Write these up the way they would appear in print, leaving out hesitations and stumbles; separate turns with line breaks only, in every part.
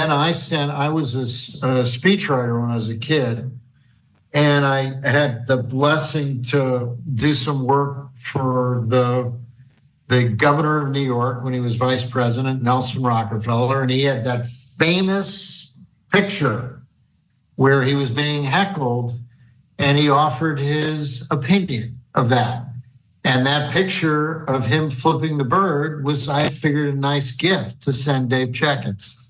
I was a speechwriter when I was a kid, and I had the blessing to do some work for the governor of New York when he was vice president, Nelson Rockefeller, and he had that famous picture where he was being heckled, and he offered his opinion of that. And that picture of him flipping the bird was, I figured, a nice gift to send Dave Checketts,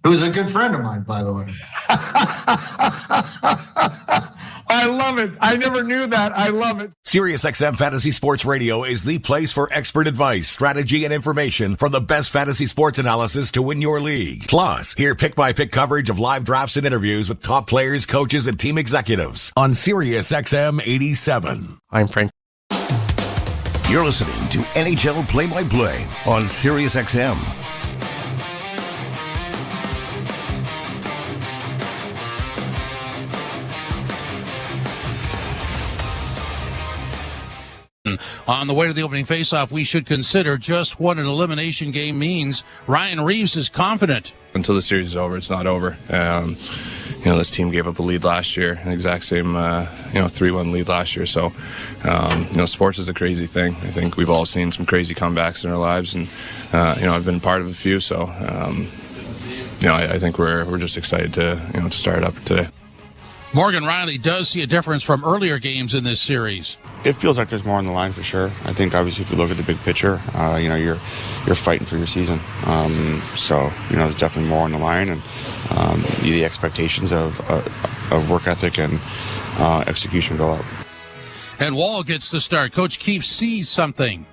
who's a good friend of mine, by the way.
I love it. I never knew that. I love it.
SiriusXM Fantasy Sports Radio is the place for expert advice, strategy, and information from the best fantasy sports analysis to win your league. Plus, hear pick-by-pick coverage of live drafts and interviews with top players, coaches, and team executives on SiriusXM 87.
I'm Frank.
You're listening to NHL Play-by-Play on SiriusXM.
On the way to the opening faceoff, we should consider just what an elimination game means. Ryan Reaves is confident.
Until the series is over, it's not over. This team gave up a lead last year, the exact same, 3-1 lead last year. So, sports is a crazy thing. I think we've all seen some crazy comebacks in our lives, and I've been part of a few. So, I think we're just excited to start up today.
Morgan Riley does see a difference from earlier games in this series.
It feels like there's more on the line for sure. I think obviously if you look at the big picture, you're fighting for your season. There's definitely more on the line, and the expectations of work ethic and execution go up.
And Wall gets the start. Coach Keef sees something.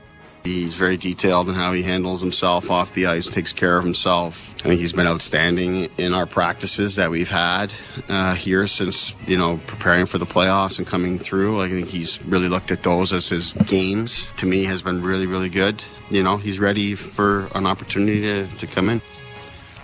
He's very detailed in how he handles himself off the ice, takes care of himself. I think he's been outstanding in our practices that we've had here since, preparing for the playoffs and coming through. I think he's really looked at those as his games. To me, has been really, really good. He's ready for an opportunity to come in.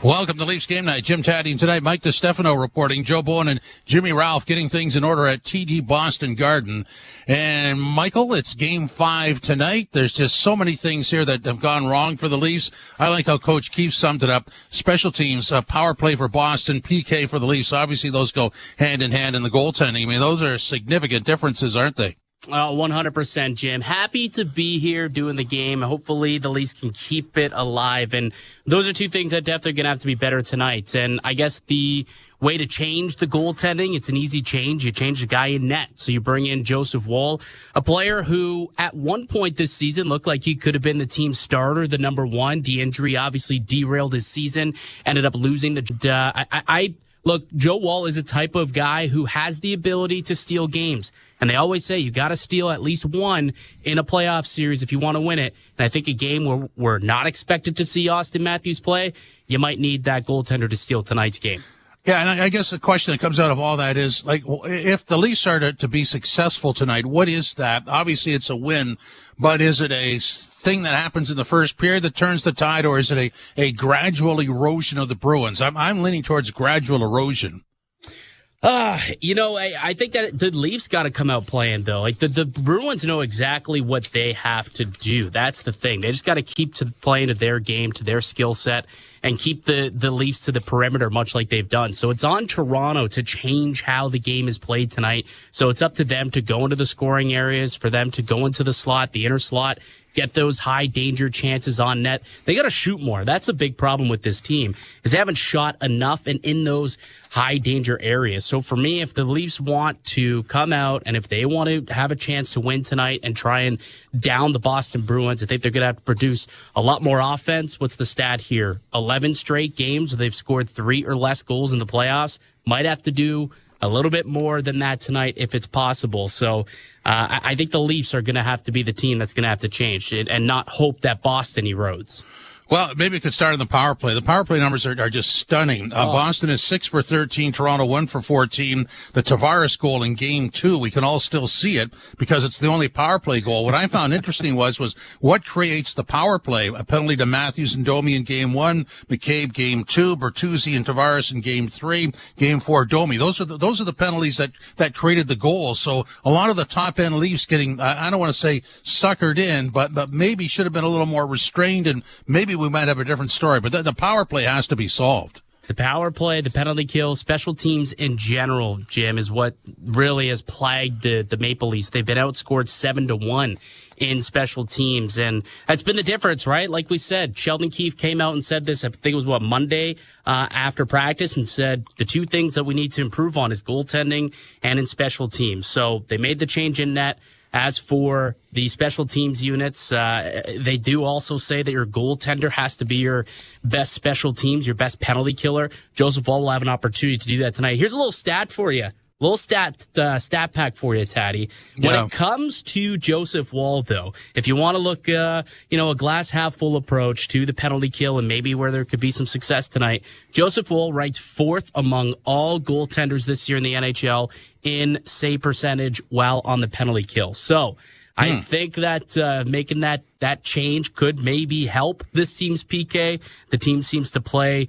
Welcome to Leafs Game Night. Jim Taddy tonight. Mike DiStefano reporting. Joe Bowen and Jimmy Ralph getting things in order at TD Boston Garden. And Michael, it's Game 5 tonight. There's just so many things here that have gone wrong for the Leafs. I like how Coach Keef summed it up. Special teams, power play for Boston, PK for the Leafs. Obviously, those go hand in hand in the goaltending. I mean, those are significant differences, aren't they?
100%, Jim. Happy to be here doing the game. Hopefully the Leafs can keep it alive. And those are two things that definitely going to have to be better tonight. And I guess the way to change the goaltending, it's an easy change. You change the guy in net. So you bring in Joseph Woll, a player who at one point this season looked like he could have been the team starter, the number one. The injury obviously derailed his season, ended up losing the... Look, Joe Woll is a type of guy who has the ability to steal games. And they always say you got to steal at least one in a playoff series if you want to win it. And I think a game where we're not expected to see Auston Matthews play, you might need that goaltender to steal tonight's game.
Yeah, and I guess the question that comes out of all that is, if the Leafs are to be successful tonight, what is that? Obviously, it's a win, but is it a thing that happens in the first period that turns the tide, or is it a gradual erosion of the Bruins? I'm leaning towards gradual erosion.
I think that the Leafs got to come out playing, though. Like, the Bruins know exactly what they have to do. That's the thing. They just got to keep playing to their game, to their skill set, and keep the Leafs to the perimeter, much like they've done. So it's on Toronto to change how the game is played tonight. So it's up to them to go into the scoring areas, for them to go into the slot, the inner slot, get those high danger chances on net. They got to shoot more. That's a big problem with this team, is they haven't shot enough and in those high danger areas. So for me, if the Leafs want to come out and if they want to have a chance to win tonight and try and down the Boston Bruins, I think they're going to have to produce a lot more offense. What's the stat here? 11 straight games where they've scored 3 or less goals in the playoffs. Might have to do a little bit more than that tonight if it's possible. So I think the Leafs are going to have to be the team that's going to have to change it and not hope that Boston erodes.
Well, maybe it could start in the power play. The power play numbers are just stunning. Boston is 6 for 13, Toronto 1 for 14. The Tavares goal in Game 2, we can all still see it because it's the only power play goal. What I found interesting was what creates the power play. A penalty to Matthews and Domi in Game 1, McCabe Game 2, Bertuzzi and Tavares in Game 3, Game 4 Domi. Those are the penalties that created the goals. So a lot of the top end Leafs getting, I don't want to say suckered in, but maybe should have been a little more restrained, and maybe we might have a different story. But the power play has to be solved.
The power play, the penalty kill, special teams in general, Jim, is what really has plagued the Maple Leafs. They've been outscored 7-1 in special teams, and that's been the difference, right? Like we said, Sheldon Keefe came out and said this, I think it was, Monday after practice, and said the two things that we need to improve on is goaltending and in special teams. So they made the change in net. As for the special teams units, they do also say that your goaltender has to be your best special teams, your best penalty killer. Joseph Woll will have an opportunity to do that tonight. Here's a little stat for you. Little stat pack for you, Taddy. When it comes to Joseph Woll, though, if you want to look, a glass half full approach to the penalty kill and maybe where there could be some success tonight, Joseph Woll ranks 4th among all goaltenders this year in the NHL in save percentage while on the penalty kill. So I think that making that change could maybe help this team's PK. The team seems to play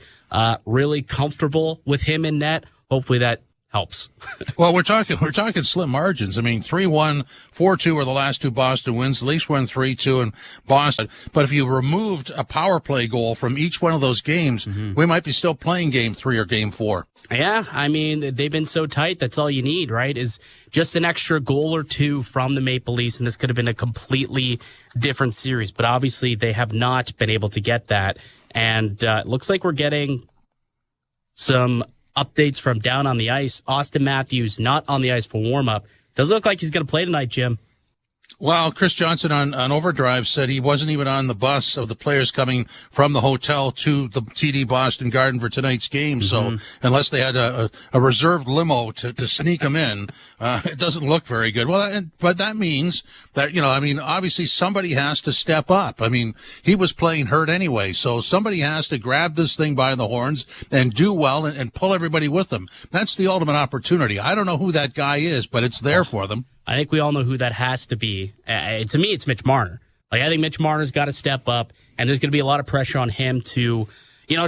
really comfortable with him in net. Hopefully that helps.
Well, we're talking slim margins. I mean, 3-1, 4-2 were the last two Boston wins. The Leafs won 3-2 in Boston. But if you removed a power play goal from each one of those games, we might be still playing Game 3 or Game 4.
Yeah, I mean, they've been so tight. That's all you need, right? Is just an extra goal or two from the Maple Leafs, and this could have been a completely different series. But obviously, they have not been able to get that. And it looks like we're getting some updates from down on the ice. Auston Matthews not on the ice for warm-up. Doesn't look like he's going to play tonight, Jim.
Well, Chris Johnson on Overdrive said he wasn't even on the bus of the players coming from the hotel to the TD Boston Garden for tonight's game. So unless they had a reserved limo to sneak him in, it doesn't look very good. Well, but that means that, obviously somebody has to step up. I mean, he was playing hurt anyway. So somebody has to grab this thing by the horns and do well and pull everybody with them. That's the ultimate opportunity. I don't know who that guy is, but it's there for them.
I think we all know who that has to be. To me, it's Mitch Marner. I think Mitch Marner's got to step up, and there's going to be a lot of pressure on him to,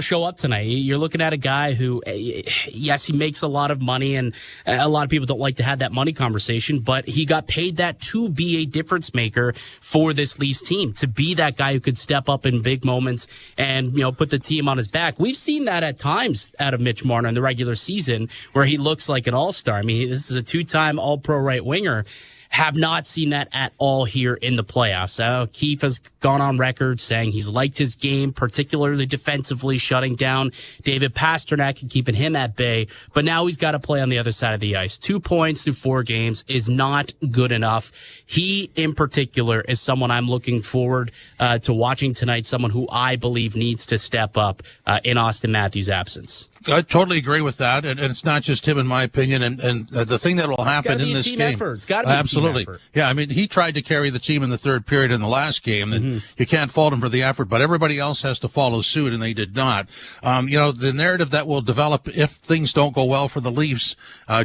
show up tonight. You're looking at a guy who, yes, he makes a lot of money, and a lot of people don't like to have that money conversation, but he got paid that to be a difference maker for this Leafs team, to be that guy who could step up in big moments and, put the team on his back. We've seen that at times out of Mitch Marner in the regular season where he looks like an all-star. I mean, this is a 2-time all-pro right winger. Have not seen that at all here in the playoffs. Keef has gone on record saying he's liked his game, particularly defensively, shutting down David Pastrnak and keeping him at bay. But now he's got to play on the other side of the ice. 2 points through 4 games is not good enough. He, in particular, is someone I'm looking forward to watching tonight, someone who I believe needs to step up in Auston Matthews' absence.
I totally agree with that, and it's not just him, in my opinion. And the thing that will happen in this game,
it's got to be
absolutely,
a team effort.
Yeah. I mean, he tried to carry the team in the third period in the last game, and you can't fault him for the effort. But everybody else has to follow suit, and they did not. The narrative that will develop if things don't go well for the Leafs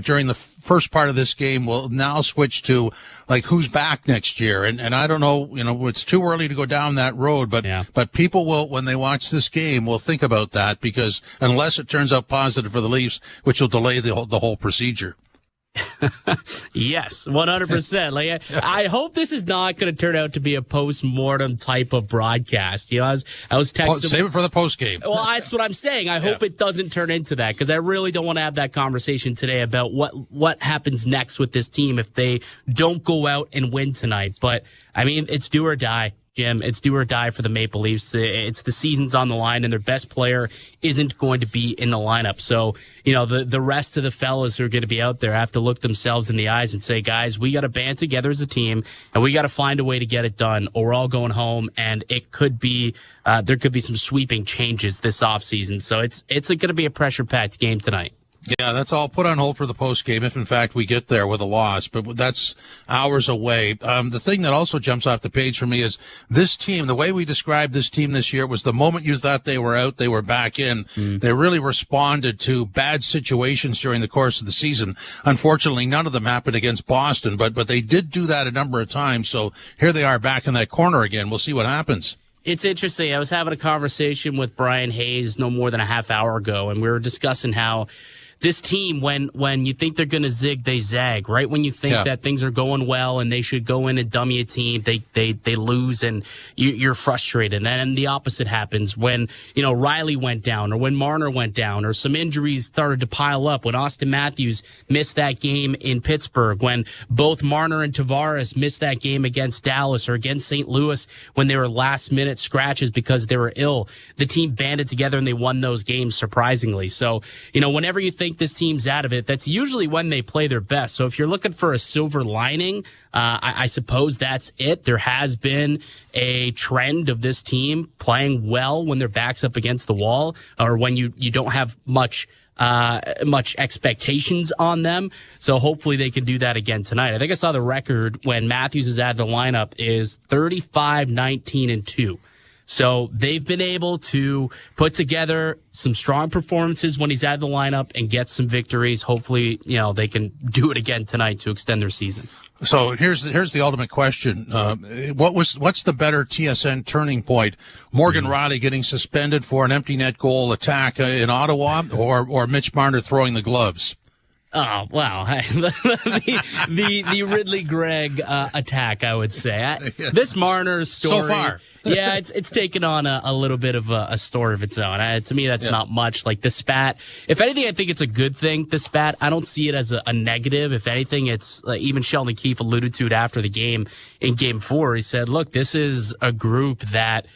during the first part of this game will now switch to who's back next year. And I don't know, it's too early to go down that road, but people will, when they watch this game, will think about that, because unless it turns out positive for the Leafs, which will delay the whole procedure.
Yes, 100%. I hope this is not going to turn out to be a post-mortem type of broadcast. I was texting.
Save it for the post game.
Well, that's what I'm saying. I hope it doesn't turn into that, because I really don't want to have that conversation today about what happens next with this team if they don't go out and win tonight. But I mean, it's do or die. Jim, it's do or die for the Maple Leafs. It's the season's on the line, and their best player isn't going to be in the lineup. So, the rest of the fellas who are going to be out there have to look themselves in the eyes and say, guys, we got to band together as a team, and we got to find a way to get it done, or we're all going home. And it could be, there could be some sweeping changes this offseason. So it's going to be a pressure-packed game tonight.
Yeah, that's all put on hold for the post game if, in fact, we get there with a loss. But that's hours away. The thing that also jumps off the page for me is this team. The way we described this team this year was the moment you thought they were out, they were back in. They really responded to bad situations during the course of the season. Unfortunately, none of them happened against Boston, but they did do that a number of times. So here they are back in that corner again. We'll see what happens.
It's interesting. I was having a conversation with Brian Hayes no more than a half hour ago, and we were discussing how this team, when you think they're going to zig, they zag. Right when you think that things are going well and they should go in and dummy a team, they lose and you're frustrated. And then the opposite happens when Riley went down, or when Marner went down, or some injuries started to pile up. When Auston Matthews missed that game in Pittsburgh, when both Marner and Tavares missed that game against Dallas or against St. Louis when they were last minute scratches because they were ill, the team banded together and they won those games surprisingly. So whenever you think this team's out of it, that's usually when they play their best. So if you're looking for a silver lining, I suppose that's it. There has been a trend of this team playing well when their back's up against the wall, or when you don't have much expectations on them. So hopefully they can do that again tonight. I think I saw the record when Matthews is out of the lineup is 35-19-2. So they've been able to put together some strong performances when he's out of the lineup and get some victories. Hopefully, they can do it again tonight to extend their season.
So here's the ultimate question. What's the better TSN turning point? Morgan Riley getting suspended for an empty net goal attack in Ottawa, or Mitch Marner throwing the gloves?
Oh, wow. the Ridley Gregg attack, I would say. This Marner story.
So far.
Yeah, it's taken on a little bit of a story of its own. To me, that's not much. Like the spat, if anything, I think it's a good thing, the spat. I don't see it as a negative. If anything, it's even Sheldon Keefe alluded to it after the game in Game 4. He said, look, this is a group that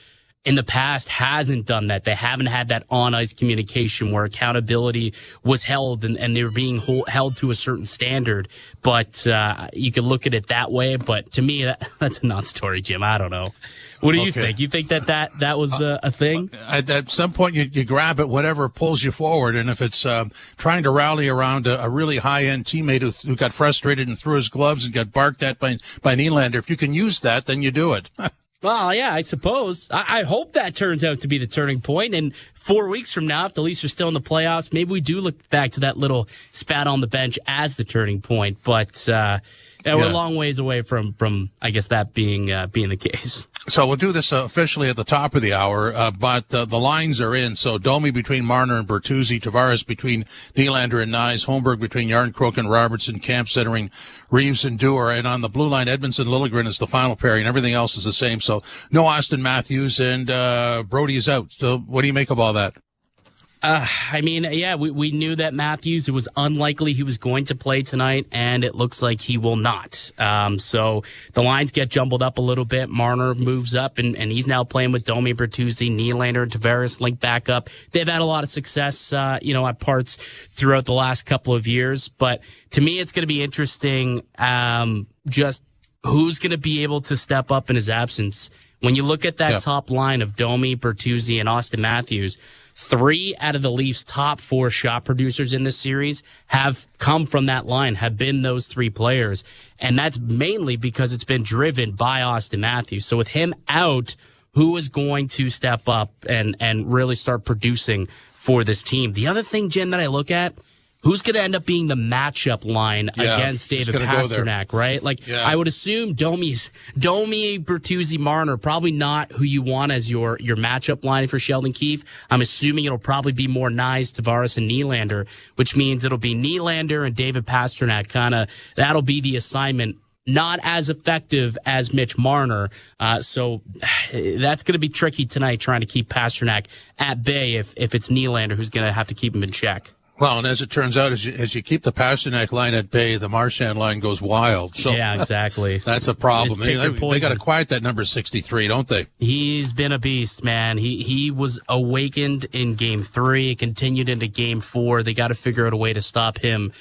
in the past hasn't done that. They haven't had that on-ice communication where accountability was held and they were being held to a certain standard. But you could look at it that way. But to me, that's a non-story, Jim. I don't know. What do you think? You think that was a thing?
At some point, you grab at whatever pulls you forward. And if it's trying to rally around a really high-end teammate who got frustrated and threw his gloves and got barked at by Nylander, if you can use that, then you do it.
Well, yeah, I suppose. I hope that turns out to be the turning point. And 4 weeks from now, if the Leafs are still in the playoffs, maybe we do look back to that little spat on the bench as the turning point. But we're a long ways away from I guess that being the case.
So we'll do this officially at the top of the hour, but the lines are in. So Domi between Marner and Bertuzzi, Tavares between Nylander and Nyes, Holmberg between Yarncroke and Robertson, Camp centering Reaves and Dewar, and on the blue line, Edmondson Liljegren is the final pairing. Everything else is the same. So no Auston Matthews, and Brody is out. So what do you make of all that?
We knew that Matthews, it was unlikely he was going to play tonight, and it looks like he will not. So the lines get jumbled up a little bit. Marner moves up, and he's now playing with Domi, Bertuzzi, Nylander, and Tavares linked back up. They've had a lot of success, at parts throughout the last couple of years. But to me, it's going to be interesting, just who's going to be able to step up in his absence. When you look at that top line of Domi, Bertuzzi, and Auston Matthews, 3 out of the Leafs' top 4 shot producers in this series have come from that line, have been those 3 players. And that's mainly because it's been driven by Auston Matthews. So with him out, who is going to step up and really start producing for this team? The other thing, Jim, that I look at, who's going to end up being the matchup line against David Pastrnak, right? I would assume Domi, Bertuzzi, Marner, probably not who you want as your matchup line for Sheldon Keefe. I'm assuming it'll probably be more Nyes, Tavares, and Nylander, which means it'll be Nylander and David Pastrnak. That'll be the assignment. Not as effective as Mitch Marner. So that's going to be tricky tonight, trying to keep Pastrnak at bay if it's Nylander who's going to have to keep him in check.
Well, and as it turns out, as you keep the Pastrnak line at bay, the Marchand line goes wild. So
yeah, exactly.
That's a problem. They got to quiet that number 63, don't they?
He's been a beast, man. He was awakened in Game 3. It continued into Game 4. They got to figure out a way to stop him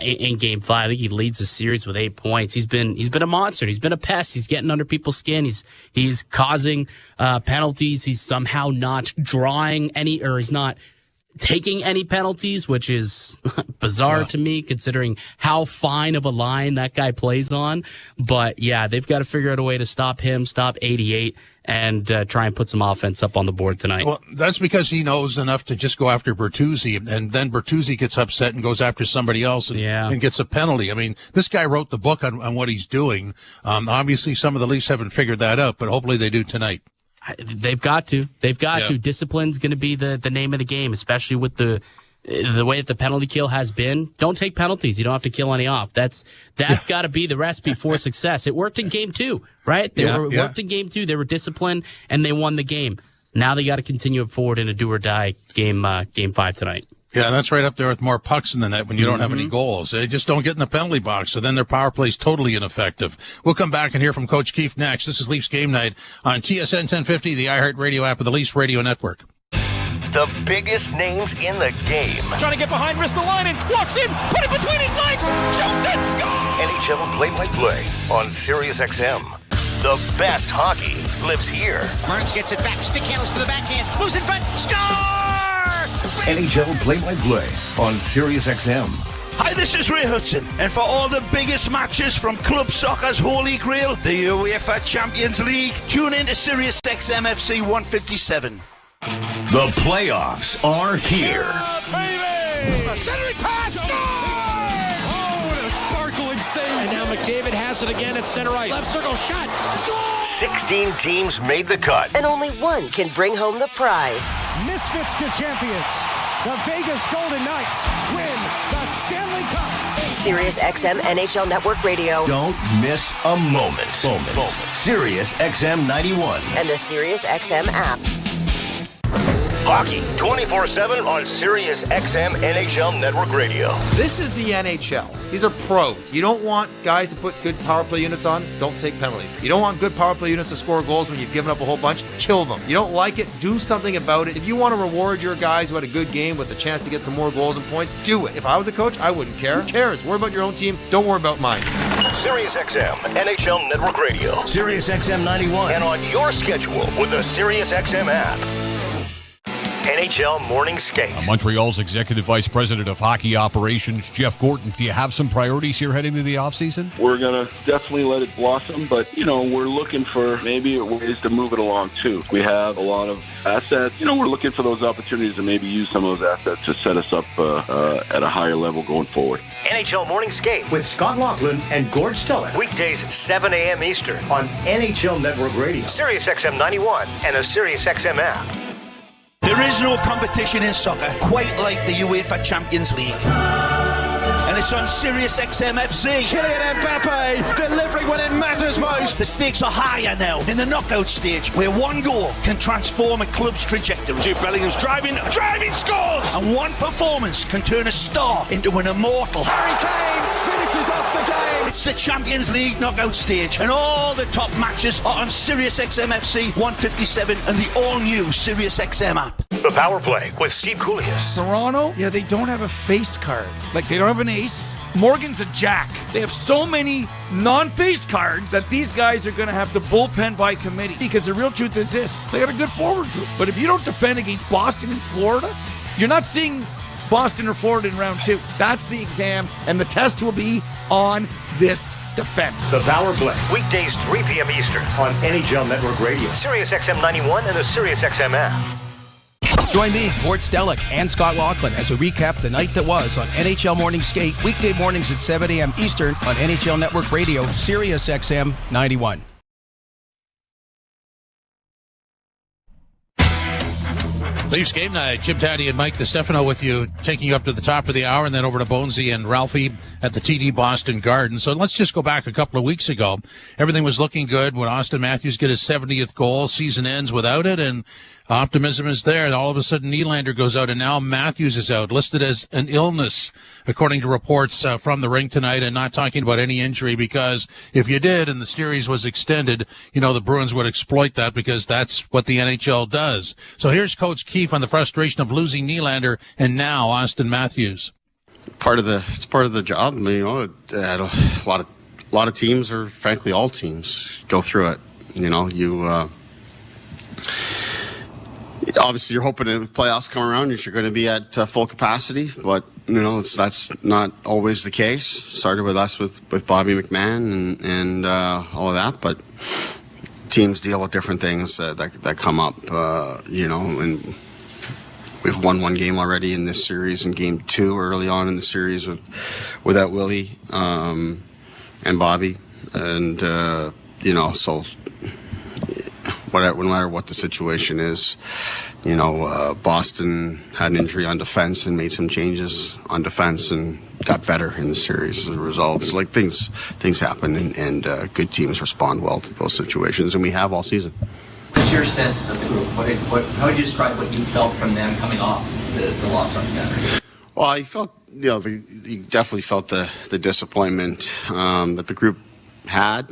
in Game 5. I think he leads the series with 8 points. He's been a monster. He's been a pest. He's getting under people's skin. He's causing penalties. He's somehow not drawing any, or he's not taking any penalties, which is bizarre to me considering how fine of a line that guy plays on. But yeah, they've got to figure out a way to stop him, stop 88, and try and put some offense up on the board tonight.
Well, that's because he knows enough to just go after Bertuzzi, and then Bertuzzi gets upset and goes after somebody else and gets a penalty. I mean, this guy wrote the book on what he's doing. Obviously, some of the Leafs haven't figured that out, but hopefully they do tonight.
They've got to. They've got to. Discipline's going to be the name of the game, especially with the the way that the penalty kill has been, don't take penalties. You don't have to kill any off. That's got to be the recipe for success. It worked in game 2, right? Worked in game 2. They were disciplined and they won the game. Now they got to continue it forward in a do or die game 5 tonight.
Yeah, that's right up there with more pucks in the net when you don't have any goals. They just don't get in the penalty box, so then their power play is totally ineffective. We'll come back and hear from Coach Keef next. This is Leafs Game Night on TSN 1050, the iHeartRadio app of the Leafs Radio Network.
The biggest names in the game.
Trying to get behind Ristolainen, walks in, put it between his legs, shoots it, score!
NHL play-by-play on SiriusXM. The best hockey lives here.
Burns gets it back, stick handles to the backhand, moves in front, score!
NHL play-by-play on SiriusXM.
Hi, this is Ray Hudson, and for all the biggest matches from club soccer's holy grail, the UEFA Champions League, tune in to SiriusXM FC 157.
The playoffs are here.
Baby! Centering pass, score! Oh, what a sparkling save. And now McDavid has it again at center right. Left circle shot, score!
16 teams made the cut.
And only one can bring home the prize.
Misfits to champions. The Vegas Golden Knights win the Stanley Cup.
SiriusXM NHL Network Radio.
Don't miss a moment. SiriusXM 91.
And the SiriusXM app.
Hockey 24/7 on SiriusXM NHL Network Radio.
This is the NHL. These are pros. You don't want guys to put good power play units on, don't take penalties. You don't want good power play units to score goals when you've given up a whole bunch, kill them. You don't like it, do something about it. If you want to reward your guys who had a good game with a chance to get some more goals and points, do it. If I was a coach, I wouldn't care. Who cares? Worry about your own team. Don't worry about mine.
SiriusXM NHL Network Radio. SiriusXM 91. And on your schedule with the SiriusXM app. NHL Morning Skate.
Montreal's Executive Vice President of Hockey Operations, Jeff Gordon. Do you have some priorities here heading to the offseason?
We're going to definitely let it blossom, but, we're looking for maybe ways to move it along, too. We have a lot of assets. We're looking for those opportunities to maybe use some of those assets to set us up at a higher level going forward.
NHL Morning Skate with Scott Laughlin and Gord Stellick. Weekdays 7 a.m. Eastern on NHL Network Radio, SiriusXM 91, and the SiriusXM app.
There is no competition in soccer quite like the UEFA Champions League. And it's on SiriusXM FC.
Kylian Mbappe delivering when it matters most.
The stakes are higher now in the knockout stage, where one goal can transform a club's trajectory.
Jude Bellingham's driving, scores!
And one performance can turn a star into an immortal.
Harry Kane finishes off the game.
It's the Champions League knockout stage, and all the top matches are on SiriusXM FC 157 and the all-new SiriusXM app.
The Power Play with Steve Koulias.
Toronto, they don't have a face card. Like, they don't have an ace. Morgan's a jack. They have so many non-face cards that these guys are going to have to bullpen by committee. Because the real truth is this. They got a good forward group. But if you don't defend against Boston and Florida, you're not seeing Boston or Florida in round 2. That's the exam, and the test will be on this defense.
The Power Play, weekdays 3 p.m. Eastern on NHL Network Radio, SiriusXM 91, and the SiriusXM app.
Join me, Gord Stellick, and Scott Laughlin as we recap the night that was on NHL Morning Skate, weekday mornings at 7 a.m. Eastern on NHL Network Radio, SiriusXM 91.
Leafs Game Night. Jim Taddy and Mike DeStefano with you, taking you up to the top of the hour, and then over to Bonesy and Ralphie at the TD Boston Garden. So let's just go back a couple of weeks ago. Everything was looking good when Auston Matthews get his 70th goal. Season ends without it, and optimism is there. And all of a sudden, Nylander goes out, and now Matthews is out, listed as an illness, according to reports from the rink tonight, and not talking about any injury, because if you did and the series was extended, the Bruins would exploit that, because that's what the NHL does. So here's Coach Keef on the frustration of losing Nylander and now Auston Matthews.
It's part of the job. A lot of teams, or frankly all teams, go through it. Obviously, you're hoping the playoffs come around, you're going to be at full capacity, but that's not always the case. Started with us with Bobby McMahon and all of that, but teams deal with different things that come up. And we've won one game already in this series, in game 2 early on in the series without Willie and Bobby, and so no matter what the situation is. Boston had an injury on defense and made some changes on defense and got better in the series as a result. So, things happen, and good teams respond well to those situations, and we have all season.
What's your sense of the group? How would you describe what you felt from them coming off the loss on Saturday?
Well, I felt, you definitely felt the disappointment that the group had,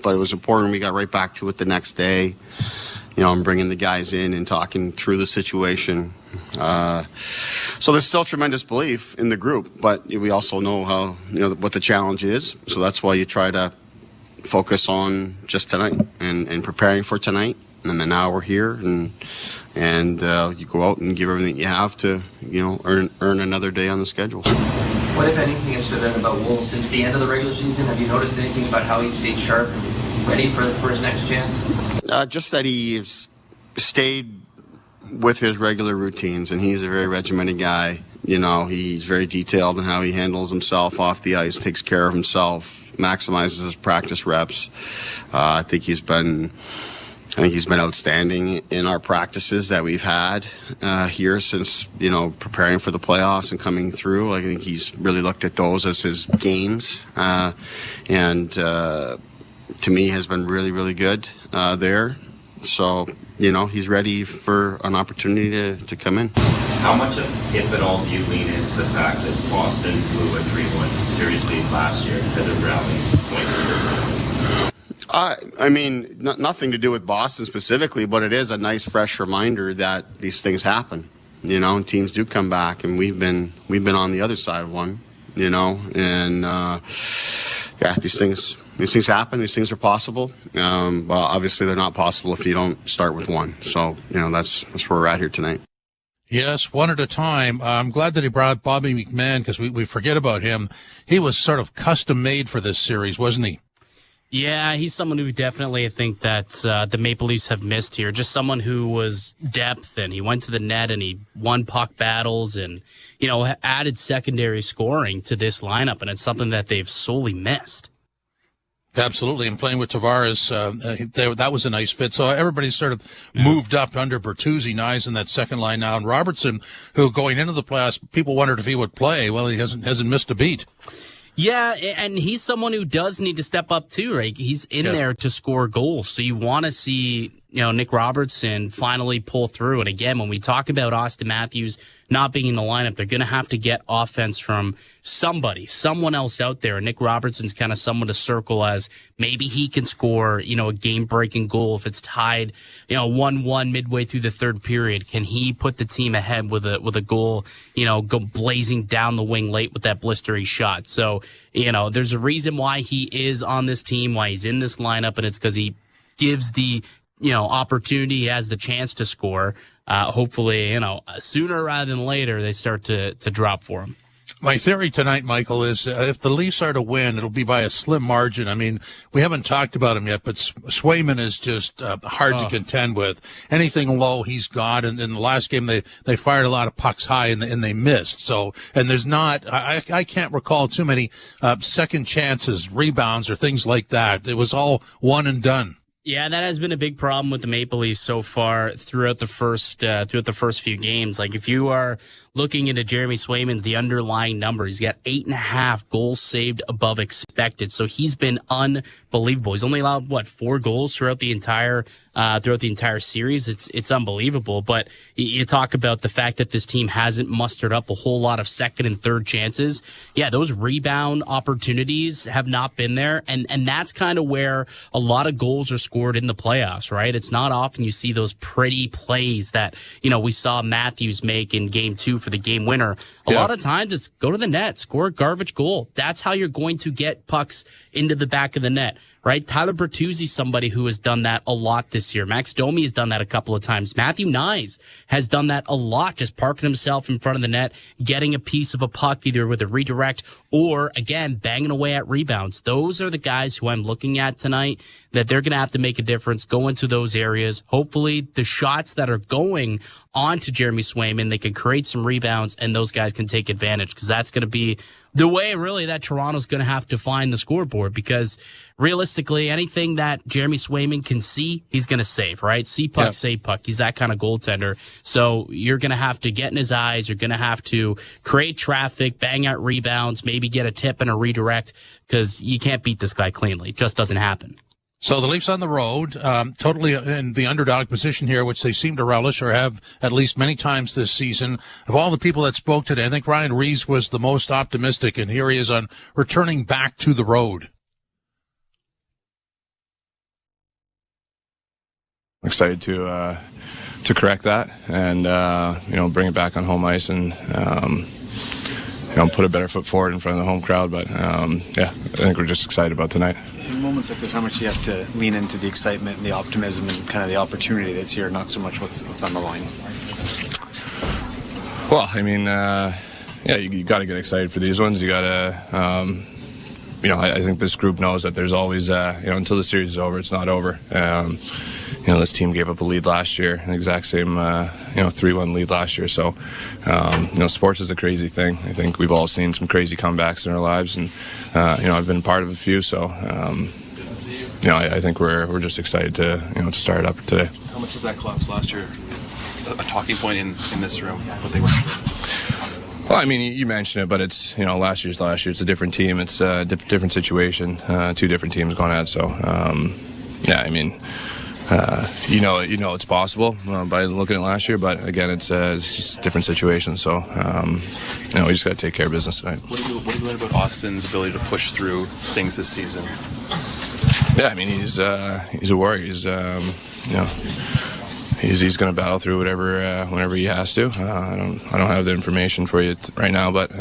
but it was important. We got right back to it the next day. I'm bringing the guys in and talking through the situation. So there's still tremendous belief in the group, but we also know how, what the challenge is. So that's why you try to focus on just tonight and preparing for tonight. And then now we're here, and you go out and give everything you have to, earn another day on the schedule.
What, if anything, has stood out about Wolves since the end of the regular season? Have you noticed anything about how he stayed sharp and ready for his next chance?
Just that he stayed with his regular routines, and he's a very regimented guy. He's very detailed in how he handles himself off the ice, takes care of himself, maximizes his practice reps. I think he's been outstanding in our practices that we've had here since, preparing for the playoffs and coming through. I think he's really looked at those as his games, and to me has been really, really good there. So, he's ready for an opportunity to come in.
How much, if at all, do you lean into the fact that Boston blew a 3-1 series lead last year as a rallying point?
Nothing to do with Boston specifically, but it is a nice, fresh reminder that these things happen. And teams do come back, and we've been on the other side of one. And these things happen. These things are possible. Well, obviously they're not possible if you don't start with one. So that's where we're at here tonight.
Yes, one at a time. I'm glad that he brought Bobby McMahon, because we forget about him. He was sort of custom made for this series, wasn't he?
Yeah, he's someone who definitely I think that the Maple Leafs have missed here. Just someone who was depth, and he went to the net and he won puck battles and, added secondary scoring to this lineup. And it's something that they've solely missed.
Absolutely. And playing with Tavares, that was a nice fit. So everybody's sort of moved up under Bertuzzi. Nice in that second line now. And Robertson, who going into the playoffs, people wondered if he would play. Well, he hasn't missed a beat.
Yeah, and he's someone who does need to step up too, right? He's in there to score goals. So you want to see, Nick Robertson finally pull through. And again, when we talk about Auston Matthews not being in the lineup, they're going to have to get offense from someone else out there. And Nick Robertson's kind of someone to circle as maybe he can score, a game-breaking goal if it's tied, 1-1 midway through the third period. Can he put the team ahead with a goal, go blazing down the wing late with that blistering shot? So, there's a reason why he is on this team, why he's in this lineup, and it's because he gives the, opportunity, he has the chance to score. Hopefully, sooner rather than later, they start to drop for him.
My theory tonight, Michael, is if the Leafs are to win, it'll be by a slim margin. I mean, we haven't talked about him yet, but Swayman is just hard to contend with. Anything low, he's got. And in the last game, they fired a lot of pucks high and they missed. So, and there's not, I can't recall too many second chances, rebounds, or things like that. It was all one and done.
Yeah, that has been a big problem with the Maple Leafs so far throughout the first few games. Like, if you are looking into Jeremy Swayman, the underlying number, he's got 8.5 goals saved above expected. So he's been unbelievable. He's only allowed 4 goals throughout the entire series. It's unbelievable. But you talk about the fact that this team hasn't mustered up a whole lot of second and third chances. Yeah, those rebound opportunities have not been there, and that's kind of where a lot of goals are scored in the playoffs, right? It's not often you see those pretty plays that we saw Matthews make in Game 2 for the game winner. A lot of times it's go to the net, score a garbage goal. That's how you're going to get pucks into the back of the net, right? Tyler Bertuzzi's somebody who has done that a lot this year. Max Domi has done that a couple of times. Matthew Nyes has done that a lot, just parking himself in front of the net, getting a piece of a puck either with a redirect or, again, banging away at rebounds. Those are the guys who I'm looking at tonight, that they're going to have to make a difference, go into those areas. Hopefully the shots that are going onto Jeremy Swayman, they can create some rebounds and those guys can take advantage, because that's going to be the way really that Toronto's going to have to find the scoreboard, because realistically, anything that Jeremy Swayman can see, he's going to save, right? See puck, save puck. He's that kind of goaltender. So you're going to have to get in his eyes. You're going to have to create traffic, bang out rebounds, maybe get a tip and a redirect, because you can't beat this guy cleanly. It just doesn't happen.
So the Leafs on the road, totally in the underdog position here, which they seem to relish or have at least many times this season. Of all the people that spoke today, I think Ryan Reaves was the most optimistic, and here he is on returning back to the road.
I'm excited to correct that and, bring it back on home ice and, put a better foot forward in front of the home crowd. But, I think we're just excited about tonight.
In moments like this, how much do you have to lean into the excitement and the optimism and kind of the opportunity that's here, not so much what's on the line?
Well, I mean, you got to get excited for these ones. You got to, I think this group knows that there's always, until the series is over, it's not over. This team gave up a lead last year, the exact same, 3-1 lead last year. So, sports is a crazy thing. I think we've all seen some crazy comebacks in our lives, and, I've been part of a few. So, I think we're just excited to start it up today.
How much was that collapse last year a talking point in this room, what they went through?
Well, I mean, you mentioned it, but it's, last year. It's a different team. It's a different situation, two different teams going at it. So, it's possible by looking at last year, but again, it's just a different situation. So, we just got to take care of business tonight.
What do you learn about Auston's ability to push through things this season?
Yeah, I mean, he's a warrior. He's he's going to battle through whenever he has to. I don't have the information for you right now, but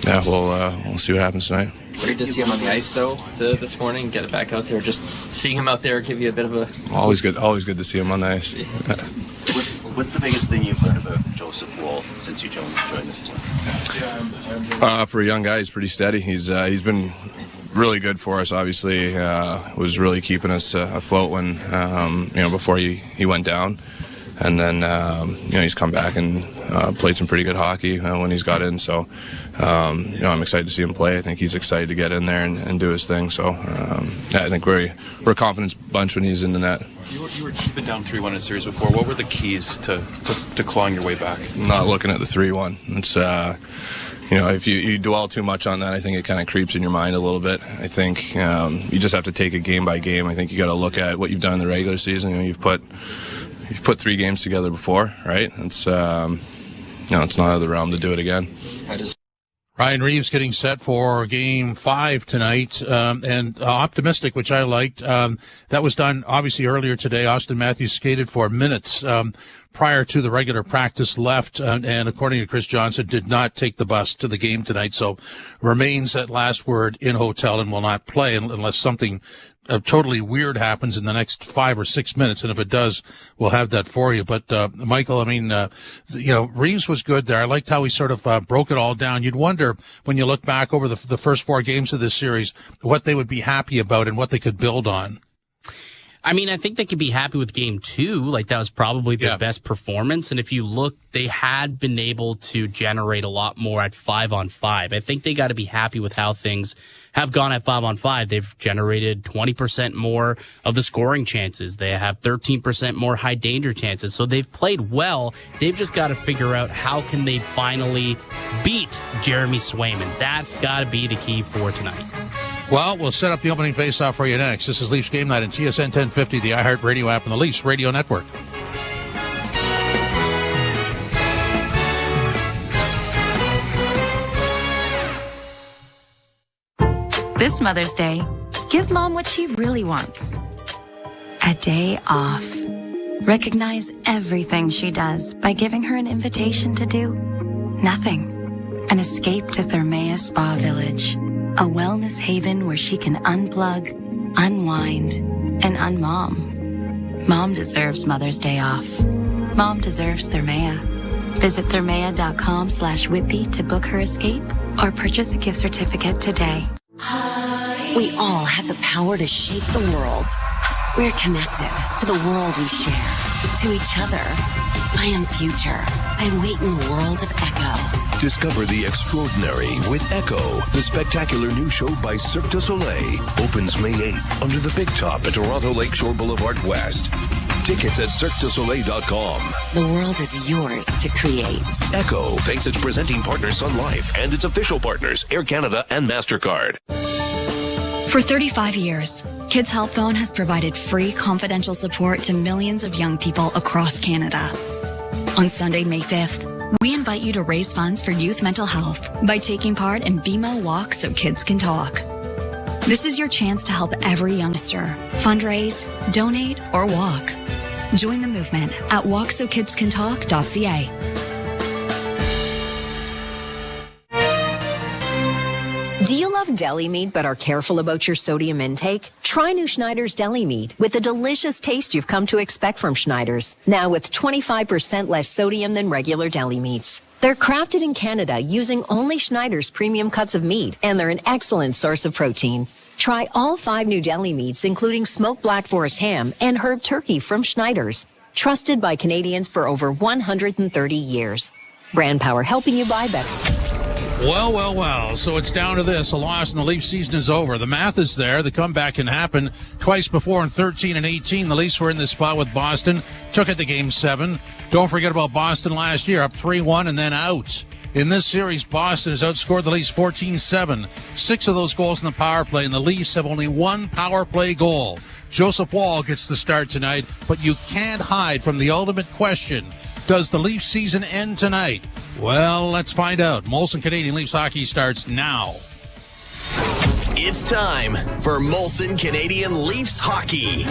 we'll see what happens tonight.
Great to see him on the ice, though, this morning. Get it back out there. Just seeing him out there give you a bit of a...
Always good to see him on the ice.
What's the biggest thing you've learned about Joseph Woll since you joined this team?
For a young guy, he's pretty steady. He's been really good for us. Obviously, was really keeping us afloat when before he went down. And then, he's come back and played some pretty good hockey when he's got in. So, I'm excited to see him play. I think he's excited to get in there and do his thing. So, I think we're a confidence bunch when he's in the net.
You've been down 3-1 in a series before. What were the keys to clawing your way back?
Not looking at the 3-1. It's, if you dwell too much on that, I think it kind of creeps in your mind a little bit. I think you just have to take it game by game. I think you got to look at what you've done in the regular season. You've put 3 games together before, right? It's it's not out of the realm to do it again.
Ryan Reaves getting set for Game 5 tonight, and optimistic, which I liked. That was done obviously earlier today. Auston Matthews skated for minutes prior to the regular practice left, and according to Chris Johnson, did not take the bus to the game tonight. So remains at last word in hotel and will not play unless something totally weird happens in the next 5 or 6 minutes, and if it does, we'll have that for you. But Michael, I mean, Reaves was good there. I liked how he sort of broke it all down. You'd wonder when you look back over the first 4 games of this series what they would be happy about and what they could build on.
I mean, I think they could be happy with Game 2. Like, that was probably their best performance. And if you look, they had been able to generate a lot more at 5-on-5. I think they got to be happy with how things have gone at 5-on-5. They've generated 20% more of the scoring chances. They have 13% more high danger chances. So they've played well. They've just got to figure out how can they finally beat Jeremy Swayman. That's got to be the key for tonight.
Well, we'll set up the opening face-off for you next. This is Leafs Game Night on TSN 1050, the iHeartRadio app, and the Leafs Radio Network.
This Mother's Day, give Mom what she really wants. A day off. Recognize everything she does by giving her an invitation to do nothing. An escape to Thermea Spa Village. A wellness haven where she can unplug, unwind, and unmom. Mom deserves Mother's Day off. Mom deserves Thermea. Visit thermea.com/Whitby to book her escape or purchase a gift certificate today.
We all have the power to shape the world. We're connected to the world we share to each other. I am future. I wait in the world of Echo.
Discover the extraordinary with Echo, the spectacular new show by Cirque du Soleil. Opens May 8th under the Big Top at Toronto Lakeshore Boulevard West. Tickets at CirqueDuSoleil.com.
The world is yours to create.
Echo thanks its presenting partner Sun Life and its official partners Air Canada and MasterCard.
For 35 years, Kids Help Phone has provided free confidential support to millions of young people across Canada. On Sunday, May 5th, we invite you to raise funds for youth mental health by taking part in BMO Walk So Kids Can Talk. This is your chance to help every youngster fundraise, donate, or walk. Join the movement at walksokidscantalk.ca.
Do you love deli meat but are careful about your sodium intake? Try new Schneider's Deli Meat with the delicious taste you've come to expect from Schneider's. Now with 25% less sodium than regular deli meats. They're crafted in Canada using only Schneider's premium cuts of meat, and they're an excellent source of protein. Try all 5 new deli meats, including smoked Black Forest ham and herb turkey from Schneider's. Trusted by Canadians for over 130 years. Brand power helping you buy better.
Well. So it's down to this. A loss and the Leafs season is over. The math is there. The comeback can happen. Twice before in 13 and 18, the Leafs were in this spot with Boston. Took it to Game 7. Don't forget about Boston last year, up 3-1 and then out. In this series, Boston has outscored the Leafs 14-7. 6 of those goals in the power play, and the Leafs have only 1 power play goal. Joseph Woll gets the start tonight, but you can't hide from the ultimate question. Does the Leafs season end tonight? Well, let's find out. Molson Canadian Leafs hockey starts now.
It's time for Molson Canadian Leafs hockey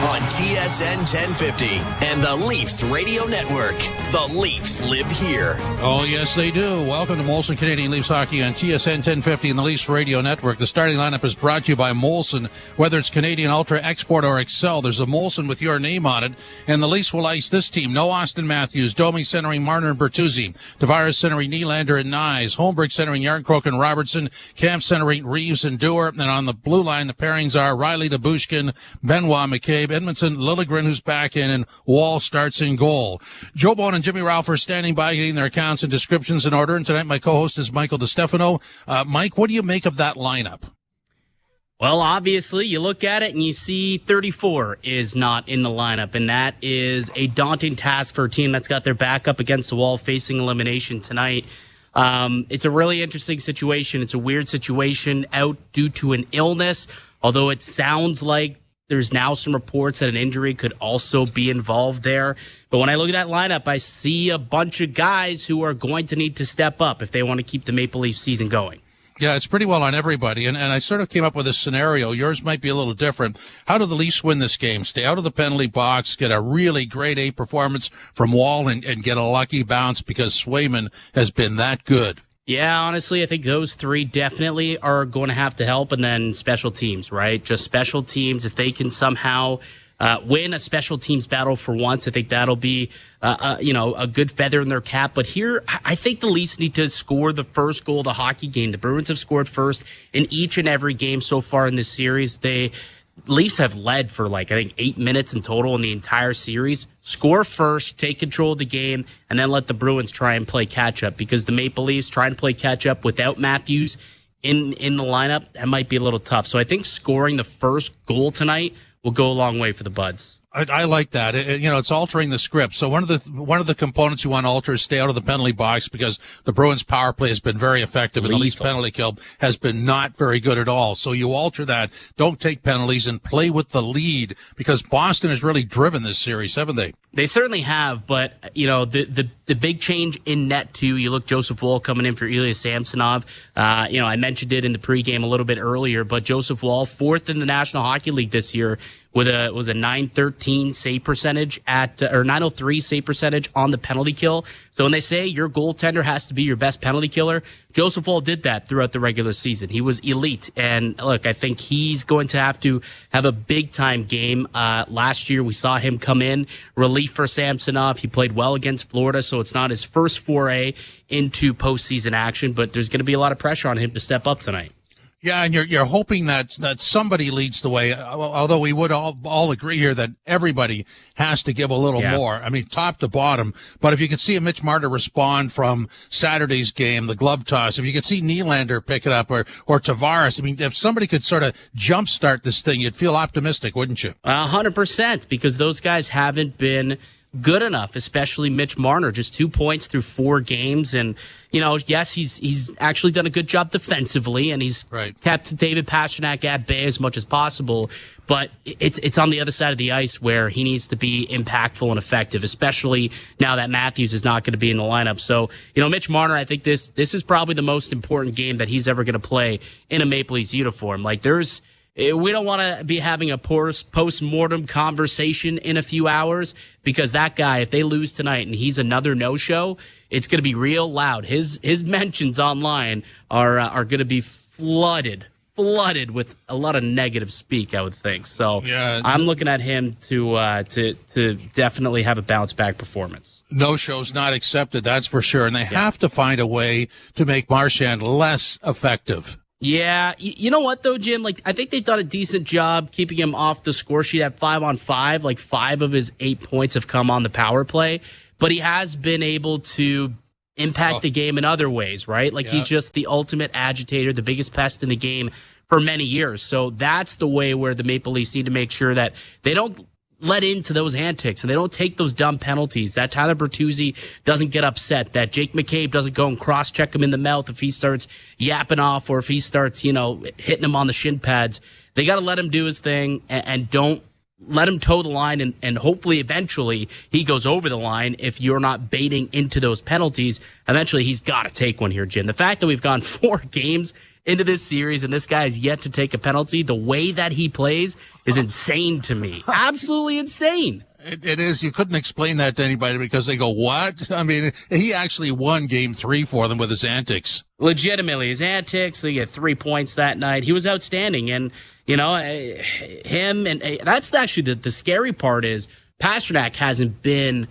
on TSN 1050 and the Leafs Radio Network. The Leafs live here.
Oh, yes, they do. Welcome to Molson Canadian Leafs hockey on TSN 1050 and the Leafs Radio Network. The starting lineup is brought to you by Molson. Whether it's Canadian Ultra, Export, or Excel, there's a Molson with your name on it. And the Leafs will ice this team. No Auston Matthews, Domi centering Marner and Bertuzzi, Tavares centering Nylander and Nyes, Holmberg centering Yarncroke and Robertson, Camp centering Reaves and Dewar. And on the blue line, the pairings are Riley to Bushkin, Benoit McCabe, Edmondson, Liljegren, who's back in, and Wall starts in goal. Joe Bowen and Jimmy Ralph are standing by, getting their accounts and descriptions in order. And tonight, my co-host is Michael DeStefano. Mike, what do you make of that lineup?
Well, obviously, you look at it and you see 34 is not in the lineup, and that is a daunting task for a team that's got their back up against the wall facing elimination tonight. It's a really interesting situation. It's a weird situation out due to an illness, although it sounds like there's now some reports that an injury could also be involved there. But when I look at that lineup, I see a bunch of guys who are going to need to step up if they want to keep the Maple Leaf season going.
Yeah, it's pretty well on everybody. And I sort of came up with a scenario. Yours might be a little different. How do the Leafs win this game? Stay out of the penalty box, get a really grade A performance from Wall, and get a lucky bounce because Swayman has been that good.
Yeah, honestly, I think those 3 definitely are going to have to help. And then special teams, right? Just special teams. If they can somehow win a special teams battle for once, I think that'll be, a good feather in their cap. But here, I think the Leafs need to score the first goal of the hockey game. The Bruins have scored first in each and every game so far in this series. Leafs have led for 8 minutes in total in the entire series. Score first, take control of the game, and then let the Bruins try and play catch up, because the Maple Leafs trying to play catch up without Matthews in the lineup, that might be a little tough. So I think scoring the first goal tonight will go a long way for the Buds.
I like that. It's altering the script. So one of the components you want to alter is stay out of the penalty box, because the Bruins power play has been very effective and the Leafs penalty kill has been not very good at all. So you alter that. Don't take penalties and play with the lead, because Boston has really driven this series, haven't they?
They certainly have, but the big change in net too. You look, Joseph Woll coming in for Ilya Samsonov. I mentioned it in the pregame a little bit earlier, but Joseph Woll, 4th in the National Hockey League this year, with a 913 save percentage or 903 save percentage on the penalty kill. So when they say your goaltender has to be your best penalty killer, Joseph Woll did that throughout the regular season. He was elite. And look, I think he's going to have a big time game. Last year we saw him come in relief for Samsonov. He played well against Florida, so it's not his first foray into postseason action, but there's going to be a lot of pressure on him to step up tonight.
Yeah, and you're hoping that somebody leads the way, although we would all agree here that everybody has to give a little more. I mean, top to bottom. But if you can see a Mitch Marner respond from Saturday's game, the glove toss, if you can see Nylander pick it up or Tavares, I mean, if somebody could sort of jumpstart this thing, you'd feel optimistic, wouldn't you?
100%, because those guys haven't been good enough, especially Mitch Marner, just 2 points through 4 games. And, yes, he's actually done a good job defensively, and he's kept David Pastrnak at bay as much as possible. But it's on the other side of the ice where he needs to be impactful and effective, especially now that Matthews is not going to be in the lineup. So, Mitch Marner, I think this is probably the most important game that he's ever going to play in a Maple Leafs uniform. Like, we don't want to be having a post-mortem conversation in a few hours, because that guy, if they lose tonight and he's another no-show, it's going to be real loud. His mentions online are going to be flooded with a lot of negative speak, I would think. So I'm looking at him to definitely have a bounce-back performance.
No shows not accepted, that's for sure. And they have to find a way to make Marchand less effective.
Yeah, you know what though, Jim? Like, I think they've done a decent job keeping him off the score sheet at 5-on-5. Like, 5 of his 8 points have come on the power play, but he has been able to impact the game in other ways, right? Like, he's just the ultimate agitator, the biggest pest in the game for many years. So that's the way where the Maple Leafs need to make sure that they don't let into those antics and they don't take those dumb penalties, that Tyler Bertuzzi doesn't get upset, that Jake McCabe doesn't go and cross-check him in the mouth if he starts yapping off or if he starts, hitting him on the shin pads. They got to let him do his thing and don't let him toe the line, and hopefully eventually he goes over the line. If you're not baiting into those penalties, eventually he's got to take one here, Jim. The fact that we've gone 4 games into this series and this guy is yet to take a penalty, the way that he plays is insane to me. Absolutely insane.
It is. You couldn't explain that to anybody because they go, what? I mean, he actually won game 3 for them with his antics.
Legitimately, his antics. They get 3 points that night. He was outstanding. And, him, and that's actually the scary part is Pastrnak hasn't been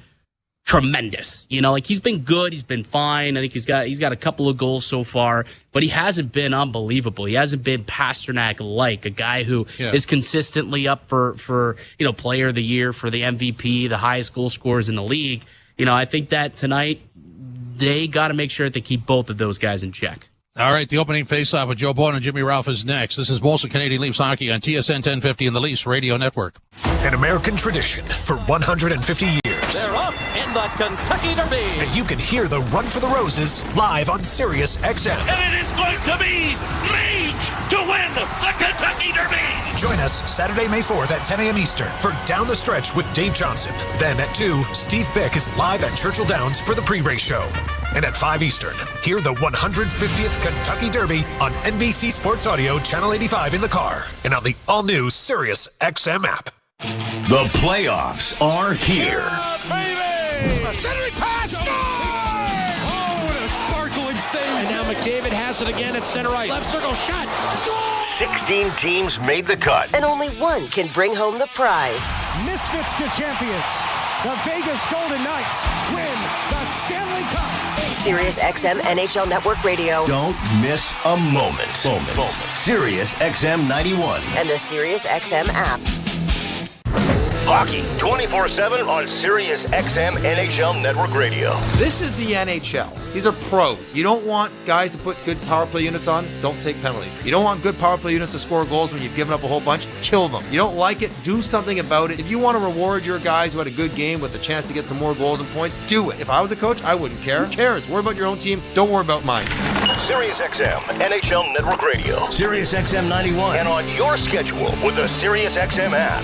tremendous. He's been good. He's been fine. I think he's got a couple of goals so far, but he hasn't been unbelievable. He hasn't been Pastrnak-like, a guy who is consistently up for player of the year, for the MVP, the highest goal scorers in the league. I think that tonight they got to make sure that they keep both of those guys in check.
All right, the opening faceoff with Joe Bowen and Jimmy Ralph is next. This is Molson Canadian Leafs Hockey on TSN 1050 and the Leafs Radio Network.
An American tradition for 150 years.
They're off in the Kentucky Derby.
And you can hear the Run for the Roses live on Sirius XM.
And it is going to be Leafs to win the Kentucky Derby.
Join us Saturday, May 4th at 10 a.m. Eastern for Down the Stretch with Dave Johnson. Then at 2, Steve Bick is live at Churchill Downs for the pre-race show. And at 5 Eastern, hear the 150th Kentucky Derby on NBC Sports Audio, Channel 85 in the car, and on the all-new Sirius XM app. The playoffs are here.
Baby! Centering pass, score! Oh, what a sparkling save. And now McDavid has it again at center right. Left circle shot. Score!
16 teams made the cut.
And only one can bring home the prize.
Misfits to champions. The Vegas Golden Knights win the Stanley Cup.
Sirius XM NHL Network Radio.
Don't miss a moment. Sirius XM 91.
And the Sirius XM app.
Hockey 24/7 on Sirius XM NHL Network Radio.
This is the NHL. These are pros. You don't want guys to put good power play units on, don't take penalties. You don't want good power play units to score goals when you've given up a whole bunch, kill them. You don't like it, do something about it. If you want to reward your guys who had a good game with a chance to get some more goals and points, do it. If I was a coach, I wouldn't care. Who cares? Worry about your own team. Don't worry about mine.
Sirius XM NHL Network Radio. Sirius XM 91. And on your schedule with the Sirius XM app.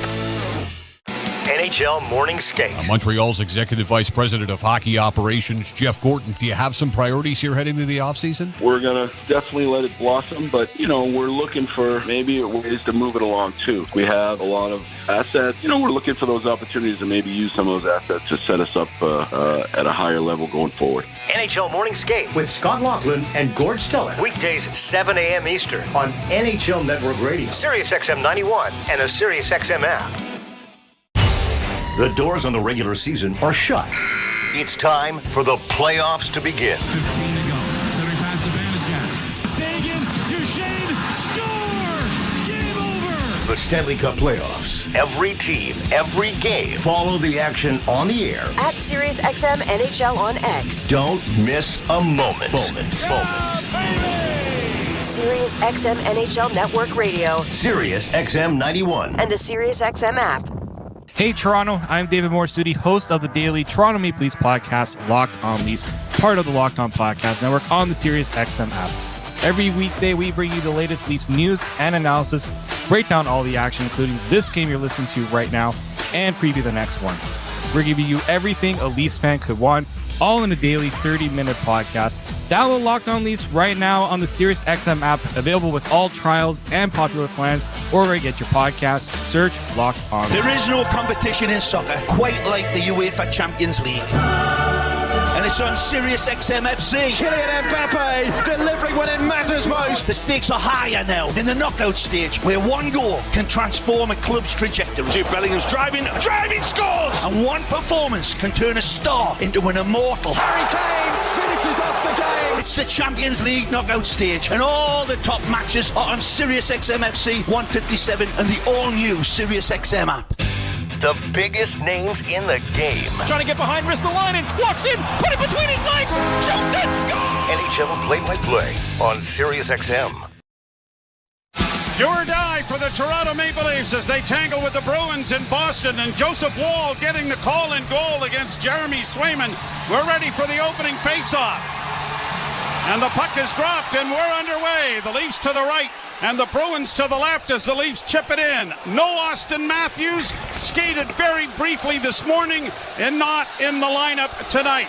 NHL Morning Skate.
Montreal's Executive Vice President of Hockey Operations, Jeff Gorton. Do you have some priorities here heading into the offseason?
We're going to definitely let it blossom, but, we're looking for maybe ways to move it along, too. We have a lot of assets. We're looking for those opportunities to maybe use some of those assets to set us up at a higher level going forward.
NHL Morning Skate with Scott Laughlin and Gord Stellick. Weekdays 7 a.m. Eastern on NHL Network Radio, Sirius XM 91, and the Sirius XM app. The doors on the regular season are shut. It's time for the playoffs to begin.
15 to go. Center pass advantage. Sagan, Duchesne, score!
Stanley Cup playoffs. Every team, every game. Follow the action on the air.
At SiriusXM NHL on X.
Don't miss a moment.
SiriusXM NHL Network Radio.
SiriusXM 91.
And the SiriusXM app.
Hey Toronto, I'm David Morsuti, host of the daily Toronto Maple Leafs podcast, Locked On Leafs, part of the Locked On Podcast Network on the SiriusXM app. Every weekday, we bring you the latest Leafs news and analysis, break down all the action, including this game you're listening to right now, and preview the next one. We're giving you everything a Leafs fan could want, all in a daily 30-minute podcast. Download Locked On Leafs right now on the SiriusXM app, available with all trials and popular plans, or where you get your podcasts. Search Locked On.
There is no competition in soccer quite like the UEFA Champions League. And it's on SiriusXM FC.
Kylian Mbappe delivering when it matters most.
The stakes are higher now in the knockout stage, where one goal can transform a club's trajectory.
Jude Bellingham's driving, scores!
And one performance can turn a star into an immortal.
Harry Kane finishes off the game.
It's the Champions League knockout stage, and all the top matches are on SiriusXM FC 157 and the all-new SiriusXM app.
The biggest names in the game.
Trying to get behind Ristolainen, walks in, put it between his legs, shoots it, scores!
NHL play-by-play on SiriusXM.
Do or die for the Toronto Maple Leafs as they tangle with the Bruins in Boston, and Joseph Woll getting the call in goal against Jeremy Swayman. We're ready for the opening face-off. And the puck is dropped, and we're underway. The Leafs to the right, and the Bruins to the left as the Leafs chip it in. No Auston Matthews, skated very briefly this morning and not in the lineup tonight.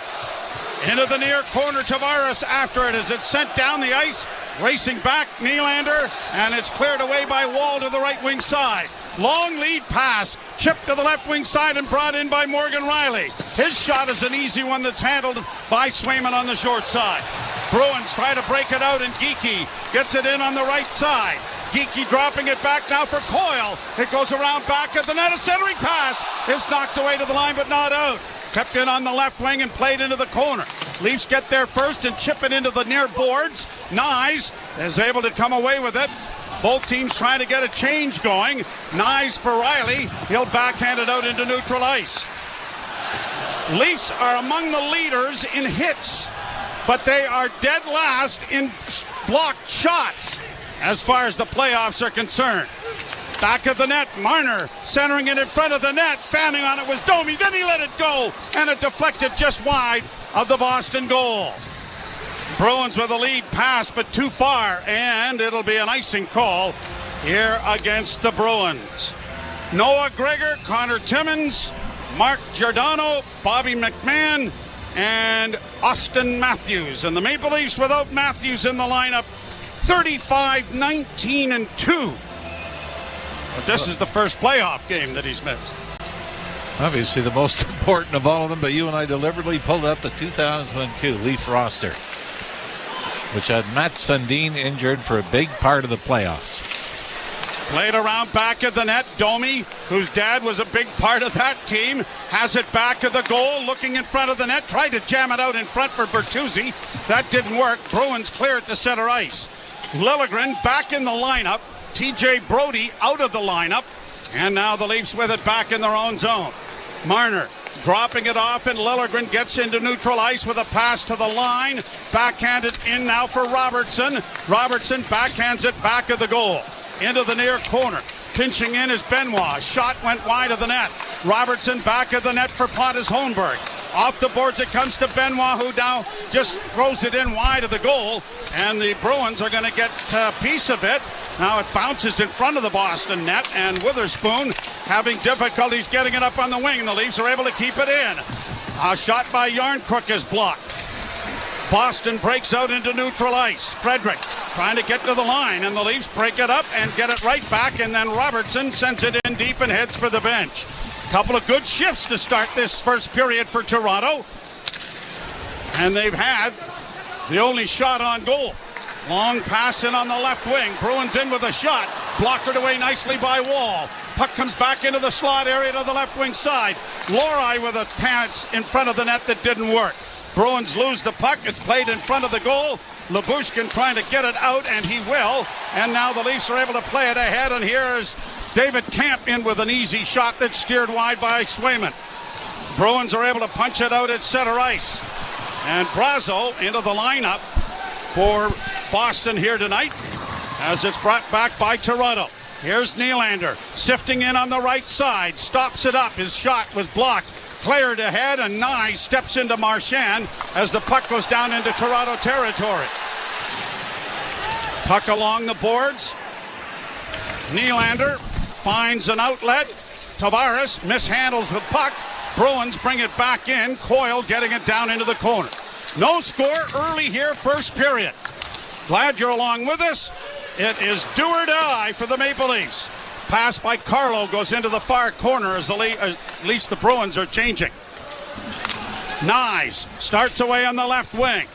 Into the near corner, Tavares after it as it's sent down the ice. Racing back, Nylander, and it's cleared away by Woll to the right wing side. Long lead pass, chipped to the left wing side and brought in by Morgan Riley. His shot is an easy one that's handled by Swayman on the short side. Bruins try to break it out, and Geekie gets it in on the right side. Geekie dropping it back now for Coyle. It goes around back at the net. A centering pass is knocked away to the line, but not out. Kept in on the left wing and played into the corner. Leafs get there first and chip it into the near boards. Nyes is able to come away with it. Both teams trying to get a change going. Nyes for Riley. He'll backhand it out into neutral ice. Leafs are among the leaders in hits, but they are dead last in blocked shots as far as the playoffs are concerned. Back of the net, Marner centering it in front of the net. Fanning on it was Domi. Then he let it go, and it deflected just wide of the Boston goal. Bruins with a lead pass, but too far, and it'll be an icing call here against the Bruins. Noah Gregor, Connor Timmins, Mark Giordano, Bobby McMahon, and Auston Matthews. And the Maple Leafs without Matthews in the lineup, 35-19-2. But this is the first playoff game that he's missed.
Obviously the most important of all of them, but you and I deliberately pulled up the 2002 Leaf roster, which had Matt Sundin injured for a big part of the playoffs.
Played around back of the net. Domi, whose dad was a big part of that team, has it back of the goal, looking in front of the net, tried to jam it out in front for Bertuzzi. That didn't work. Bruins clear it to center ice. Liljegren back in the lineup. TJ Brody out of the lineup. And now the Leafs with it back in their own zone. Marner dropping it off, and Liljegren gets into neutral ice with a pass to the line. Backhanded in now for Robertson. Robertson backhands it back of the goal. Into the near corner. Pinching in is Benoit. Shot went wide of the net. Robertson back of the net for Pontus Holmberg. Off the boards it comes to Benoit, who now just throws it in wide of the goal. And the Bruins are going to get a piece of it. Now it bounces in front of the Boston net, and Witherspoon having difficulties getting it up on the wing. The Leafs are able to keep it in. A shot by Yarncrook is blocked. Boston breaks out into neutral ice. Frederick trying to get to the line, and the Leafs break it up and get it right back, and then Robertson sends it in deep and heads for the bench. Couple of good shifts to start this first period for Toronto, and they've had the only shot on goal. Long pass in on the left wing. Bruins in with a shot. Blockered away nicely by Woll. Puck comes back into the slot area to the left wing side. Lorei with a pass in front of the net that didn't work. Bruins lose the puck. It's played in front of the goal. Lyubushkin trying to get it out, and he will. And now the Leafs are able to play it ahead, and here's David Camp in with an easy shot that's steered wide by Swayman. Bruins are able to punch it out at center ice. And Brazo into the lineup for Boston here tonight as it's brought back by Toronto. Here's Nylander sifting in on the right side, stops it up. His shot was blocked, cleared ahead, and Nye steps into Marchand as the puck goes down into Toronto territory. Puck along the boards. Nylander finds an outlet. Tavares mishandles the puck. Bruins bring it back in. Coyle getting it down into the corner. No score early here, first period. Glad you're along with us. It is do or die for the Maple Leafs. Pass by Carlo goes into the far corner as at least the Bruins are changing. Nyes starts away on the left wing.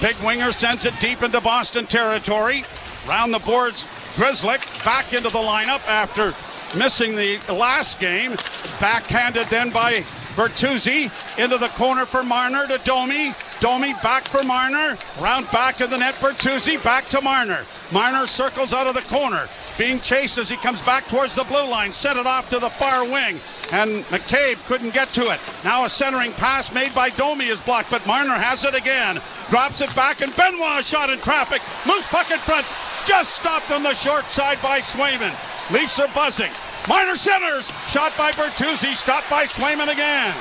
Big winger sends it deep into Boston territory. Round the boards, Grzelcyk back into the lineup after missing the last game. Backhanded then by Bertuzzi into the corner for Marner to Domi. Domi back for Marner. Round back of the net, Bertuzzi back to Marner. Marner circles out of the corner. Being chased as he comes back towards the blue line. Sent it off to the far wing. And McCabe couldn't get to it. Now a centering pass made by Domi is blocked, but Marner has it again. Drops it back, and Benoit shot in traffic. Loose puck in front. Just stopped on the short side by Swayman. Leafs are buzzing. Marner centers. Shot by Bertuzzi. Stopped by Swayman again.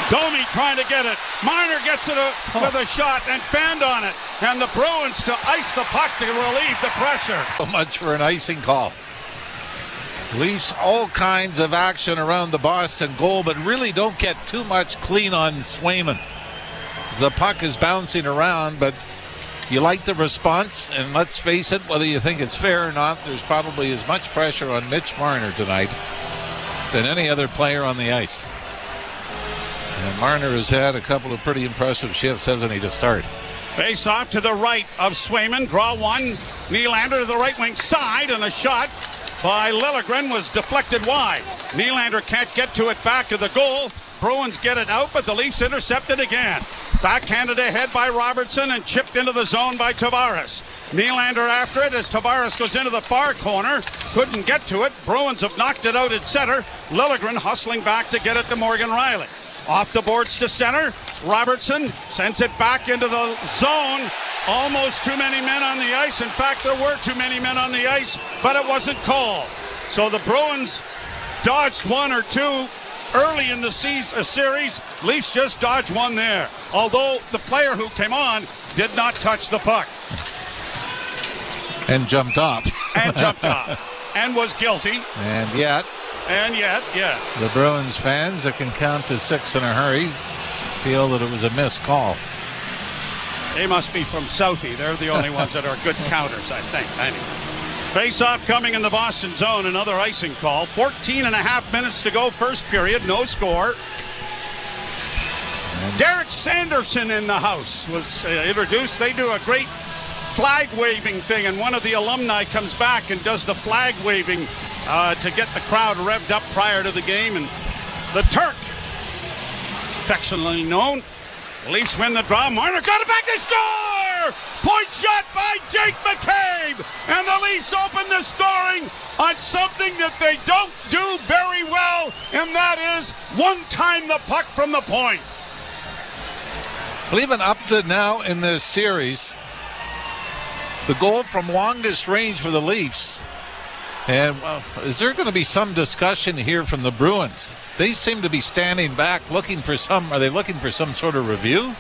Domi trying to get it. Marner gets it with a shot and fanned on it. And the Bruins to ice the puck to relieve the pressure.
So much for an icing call. Leafs all kinds of action around the Boston goal, but really don't get too much clean on Swayman. The puck is bouncing around, but you like the response, and let's face it, whether you think it's fair or not, there's probably as much pressure on Mitch Marner tonight than any other player on the ice. And Marner has had a couple of pretty impressive shifts, hasn't he, to start?
Face off to the right of Swayman. Draw one. Nylander to the right wing side, and a shot by Liljegren was deflected wide. Nylander can't get to it back of the goal. Bruins get it out, but the Leafs intercept it again. Backhanded ahead by Robertson and chipped into the zone by Tavares. Nylander after it as Tavares goes into the far corner. Couldn't get to it. Bruins have knocked it out at center. Liljegren hustling back to get it to Morgan Rielly. Off the boards to center. Robertson sends it back into the zone. Almost too many men on the ice. In fact, there were too many men on the ice, but it wasn't called. So the Bruins dodged one or two early in the series. Leafs just dodged one there. Although the player who came on did not touch the puck.
And jumped off.
And was guilty.
And yet,
yeah.
The Bruins fans that can count to six in a hurry feel that it was a missed call.
They must be from Southie. They're the only ones that are good counters, I think. Anyway. Face-off coming in the Boston zone. Another icing call. 14 and a half minutes to go. First period. No score. Derek Sanderson in the house was introduced. They do a great flag waving thing, and one of the alumni comes back and does the flag waving to get the crowd revved up prior to the game. And the Turk, affectionately known. Leafs win the draw. Marner got it back. They score! Point shot by Jake McCabe. And the Leafs open the scoring on something that they don't do very well, and that is one-time the puck from the point.
Well, even up to now in this series, the goal from longest range for the Leafs. And, well, is there going to be some discussion here from the Bruins? They seem to be standing back looking for some. Are they looking for some sort of review?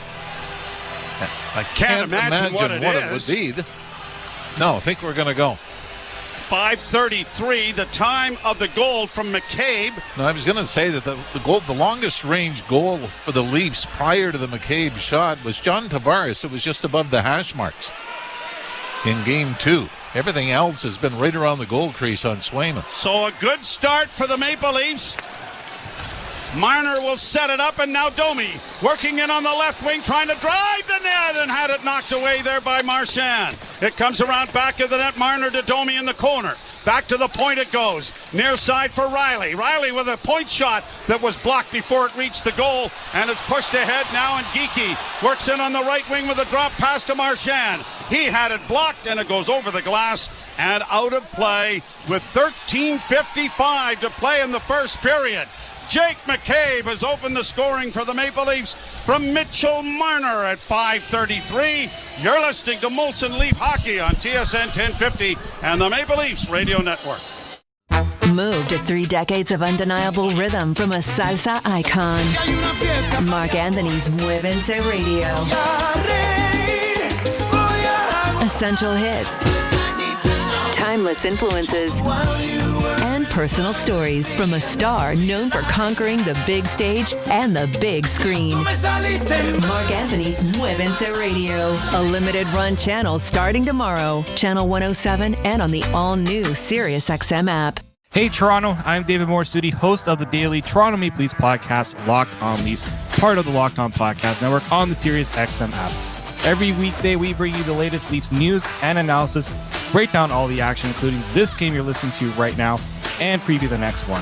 I can't imagine what it would be. No, I think we're going to go.
5:33, the time of the goal from McCabe.
No, I was going to say that the longest range goal for the Leafs prior to the McCabe shot was John Tavares. It was just above the hash marks in Game 2. Everything else has been right around the goal crease on Swayman.
So a good start for the Maple Leafs. Marner will set it up, and now Domi working in on the left wing, trying to drive the net, and had it knocked away there by Marchand. It comes around back of the net. Marner to Domi in the corner. Back to the point it goes. Near side for Riley. Riley with a point shot that was blocked before it reached the goal, and it's pushed ahead now, and Geekie works in on the right wing with a drop pass to Marchand. He had it blocked, and it goes over the glass and out of play with 13:55 to play in the first period. Jake McCabe has opened the scoring for the Maple Leafs from Mitchell Marner at 5:33. You're listening to Molson Leaf Hockey on TSN 1050 and the Maple Leafs Radio Network.
Move to 3 decades of undeniable rhythm from a salsa icon. Mark Anthony's Muévense Radio. Essential hits, timeless influences, and personal stories from a star known for conquering the big stage and the big screen. Mark Anthony's Muévense Radio, a limited run channel starting tomorrow. Channel 107 and on the all-new SiriusXM app.
Hey Toronto, I'm David Morsuti, host of the daily Toronto Maple Leafs podcast, Locked On Leafs, part of the Locked On Podcast Network on the SiriusXM app. Every weekday, we bring you the latest Leafs news and analysis, break down all the action, including this game you're listening to right now, and preview the next one.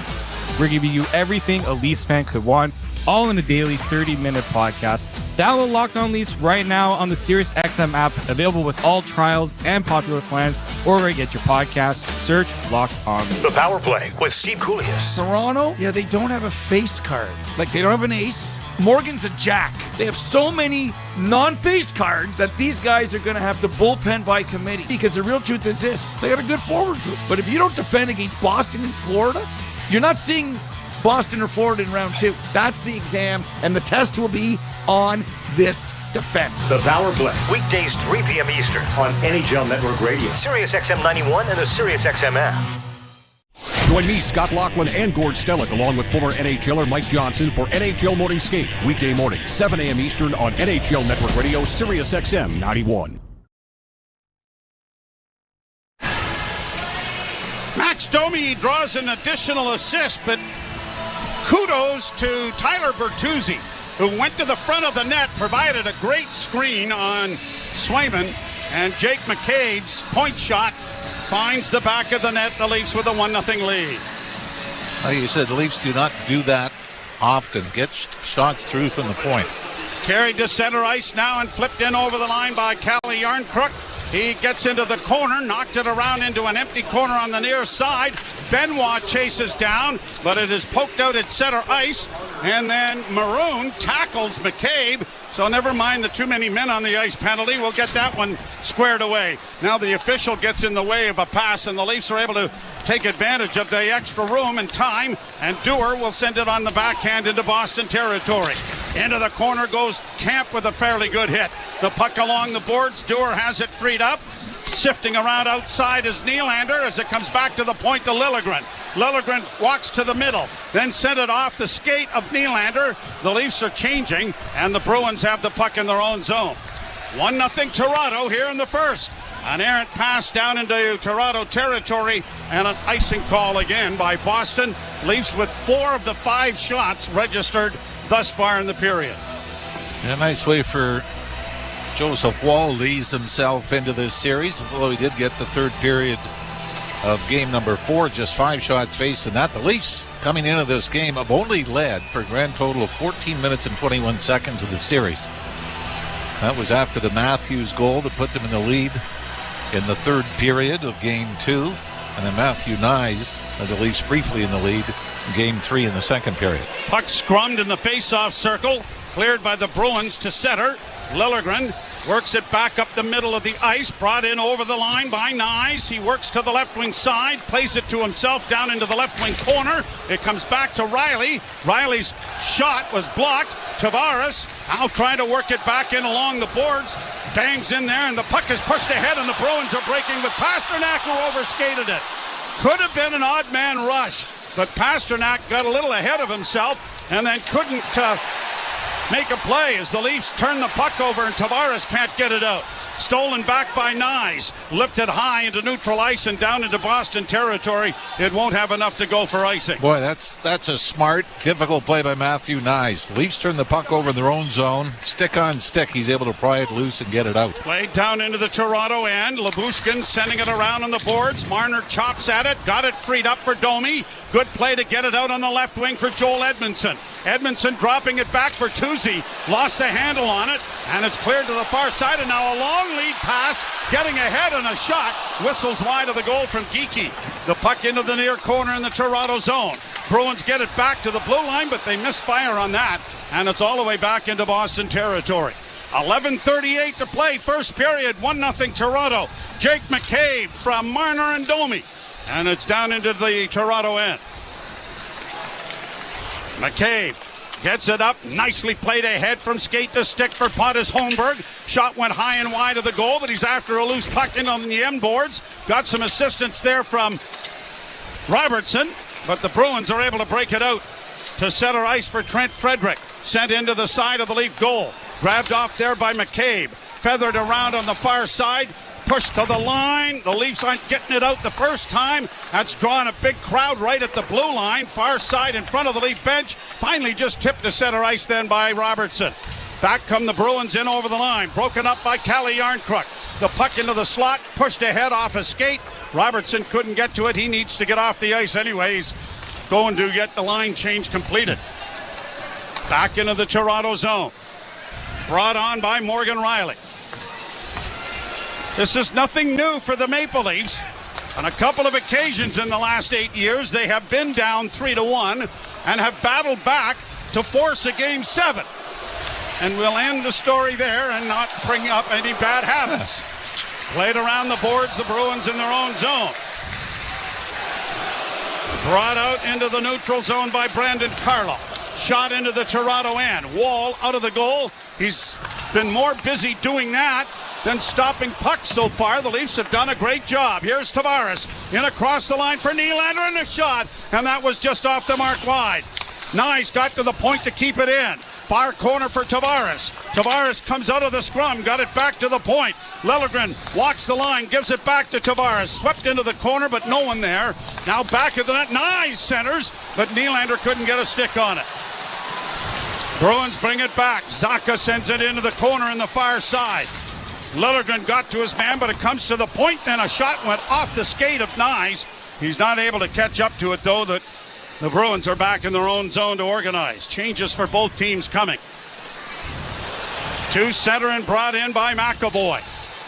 We're giving you everything a Leafs fan could want, all in a daily 30-minute podcast. Download Locked On Leafs right now on the SiriusXM app, available with all trials and popular plans, or where you get your podcasts. Search Locked On Leafs.
The Power Play with Steve Koulias.
Toronto, yeah, they don't have a face card. Like, they don't have an ace. Morgan's a jack. They have so many non-face cards that these guys are going to have to bullpen by committee, because the real truth is this: they got a good forward group. But if you don't defend against Boston and Florida, you're not seeing Boston or Florida in round 2. That's the exam, and the test will be on this defense.
The Power Play, weekdays 3 p.m. Eastern on NHL Network Radio, SiriusXM 91, and the SiriusXM app.
Join me, Scott Laughlin, and Gord Stellick, along with former NHLer Mike Johnson for NHL Morning Skate, weekday morning, 7 a.m. Eastern on NHL Network Radio, SiriusXM 91.
Max Domi draws an additional assist, but kudos to Tyler Bertuzzi, who went to the front of the net, provided a great screen on Swayman, and Jake McCabe's point shot finds the back of the net. The Leafs with a 1-0 lead.
Like you said, the Leafs do not do that often. Get shots through from the point.
Carried to center ice now and flipped in over the line by Calle Yarncrook. He gets into the corner, knocked it around into an empty corner on the near side. Benoit chases down, but it is poked out at center ice. And then Maroon tackles McCabe. So never mind the too many men on the ice penalty. We'll get that one squared away. Now the official gets in the way of a pass, and the Leafs are able to take advantage of the extra room and time. And Dewar will send it on the backhand into Boston territory. Into the corner goes Camp with a fairly good hit. The puck along the boards. Dewar has it freed up. Shifting around outside is Nylander as it comes back to the point to Liljegren. Liljegren walks to the middle, then sent it off the skate of Nylander. The Leafs are changing, and the Bruins have the puck in their own zone. 1-0 Toronto here in the first. An errant pass down into Toronto territory, and an icing call again by Boston. Leafs with 4 of the 5 shots registered thus far in the period.
A nice way for Joseph Wall to ease himself into this series, although he did get the third period of game number 4, just 5 shots faced in that. The Leafs, coming into this game, have only led for a grand total of 14 minutes and 21 seconds of the series. That was after the Matthews goal that put them in the lead in the third period of game 2. And then Matthew Nyes had the Leafs briefly in the lead in game 3 in the second period.
Puck scrummed in the face-off circle, cleared by the Bruins to center. Liljegren works it back up the middle of the ice, brought in over the line by Nyes. He works to the left wing side, plays it to himself down into the left wing corner. It comes back to Riley. Riley's shot was blocked. Tavares now trying to work it back in along the boards. Bangs in there, and the puck is pushed ahead, and the Bruins are breaking with Pasternak, who overskated it. Could have been an odd man rush, but Pasternak got a little ahead of himself and then couldn't make a play as the Leafs turn the puck over and Tavares can't get it out. Stolen back by Nyes. Lifted high into neutral ice and down into Boston territory. It won't have enough to go for icing.
Boy, that's a smart, difficult play by Matthew Nyes. The Leafs turn the puck over in their own zone. Stick on stick. He's able to pry it loose and get it out.
Played down into the Toronto end. Labushkin sending it around on the boards. Marner chops at it. Got it freed up for Domi. Good play to get it out on the left wing for Joel Edmondson. Edmondson dropping it back for Bertuzzi. Lost the handle on it. And it's cleared to the far side. And now a long lead pass. Getting ahead and a shot. Whistles wide of the goal from Geekie. The puck into the near corner in the Toronto zone. Bruins get it back to the blue line, but they misfire on that. And it's all the way back into Boston territory. 11:38 to play. First period. 1-0 Toronto. Jake McCabe from Marner and Domi. And it's down into the Toronto end. McCabe gets it up. Nicely played ahead from skate to stick for Pontus Holmberg. Shot went high and wide of the goal, but he's after a loose puck in on the end boards. Got some assistance there from Robertson, but the Bruins are able to break it out to center ice for Trent Frederick. Sent into the side of the Leaf goal. Grabbed off there by McCabe. Feathered around on the far side. Pushed to the line. The Leafs aren't getting it out the first time. That's drawing a big crowd right at the blue line. Far side in front of the Leaf bench. Finally just tipped to center ice then by Robertson. Back come the Bruins in over the line. Broken up by Calle Yarncrook. The puck into the slot. Pushed ahead off a skate. Robertson couldn't get to it. He needs to get off the ice anyways. Going to get the line change completed. Back into the Toronto zone. Brought on by Morgan Riley. This is nothing new for the Maple Leafs. On a couple of occasions in the last 8 years, they have been down 3-1 and have battled back to force a Game 7. And we'll end the story there and not bring up any bad habits. Played around the boards, the Bruins in their own zone. Brought out into the neutral zone by Brandon Carlo. Shot into the Toronto end. Wall out of the goal. He's been more busy doing that than stopping pucks so far. The Leafs have done a great job. Here's Tavares in across the line for Nylander and a shot. And that was just off the mark wide. Nyes got to the point to keep it in. Far corner for Tavares. Tavares comes out of the scrum, got it back to the point. Liljegren walks the line, gives it back to Tavares. Swept into the corner, but no one there. Now back of the net. Nyes centers, but Nylander couldn't get a stick on it. Bruins bring it back. Zacha sends it into the corner in the far side. Liljegren got to his man, but it comes to the point. Then a shot went off the skate of Nyes. He's not able to catch up to it, though. That the Bruins are back in their own zone to organize. Changes for both teams coming. To center and brought in by McAvoy.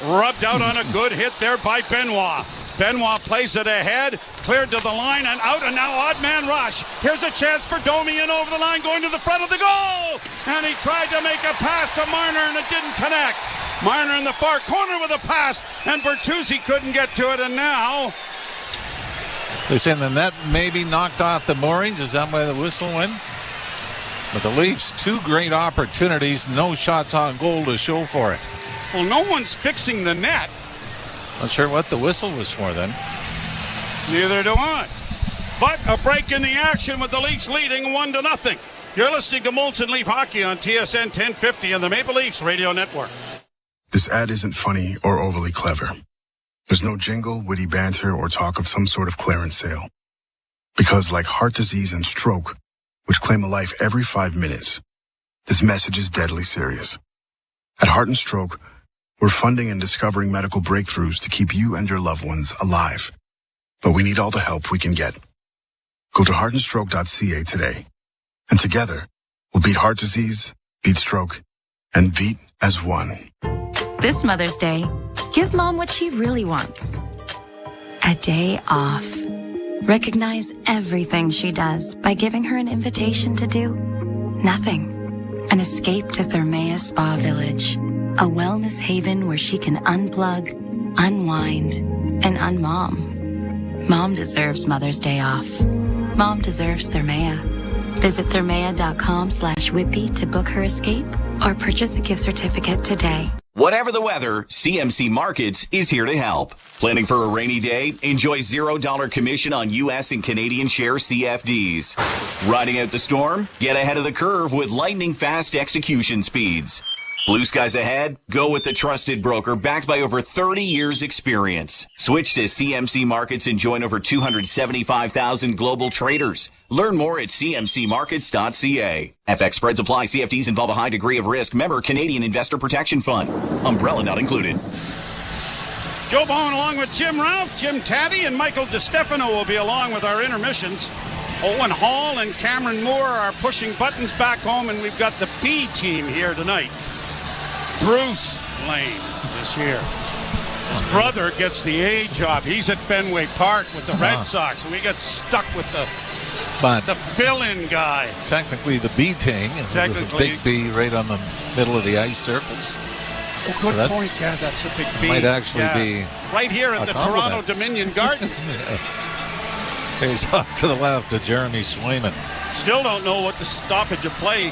Rubbed out on a good hit there by Benoit. Benoit plays it ahead, cleared to the line and out, and now odd man rush. Here's a chance for Domi in over the line, going to the front of the goal. And he tried to make a pass to Marner and it didn't connect. Marner in the far corner with a pass, and Bertuzzi couldn't get to it, and now
they're saying the net maybe knocked off the moorings. Is that why the whistle went? But the Leafs, two great opportunities, no shots on goal to show for it.
Well, no one's fixing the net.
Not sure what the whistle was for then.
Neither do I. But a break in the action with the Leafs leading 1-0. You're listening to Molson Leaf Hockey on TSN 1050 and the Maple Leafs Radio Network.
This ad isn't funny or overly clever. There's no jingle, witty banter, or talk of some sort of clearance sale. Because like heart disease and stroke, which claim a life every 5 minutes, this message is deadly serious. At Heart and Stroke, we're funding and discovering medical breakthroughs to keep you and your loved ones alive. But we need all the help we can get. Go to heartandstroke.ca today. And together, we'll beat heart disease, beat stroke, and beat as one.
This Mother's Day, give Mom what she really wants. A day off. Recognize everything she does by giving her an invitation to do nothing. An escape to Thermea Spa Village. A wellness haven where she can unplug, unwind, and unmom. Mom deserves Mother's Day off. Mom deserves Thermea. Visit thermea.com/whippy to book her escape or purchase a gift certificate today.
Whatever the weather, CMC Markets is here to help. Planning for a rainy day? Enjoy $0 commission on U.S. and Canadian share CFDs. Riding out the storm? Get ahead of the curve with lightning fast execution speeds. Blue skies ahead? Go with the trusted broker backed by over 30 years experience. Switch to CMC Markets and join over 275,000 global traders. Learn more at cmcmarkets.ca. FX spreads apply. CFDs involve a high degree of risk. Member Canadian Investor Protection Fund. Umbrella not included.
Joe Bowen along with Jim Ralph, Jim Taddy, and Michael DeStefano will be along with our intermissions. Owen Hall and Cameron Moore are pushing buttons back home, and we've got the B team here tonight. Bruce Lane is here. His brother gets the A job. He's at Fenway Park with the Red Sox, and we get stuck with the fill-in guy.
Technically the B team. There's a big B right on the middle of the ice surface.
Oh, good point. Yeah, that's a big B.
Might actually be
right here at the Toronto Dominion Garden.
He's off to the left to Jeremy Swayman.
Still don't know what the stoppage of play,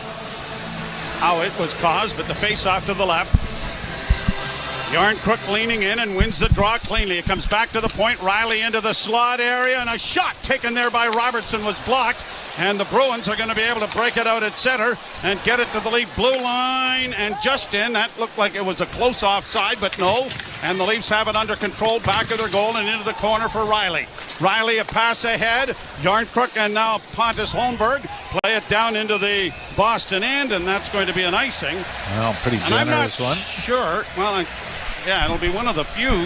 how it was caused, but the face-off to the left. Yarncrook leaning in and wins the draw cleanly. It comes back to the point. Riley into the slot area, and a shot taken there by Robertson was blocked. And the Bruins are going to be able to break it out at center and get it to the Leaf blue line. And just in, that looked like it was a close offside, but no. And the Leafs have it under control, back of their goal and into the corner for Riley. Riley a pass ahead. Yarncrook and now Pontus Holmberg play it down into the Boston end, and that's going to be an icing.
Well, pretty generous one.
Sure. Well, yeah, it'll be one of the few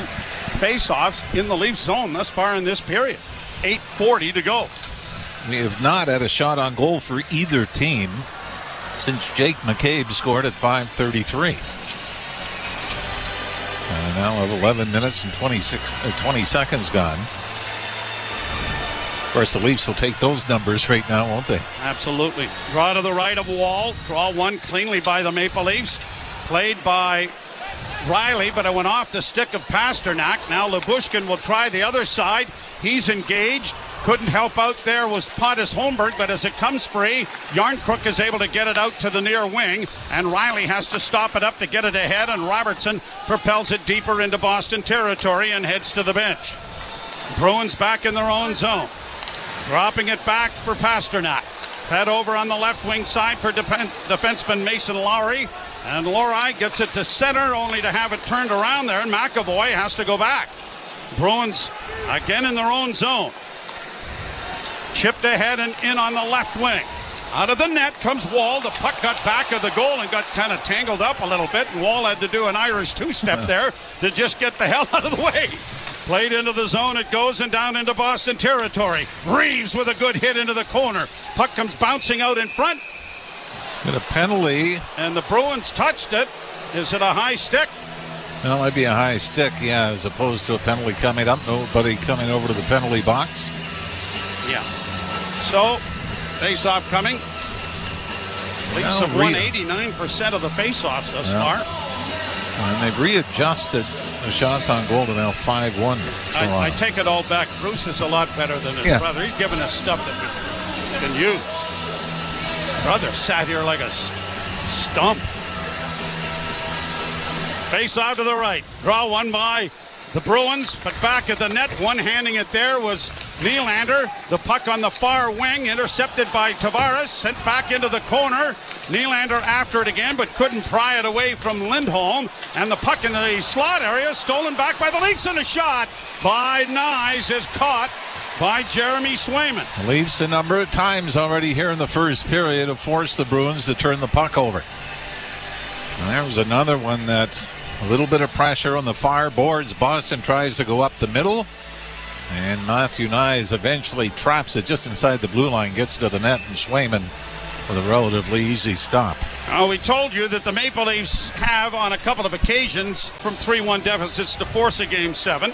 face-offs in the Leafs zone thus far in this period. 8:40 to go.
We have not had a shot on goal for either team since Jake McCabe scored at 5:33. And now have 11 minutes and 20 seconds gone. Of course, the Leafs will take those numbers right now, won't they?
Absolutely. Draw to the right of Wall. Draw one cleanly by the Maple Leafs. Played by Riley, but it went off the stick of Pasternak. Now Lyubushkin will try the other side. He's engaged. Couldn't help out there was Pontus Holmberg, but as it comes free, Yarncrook is able to get it out to the near wing, and Riley has to stop it up to get it ahead, and Robertson propels it deeper into Boston territory and heads to the bench. Bruins back in their own zone. Dropping it back for Pasternak. Head over on the left wing side for defenseman Mason Lowry. And Lowry gets it to center, only to have it turned around there, and McAvoy has to go back. Bruins again in their own zone. Chipped ahead and in on the left wing. Out of the net comes Wall. The puck got back of the goal and got kind of tangled up a little bit, and Wall had to do an Irish two-step there to just get the hell out of the way. Played into the zone, it goes, and down into Boston territory. Reaves with a good hit into the corner. Puck comes bouncing out in front.
Get a penalty.
And the Bruins touched it. Is it a high stick?
Well, it might be a high stick, yeah, as opposed to a penalty coming up. Nobody coming over to the penalty box.
Yeah. So, face-off coming. Leafs have won 89% of the face-offs thus far.
And they've readjusted the shots on goal to now 5-1.
I take it all back. Bruce is a lot better than his brother. He's given us stuff that we can use. Brother sat here like a stump. Face-off to the right. Draw one by the Bruins, but back at the net, one-handing it there was Nylander. The puck on the far wing, intercepted by Tavares, sent back into the corner. Nylander after it again, but couldn't pry it away from Lindholm. And the puck in the slot area, stolen back by the Leafs, and a shot by Nyes is caught by Jeremy Swayman.
The Leafs a number of times already here in the first period have forced the Bruins to turn the puck over. And there was another one that's a little bit of pressure on the far boards. Boston tries to go up the middle, and Matthew Nyes eventually traps it just inside the blue line, gets to the net, and Swayman with a relatively easy stop.
We told you that the Maple Leafs have on a couple of occasions from 3-1 deficits to force a Game 7.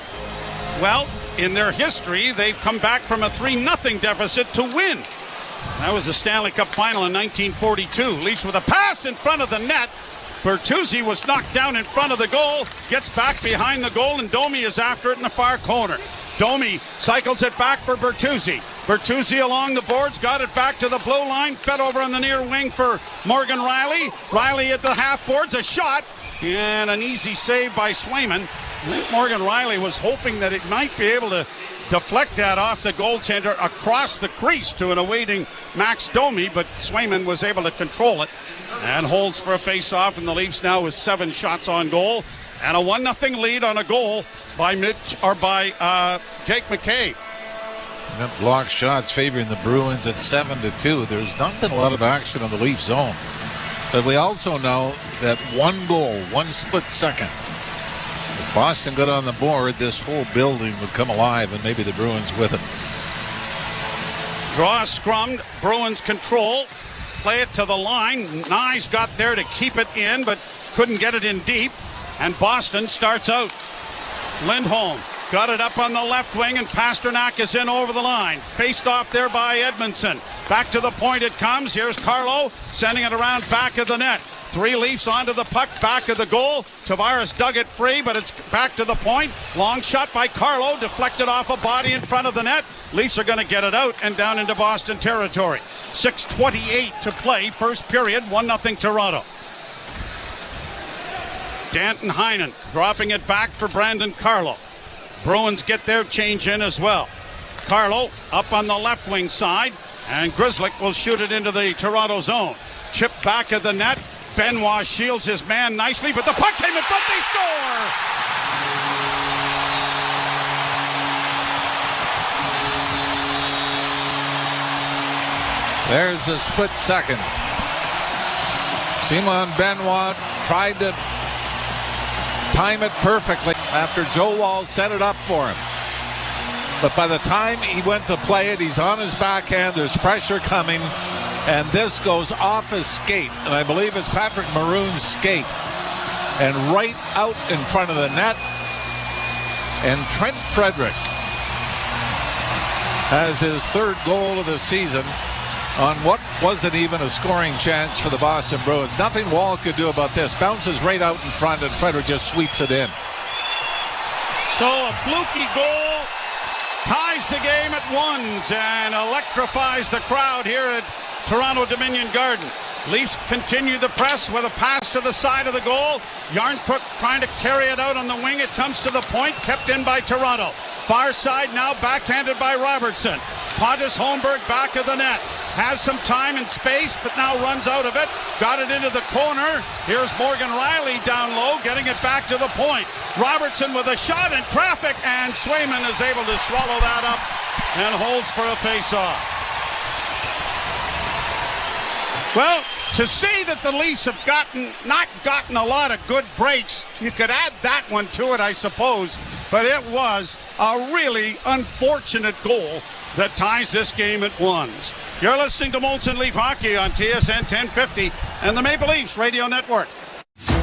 Well, in their history, they've come back from a 3-0 deficit to win. That was the Stanley Cup final in 1942. Leafs with a pass in front of the net. Bertuzzi was knocked down in front of the goal, gets back behind the goal, and Domi is after it in the far corner. Domi cycles it back for Bertuzzi. Bertuzzi along the boards, got it back to the blue line, fed over on the near wing for Morgan Riley. Riley at the half boards, a shot And an easy save by Swayman. I think Morgan Riley was hoping that it might be able to deflect that off the goaltender across the crease to an awaiting Max Domi, but Swayman was able to control it and holds for a face-off, and the Leafs now with 7 shots on goal and a 1-0 lead on a goal by Jake McKay.
That block shots favoring the Bruins at 7-2. There's not been a lot of action on the Leaf zone. But we also know that 1 goal, 1 split second, if Boston got on the board, this whole building would come alive, and maybe the Bruins with it.
Draw scrummed, Bruins control, play it to the line. Nyes got there to keep it in, but couldn't get it in deep. And Boston starts out. Lindholm got it up on the left wing, and Pasternak is in over the line. Faced off there by Edmondson. Back to the point it comes. Here's Carlo sending it around back of the net. 3 Leafs onto the puck, back of the goal. Tavares dug it free, but it's back to the point. Long shot by Carlo, deflected off a body in front of the net. Leafs are going to get it out and down into Boston territory. 6:28 to play, first period, 1-0 Toronto. Danton Heinen dropping it back for Brandon Carlo. Bruins get their change in as well. Carlo up on the left wing side, and Grzelcyk will shoot it into the Toronto zone. Chip back of the net. Benoit shields his man nicely, but the puck came in front. They score!
There's a split second. Simon Benoit tried to time it perfectly after Joe Wall set it up for him. But by the time he went to play it, he's on his backhand. There's pressure coming, and this goes off his skate. And I believe it's Patrick Maroon's skate. And right out in front of the net. And Trent Frederick has his 3rd goal of the season on what wasn't even a scoring chance for the Boston Bruins. Nothing Wall could do about this. Bounces right out in front, and Frederick just sweeps it in.
So a fluky goal ties the game at 1s and electrifies the crowd here at Toronto Dominion Garden. Leafs continue the press with a pass to the side of the goal. Yarncrook trying to carry it out on the wing. It comes to the point, kept in by Toronto. Far side now backhanded by Robertson. Pontus Holmberg back of the net. Has some time and space, but now runs out of it. Got it into the corner. Here's Morgan Riley down low, getting it back to the point. Robertson with a shot in traffic, and Swayman is able to swallow that up and holds for a face-off. Well, to say that the Leafs have not gotten a lot of good breaks, you could add that one to it, I suppose. But it was a really unfortunate goal that ties this game at 1s. You're listening to Molson Leaf Hockey on TSN 1050 and the Maple Leafs Radio Network.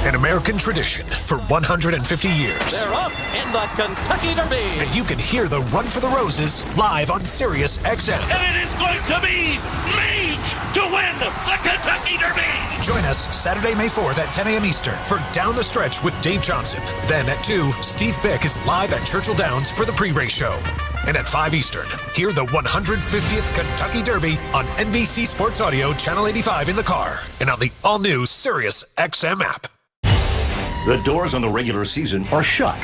An American tradition for 150 years.
They're up in the Kentucky Derby.
And you can hear the Run for the Roses live on Sirius XM.
And it is going to be Leach to win the Kentucky Derby.
Join us Saturday, May 4th at 10 a.m. Eastern for Down the Stretch with Dave Johnson. Then at 2, Steve Bick is live at Churchill Downs for the pre-race show. And at 5 Eastern, hear the 150th Kentucky Derby on NBC Sports Audio, Channel 85 in the car, and on the all-new Sirius XM app.
The doors on the regular season are shut.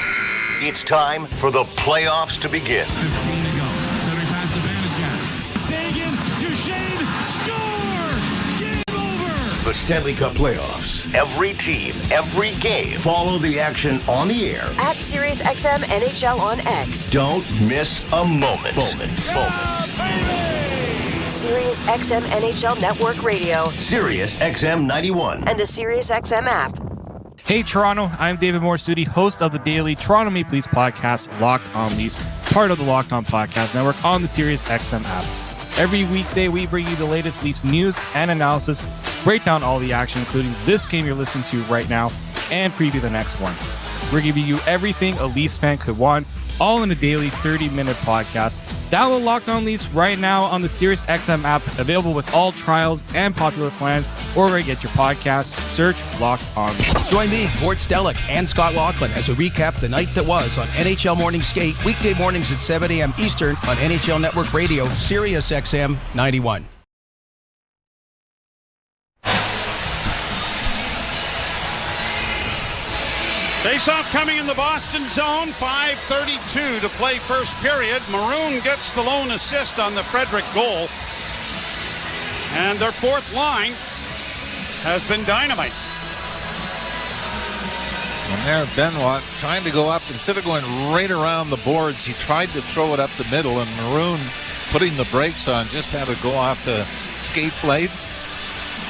It's time for the playoffs to begin.
15 to go. Center pass to Vanacek. Sagan, Duchesne, score! Game over!
The Stanley Cup playoffs. Every team, every game. Follow the action on the air.
At SiriusXM NHL on X.
Don't miss a moment.
SiriusXM NHL Network Radio.
Sirius XM 91.
And the SiriusXM app.
Hey Toronto, I'm David Morsuti, host of the daily Toronto Maple Leafs podcast, Locked On Leafs, part of the Locked On Podcast Network on the SiriusXM app. Every weekday, we bring you the latest Leafs news and analysis, break down all the action, including this game you're listening to right now, and preview the next one. We're giving you everything a Leafs fan could want, all in a daily 30-minute podcast. Download Locked On Leafs right now on the SiriusXM app, available with all trials and popular plans, or where you get your podcasts. Search Locked On Leafs.
Join me, Gord Stellick, and Scott Laughlin as we recap the night that was on NHL Morning Skate, weekday mornings at 7 a.m. Eastern on NHL Network Radio, SiriusXM 91.
Face-off coming in the Boston zone. 5:32 to play first period. Maroon gets the lone assist on the Frederick goal. And their fourth line has been dynamite.
And there, Benoit trying to go up. Instead of going right around the boards, he tried to throw it up the middle, and Maroon, putting the brakes on, just had to go off the skate blade.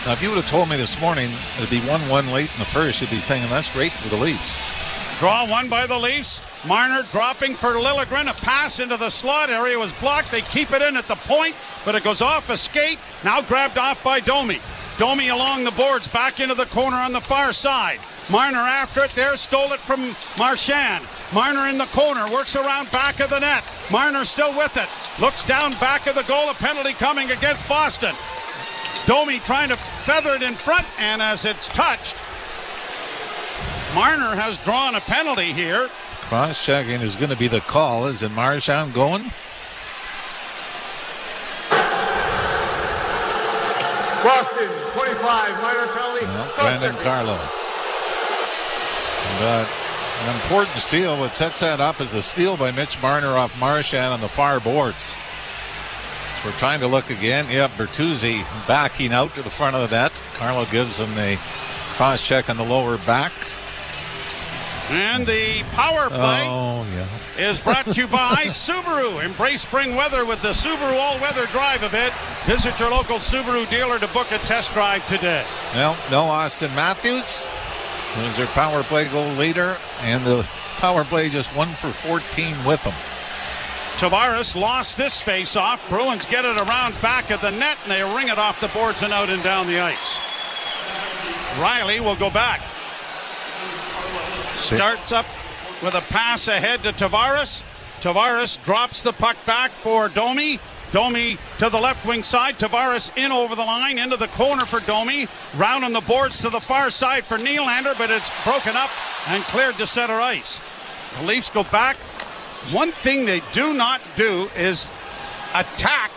Now, if you would have told me this morning it'd be 1-1 late in the first, you'd be thinking that's great for the Leafs.
Draw one by the Leafs. Marner dropping for Liljegren. A pass into the slot area was blocked. They keep it in at the point, but it goes off a skate. Now grabbed off by Domi. Domi along the boards, back into the corner on the far side. Marner after it there, stole it from Marchand. Marner in the corner, works around back of the net. Marner still with it. Looks down back of the goal. A penalty coming against Boston. Domi trying to feather it in front, and as it's touched, Marner has drawn a penalty here.
Cross-checking is going to be the call. Is it Marchand going?
Boston, 25, minor penalty.
No, Brandon Carlo. But an important steal. What sets that up is a steal by Mitch Marner off Marchand on the far boards. We're trying to look again. Yep, Bertuzzi backing out to the front of the net. Carlo gives him a cross-check on the lower back.
And the power play is brought to you by Subaru. Embrace spring weather with the Subaru all-weather drive event. Visit your local Subaru dealer to book a test drive today.
Well, no Auston Matthews, who's their power play goal leader, and the power play just 1 for 14 with them.
Tavares lost this face-off. Bruins get it around back of the net, and they ring it off the boards and out and down the ice. Riley will go back. Starts up with a pass ahead to Tavares. Tavares drops the puck back for Domi. Domi to the left wing side. Tavares in over the line, into the corner for Domi. Round on the boards to the far side for Nylander, but it's broken up and cleared to center ice. The Leafs go back. One thing they do not do is attack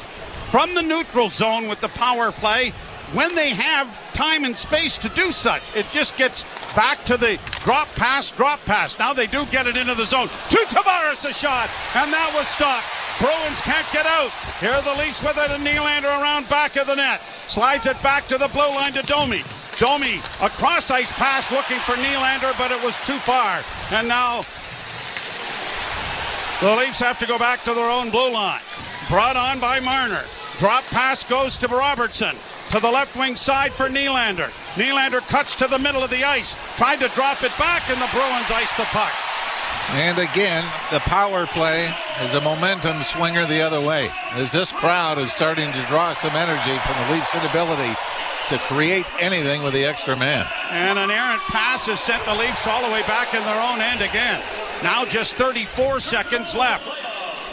from the neutral zone with the power play when they have time and space to do such. It just gets back to the drop pass. Now they do get it into the zone. To Tavares, a shot, and that was stopped. Bruins can't get out. Here are the Leafs with it, and Nylander around back of the net. Slides it back to the blue line to Domi. Domi, a cross-ice pass looking for Nylander, but it was too far. And now the Leafs have to go back to their own blue line. Brought on by Marner. Drop pass goes to Robertson. To the left wing side for Nylander. Nylander cuts to the middle of the ice. Tried to drop it back, and the Bruins ice the puck.
And again, the power play is a momentum swinger the other way, as this crowd is starting to draw some energy from the Leafs' inability to create anything with the extra man.
And an errant pass has sent the Leafs all the way back in their own end again. Now just 34 seconds left.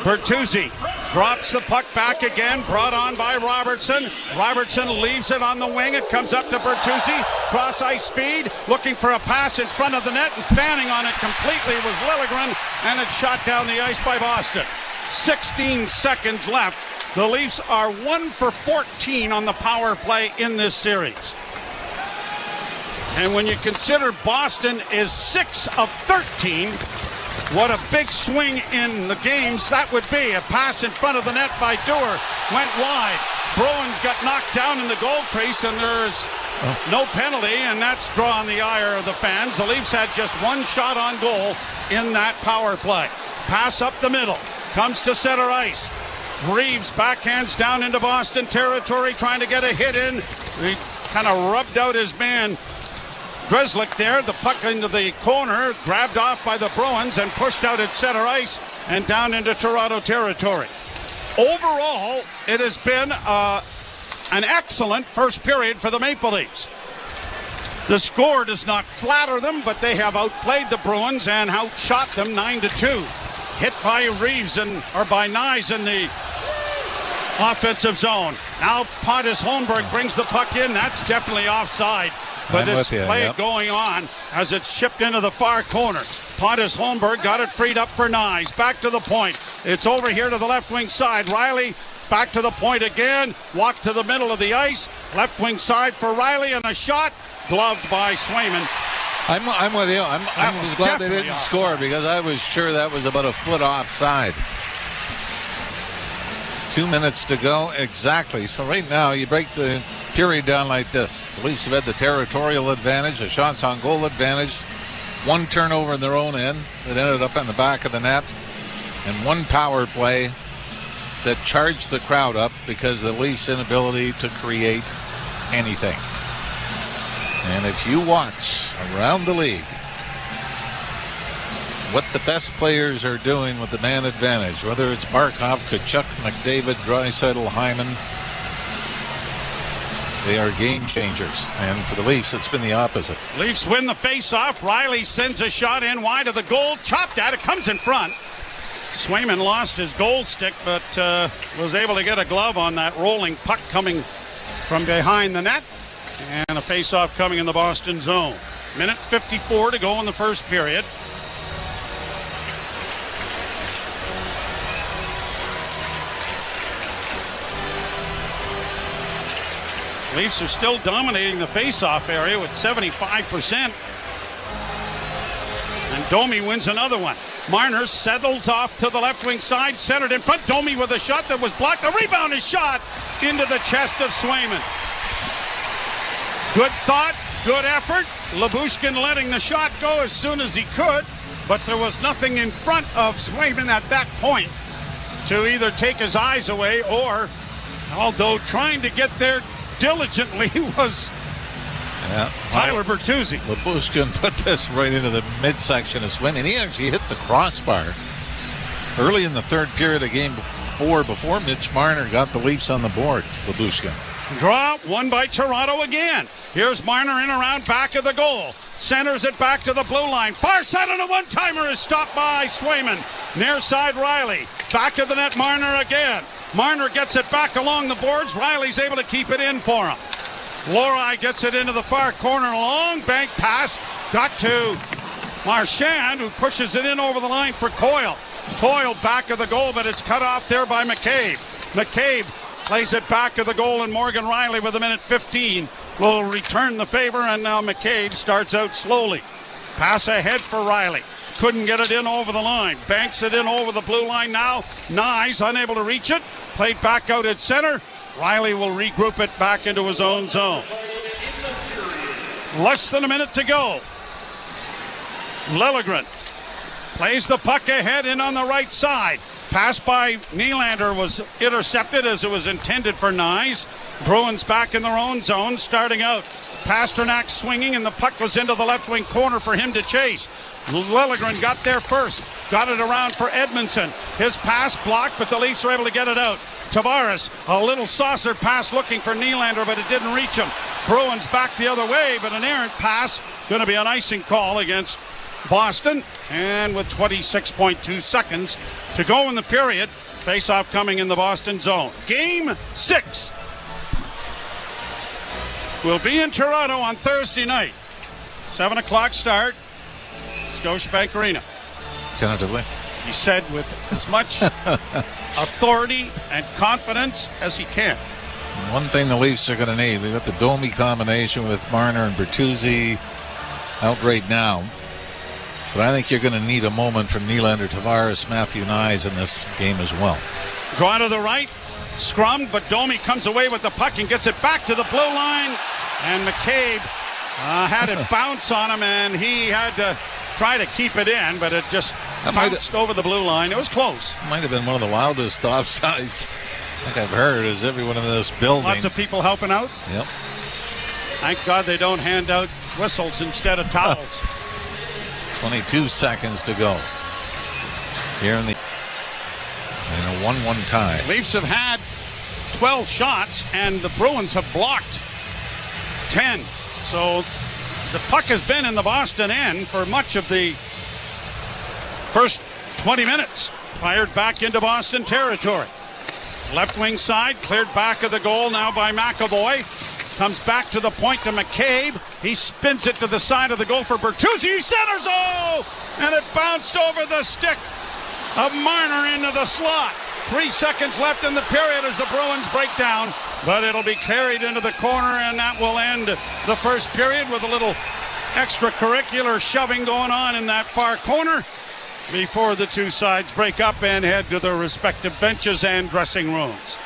Bertuzzi drops the puck back again, brought on by Robertson. Robertson leaves it on the wing. It comes up to Bertuzzi. Cross-ice speed, looking for a pass in front of the net, and fanning on it completely was Liljegren, and it's shot down the ice by Boston. 16 seconds left. The Leafs are 1 for 14 on the power play in this series. And when you consider Boston is 6 of 13, what a big swing in the games that would be. A pass in front of the net by Dewar went wide. Bruins got knocked down in the goal crease, and there's no penalty, and that's drawing the ire of the fans. The Leafs had just one shot on goal in that power play. Pass up the middle. Comes to center ice. Reaves backhands down into Boston territory, trying to get a hit in. He kind of rubbed out his man Grzelcyk there. The puck into the corner, grabbed off by the Bruins and pushed out at center ice and down into Toronto territory. Overall, it has been an excellent first period for the Maple Leafs. The score does not flatter them, but they have outplayed the Bruins and outshot them 9-2. Hit by Reaves by Nyes in the offensive zone. Now Pontus Holmberg brings the puck in. That's definitely offside. But this play going on as it's chipped into the far corner. Pontus Holmberg got it freed up for Nyes. Back to the point. It's over here to the left wing side. Riley back to the point again. Walk to the middle of the ice. Left wing side for Riley, and a shot gloved by Swayman.
I'm with you. I'm just glad they didn't score because I was sure that was about a foot offside. 2 minutes to go exactly. So right now you break the period down like this. The Leafs have had the territorial advantage, the shots on goal advantage, one turnover in their own end that ended up in the back of the net, and one power play that charged the crowd up because of the Leafs' inability to create anything. And if you watch around the league what the best players are doing with the man advantage, whether it's Barkov, Tkachuk, McDavid, Draisaitl, Hyman, they are game changers. And for the Leafs, it's been the opposite.
Leafs win the face-off. Riley sends a shot in wide of the goal. Chopped at it. Comes in front. Swayman lost his goal stick, but was able to get a glove on that rolling puck coming from behind the net. And a face-off coming in the Boston zone. Minute 54 to go in the first period. Leafs are still dominating the face-off area with 75%. And Domi wins another one. Marner settles off to the left wing side, centered in front. Domi with a shot that was blocked. The rebound is shot into the chest of Swayman. Good thought, good effort. Lyubushkin letting the shot go as soon as he could, but there was nothing in front of Swayman at that point to either take his eyes away or, although trying to get there diligently, was Tyler Bertuzzi.
Lyubushkin put this right into the midsection of Swayman. He actually hit the crossbar early in the third period of game 4 before Mitch Marner got the Leafs on the board. Lyubushkin.
Draw won by Toronto again. Here's Marner in around back of the goal. Centers it back to the blue line. Far side on a one-timer is stopped by Swayman. Near side Riley. Back of the net Marner again. Marner gets it back along the boards. Riley's able to keep it in for him. Lohrei gets it into the far corner. Long bank pass. Got to Marchand, who pushes it in over the line for Coyle. Coyle back of the goal, but it's cut off there by McCabe. McCabe plays it back of the goal, and Morgan Riley with a minute 15 will return the favor, and now McCabe starts out slowly. Pass ahead for Riley. Couldn't get it in over the line. Banks it in over the blue line now. Nyes unable to reach it. Played back out at center. Riley will regroup it back into his own zone. Less than a minute to go. Liljegren plays the puck ahead in on the right side. Pass by Nylander was intercepted as it was intended for Nyes. Bruins back in their own zone, starting out. Pasternak swinging, and the puck was into the left wing corner for him to chase. Liljegren got there first. Got it around for Edmondson. His pass blocked, but the Leafs were able to get it out. Tavares, a little saucer pass looking for Nylander, but it didn't reach him. Bruins back the other way, but an errant pass. Going to be an icing call against Boston. And with 26.2 seconds to go in the period, face-off coming in the Boston zone. Game 6 will be in Toronto on Thursday night. 7 o'clock start. Scotiabank Arena.
Tentatively.
He said with as much authority and confidence as he can.
One thing the Leafs are going to need, we've got the Domi combination with Marner and Bertuzzi out right now. But I think you're going to need a moment from Nylander, Tavares, Matthew Nyes in this game as well.
Draw to the right, scrummed, but Domi comes away with the puck and gets it back to the blue line. And McCabe had it bounce on him, and he had to try to keep it in, but it just bounced over the blue line. It was close.
Might have been one of the loudest offsides I think I've heard as everyone in this building.
Lots of people helping out.
Yep.
Thank God they don't hand out whistles instead of towels.
22 seconds to go here in a 1-1 tie.
Leafs have had 12 shots, and the Bruins have blocked 10. So the puck has been in the Boston end for much of the first 20 minutes. Fired back into Boston territory. Left wing side, cleared back of the goal now by McAvoy. Comes back to the point to McCabe. He spins it to the side of the goal for Bertuzzi. He centers, and it bounced over the stick of Marner into the slot. 3 seconds left in the period as the Bruins break down, but it'll be carried into the corner, and that will end the first period with a little extracurricular shoving going on in that far corner before the two sides break up and head to their respective benches and dressing rooms.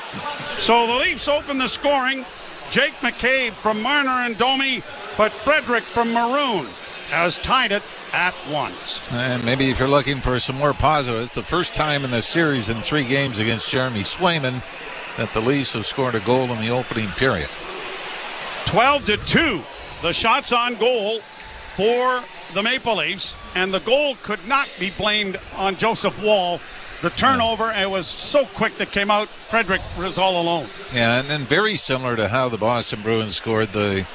So the Leafs open the scoring. Jake McCabe from Marner and Domi, but Frederick from Maroon has tied it at 1.
And maybe if you're looking for some more positive, it's the first time in the series in 3 games against Jeremy Swayman that the Leafs have scored a goal in the opening period.
12-2, the shots on goal for the Maple Leafs, and the goal could not be blamed on Joseph Woll. The turnover, it was so quick that came out. Frederick was all alone.
Yeah, and then very similar to how the Boston Bruins scored the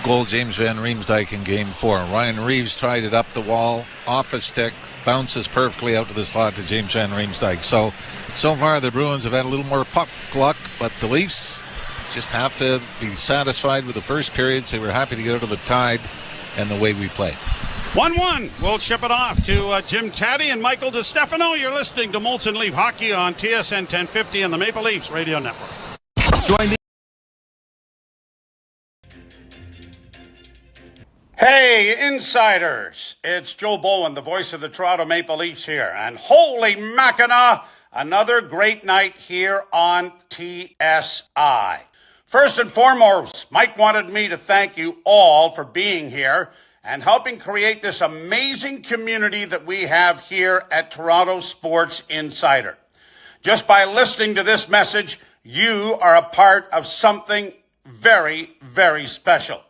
goal James Van Riemsdyk in Game 4. Ryan Reaves tried it up the wall, off a stick, bounces perfectly out to the slot to James Van Riemsdyk. So far the Bruins have had a little more puck luck, but the Leafs just have to be satisfied with the first period. So we're happy to get out of the Tide and the way we play.
1-1. We'll ship it off to Jim Taddy and Michael DiStefano. You're listening to Molson Leaf Hockey on TSN 1050 and the Maple Leafs Radio Network.
Join me.
Hey, insiders. It's Joe Bowen, the voice of the Toronto Maple Leafs here. And holy Mackinac, another great night here on TSI. First and foremost, Mike wanted me to thank you all for being here and helping create this amazing community that we have here at Toronto Sports Insider. Just by listening to this message, you are a part of something very, very special.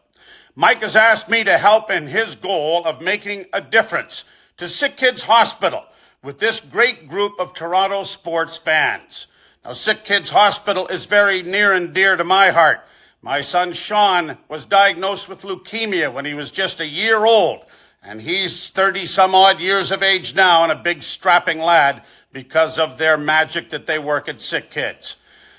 Mike has asked me to help in his goal of making a difference to Sick Kids Hospital with this great group of Toronto sports fans. Now, Sick Kids Hospital is very near and dear to my heart. My son Sean was diagnosed with leukemia when he was just a year old, and he's 30-some-odd years of age now and a big strapping lad because of their magic that they work at Sick Kids.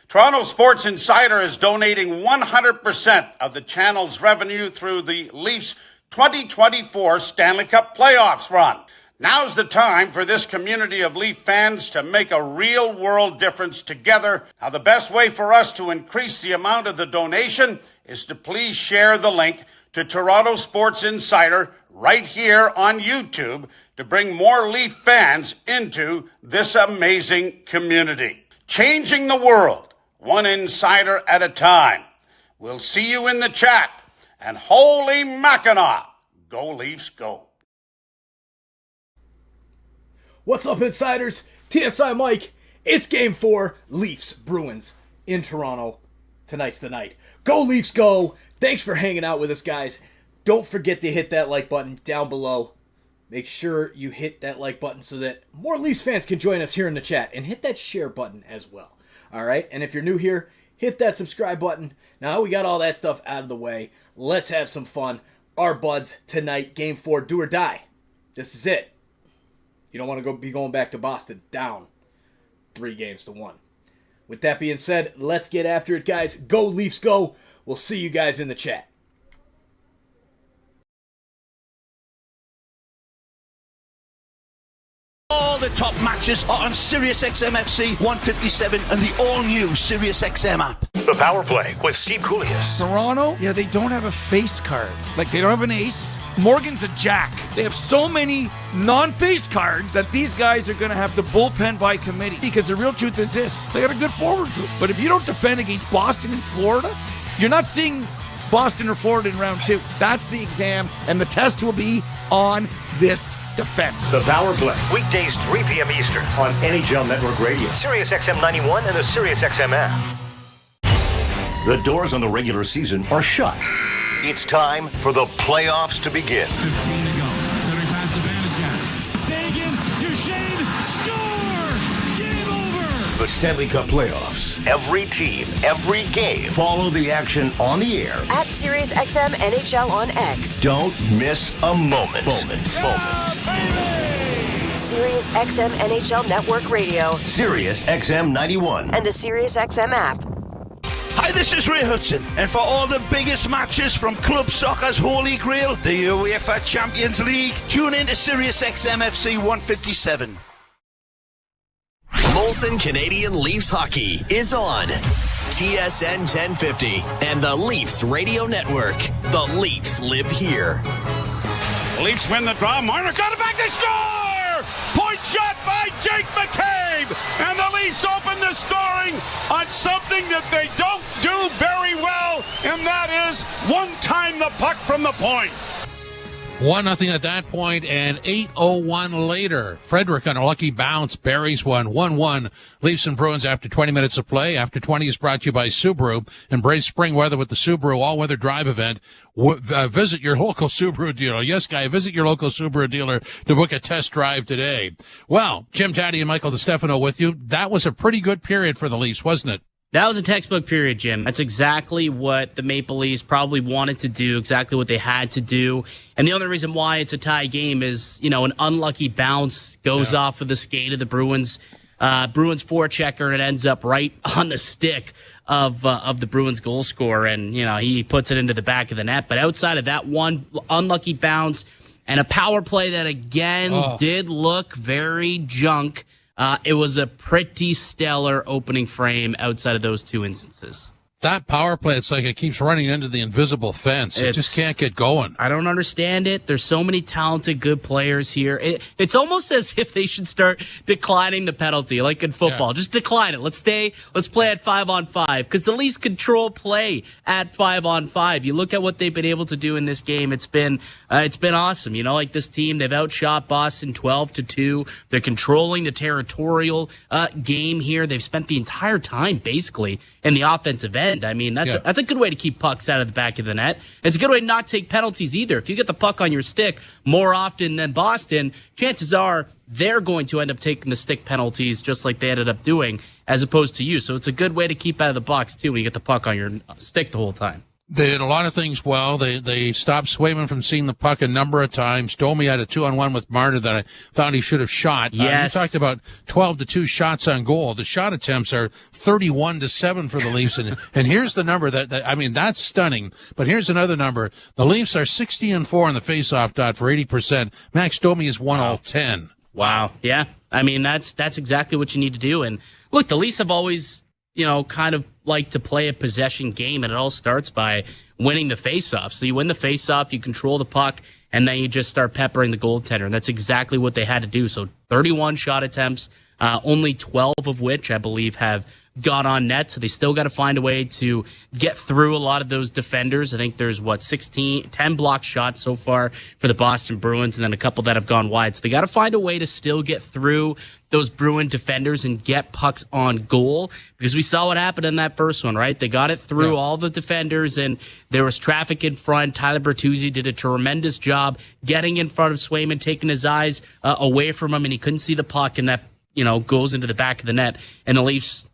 Toronto Sports Insider is donating 100% of the channel's revenue through the Leafs 2024 Stanley Cup Playoffs run. Now's the time for this community of Leaf fans to make a real-world difference together. Now, the best way for us to increase the amount of the donation is to please share the link to Toronto Sports Insider right here on YouTube to bring more Leaf fans into this amazing community. Changing the world, one insider at a time. We'll see you in the chat. And holy Mackinac, go Leafs, go.
What's up, insiders? TSI Mike. It's Game 4, Leafs Bruins in Toronto. Tonight's the night. Go Leafs, go. Thanks for hanging out with us, guys. Don't forget to hit that like button down below. Make sure you hit that like button so that more Leafs fans can join us here in the chat. And hit that share button as well. All right? And if you're new here, hit that subscribe button. Now we got all that stuff out of the way. Let's have some fun. Our buds tonight, Game 4, do or die. This is it. You don't want to be going back to Boston down 3-1. With that being said, let's get after it, guys. Go Leafs, go. We'll see you guys in the chat.
All the top matches are on Sirius XM FC 157 and the all-new Sirius XM app.
The Power Play with Steve Koulias.
Toronto, yeah, they don't have a face card. Like, they don't have an ace. Morgan's a jack. They have so many non-face cards that these guys are going to have to bullpen by committee. Because the real truth is this, they got a good forward group. But if you don't defend against Boston and Florida, you're not seeing Boston or Florida in round 2. That's the exam, and the test will be on this defense.
The Power Play. Weekdays 3 p.m. Eastern on NHL Network Radio. Sirius XM 91 and the Sirius XM app. The doors on the regular season are shut. It's time for the playoffs to begin.
15 to go. Centering pass advantage. Sagan, Duchesne, score! Game over!
The Stanley Cup playoffs. Every team, every game. Follow the action on the air.
At Sirius XM NHL on X.
Don't miss a moment.
Sirius XM NHL Network Radio.
Sirius XM 91.
And the Sirius XM app.
Hi, this is Ray Hudson, and for all the biggest matches from club soccer's holy grail, the UEFA Champions League, tune in to Sirius XM FC 157.
Molson Canadian Leafs Hockey is on TSN 1050 and the Leafs Radio Network. The Leafs live here.
Leafs win the draw. Marner got it back to score! Point shot by Jake McCabe! And the Leafs open the scoring on something that they don't do very well, and that is one-time the puck from the point.
1-0 at that point, and 8:01 later, Frederick on a lucky bounce buries one. 1-1 Leafs and Bruins after 20 minutes of play. After 20 is brought to you by Subaru. Embrace spring weather with the Subaru all-weather drive event. Visit your local Subaru dealer. Yes, guy, visit your local Subaru dealer to book a test drive today. Well, Jim Taddy and Michael DiStefano with you. That was a pretty good period for the Leafs, wasn't it?
That was a textbook period, Jim. That's exactly what the Maple Leafs probably wanted to do, exactly what they had to do. And the only reason why it's a tie game is, an unlucky bounce goes off of the skate of the Bruins forechecker, and it ends up right on the stick of the Bruins goal scorer. And, he puts it into the back of the net. But outside of that one unlucky bounce and a power play that, again, did look very junk, it was a pretty stellar opening frame outside of those two instances.
That power play, it's like it keeps running into the invisible fence. It just can't get going.
I don't understand it. There's so many talented, good players here. It's almost as if they should start declining the penalty, like in football. Yeah. Just decline it. Let's play at 5-on-5, because the Leafs control play at 5-on-5. You look at what they've been able to do in this game. It's been awesome. Like this team, they've outshot Boston 12-2. They're controlling the territorial game here. They've spent the entire time basically in the offensive end. I mean, that's a good way to keep pucks out of the back of the net. It's a good way to not take penalties either. If you get the puck on your stick more often than Boston, chances are they're going to end up taking the stick penalties just like they ended up doing, as opposed to you. So it's a good way to keep out of the box, too, when you get the puck on your stick the whole time.
They did a lot of things well. They stopped Swayman from seeing the puck a number of times. Domi had a 2-on-1 with Marner that I thought he should have shot.
Yes.
We talked about 12-2 shots on goal. The shot attempts are 31-7 for the Leafs. And here's the number that's stunning. But here's another number. The Leafs are 60-4 in the faceoff dot for 80%. Max Domi is 1-10.
Wow. Yeah. I mean, that's exactly what you need to do. And look, the Leafs have always, kind of like to play a possession game, and it all starts by winning the faceoff. So you win the faceoff, you control the puck, and then you just start peppering the goaltender. And that's exactly what they had to do. So 31 shot attempts, only 12 of which I believe have got on net. So they still got to find a way to get through a lot of those defenders. I think there's 10 blocked shots so far for the Boston Bruins, and then a couple that have gone wide. So they got to find a way to still get through those Bruin defenders and get pucks on goal, because we saw what happened in that first one, right? They got it through all the defenders, and there was traffic in front. Tyler Bertuzzi did a tremendous job getting in front of Swayman, taking his eyes away from him, and he couldn't see the puck, and that, goes into the back of the net, and the Leafs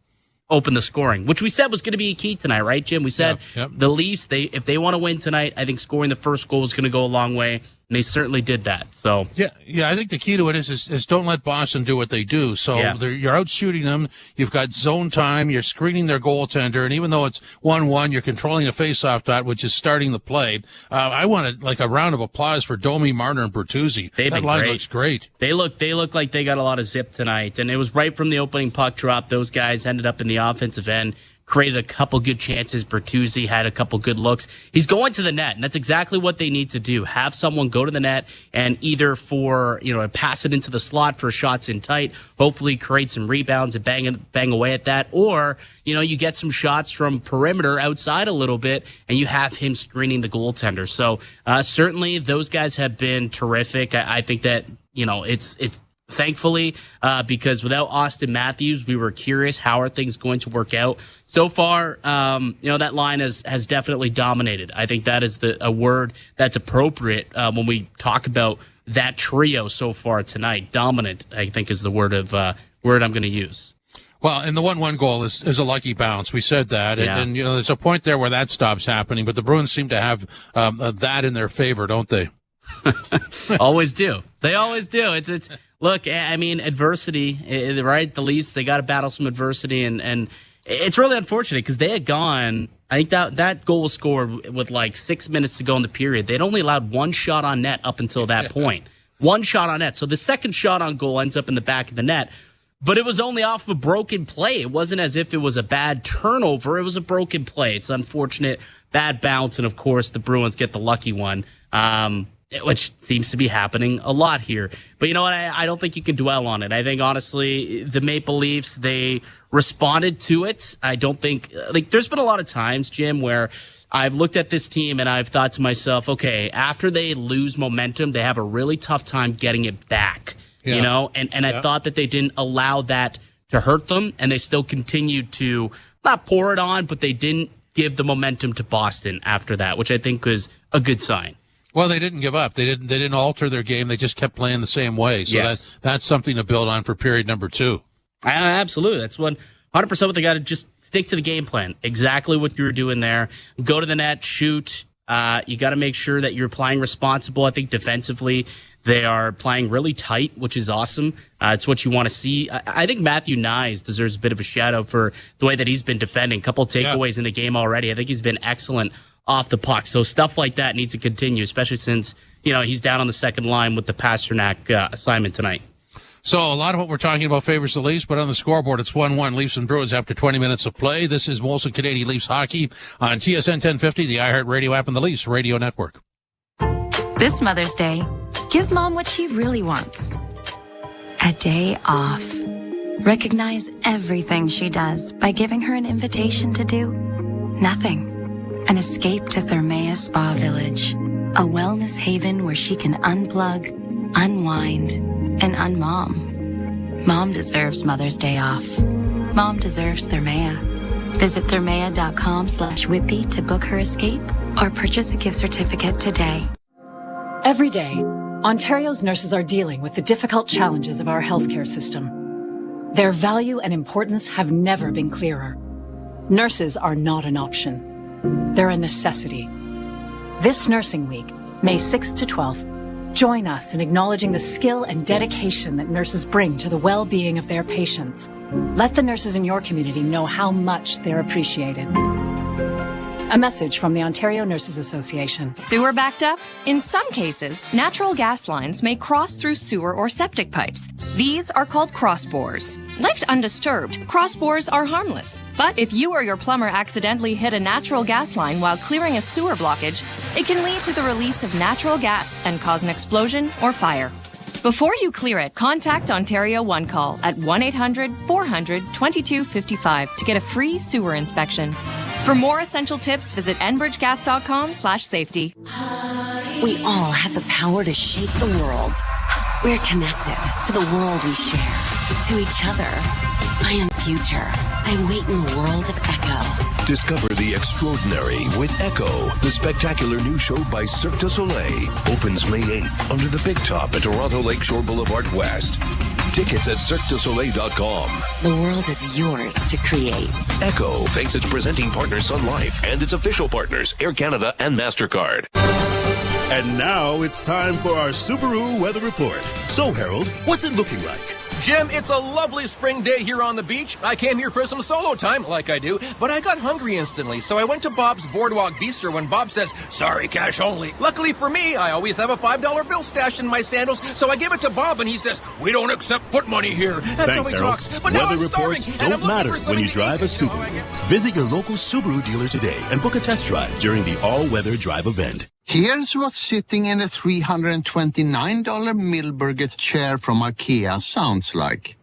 open the scoring, which we said was going to be a key tonight, right, Jim? We said the Leafs, if they want to win tonight, I think scoring the first goal is going to go a long way, and they certainly did that. So
yeah, I think the key to it is don't let Boston do what they do. So you're out shooting them. You've got zone time. You're screening their goaltender, and even though it's 1-1, you're controlling a faceoff dot, which is starting the play. I wanted a round of applause for Domi, Marner, and Bertuzzi. That line looks great.
They look like they got a lot of zip tonight, and it was right from the opening puck drop. Those guys ended up in the offensive end, created a couple good chances. Bertuzzi had a couple good looks. He's going to the net, and that's exactly what they need to do. Have someone go to the net and either pass it into the slot for shots in tight, hopefully create some rebounds and bang away at that, or you get some shots from perimeter outside a little bit, and you have him screening the goaltender. So certainly those guys have been terrific. I think that it's thankfully, because without Auston Matthews, we were curious how are things going to work out. So far, that line has definitely dominated. I think that is a word that's appropriate when we talk about that trio so far tonight. Dominant, I think, is the word I'm going to use.
Well, and the 1-1 goal is a lucky bounce. We said that.
Yeah.
And there's a point there where that stops happening, but the Bruins seem to have that in their favor, don't they?
Always do. They always do. It's look, I mean, adversity, right? The Leafs, they got to battle some adversity, and it's really unfortunate because they had gone. I think that goal was scored with 6 minutes to go in the period. They'd only allowed one shot on net up until that point. One shot on net. So the second shot on goal ends up in the back of the net, but it was only off of a broken play. It wasn't as if it was a bad turnover. It was a broken play. It's unfortunate, bad bounce, and of course the Bruins get the lucky one. which seems to be happening a lot here. But you know what? I don't think you can dwell on it. I think, honestly, the Maple Leafs, they responded to it. I don't think, like, there's been a lot of times, Jim, where I've looked at this team and I've thought to myself, okay, after they lose momentum, they have a really tough time getting it back, you know? And I thought that they didn't allow that to hurt them, and they still continued to not pour it on, but they didn't give the momentum to Boston after that, which I think was a good sign.
Well, they didn't give up. They didn't alter their game. They just kept playing the same way. So that's something to build on for period number 2.
Absolutely. That's 100% what they got to just stick to the game plan. Exactly what you were doing there. Go to the net, shoot. You got to make sure that you're playing responsible. I think defensively, they are playing really tight, which is awesome. It's what you want to see. I think Matthew Nyes deserves a bit of a shout out for the way that he's been defending. A couple of takeaways in the game already. I think he's been excellent off the puck. So stuff like that needs to continue, especially since, you know, he's down on the second line with the Pasternak assignment tonight.
So a lot of what we're talking about favors the Leafs, but on the scoreboard, it's 1-1 Leafs and Bruins after 20 minutes of play. This is Molson Canadian Leafs hockey on TSN 1050, the iHeartRadio app, and the Leafs Radio Network.
This Mother's Day, give Mom what she really wants. A day off. Recognize everything she does by giving her an invitation to do nothing. An escape to Thermea Spa Village, a wellness haven where she can unplug, unwind, and unmom. Mom deserves Mother's Day off. Mom deserves Thermea. Visit thermea.com/Whitby to book her escape or purchase a gift certificate today.
Every day, Ontario's nurses are dealing with the difficult challenges of our healthcare system. Their value and importance have never been clearer. Nurses are not an option. They're a necessity. This Nursing Week, May 6th to 12th, join us in acknowledging the skill and dedication that nurses bring to the well-being of their patients. Let the nurses in your community know how much they're appreciated. A message from the Ontario Nurses Association.
Sewer backed up? In some cases, natural gas lines may cross through sewer or septic pipes. These are called crossbores. Left undisturbed, crossbores are harmless. But if you or your plumber accidentally hit a natural gas line while clearing a sewer blockage, it can lead to the release of natural gas and cause an explosion or fire. Before you clear it, contact Ontario One Call at 1-800-400-2255 to get a free sewer inspection. For more essential tips, visit enbridgegas.com/safety.
We all have the power to shape the world. We're connected to the world we share, to each other. I am future. I wait in the world of Echo.
Discover the extraordinary with Echo, the spectacular new show by Cirque du Soleil. Opens May 8th under the Big Top at Toronto Lakeshore Boulevard West. Tickets at CirqueDuSoleil.com.
The world is yours to create.
Echo thanks its presenting partner Sun Life and its official partners Air Canada and MasterCard.
And now it's time for our Subaru weather report. So, Harold, what's it looking like?
Jim, it's a lovely spring day here on the beach. I came here for some solo time, like I do, but I got hungry instantly, so I went to Bob's Boardwalk Bistro when Bob says, "Sorry, cash only." Luckily for me, I always have a $5 bill stashed in my sandals, so I give it to Bob, and he says, "We don't accept foot money here." That's
Thanks,
how he
Harold.
talks. But now
weather
I'm
reports
starving, and I'm
don't
looking
matter
for
when
something
you
to
drive
eat.
a Subaru. Visit your local Subaru dealer today and book a test drive during the all-weather drive event.
Here's what's sitting in a $329 Milburger chair from IKEA sounds like.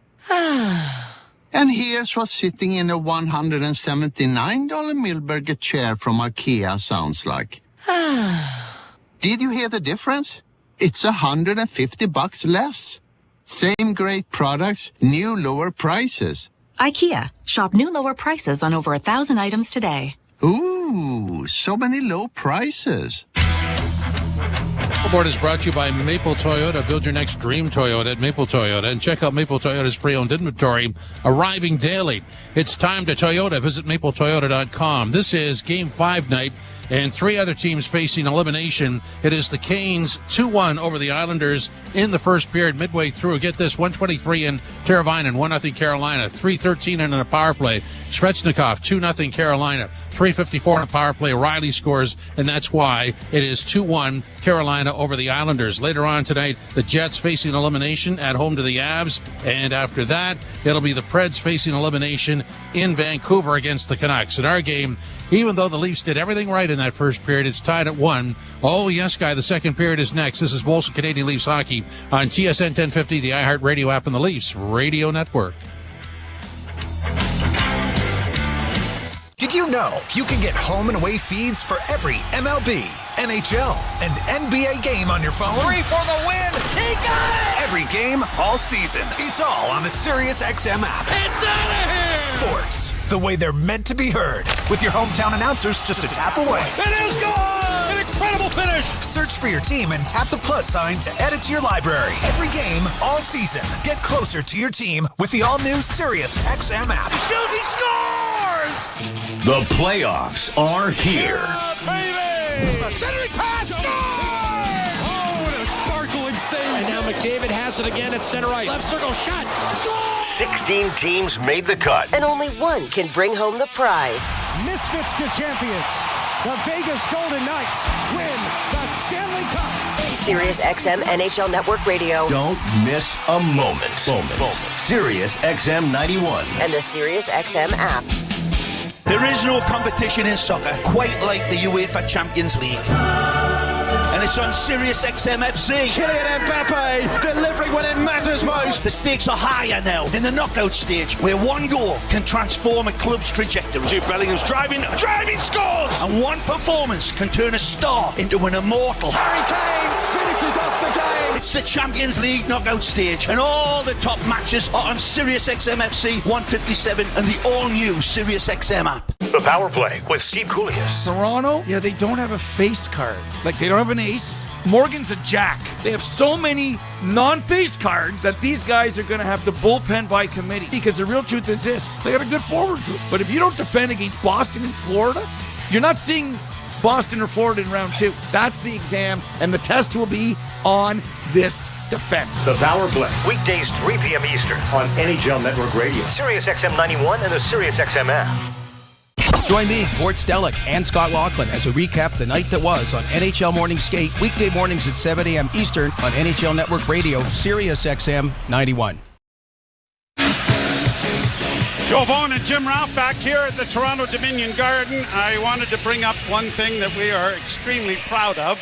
And here's what's sitting in a $179 Milburger chair from IKEA sounds like. Did you hear the difference? It's $150 less. Same great products, new lower prices.
IKEA. Shop new lower prices on over 1,000 items today.
Ooh, so many low prices.
Board is brought to you by Maple Toyota. Build your next dream Toyota at Maple Toyota and check out Maple Toyota's pre-owned inventory arriving daily. It's time to Toyota. Visit mapletoyota.com. This is Game 5 night and three other teams facing elimination. It is the Canes 2-1 over the Islanders in the first period midway through. Get this, 123 in Teravainen, 1-0 Carolina, 3:13 in a power play. Svechnikov, 2-0 Carolina. 3:54 on a power play. Riley scores, and that's why it is 2-1 Carolina over the Islanders. Later on tonight, the Jets facing elimination at home to the Avs, and after that, it'll be the Preds facing elimination in Vancouver against the Canucks. And our game Even though the Leafs did everything right in that first period, it's tied at 1. Oh, yes, guy, the second period is next. This is Molson Canadian Leafs Hockey on TSN 1050, the iHeartRadio app, and the Leafs Radio Network.
Did you know you can get home and away feeds for every MLB, NHL, and NBA game on your phone?
3 for the win. He got it!
Every game, all season. It's all on the SiriusXM app.
It's out of here!
Sports, the way they're meant to be heard. With your hometown announcers just a tap away.
It is gone! An incredible finish!
Search for your team and tap the plus sign to add it to your library. Every game, all season. Get closer to your team with the all-new SiriusXM app.
Shoot, he scores!
The playoffs are here.
Baby! Centering pass, score! Oh, what a sparkling save! And now McDavid has it again at center ice. Left circle shot. Score!
16 teams made the cut.
And only one can bring home the prize.
Misfits to champions. The Vegas Golden Knights win the Stanley Cup.
SiriusXM NHL Network Radio.
Don't miss a moment. Sirius XM 91.
And the SiriusXM app.
There is no competition in soccer quite like the UEFA Champions League. And it's on Sirius XM FC.
Kylian Mbappe delivering when it matters most.
The stakes are higher now in the knockout stage, where one goal can transform a club's trajectory.
Jude Bellingham's driving scores!
And one performance can turn a star into an immortal.
Harry Kane finishes off the game.
It's the Champions League knockout stage, and all the top matches are on Sirius XM FC 157 and the all-new Sirius XM app.
The Power Play with Steve Koulias.
Toronto, yeah, they don't have a face card. Like, they don't have an ace. Morgan's a jack. They have so many non-face cards that these guys are going to have to bullpen by committee. Because the real truth is this, they got a good forward group. But if you don't defend against Boston and Florida, you're not seeing Boston or Florida in round 2. That's the exam, and the test will be on this defense.
The Power Play. Weekdays 3 p.m. Eastern on NHL Network Radio. Sirius XM 91 and the Sirius XM app.
Join me, Gord Stellick, and Scott Laughlin as we recap the night that was on NHL Morning Skate, weekday mornings at 7 a.m. Eastern on NHL Network Radio, Sirius XM 91.
Joe Bowen and Jim Ralph back here at the Toronto Dominion Garden. I wanted to bring up one thing that we are extremely proud of.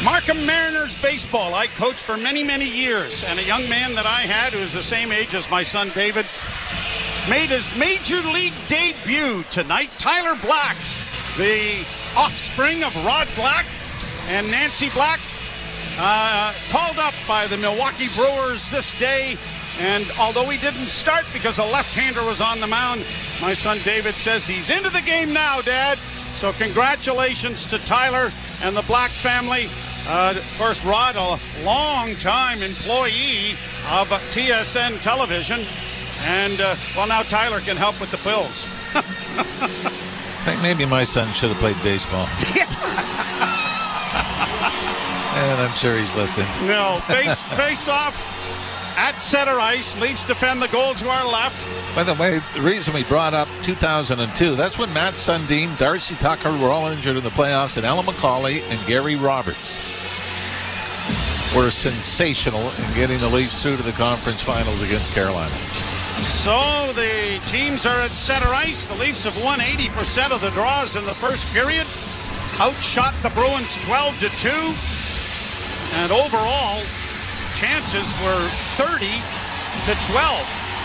Markham Mariners baseball. I coached for many, many years, and a young man that I had, who's the same age as my son David, made his major league debut tonight. Tyler Black, the offspring of Rod Black and Nancy Black, called up by the Milwaukee Brewers this day. And although he didn't start because a left-hander was on the mound, my son David says he's into the game now, Dad. So congratulations to Tyler and the Black family. Of course, Rod, a long-time employee of TSN Television. And, well, now Tyler can help with the Bills.
I think maybe my son should have played baseball. And I'm sure he's listening.
No, face off at center ice. Leafs defend the goal to our left.
By the way, the reason we brought up 2002, that's when Matt Sundin, Darcy Tucker were all injured in the playoffs, and Ellen McCauley and Gary Roberts were sensational in getting the Leafs through to the conference finals against Carolina.
So the teams are at center ice. The Leafs have won 80% of the draws in the first period. Outshot the Bruins 12-2. And overall, chances were 30-12.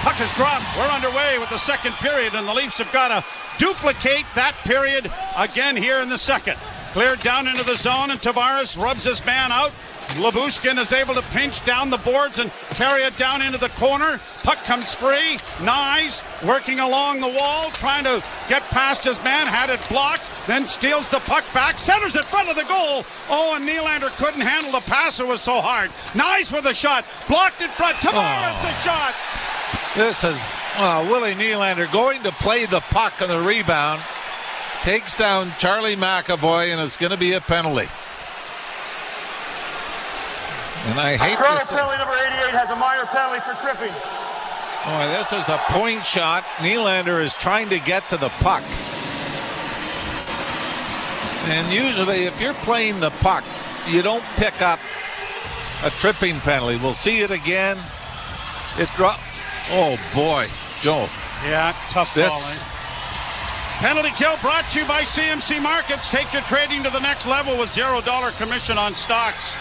Puck is dropped. We're underway with the second period, and the Leafs have got to duplicate that period again here in the second. Cleared down into the zone, and Tavares rubs his man out. Labuskin is able to pinch down the boards and carry it down into the corner. Puck comes free. Nyes working along the wall, trying to get past his man, had it blocked, then steals the puck back, centers in front of the goal. Oh, and Nylander couldn't handle the pass, it was so hard. Nyes with a shot, blocked in front. Tavares a shot.
This is Willie Nylander going to play the puck on the rebound. Takes down Charlie McAvoy, and it's going to be a penalty. And I hate this.
Penalty number 88 has a minor penalty for tripping.
Oh, this is a point shot. Nylander is trying to get to the puck. And usually if you're playing the puck, you don't pick up a tripping penalty. We'll see it again. It dropped. Oh, boy. Joe.
Yeah, tough
this.
Penalty kill brought to you by CMC Markets. Take your trading to the next level with $0 commission on stocks.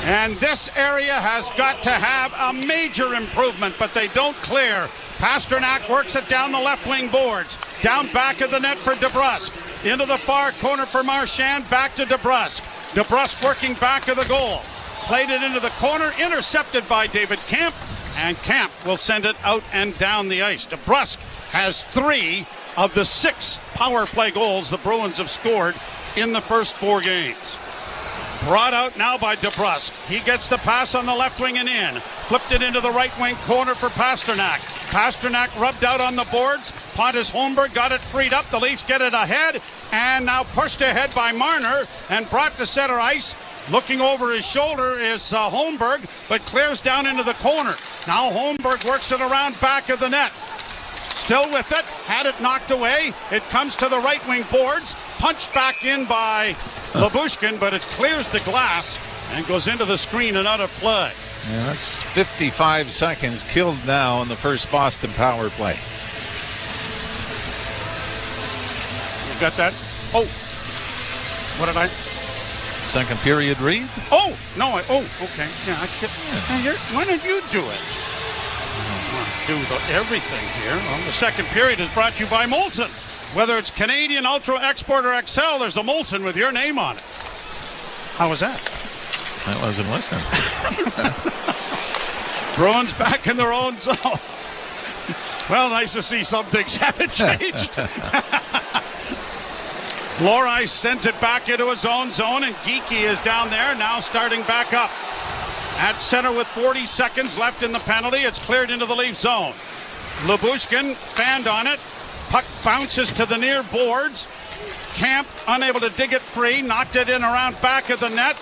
And this area has got to have a major improvement, but they don't clear. Pasternak works it down the left wing boards. Down back of the net for DeBrusk. Into the far corner for Marchand. Back to DeBrusk. DeBrusk working back of the goal. Played it into the corner. Intercepted by David Kampf. And Kampf will send it out and down the ice. DeBrusk has 3 of the 6 power play goals the Bruins have scored in the first 4 games. Brought out now by DeBrusk. He gets the pass on the left wing and in. Flipped it into the right wing corner for Pasternak. Pasternak rubbed out on the boards. Pontus Holmberg got it freed up. The Leafs get it ahead. And now pushed ahead by Marner and brought to center ice. Looking over his shoulder is Holmberg, but clears down into the corner. Now Holmberg works it around back of the net. Still with it. Had it knocked away. It comes to the right wing boards. Punched back in by Labushkin, but it clears the glass and goes into the screen and out of play.
Yeah, that's 55 seconds killed now in the first Boston power play.
You got that? Oh, what did I?
Second period read?
Oh, no, okay. Yeah, why don't you do it? Do everything here. Well, the second period is brought to you by Molson. Whether it's Canadian, Ultra, Export, or XL, there's a Molson with your name on it. How was that?
I wasn't listening.
Bruins back in their own zone. Well, nice to see some things haven't changed. Lohrei sends it back into his own zone, and Geekie is down there, now starting back up. At center with 40 seconds left in the penalty. It's cleared into the Leaf zone. Labushkin fanned on it. Puck bounces to the near boards. Kampf unable to dig it free. Knocked it in around back of the net.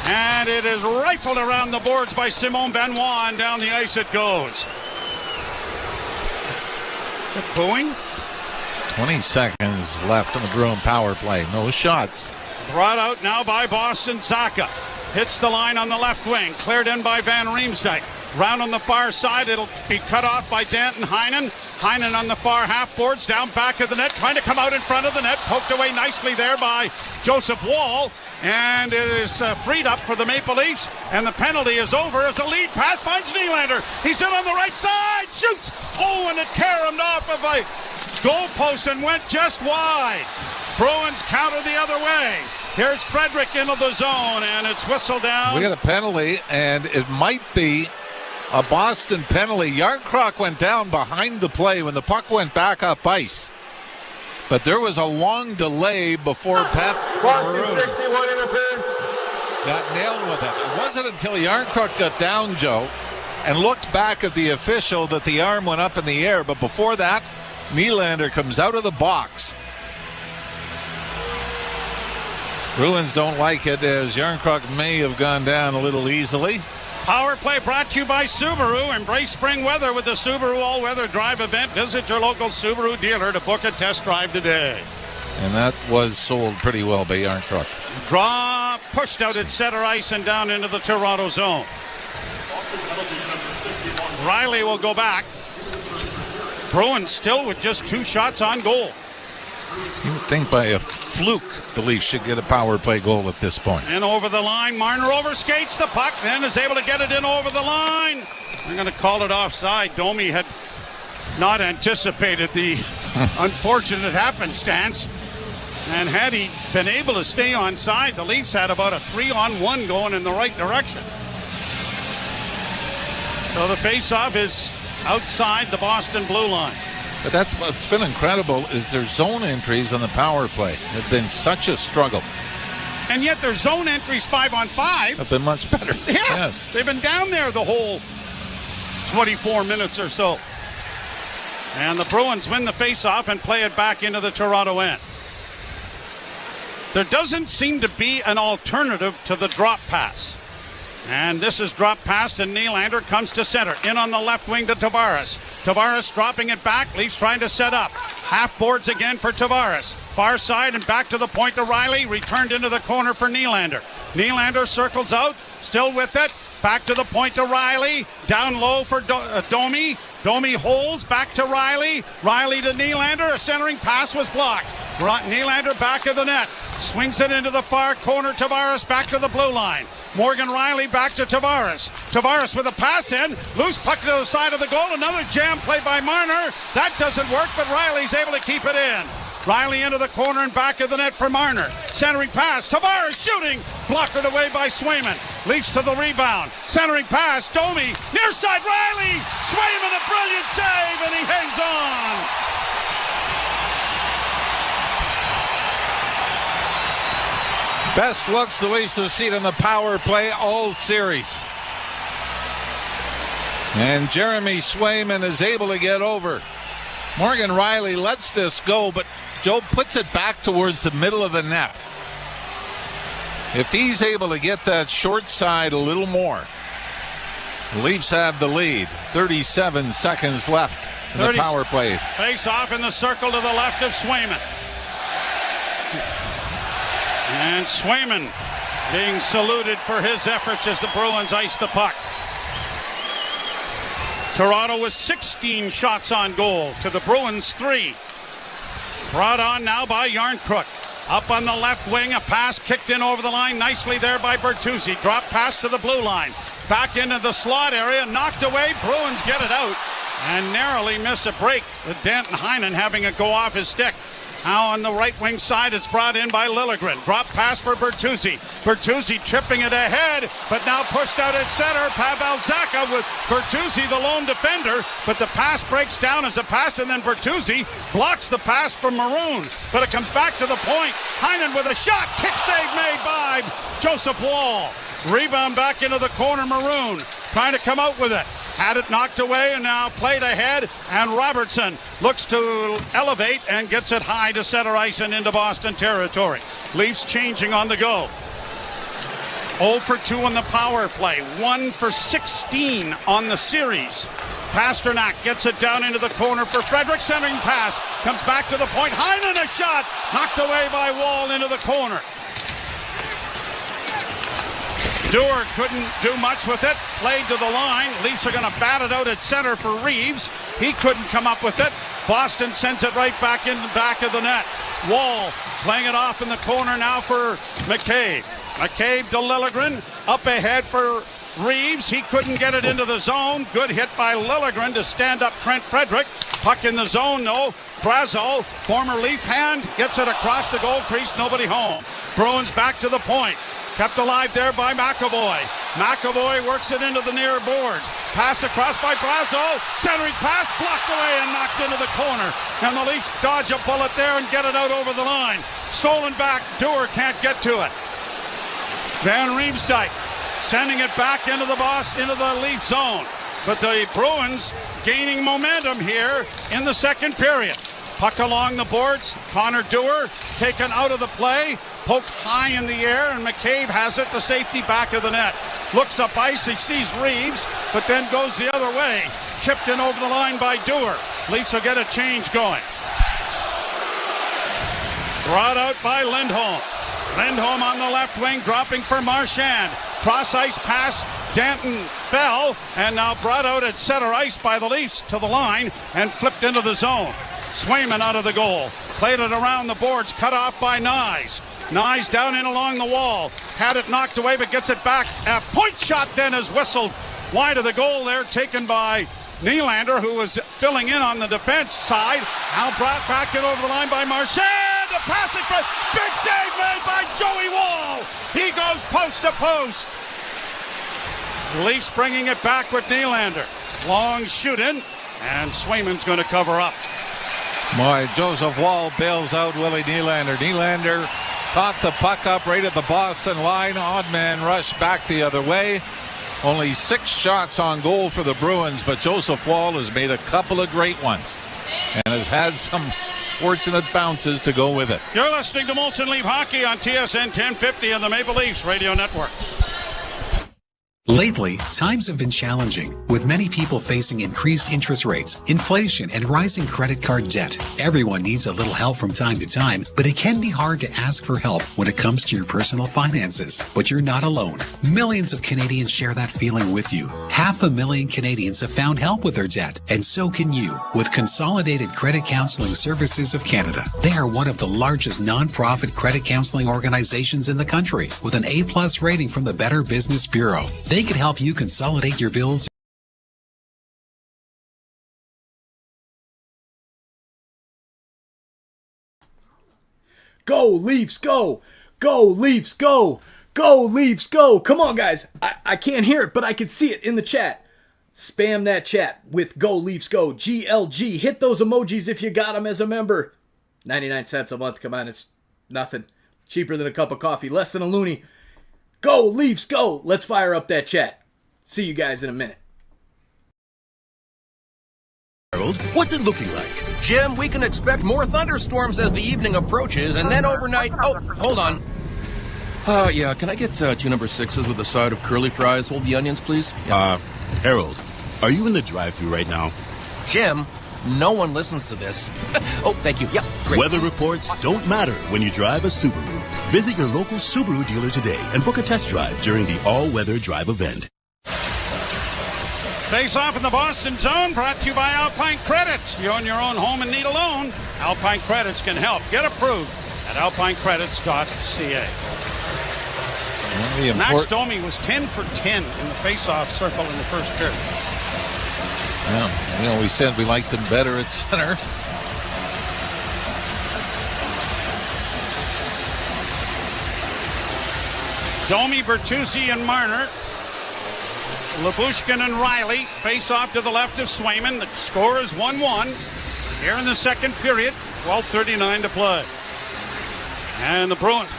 And it is rifled around the boards by Simon Benoit, and down the ice it goes. Booing.
20 seconds left in the Bruin power play. No shots.
Brought out now by Boston Zacha. Hits the line on the left wing. Cleared in by Van Riemsdyk. Round on the far side. It'll be cut off by Danton Heinen. Heinen on the far half boards. Down back of the net. Trying to come out in front of the net. Poked away nicely there by Joseph Woll. And it is freed up for the Maple Leafs. And the penalty is over as the lead pass finds Nylander. He's in on the right side. Shoots. Oh, and it caromed off of a goalpost and went just wide. Bruins counter the other way. Here's Frederick into the zone, and it's whistled down.
We got a penalty, and it might be a Boston penalty. Yarncroc went down behind the play when the puck went back up ice. But there was a long delay before Pat
Boston 61 interference.
Got nailed with it. It wasn't until Yarncroc got down, Joe, and looked back at the official that the arm went up in the air. But before that, Nylander comes out of the box. Bruins don't like it, as Yarncroc may have gone down a little easily.
Power play brought to you by Subaru. Embrace spring weather with the Subaru all-weather drive event. Visit your local Subaru dealer to book a test drive today.
And that was sold pretty well by Yarncroc.
Draw pushed out at center ice and down into the Toronto zone. Riley will go back. Bruins still with just 2 shots on goal.
You would think by a fluke the Leafs should get a power play goal at this point.
And over the line, Marner overskates the puck, then is able to get it in over the line. I'm going to call it offside. Domi had not anticipated the unfortunate happenstance. And had he been able to stay on side, the Leafs had about a 3-on-1 going in the right direction. So the face-off is outside the Boston blue line.
But that's what's been incredible, is their zone entries on the power play have been such a struggle.
And yet their zone entries 5-on-5
have been much better.
Yeah,
yes.
They've been down there the whole 24 minutes or so. And the Bruins win the face-off and play it back into the Toronto end. There doesn't seem to be an alternative to the drop pass. And this is drop past, and Nylander comes to center. In on the left wing to Tavares. Tavares dropping it back. Leafs trying to set up. Half boards again for Tavares. Far side and back to the point to Riley. Returned into the corner for Nylander. Nylander circles out. Still with it. Back to the point to Riley. Down low for Domi. Domi holds. Back to Riley. Riley to Nylander. A centering pass was blocked. Nylander back of the net. Swings it into the far corner. Tavares back to the blue line. Morgan Riley back to Tavares. Tavares with a pass in. Loose puck to the side of the goal. Another jam play by Marner. That doesn't work, but Riley's able to keep it in. Riley into the corner and back of the net for Marner. Centering pass. Tavares shooting. Blockered away by Swayman. Leafs to the rebound. Centering pass. Domi. Near side Riley. Swayman a brilliant save and he hangs on.
Best looks the Leafs have seen in the power play all series. And Jeremy Swayman is able to get over. Morgan Riley lets this go, but Joe puts it back towards the middle of the net. If he's able to get that short side a little more, the Leafs have the lead. 37 seconds left in the power play.
Face off in the circle to the left of Swayman. And Swayman being saluted for his efforts as the Bruins ice the puck. Toronto with 16 shots on goal to the Bruins 3. Brought on now by Yarncrook. Up on the left wing, a pass kicked in over the line nicely there by Bertuzzi. Drop pass to the blue line. Back into the slot area, knocked away. Bruins get it out and narrowly miss a break with Danton Heinen having it go off his stick. Now on the right wing side, it's brought in by Liljegren. Drop pass for Bertuzzi. Bertuzzi tripping it ahead, but now pushed out at center. Pavel Zacha with Bertuzzi, the lone defender, but the pass breaks down as a pass, and then Bertuzzi blocks the pass from Maroon. But it comes back to the point. Heinen with a shot. Kick save made by Joseph Wall. Rebound back into the corner. Maroon trying to come out with it. Had it knocked away and now played ahead, and Robertson looks to elevate and gets it high to center ice and into Boston territory. Leafs changing on the go. 0 for 2 on the power play, 1 for 16 on the series. Pasternak gets it down into the corner for Frederick. Centering pass comes back to the point. Heinen a shot knocked away by Wall into the corner. Dewar couldn't do much with it. Played to the line. Leafs are going to bat it out at center for Reaves. He couldn't come up with it. Boston sends it right back in the back of the net. Wall playing it off in the corner now for McCabe. McCabe to Liljegren. Up ahead for Reaves. He couldn't get it into the zone. Good hit by Liljegren to stand up Trent Frederick. Puck in the zone, no. Brazo, former Leaf hand, gets it across the goal crease. Nobody home. Bruins back to the point. Kept alive there by McAvoy. McAvoy works it into the near boards. Pass across by Brazo. Centering pass blocked away and knocked into the corner. And the Leafs dodge a bullet there and get it out over the line. Stolen back. Dewar can't get to it. Van Riemsdyk sending it back into the Leaf zone. But the Bruins gaining momentum here in the second period. Puck along the boards. Connor Dewar taken out of the play. Poked high in the air, and McCabe has it to safety back of the net. Looks up ice, he sees Reaves, but then goes the other way. Chipped in over the line by Dewar. Leafs will get a change going. Brought out by Lindholm. Lindholm on the left wing, dropping for Marchand. Cross ice pass. Danton fell, and now brought out at center ice by the Leafs to the line and flipped into the zone. Swayman out of the goal. Played it around the boards, cut off by Nyes. Nyes down in along the wall. Had it knocked away, but gets it back. A point shot then is whistled wide of the goal there, taken by Nylander, who was filling in on the defense side. Now brought back in over the line by Marchand. A passing for big save made by Joey Wall. He goes post to post. The Leafs bringing it back with Nylander. Long shoot in, and Swayman's going to cover up.
Boy, Joseph Wall bails out Willie Nylander. Nylander caught the puck up right at the Boston line. Odd man rush back the other way. Only 6 shots on goal for the Bruins, but Joseph Wall has made a couple of great ones and has had some fortunate bounces to go with it.
You're listening to Molson Leaf Hockey on TSN 1050 and the Maple Leafs Radio Network.
Lately, times have been challenging, with many people facing increased interest rates, inflation, and rising credit card debt. Everyone needs a little help from time to time, but it can be hard to ask for help when it comes to your personal finances. But you're not alone. Millions of Canadians share that feeling with you. 500,000 Canadians have found help with their debt, and so can you, with Consolidated Credit Counseling Services of Canada. They are one of the largest non-profit credit counseling organizations in the country, with an A+ rating from the Better Business Bureau. They can help you consolidate your bills.
Go, Leafs, go! Go, Leafs, go! Go, Leafs, go! Come on, guys. I can't hear it, but I can see it in the chat. Spam that chat with Go, Leafs, go. GLG. Hit those emojis if you got them as a member. 99 cents a month. Come on, it's nothing. Cheaper than a cup of coffee. Less than a loonie. Go, Leafs, go! Let's fire up that chat. See you guys in a minute.
Harold, what's it looking like?
Jim, we can expect more thunderstorms as the evening approaches, and then overnight... Oh, hold on. Yeah, can I get 2 number 6s with a side of curly fries? Hold the onions, please. Yeah.
Harold, are you in the drive-thru right now?
Jim, no one listens to this. Oh, thank you. Yeah, great.
Weather reports don't matter when you drive a Subaru. Visit your local Subaru dealer today and book a test drive during the all-weather drive event.
Face off in the Boston zone, brought to you by Alpine Credits. You own your own home and need a loan? Alpine Credits can help. Get approved at alpinecredits.ca. Max Domi was 10 for 10 in the face-off circle in the first period.
Yeah, we said we liked him better at center.
Domi, Bertuzzi, and Marner. Lyubushkin and Riley face off to the left of Swayman. The score is 1-1 here in the second period. 12:39 to play. And the Bruins,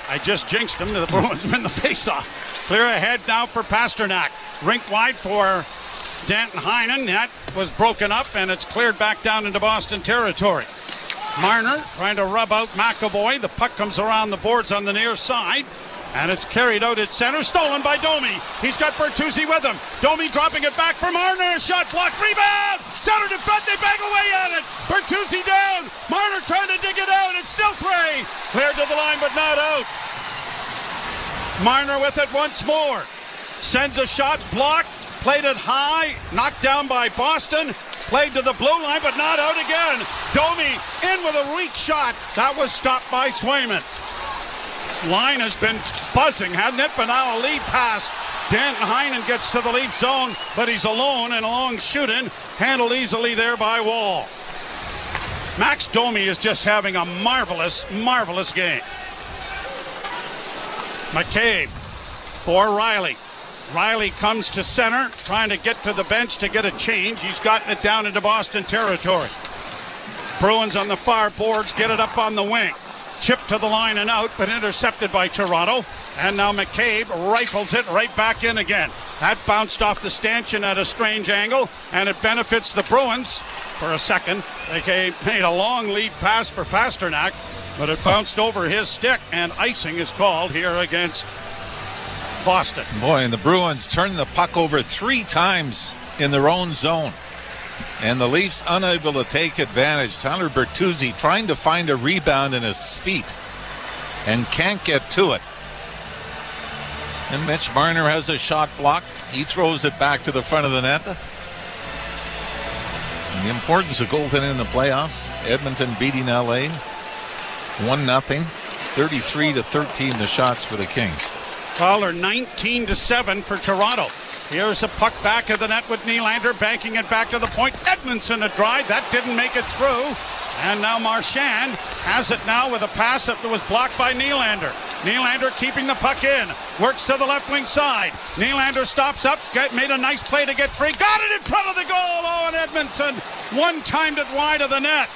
I just jinxed them. The Bruins win the face-off. Clear ahead now for Pasternak. Rink wide for Danton Heinen. That was broken up, and it's cleared back down into Boston territory. Marner trying to rub out McAvoy. The puck comes around the boards on the near side. And it's carried out at center, stolen by Domi. He's got Bertuzzi with him. Domi dropping it back for Marner. Shot blocked, rebound! Center defense, they bang away at it. Bertuzzi down. Marner trying to dig it out. It's still free. Cleared to the line, but not out. Marner with it once more. Sends a shot, blocked, played it high, knocked down by Boston. Played to the blue line, but not out again. Domi in with a weak shot. That was stopped by Swayman. Line has been buzzing, hadn't it? But now a lead pass. Danton Heinen gets to the Leaf zone, but he's alone and a long shoot-in. Handled easily there by Wall. Max Domi is just having a marvelous, marvelous game. McCabe for Riley. Riley comes to center, trying to get to the bench to get a change. He's gotten it down into Boston territory. Bruins on the far boards get it up on the wing. Chip to the line and out, but intercepted by Toronto. And now McCabe rifles it right back in again. That bounced off the stanchion at a strange angle, and it benefits the Bruins for a second. They made a long lead pass for Pasternak, but it bounced over his stick, and icing is called here against Boston.
Boy, and the Bruins turned the puck over 3 times in their own zone. And the Leafs unable to take advantage. Tyler Bertuzzi trying to find a rebound in his feet and can't get to it. And Mitch Marner has a shot blocked. He throws it back to the front of the net. And the importance of goaltending in the playoffs. Edmonton beating LA 1-0. 33-13 the shots for the Kings.
Caller 19-7 for Toronto. Here's a puck back of the net with Nylander banking it back to the point. Edmondson a drive. That didn't make it through. And now Marchand has it now with a pass that was blocked by Nylander. Nylander keeping the puck in. Works to the left wing side. Nylander stops up. Made a nice play to get free. Got it in front of the goal. Oh, and Edmondson one-timed it wide of the net.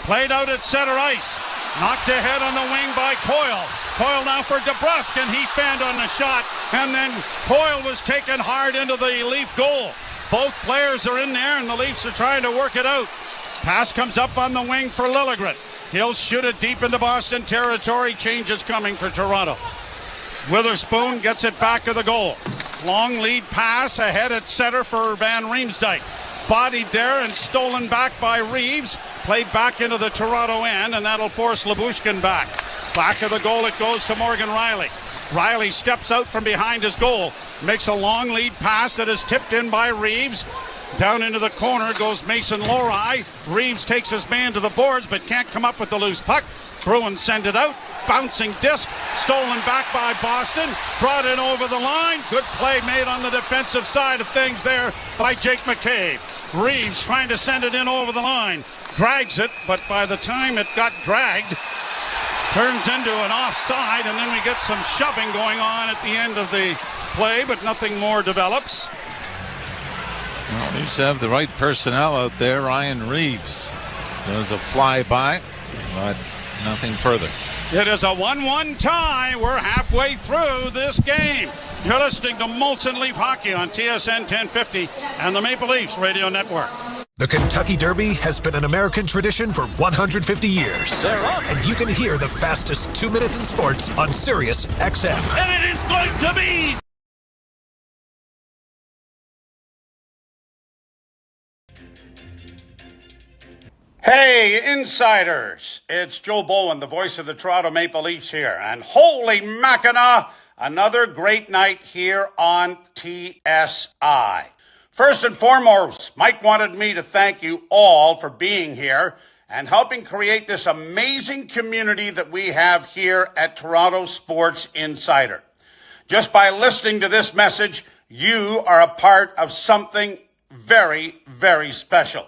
Played out at center ice. Knocked ahead on the wing by Coyle. Coyle now for DeBrusk, and he fanned on the shot. And then Coyle was taken hard into the Leaf goal. Both players are in there, and the Leafs are trying to work it out. Pass comes up on the wing for Liljegren. He'll shoot it deep into Boston territory. Change is coming for Toronto. Witherspoon gets it back to the goal. long lead pass ahead at center for Van Riemsdyk. Bodied there and stolen back by Reaves. Played back into the Toronto end, and that'll force Lyubushkin back. Back of the goal it goes to Morgan Rielly. Rielly steps out from behind his goal. Makes a long lead pass that is tipped in by Reaves. Down into the corner goes Mason Lohrei. Reaves takes his man to the boards but can't come up with the loose puck. Bruins send it out. Bouncing disc. Stolen back by Boston. Brought in over the line. Good play made on the defensive side of things there by Jake McCabe. Reaves trying to send it in over the line. Drags it, but by the time it got dragged, turns into an offside, and then we get some shoving going on at the end of the play, but nothing more develops.
Well, Leafs have the right personnel out there. Ryan Reaves does a flyby, but nothing further.
It is a 1-1 tie. We're halfway through this game. You're listening to Molson Leaf Hockey on TSN 1050 and the Maple Leafs Radio Network.
The Kentucky Derby has been an American tradition for 150 years. And you can hear the fastest 2 minutes in sports on Sirius XM.
And it is going to be...
Hey, insiders! It's Joe Bowen, the voice of the Toronto Maple Leafs here. And holy Mackinac, another great night here on TSI. First and foremost, Mike wanted me to thank you all for being here and helping create this amazing community that we have here at Toronto Sports Insider. Just by listening to this message, you are a part of something very, very special.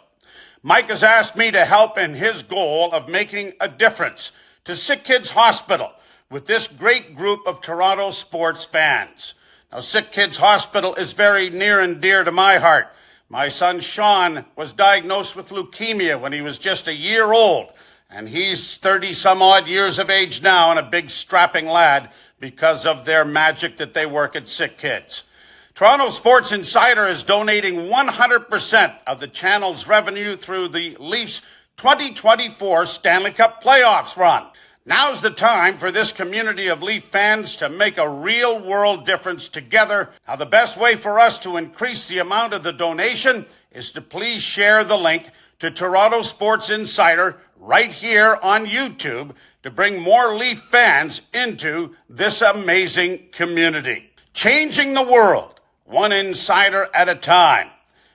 Mike has asked me to help in his goal of making a difference to Sick Kids Hospital with this great group of Toronto sports fans. Now, Sick Kids Hospital is very near and dear to my heart. My son Sean was diagnosed with leukemia when he was just a year old, and he's 30-some-odd years of age now and a big strapping lad because of their magic that they work at Sick Kids. Toronto Sports Insider is donating 100% of the channel's revenue through the Leafs 2024 Stanley Cup playoffs run. Now's the time for this community of Leaf fans to make a real-world difference together. Now, the best way for us to increase the amount of the donation is to please share the link to Toronto Sports Insider right here on YouTube to bring more Leaf fans into this amazing community. Changing the world, one insider at a time.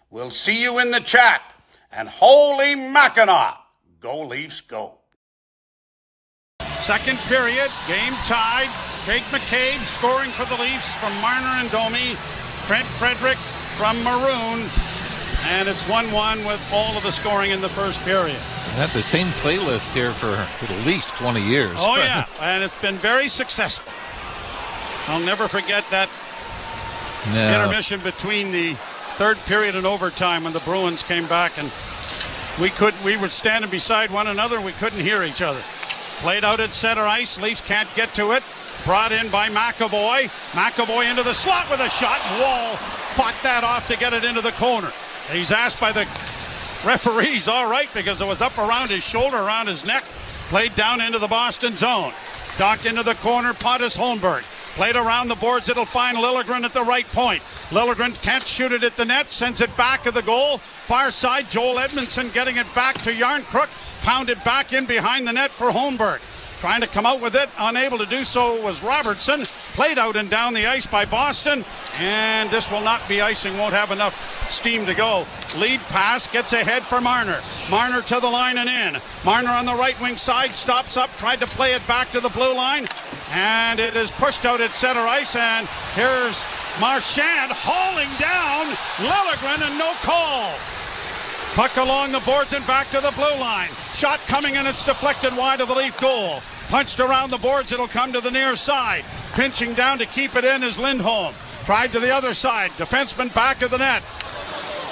We'll see you in the chat. And holy Mackinac, go Leafs, go. Second period, game tied. Jake McCabe scoring for the Leafs from Marner and Domi. Trent Frederick from Maroon. And it's 1-1 with all of the scoring in the first period.
I had the same playlist here for at least 20 years.
Oh, yeah, and it's been very successful. I'll never forget that intermission between the third period and overtime when the Bruins came back, and we were standing beside one another. We couldn't hear each other. Played out at center ice. Leafs can't get to it. Brought in by McAvoy. McAvoy into the slot with a shot. Wall fought that off to get it into the corner. He's asked by the referees, all right, because it was up around his shoulder, around his neck. Played down into the Boston zone. Docked into the corner. Pontus Holmberg. Played around the boards. It'll find Liljegren at the right point. Liljegren can't shoot it at the net. Sends it back of the goal. Far side, Joel Edmondson getting it back to Yarncrook. Pounded back in behind the net for Holmberg. Trying to come out with it. Unable to do so was Robertson. Played out and down the ice by Boston. And this will not be icing. Won't have enough steam to go. Lead pass gets ahead for Marner. Marner to the line and in. Marner on the right wing side. Stops up. Tried to play it back to the blue line. And it is pushed out at center ice. And here's Marchand hauling down Liljegren and no call. Puck along the boards and back to the blue line. Shot coming and it's deflected wide of the Leaf goal. Punched around the boards, it'll come to the near side. Pinching down to keep it in is Lindholm. Tried to the other side. Defenseman back of the net.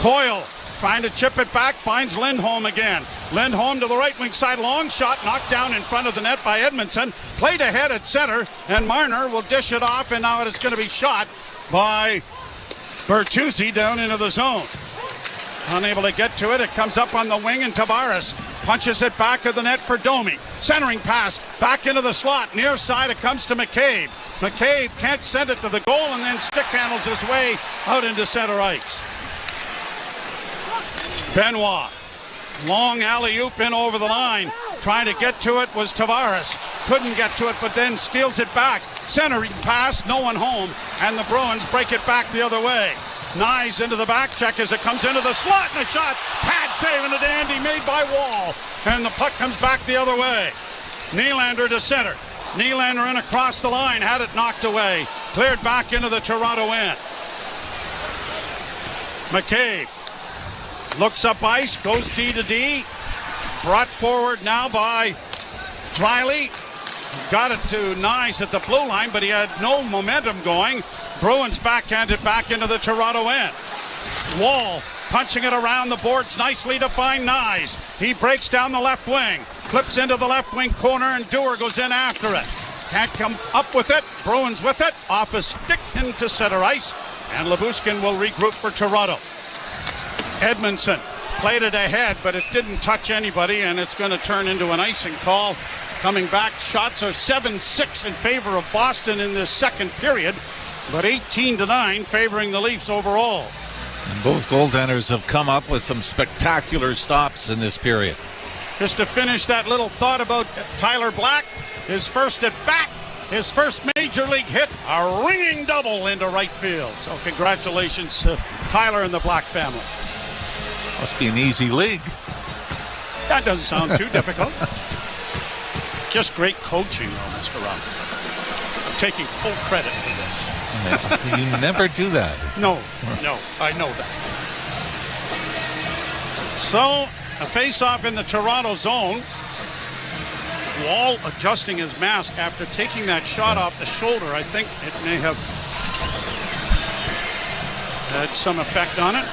Coyle trying to chip it back, finds Lindholm again. Lindholm to the right wing side, long shot knocked down in front of the net by Edmondson. Played ahead at center, and Marner will dish it off, and now it's going to be shot by Bertuzzi down into the zone. Unable to get to it. It comes up on the wing, and Tavares punches it back of the net for Domi. Centering pass back into the slot. Near side, it comes to McCabe. McCabe can't send it to the goal and then stick handles his way out into center ice. Benoit. Long alley-oop in over the line. Trying to get to it was Tavares. Couldn't get to it, but then steals it back. Centering pass, no one home, and the Bruins break it back the other way. Nyes into the back check as it comes into the slot, and a shot. Pad save and a dandy made by Wall. And the puck comes back the other way. Nylander to center. Nylander in across the line, had it knocked away. Cleared back into the Toronto end. McCabe looks up ice, goes D to D. Brought forward now by Riley. Got it to Nyes at the blue line, but he had no momentum going. Bruins backhanded back into the Toronto end. Wall punching it around the boards nicely to find Nyes. He breaks down the left wing, flips into the left wing corner, and Dewar goes in after it. Can't come up with it. Bruins with it. Off a stick into center ice, and Lyubushkin will regroup for Toronto. Edmondson played it ahead, but it didn't touch anybody, and it's going to turn into an icing call. Coming back, shots are 7-6 in favor of Boston in this second period, but 18-9 favoring the Leafs overall.
And both goaltenders have come up with some spectacular stops in this period.
Just to finish that little thought about Tyler Black, his first at bat, his first major league hit, a ringing double into right field. So congratulations to Tyler and the Black family.
Must be an easy league.
That doesn't sound too difficult. Just great coaching, though, Mr. Rob. I'm taking full credit for this.
You never do that.
No, I know that. So, a face-off in the Toronto zone. Wall adjusting his mask after taking that shot off the shoulder. I think it may have had some effect on it.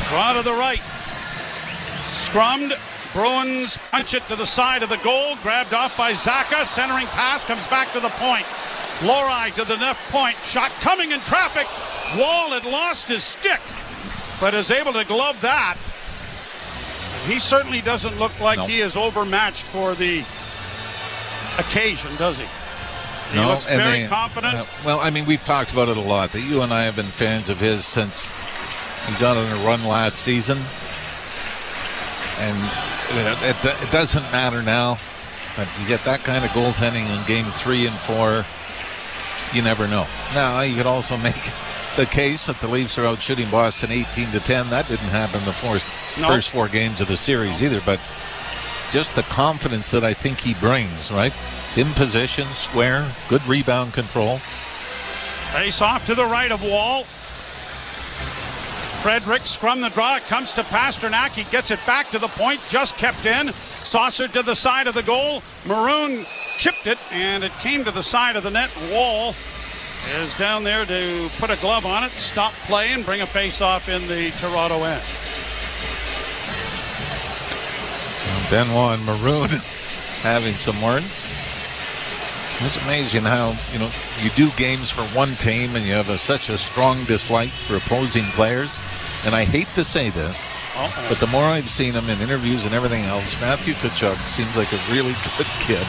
Draw to the right. Scrummed. Bruins punch it to the side of the goal. Grabbed off by Zaka. Centering pass comes back to the point. Lori to the left point. Shot coming in traffic. Wall had lost his stick, but is able to glove that. He certainly doesn't look like he is overmatched for the occasion, does he? He looks very confident.
Well, I mean, we've talked about it a lot, that you and I have been fans of his since he got on a run last season. And it doesn't matter now. But you get that kind of goaltending in game 3 and 4, you never know. Now, you could also make the case that the Leafs are out shooting Boston 18-10. That didn't happen in the first 4 games of the series either. But just the confidence that I think he brings, right? He's in position, square, good rebound control.
Face off to the right of Wall. Frederick scrum the draw. It comes to Pasternak. He gets it back to the point. Just kept in. Saucer to the side of the goal. Maroon chipped it, and it came to the side of the net. Wall is down there to put a glove on it, stop play, and bring a face-off in the Toronto end.
Benoit and Maroon having some words. It's amazing how, you do games for one team and you have such a strong dislike for opposing players. And I hate to say this, but the more I've seen him in interviews and everything else, Matthew Tkachuk seems like a really good kid.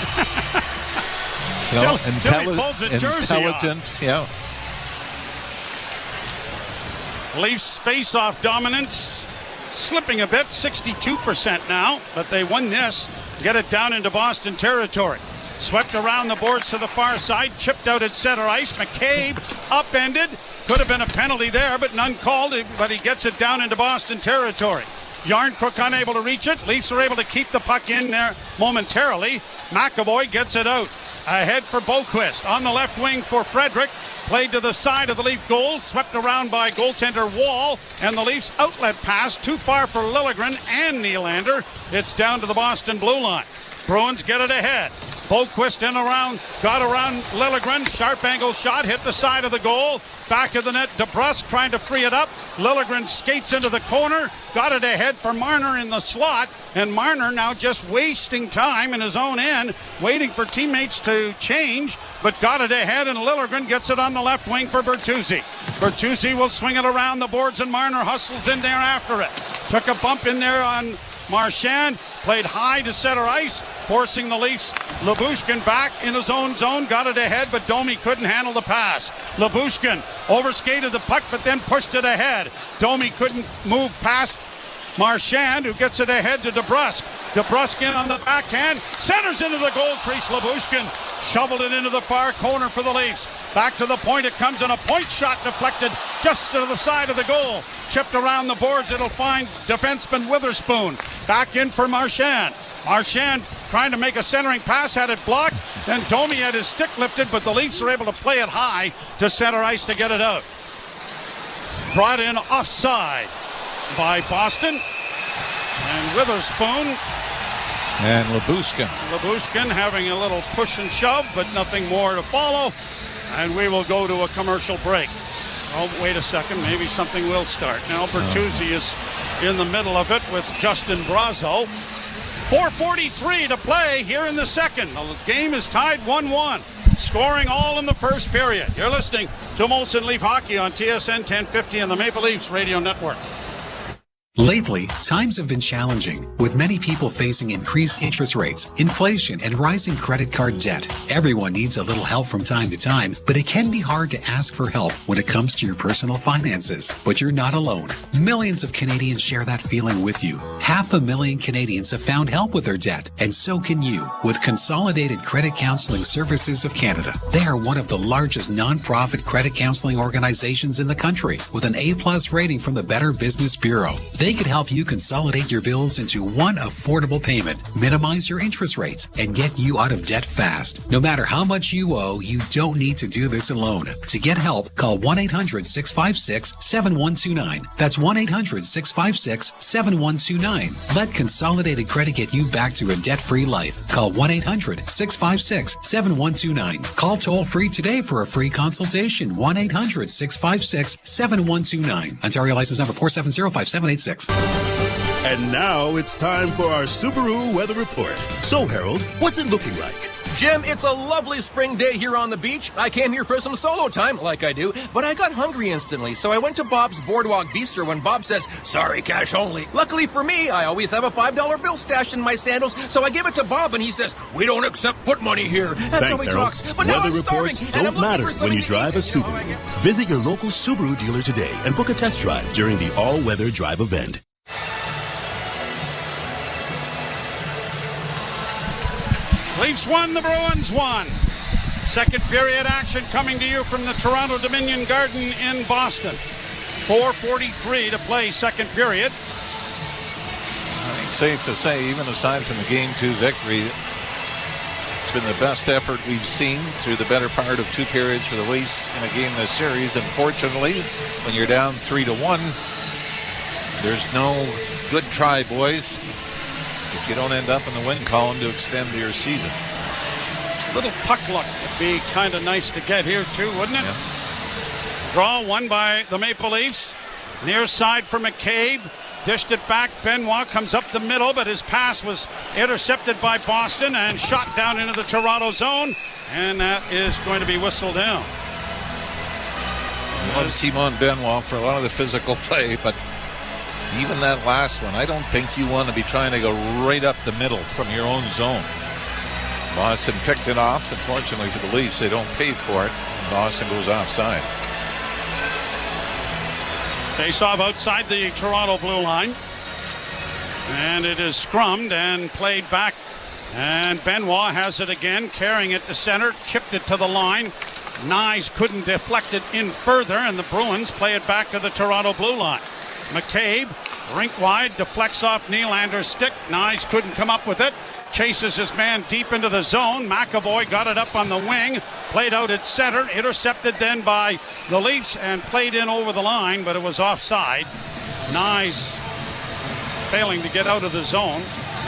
Intelligent, yeah.
Leafs face-off dominance slipping a bit, 62% now, but they won this, get it down into Boston territory. Swept around the boards to the far side, chipped out at center ice. McCabe upended. Could have been a penalty there, but none called, but he gets it down into Boston territory. Yarncrook unable to reach it. Leafs are able to keep the puck in there momentarily. McAvoy gets it out. Ahead for Boquist. On the left wing for Frederick. Played to the side of the Leaf goal. Swept around by goaltender Wall. And the Leafs outlet pass too far for Liljegren and Nylander. It's down to the Boston blue line. Bruins get it ahead. Boquist got around Liljegren. Sharp angle shot, hit the side of the goal. Back of the net, DeBrusk trying to free it up. Liljegren skates into the corner. Got it ahead for Marner in the slot. And Marner now just wasting time in his own end, waiting for teammates to change. But got it ahead, and Liljegren gets it on the left wing for Bertuzzi. Bertuzzi will swing it around the boards, and Marner hustles in there after it. Took a bump in there on Marchand played high to center ice, forcing the Leafs. Lyubushkin back in his own zone, got it ahead, but Domi couldn't handle the pass. Lyubushkin overskated the puck, but then pushed it ahead. Domi couldn't move past Marchand, who gets it ahead to DeBrusk. DeBrusk in on the backhand, centers into the goal crease. Lyubushkin shoveled it into the far corner for the Leafs. Back to the point it comes, and a point shot deflected just to the side of the goal. Chipped around the boards, it'll find defenseman Witherspoon. Back in for Marchand. Marchand trying to make a centering pass, had it blocked. Then Domi had his stick lifted, but the Leafs are able to play it high to center ice to get it out. Brought in offside by Boston. And Witherspoon.
And Lyubushkin.
Lyubushkin having a little push and shove, but nothing more to follow. And we will go to a commercial break. Oh, wait a second. Maybe something will start. Now Bertuzzi is in the middle of it with Justin Brazeau. 4:43 to play here in the second. The game is tied 1-1. Scoring all in the first period. You're listening to Molson Leaf Hockey on TSN 1050 and the Maple Leafs Radio Network.
Lately, times have been challenging, with many people facing increased interest rates, inflation, and rising credit card debt. Everyone needs a little help from time to time, but it can be hard to ask for help when it comes to your personal finances. But you're not alone. Millions of Canadians share that feeling with you. 500,000 Canadians have found help with their debt, and so can you, with Consolidated Credit Counseling Services of Canada. They are one of the largest non-profit credit counseling organizations in the country, with an A+ rating from the Better Business Bureau. They could help you consolidate your bills into one affordable payment, minimize your interest rates, and get you out of debt fast. No matter how much you owe, you don't need to do this alone. To get help, call 1-800-656-7129. That's 1-800-656-7129. Let Consolidated Credit get you back to a debt-free life. Call 1-800-656-7129. Call toll-free today for a free consultation. 1-800-656-7129. Ontario license number 4705786.
And now it's time for our Subaru weather report. So, Harold, what's it looking like?
Jim, it's a lovely spring day here on the beach. I came here for some solo time, like I do, but I got hungry instantly, so I went to Bob's Boardwalk Bistro when Bob says, "Sorry, cash only." Luckily for me, I always have a $5 bill stashed in my sandals, so I give it to Bob, and he says, "We don't accept foot money here." That's
Thanks,
how he
Harold.
talks. But now
weather
I'm starving,
reports
and I'm
don't
looking
matter
for
when
something
you
to
drive
eat.
a Subaru. Visit your local Subaru dealer today and book a test drive during the all-weather drive event.
Leafs won, the Bruins won. Second period action coming to you from the Toronto Dominion Garden in Boston. 4:43 to play, second period.
I think safe to say, even aside from the Game 2 victory, it's been the best effort we've seen through the better part of two periods for the Leafs in a game this series. Unfortunately, when you're down 3-1, there's no good try, boys, if you don't end up in the win column to extend your season.
Little puck luck would be kind of nice to get here too, wouldn't it? Yeah. Draw won by the Maple Leafs. Near side for McCabe. Dished it back. Benoit comes up the middle, but his pass was intercepted by Boston and shot down into the Toronto zone. And that is going to be whistled down.
I love Simon Benoit for a lot of the physical play, but even that last one, I don't think you want to be trying to go right up the middle from your own zone. Boston picked it off. Unfortunately for the Leafs, they don't pay for it. Boston goes offside.
Face off outside the Toronto blue line. And it is scrummed and played back. And Benoit has it again, carrying it to center, chipped it to the line. Nyes couldn't deflect it in further, and the Bruins play it back to the Toronto blue line. McCabe, rink wide, deflects off Nylander's stick. Nyes couldn't come up with it. Chases his man deep into the zone. McAvoy got it up on the wing. Played out at center. Intercepted then by the Leafs and played in over the line, but it was offside. Nyes failing to get out of the zone.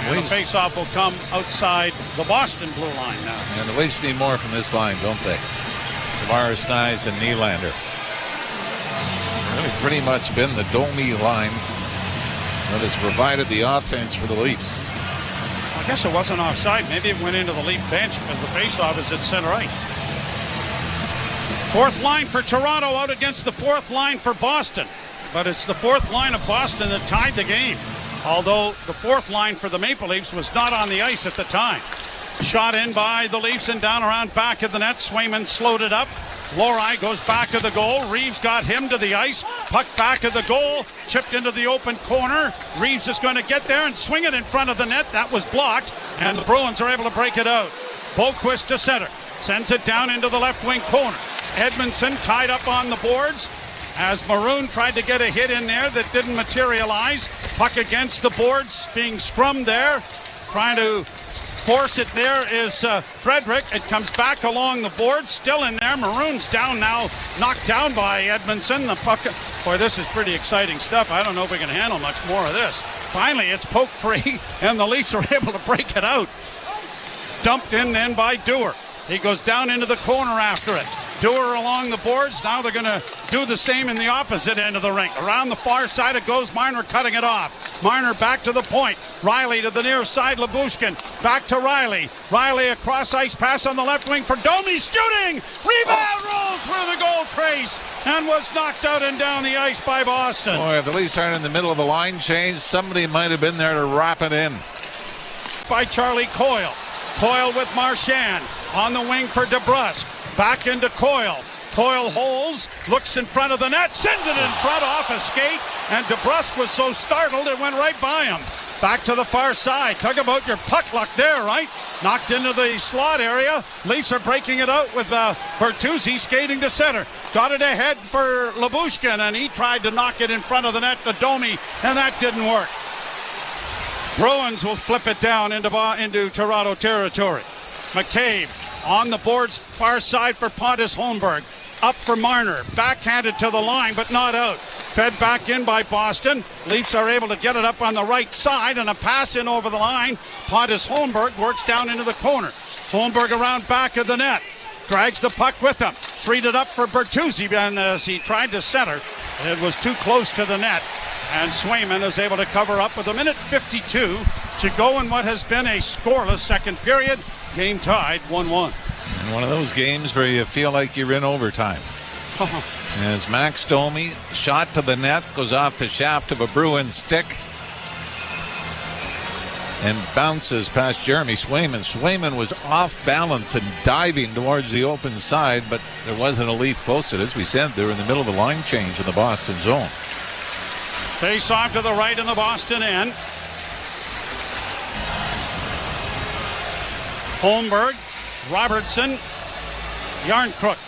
And the faceoff will come outside the Boston blue line now.
And the Leafs need more from this line, don't they? Tavares, Nyes, and Nylander. Really pretty much been the Domi line that has provided the offense for the Leafs.
I guess it wasn't offside. Maybe it went into the Leaf bench because the faceoff is at center ice. Fourth line for Toronto out against the fourth line for Boston. But it's the fourth line of Boston that tied the game. although the fourth line for the Maple Leafs was not on the ice at the time. Shot in by the Leafs and down around back of the net. Swayman slowed it up. Lori goes back of the goal. Reaves got him to the ice. Puck back of the goal. Chipped into the open corner. Reaves is going to get there and swing it in front of the net. That was blocked, and the Bruins are able to break it out. Boquist to center. Sends it down into the left wing corner. Edmondson tied up on the boards as Maroon tried to get a hit in there that didn't materialize. Puck against the boards, being scrummed there. Trying to force it there is Frederick. It comes back along the board, still in there. Maroon's down now, knocked down by Edmondson. The puck, boy, this is pretty exciting stuff. I don't know if we can handle much more of this. Finally, it's poke free, and the Leafs are able to break it out. Dumped in then by Dewar. He goes down into the corner after it. Dewar along the boards. Now they're going to do the same in the opposite end of the rink. Around the far side it goes. Marner cutting it off. Marner back to the point. Riley to the near side. Labushkin back to Riley. Riley across ice pass on the left wing for Domi. Shooting! Rebound rolls through the goal crease and was knocked out and down the ice by Boston.
Boy, if the Leafs aren't in the middle of a line change, somebody might have been there to wrap it in.
By Charlie Coyle. Coyle with Marchand on the wing for DeBrusk. Back into Coyle. Coyle holds, looks in front of the net, sends it in front off a skate, and DeBrusk was so startled it went right by him. Back to the far side. Talk about your puck luck there, right? Knocked into the slot area. Leafs are breaking it out with Bertuzzi skating to center. Got it ahead for Labushkin, and he tried to knock it in front of the net to Domi, and that didn't work. Bruins will flip it down into Toronto territory. McCabe on the boards, far side for Pontus Holmberg. Up for Marner. Backhanded to the line, but not out. Fed back in by Boston. Leafs are able to get it up on the right side, and a pass in over the line. Pontus Holmberg works down into the corner. Holmberg around back of the net. Drags the puck with him. Freed it up for Bertuzzi, and as he tried to center, it was too close to the net. And Swayman is able to cover up with 1:52 to go in what has been a scoreless second period. Game tied 1-1.
And one of those games where you feel like you're in overtime. As Max Domi, shot to the net, goes off the shaft of a Bruins stick and bounces past Jeremy Swayman. Swayman was off balance and diving towards the open side, but there wasn't a Leaf posted. As we said, they were in the middle of a line change in the Boston zone.
Face off to the right in the Boston end. Holmberg, Robertson, Yarncrook.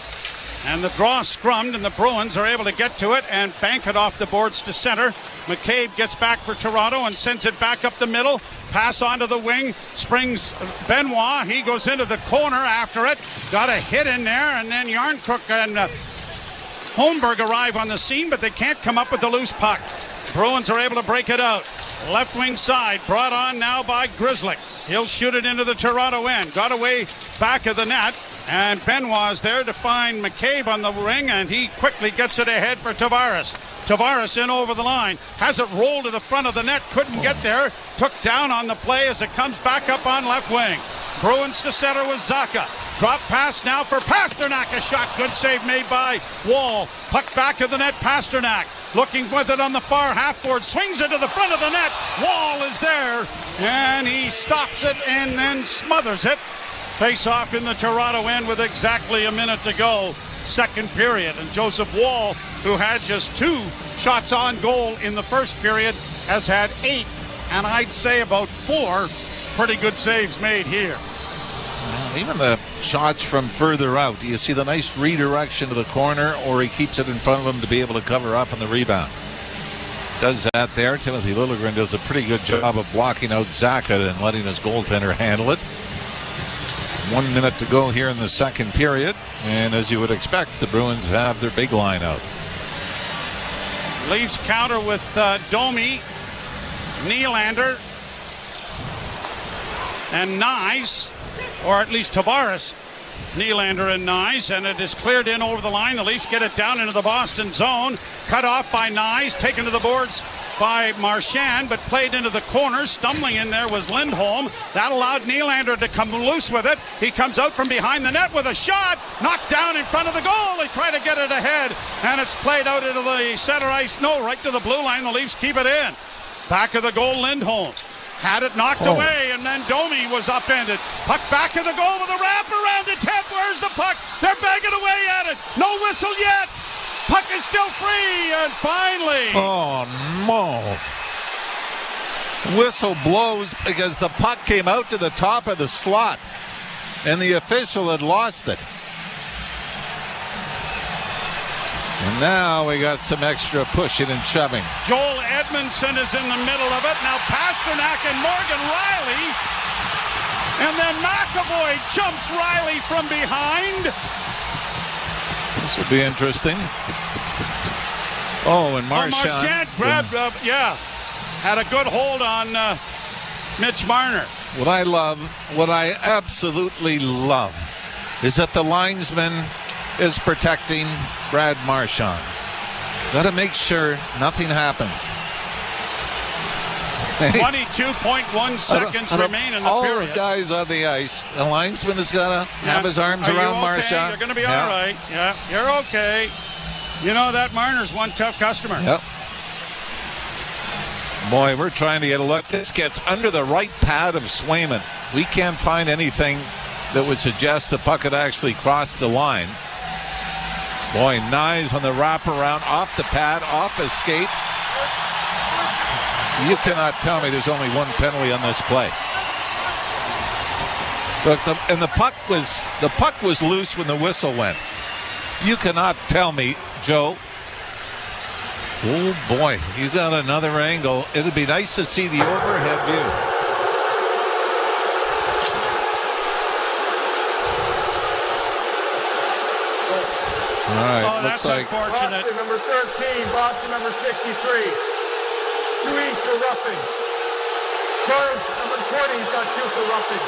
And the draw scrummed, and the Bruins are able to get to it and bank it off the boards to center. McCabe gets back for Toronto and sends it back up the middle. Pass onto the wing. Springs Benoit. He goes into the corner after it. Got a hit in there, and then Yarncrook and Holmberg arrive on the scene, but they can't come up with the loose puck. Bruins are able to break it out. Left wing side, brought on now by Grzelcyk. He'll shoot it into the Toronto end. Got away back of the net, and Benoit's there to find McCabe on the ring, and he quickly gets it ahead for Tavares. Tavares in over the line. Has it rolled to the front of the net. Couldn't get there. Took down on the play as it comes back up on left wing. Bruins to center with Zacha. Drop pass now for Pasternak. A shot. Good save made by Wall. Puck back of the net. Pasternak looking with it on the far half board. Swings it to the front of the net. Wall is there. And he stops it and then smothers it. Face off in the Toronto end with exactly a minute to go. Second period. And Joseph Wall, who had just 2 shots on goal in the first period, has had 8. And I'd say about 4 pretty good saves made here.
Even the shots from further out, do you see the nice redirection to the corner, or he keeps it in front of him to be able to cover up on the rebound? Does that there. Timothy Liljegren does a pretty good job of blocking out Zacha and letting his goaltender handle it. 1 minute to go here in the second period, and as you would expect, the Bruins have their big line out.
Leafs counter with Domi, Nylander, and Nyes, or at least Tavares, Nylander and Nyes, and it is cleared in over the line. The Leafs get it down into the Boston zone. Cut off by Nyes, taken to the boards by Marchand, but played into the corner. Stumbling in there was Lindholm. That allowed Nylander to come loose with it. He comes out from behind the net with a shot. Knocked down in front of the goal. They try to get it ahead, and it's played out into the center ice. No, right to the blue line. The Leafs keep it in. Back of the goal, Lindholm. Had it knocked away, and then Domi was upended. Puck back of the goal with a wrap around the tip. Where's the puck? They're banging away at it. No whistle yet. Puck is still free, and finally.
Oh, no. Whistle blows because the puck came out to the top of the slot, and the official had lost it. And now we got some extra pushing and shoving.
Joel Edmondson is in the middle of it. Now Pasternak and Morgan Riley. And then McAvoy jumps Riley from behind.
This will be interesting. Oh, and Marchand.
Marchand grabbed, had a good hold on Mitch Marner.
What I absolutely love is that the linesman is protecting Brad Marchand. Got to make sure nothing happens.
22.1 seconds remain in the
all
period.
The guys on the ice, the linesman has got to have his arms around Marchand.
You're going to be all right. Yeah, you're okay. You know that Marner's one tough customer.
Yep. Boy, we're trying to get a look. This gets under the right pad of Swayman. We can't find anything that would suggest the puck had actually crossed the line. Boy, Nyes on the wraparound, off the pad, off his skate. You cannot tell me there's only one penalty on this play. Look, the puck was loose when the whistle went. You cannot tell me, Joe. Oh boy, you got another angle. It'd be nice to see the overhead view. All right,
looks
that's
like unfortunate.
Boston number 13, Boston number 63. 2 each for roughing. Charles number 20, he's got 2 for roughing.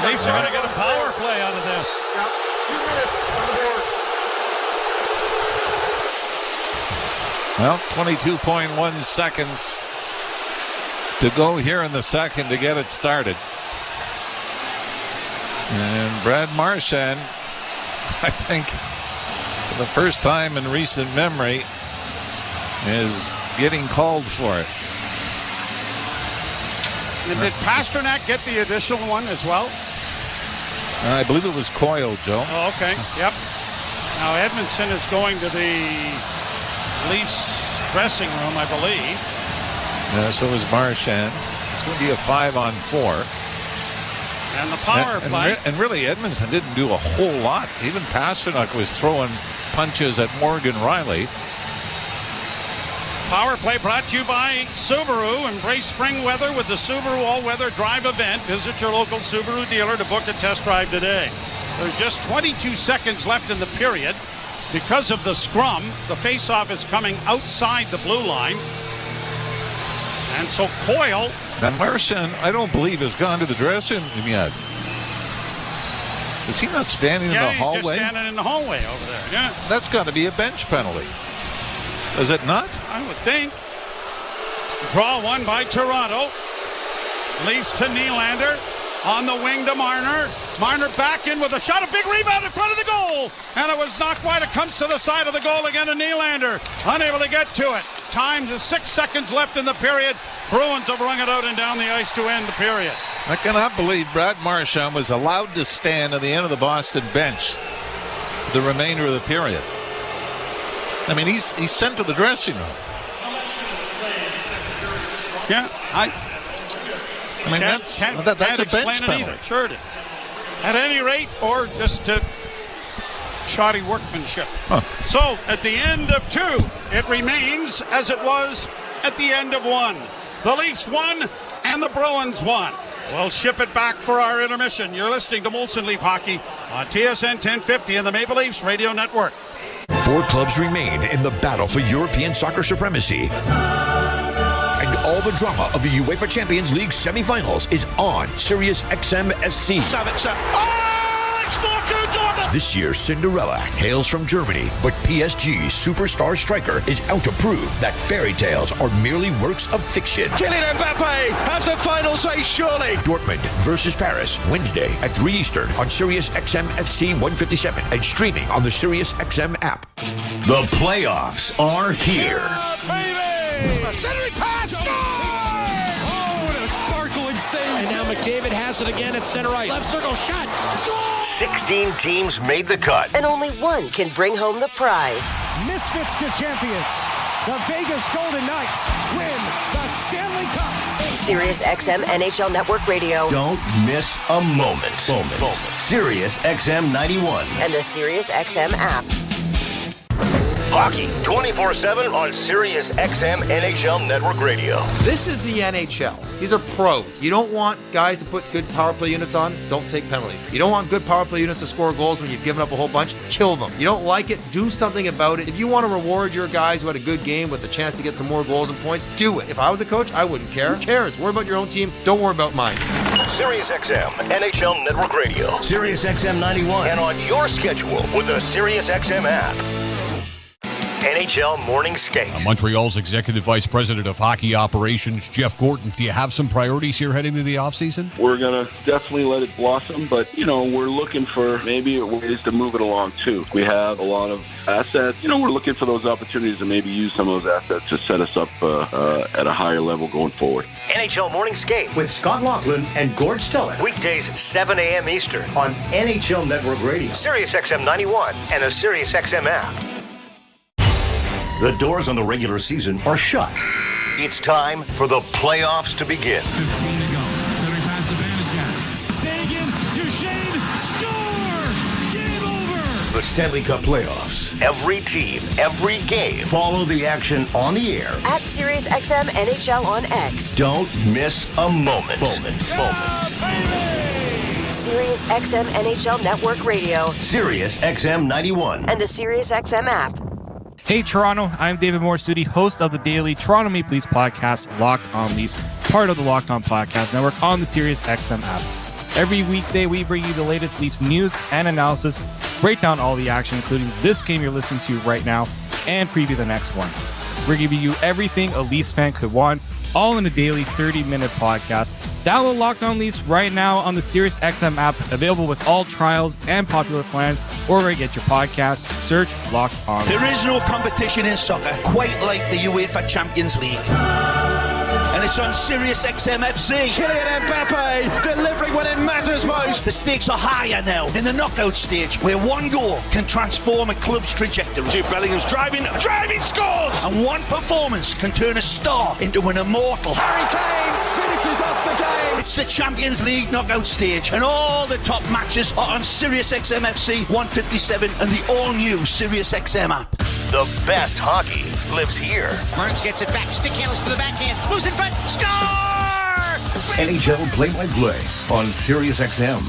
Leafs are going to get a power play out of this.
Yep, 2 minutes on the board.
Well, 22.1 seconds to go here in the second to get it started. And Brad Marchand, I think, for the first time in recent memory, is getting called for it.
And did Pasternak get the additional one as well?
I believe it was Coyle, Joe.
Oh, okay. Yep. Now Edmondson is going to the Leafs dressing room, I believe.
Yeah, so is Marchand. It's going to be a 5-on-4.
And the power play.
And really, Edmondson didn't do a whole lot. Even Pasternak was throwing punches at Morgan Riley.
Power play brought to you by Subaru. Embrace spring weather with the Subaru All-Weather Drive event. Visit your local Subaru dealer to book a test drive today. There's just 22 seconds left in the period. Because of the scrum, the faceoff is coming outside the blue line. And so Coyle.
And Marchand, I don't believe, has gone to the dressing room yet. Is he not standing in the hallway?
Yeah, he's just standing in the hallway over there. Yeah.
That's got to be a bench penalty. Is it not?
I would think. Draw one by Toronto. Leafs to Nylander. On the wing to Marner. Marner back in with a shot. A big rebound in front of the goal. And it was knocked wide. It comes to the side of the goal again to Nylander. Unable to get to it. Time to 6 seconds left in the period. Bruins have rung it out and down the ice to end the period.
I cannot believe Brad Marchand was allowed to stand at the end of the Boston bench for the remainder of the period. I mean, he's sent to the dressing room.
Yeah, I
mean, that's a bench penalty.
Sure it is. At any rate, or just shoddy workmanship.
Huh.
So, at the end of 2, it remains as it was at the end of 1. The Leafs won, and the Bruins won. We'll ship it back for our intermission. You're listening to Molson Leaf Hockey on TSN 1050 and the Maple Leafs Radio Network.
4 clubs remain in the battle for European soccer supremacy. And all the drama of the UEFA Champions League semifinals is on Sirius XM FC. This year's Cinderella hails from Germany, but PSG's superstar striker is out to prove that fairy tales are merely works of fiction.
Kylian Mbappe has the final say, surely.
Dortmund versus Paris, Wednesday at 3 Eastern on Sirius XM FC 157 and streaming on the Sirius XM app.
The playoffs are here.
Centering pass, score! McDavid has it again at center ice. Left circle shot. Score!
16 teams made the cut.
And only one can bring home the prize.
Misfits to champions. The Vegas Golden Knights win the Stanley Cup.
Sirius XM NHL Network Radio.
Don't miss a moment. Sirius XM 91.
And the Sirius XM app.
Hockey 24/7 on Sirius XM NHL Network Radio.
This is the NHL. These are pros. You don't want guys to put good power play units on, don't take penalties. You don't want good power play units to score goals when you've given up a whole bunch, kill them. You don't like it, do something about it. If you want to reward your guys who had a good game with a chance to get some more goals and points, do it. If I was a coach, I wouldn't care. Who cares? Worry about your own team. Don't worry about mine.
Sirius XM NHL Network Radio. Sirius XM 91. And on your schedule with the Sirius XM app. NHL Morning Skate.
Montreal's Executive Vice President of Hockey Operations, Jeff Gordon. Do you have some priorities here heading to the offseason?
We're going to definitely let it blossom, but, we're looking for maybe ways to move it along, too. We have a lot of assets. We're looking for those opportunities to maybe use some of those assets to set us up at a higher level going forward.
NHL Morning Skate with Scott Laughlin and Gord Stellick. Weekdays, 7 a.m. Eastern on NHL Network Radio, Sirius XM 91, and the Sirius XM app. The doors on the regular season are shut. It's time for the playoffs to begin.
15 to go. Center pass to Vanacek. Sagan, Duchesne, score! Game over!
The Stanley Cup playoffs. Every team, every game. Follow the action on the air.
At Sirius XM NHL on X.
Don't miss a moment.
Sirius XM NHL Network Radio.
Sirius XM 91.
And the Sirius XM app.
Hey Toronto, I'm David Morsuti, host of the daily Toronto Maple Leafs podcast, Locked On Leafs, part of the Locked On Podcast Network on the Sirius XM app. Every weekday, we bring you the latest Leafs news and analysis, break down all the action, including this game you're listening to right now, and preview the next one. We're giving you everything a Leafs fan could want, all in a daily 30-minute podcast. Download Locked On Leafs right now on the Sirius XM app, available with all trials and popular plans, or where you get your podcasts. Search Locked On.
There is no competition in soccer quite like the UEFA Champions League. And it's on Sirius XM FC.
Kylian Mbappe delivering when it matters most.
The stakes are higher now in the knockout stage, where one goal can transform a club's trajectory.
Jude Bellingham's driving, scores!
And one performance can turn a star into an immortal.
Harry Kane finishes off the game.
It's the Champions League knockout stage, and all the top matches are on Sirius XM FC 157 and the all-new Sirius XM app.
The best hockey lives here.
Burns gets it back, stick handles to the backhand, moves in front, score!
NHL play-by-play on Sirius XM.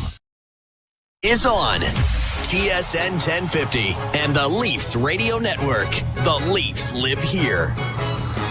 Is on TSN 1050 and the Leafs Radio Network. The Leafs live here.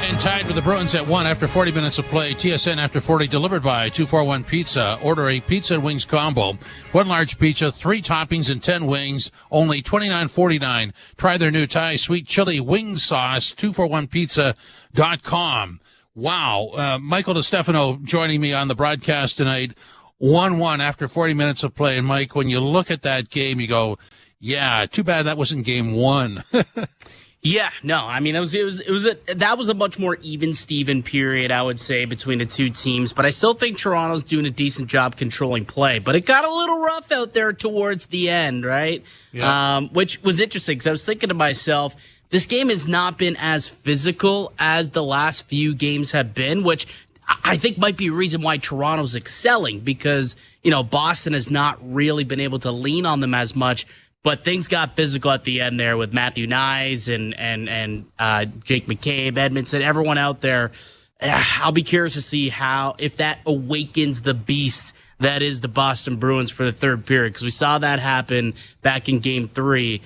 And tied with the Bruins at 1 after 40 minutes of play. TSN after 40 delivered by 241 Pizza. Order a pizza and wings combo. One large pizza, 3 toppings, and 10 wings. Only $29.49. Try their new Thai sweet chili wing sauce. 241pizza.com. Wow. Michael DeStefano joining me on the broadcast tonight. 1-1 after 40 minutes of play. And Mike, when you look at that game, you go, yeah, too bad that wasn't game 1.
Yeah, no, I mean, that was a much more even Steven period, I would say, between the two teams. But I still think Toronto's doing a decent job controlling play. But it got a little rough out there towards the end, right? Yeah. Which was interesting because I was thinking to myself, this game has not been as physical as the last few games have been, which I think might be a reason why Toronto's excelling because, Boston has not really been able to lean on them as much. But things got physical at the end there with Matthew Nyes and Jake McCabe, Edmondson, everyone out there. I'll be curious to see if that awakens the beast that is the Boston Bruins for the third period, because we saw that happen back in Game 3.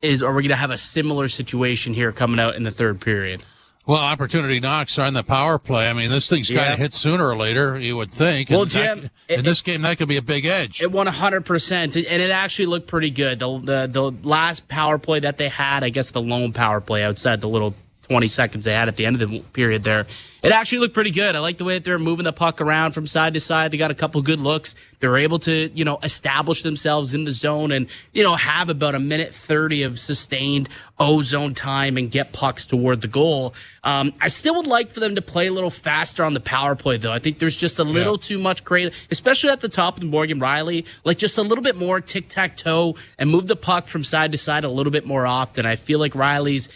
Are we going to have a similar situation here coming out in the third period?
Well, opportunity knocks are on the power play. I mean, this thing's got to hit sooner or later, you would think.
Well, Jim,
in this game, that could be a big edge.
It 100%, and it actually looked pretty good. The last power play that they had, I guess the lone power play outside the little 20 seconds they had at the end of the period there, it actually looked pretty good. I like the way that they're moving the puck around from side to side. They got a couple good looks. They're able to, establish themselves in the zone and, have about a minute 30 of sustained O-zone time and get pucks toward the goal. I still would like for them to play a little faster on the power play, though. I think there's just a little too much creative, especially at the top of Morgan Rielly, like just a little bit more tic-tac-toe and move the puck from side to side a little bit more often. I feel like Rielly's,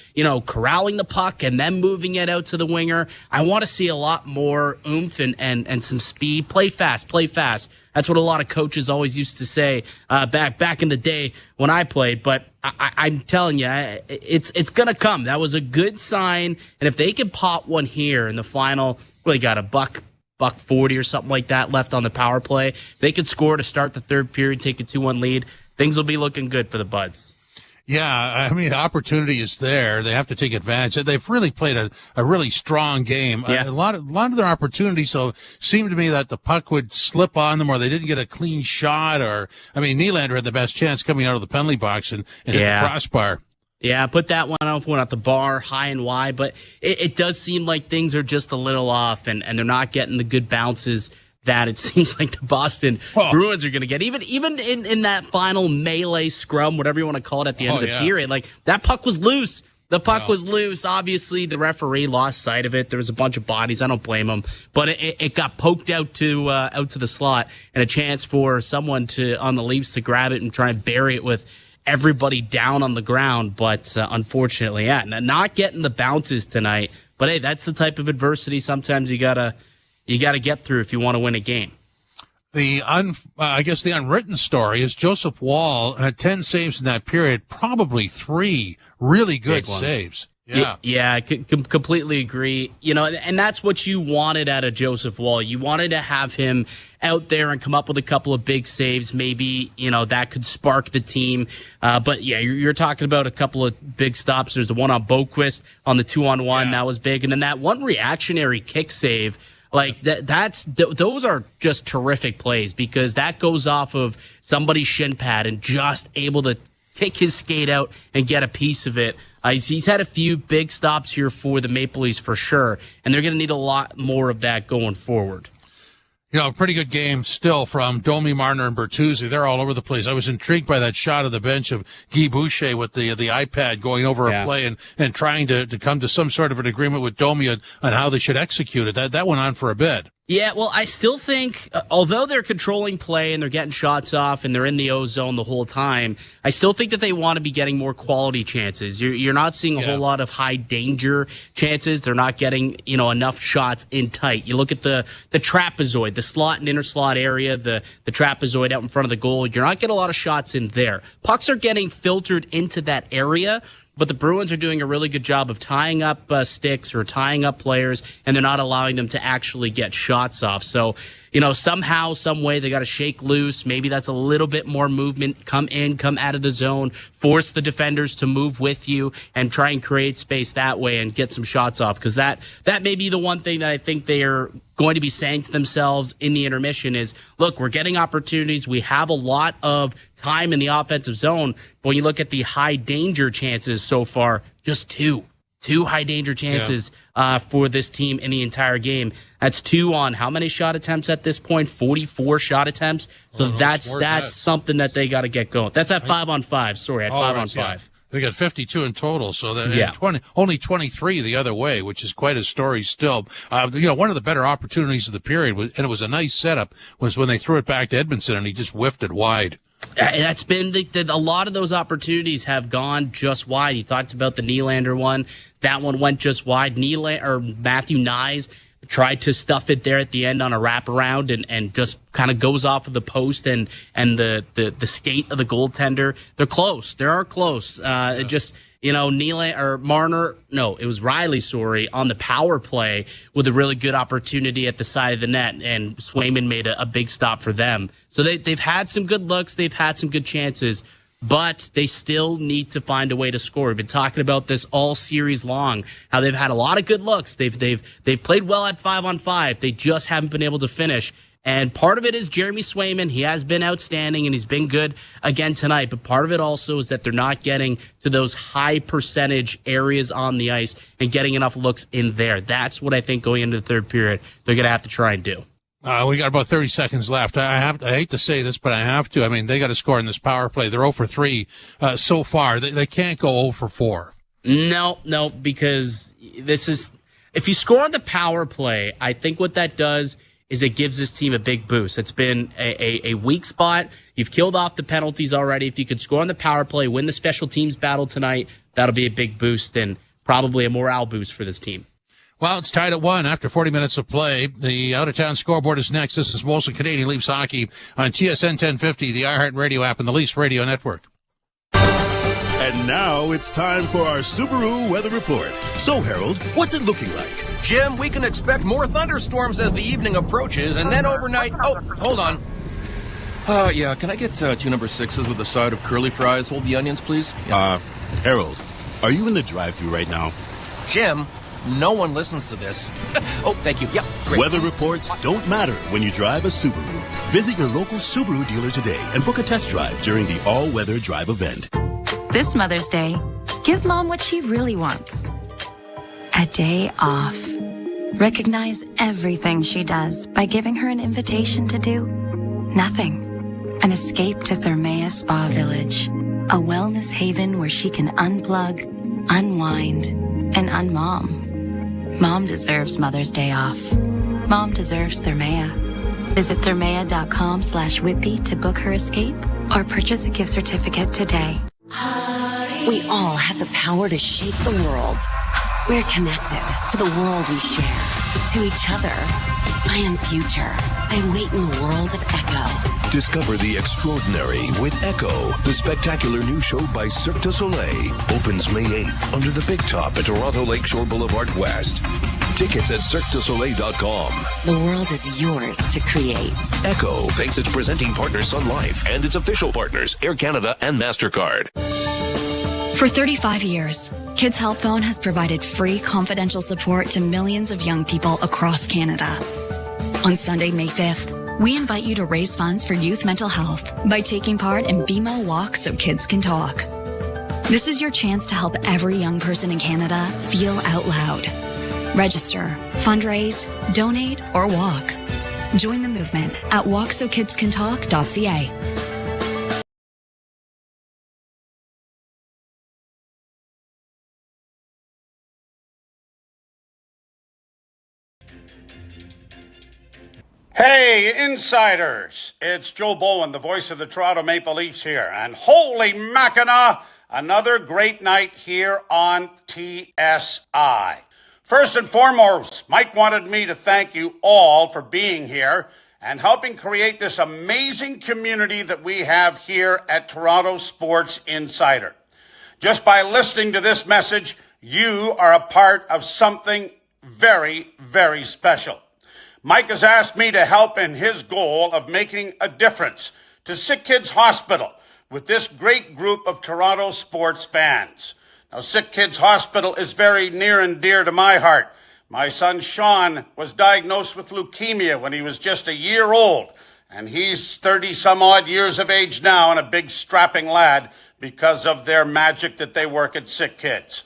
corralling the puck and then moving it out to the winger. I want to see a lot more oomph and some speed. Play fast, play fast. That's what a lot of coaches always used to say back in the day when I played. But I'm telling you, it's going to come. That was a good sign. And if they can pop one here in the final, they got a buck 40 or something like that left on the power play. If they could score to start the third period, take a 2-1 lead, things will be looking good for the Buds.
Yeah, I mean, opportunity is there. They have to take advantage. They've really played a really strong game.
Yeah.
A lot of their opportunities, so seemed to me that the puck would slip on them or they didn't get a clean shot. Nylander had the best chance coming out of the penalty box and hit the crossbar.
Yeah, put that one out at the bar, high and wide, but it does seem like things are just a little off and they're not getting the good bounces that it seems like the Boston Bruins are going to get. Even in that final melee scrum, whatever you want to call it at the end of the period, like that puck was loose. The puck was loose. Obviously, the referee lost sight of it. There was a bunch of bodies. I don't blame him, but it got poked out to the slot, and a chance for someone on the Leafs to grab it and try and bury it with everybody down on the ground. But unfortunately, not getting the bounces tonight. But hey, that's the type of adversity sometimes you gotta get through if you want to win a game.
I guess the unwritten story is Joseph Woll had 10 saves in that period, probably 3 really good saves.
Yeah, I completely agree. And that's what you wanted out of Joseph Woll. You wanted to have him out there and come up with a couple of big saves. Maybe, that could spark the team. But yeah, you're talking about a couple of big stops. There's the one on Boquist on the 2-on-1. That was big. And then that one reactionary kick save. Like those are just terrific plays because that goes off of somebody's shin pad and just able to kick his skate out and get a piece of it. He's had a few big stops here for the Maple Leafs for sure, and they're going to need a lot more of that going forward.
Pretty good game still from Domi, Marner, and Bertuzzi. They're all over the place. I was intrigued by that shot of the bench of Guy Boucher with the iPad going over a play and trying to come to some sort of an agreement with Domi on how they should execute it. That went on for a bit.
Yeah, well, I still think, although they're controlling play and they're getting shots off and they're in the O-zone the whole time, I still think that they want to be getting more quality chances. You're not seeing a whole lot of high danger chances. They're not getting, enough shots in tight. You look at the trapezoid, the slot and inner slot area, the trapezoid out in front of the goal. You're not getting a lot of shots in there. Pucks are getting filtered into that area. But the Bruins are doing a really good job of tying up sticks or tying up players, and they're not allowing them to actually get shots off. So, somehow, some way, they got to shake loose. Maybe that's a little bit more movement. Come in, come out of the zone, force the defenders to move with you, and try and create space that way and get some shots off. Because that may be the one thing that I think they are going to be saying to themselves in the intermission is, look, we're getting opportunities. We have a lot of time in the offensive zone. But when you look at the high danger chances so far, just two high danger chances for this team in the entire game. That's 2 on how many shot attempts at this point? 44 shot attempts. So that's something that they got to get going. That's at 5-on-5. Sorry, at 5-on-5.
Yeah. They got 52 in total, so only 23 the other way, which is quite a story still. One of the better opportunities of the period, and it was a nice setup, was when they threw it back to Edmondson and he just whiffed it wide.
That's been a lot of those opportunities have gone just wide. You talked about the Nylander one. That one went just wide. Matthew Nyes tried to stuff it there at the end on a wraparound and just kind of goes off of the post and the skate of the goaltender. They're close. They are close. Marner, it was Rielly, on the power play with a really good opportunity at the side of the net, and Swayman made a big stop for them. So they've had some good looks. They've had some good chances, but they still need to find a way to score. We've been talking about this all series long, how they've had a lot of good looks. They've played well at 5-on-5. They just haven't been able to finish. And part of it is Jeremy Swayman. He has been outstanding, and he's been good again tonight. But part of it also is that they're not getting to those high percentage areas on the ice and getting enough looks in there. That's what I think going into the third period they're going to have to try and do.
We got about 30 seconds left. I hate to say this, but I have to. I mean, they got to score in this power play. They're 0 for 3 so far. They can't go 0 for 4.
No, because this is, if you score on the power play, I think what that does is it gives this team a big boost. It's been a weak spot. You've killed off the penalties already. If you could score on the power play, win the special teams battle tonight, that'll be a big boost and probably a morale boost for this team.
Well, it's tied at 1 after 40 minutes of play. The out-of-town scoreboard is next. This is Molson Canadian Leafs Hockey on TSN 1050, the iHeartRadio app, and the Leafs Radio Network.
And now it's time for our Subaru weather report. So, Harold, what's it looking like?
Jim, we can expect more thunderstorms as the evening approaches, and then overnight... Oh, hold on. Yeah, can I get 2 number 6s with a side of curly fries? Hold the onions, please. Yeah.
Harold, are you in the drive-thru right now?
Jim, no one listens to this. Oh, thank you. Yeah, great.
Weather reports don't matter when you drive a Subaru. Visit your local Subaru dealer today and book a test drive during the all-weather drive event.
This Mother's Day, give Mom what she really wants. A day off. Recognize everything she does by giving her an invitation to do nothing. An escape to Thermea Spa Village, a wellness haven where she can unplug, unwind, and unmom. Mom deserves Mother's Day off. Mom deserves Thermea. Visit thermea.com/Whitby to book her escape or purchase a gift certificate today.
We all have the power to shape the world. We're connected to the world we share, to each other. I am future. I wait in the world of Echo.
Discover the extraordinary with Echo, the spectacular new show by Cirque du Soleil. Opens May 8th under the Big Top at Toronto Lakeshore Boulevard West. Tickets at CirqueDuSoleil.com.
The world is yours to create.
Echo thanks its presenting partner Sun Life and its official partners Air Canada and MasterCard.
For 35 years, Kids Help Phone has provided free confidential support to millions of young people across Canada. On Sunday, May 5th, we invite you to raise funds for youth mental health by taking part in BMO Walk So Kids Can Talk. This is your chance to help every young person in Canada feel out loud. Register, fundraise, donate, or walk. Join the movement at walksokidscantalk.ca.
Hey, insiders! It's Joe Bowen, the voice of the Toronto Maple Leafs here. And holy Mackinac, another great night here on TSI. First and foremost, Mike wanted me to thank you all for being here and helping create this amazing community that we have here at Toronto Sports Insider. Just by listening to this message, you are a part of something very, very special. Mike has asked me to help in his goal of making a difference to Sick Kids Hospital with this great group of Toronto sports fans. Now, Sick Kids Hospital is very near and dear to my heart. My son Sean was diagnosed with leukemia when he was just a year old, and he's 30-some-odd years of age now and a big strapping lad because of their magic that they work at Sick Kids.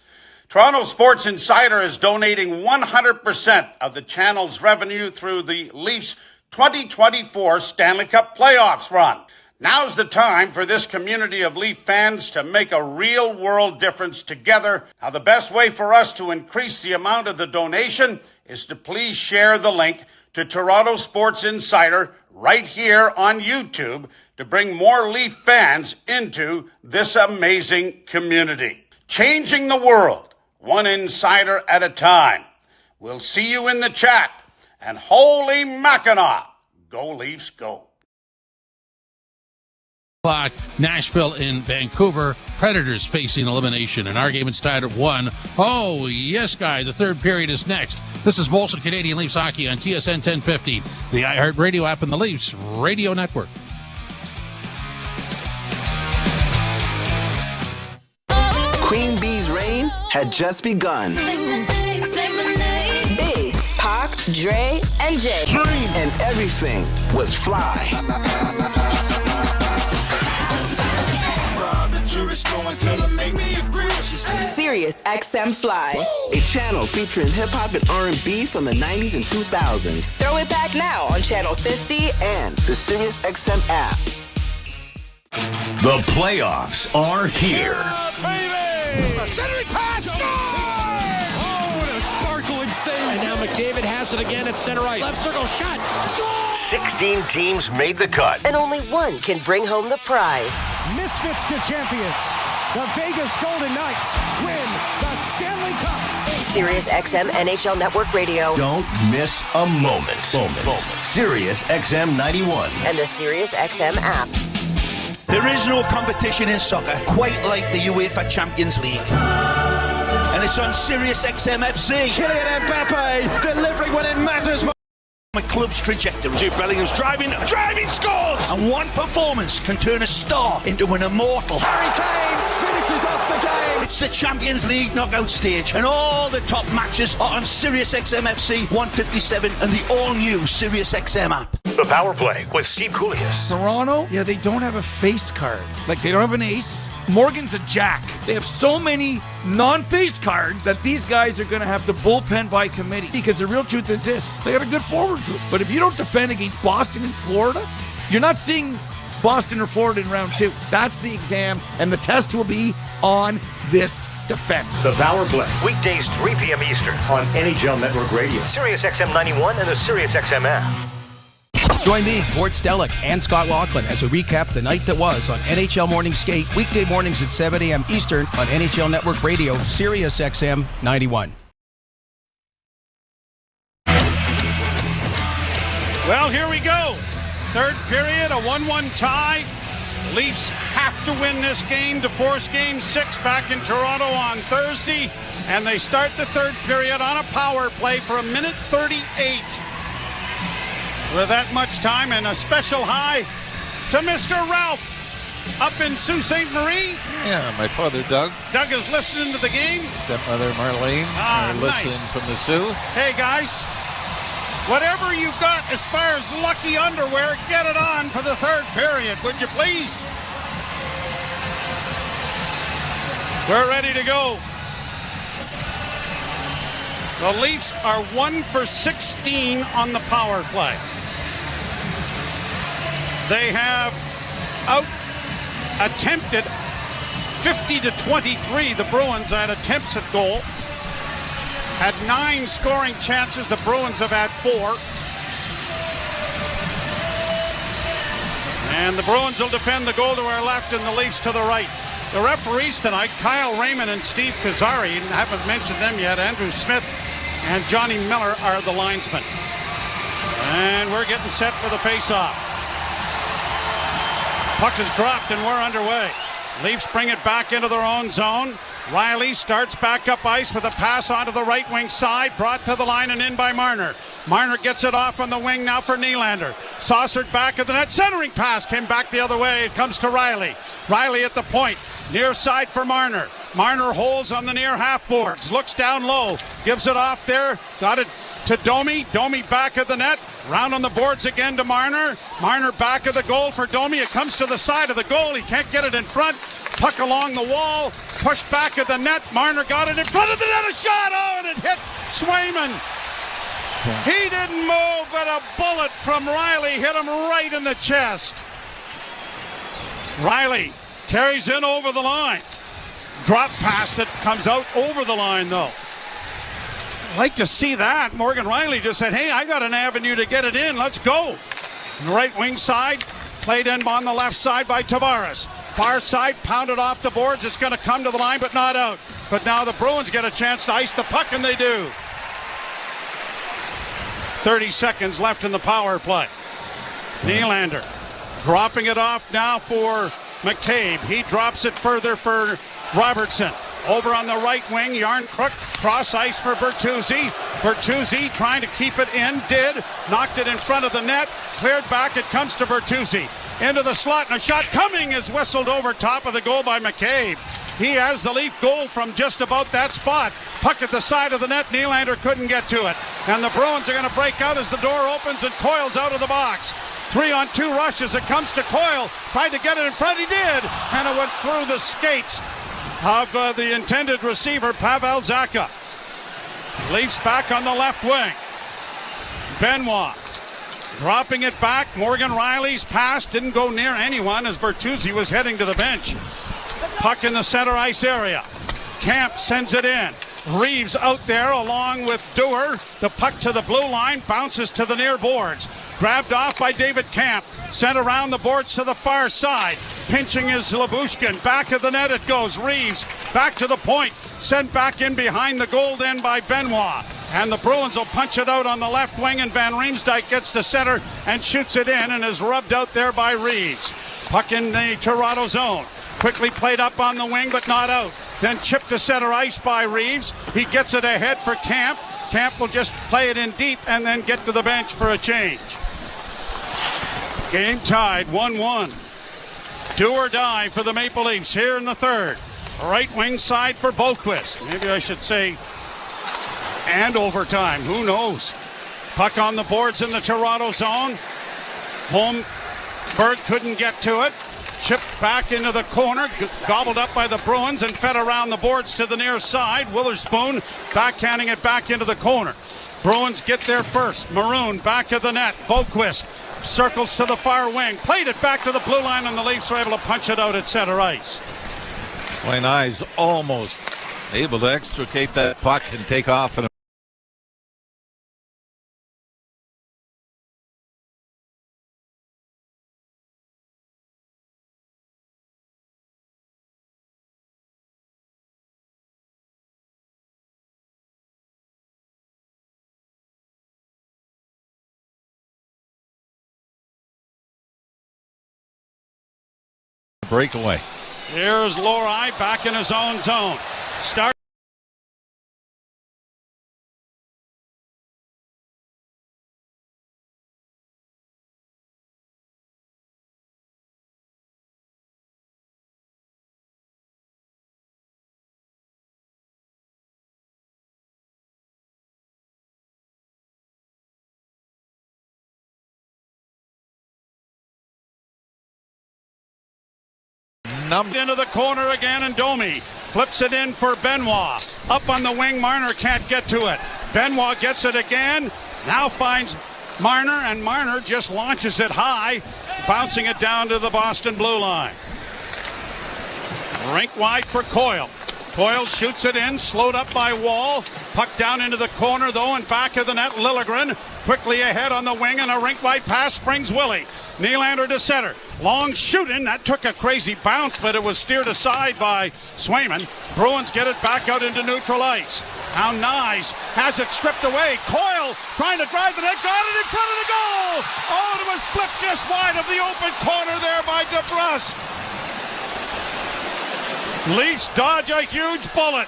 Toronto Sports Insider is donating 100% of the channel's revenue through the Leafs 2024 Stanley Cup playoffs run. Now's the time for this community of Leaf fans to make a real-world difference together. Now, the best way for us to increase the amount of the donation is to please share the link to Toronto Sports Insider right here on YouTube to bring more Leaf fans into this amazing community. Changing the world, one insider at a time. We'll see you in the chat. And holy Mackinac, go Leafs, go.
Nashville in Vancouver. Predators facing elimination. And our game is tied at 1. Oh, yes, guy. The third period is next. This is Molson Canadian Leafs Hockey on TSN 1050, the iHeartRadio app, and the Leafs Radio Network.
Queen Bee's reign had just begun.
B, Pac, Dre, and J.
And everything was fly.
Sirius XM Fly.
A channel featuring hip-hop and R&B from the 90s and 2000s.
Throw it back now on Channel 50
and the Sirius XM app.
The playoffs are here.
Centering pass, And now McDavid has it again at center ice. Left circle shot. Score!
16 teams made the cut.
And only one can bring home the prize.
Misfits to champions. The Vegas Golden Knights win the Stanley Cup.
Sirius XM NHL Network Radio.
Don't miss a moment. Sirius XM 91.
And the Sirius XM app.
There is no competition in soccer quite like the UEFA Champions League. And it's on Sirius XM FC.
Kylian Mbappe delivering when it matters.
My club's trajectory. Jude Bellingham's driving, scores! And one performance can turn a star into an immortal.
Harry Kane finishes off the game.
It's the Champions League knockout stage, and all the top matches are on Sirius XM FC 157 and the all-new Sirius XM app.
The Power Play with Steve Koulias.
Toronto, they don't have a face card. Like, they don't have an ace. Morgan's a jack. They have so many non-face cards that these guys are going to have to bullpen by committee. Because the real truth is this: they got a good forward group. But if you don't defend against Boston and Florida, you're not seeing Boston or Florida in round 2. That's the exam, and the test will be on this defense.
The Power Play. Weekdays 3 p.m. Eastern on NHL Network Radio. Sirius XM 91 and the Sirius XM app.
Join me, Gord Stellick, and Scott Laughlin as we recap the night that was on NHL Morning Skate, weekday mornings at 7 a.m. Eastern on NHL Network Radio, Sirius XM 91.
Well, here we go. Third period, a 1-1 tie. Leafs have to win this game to force Game 6 back in Toronto on Thursday. And they start the third period on a power play for a minute 38. With that much time, and a special hi to Mr. Ralph up in Sault Ste. Marie.
Yeah, my father, Doug.
Doug is listening to the game.
Stepmother, Marlene, are listening from the Sioux.
Hey, guys, whatever you've got as far as lucky underwear, get it on for the third period, would you please? We're ready to go. The Leafs are 1 for 16 on the power play. They have out-attempted 50-23, the Bruins, at attempts at goal. Had 9 scoring chances. The Bruins have had 4. And the Bruins will defend the goal to our left and the Leafs to the right. The referees tonight, Kyle Raymond and Steve Kazari, haven't mentioned them yet. Andrew Smith and Johnny Miller are the linesmen. And we're getting set for the face-off. Puck is dropped and we're underway. Leafs bring it back into their own zone. Riley starts back up ice with a pass onto the right wing side, brought to the line and in by Marner. Marner gets it off on the wing now for Nylander. Saucered back at the net, centering pass came back the other way. It comes to Riley. Riley at the point, near side for Marner. Marner holds on the near half boards, looks down low, gives it off there, got it to Domi. Domi back of the net, round on the boards again to Marner. Marner back of the goal for Domi. It comes to the side of the goal. He can't get it in front. Puck along the wall, pushed back of the net. Marner got it in front of the net. A shot, and it hit Swayman. He didn't move, but a bullet from Riley hit him right in the chest. Riley carries in over the line. Drop pass that comes out over the line, though. I'd like to see that. Morgan Riley just said, hey, I got an avenue to get it in. Let's go. The right wing side, played in on the left side by Tavares. Far side, pounded off the boards. It's going to come to the line, but not out. But now the Bruins get a chance to ice the puck, and they do. 30 seconds left in the power play. Nylander dropping it off now for McCabe. He drops it further for Robertson. Over on the right wing, Yarncrook, cross ice for Bertuzzi. Bertuzzi trying to keep it in, did. Knocked it in front of the net, cleared back, it comes to Bertuzzi. Into the slot, and a shot coming is whistled over top of the goal by McCabe. He has the Leaf goal from just about that spot. Puck at the side of the net, Nylander couldn't get to it. And the Bruins are going to break out as the door opens and Coyle's out of the box. 3-on-2 rush as it comes to Coyle. Tried to get it in front, he did. And it went through the skates of the intended receiver, Pavel Zacha. Leafs back on the left wing. Benoit dropping it back. Morgan Riley's pass didn't go near anyone as Bertuzzi was heading to the bench. Puck in the center ice area. Camp sends it in. Reaves out there along with Dewar. The puck to the blue line, bounces to the near boards. Grabbed off by David Camp. Sent around the boards to the far side. Pinching is Labushkin. Back of the net it goes. Reaves back to the point. Sent back in behind the goal then by Benoit. And the Bruins will punch it out on the left wing, and Van Riemsdyk gets to center and shoots it in and is rubbed out there by Reaves. Puck in the Toronto zone. Quickly played up on the wing, but not out. Then chipped to center ice by Reaves. He gets it ahead for Camp. Camp will just play it in deep and then get to the bench for a change. Game tied 1-1. Do or die for the Maple Leafs here in the third. Right wing side for Boquist. Maybe I should say and overtime. Who knows? Puck on the boards in the Toronto zone. Holmberg couldn't get to it. Chipped back into the corner, gobbled up by the Bruins and fed around the boards to the near side. Witherspoon backhanding it back into the corner. Bruins get there first. Maroon back of the net. Boquist circles to the far wing. Played it back to the blue line, and the Leafs were able to punch it out at center ice.
Wayne Eyes almost able to extricate that puck and take off. And breakaway.
Here's Lori back in his own zone. Start. Into the corner again, and Domi flips it in for Benoit. Up on the wing, Marner can't get to it. Benoit gets it again, now finds Marner, and Marner just launches it high, bouncing it down to the Boston blue line. Rink wide for Coyle. Coyle shoots it in, slowed up by Wall. Puck down into the corner, though, and back of the net, Liljegren quickly ahead on the wing, and a rink-wide pass springs Willie. Nylander to center. Long shooting. That took a crazy bounce, but it was steered aside by Swayman. Bruins get it back out into neutral ice. Now Nyes has it stripped away. Coyle trying to drive it in. Got it in front of the goal. Oh, it was flipped just wide of the open corner there by DeBrusk. Leafs dodge a huge bullet.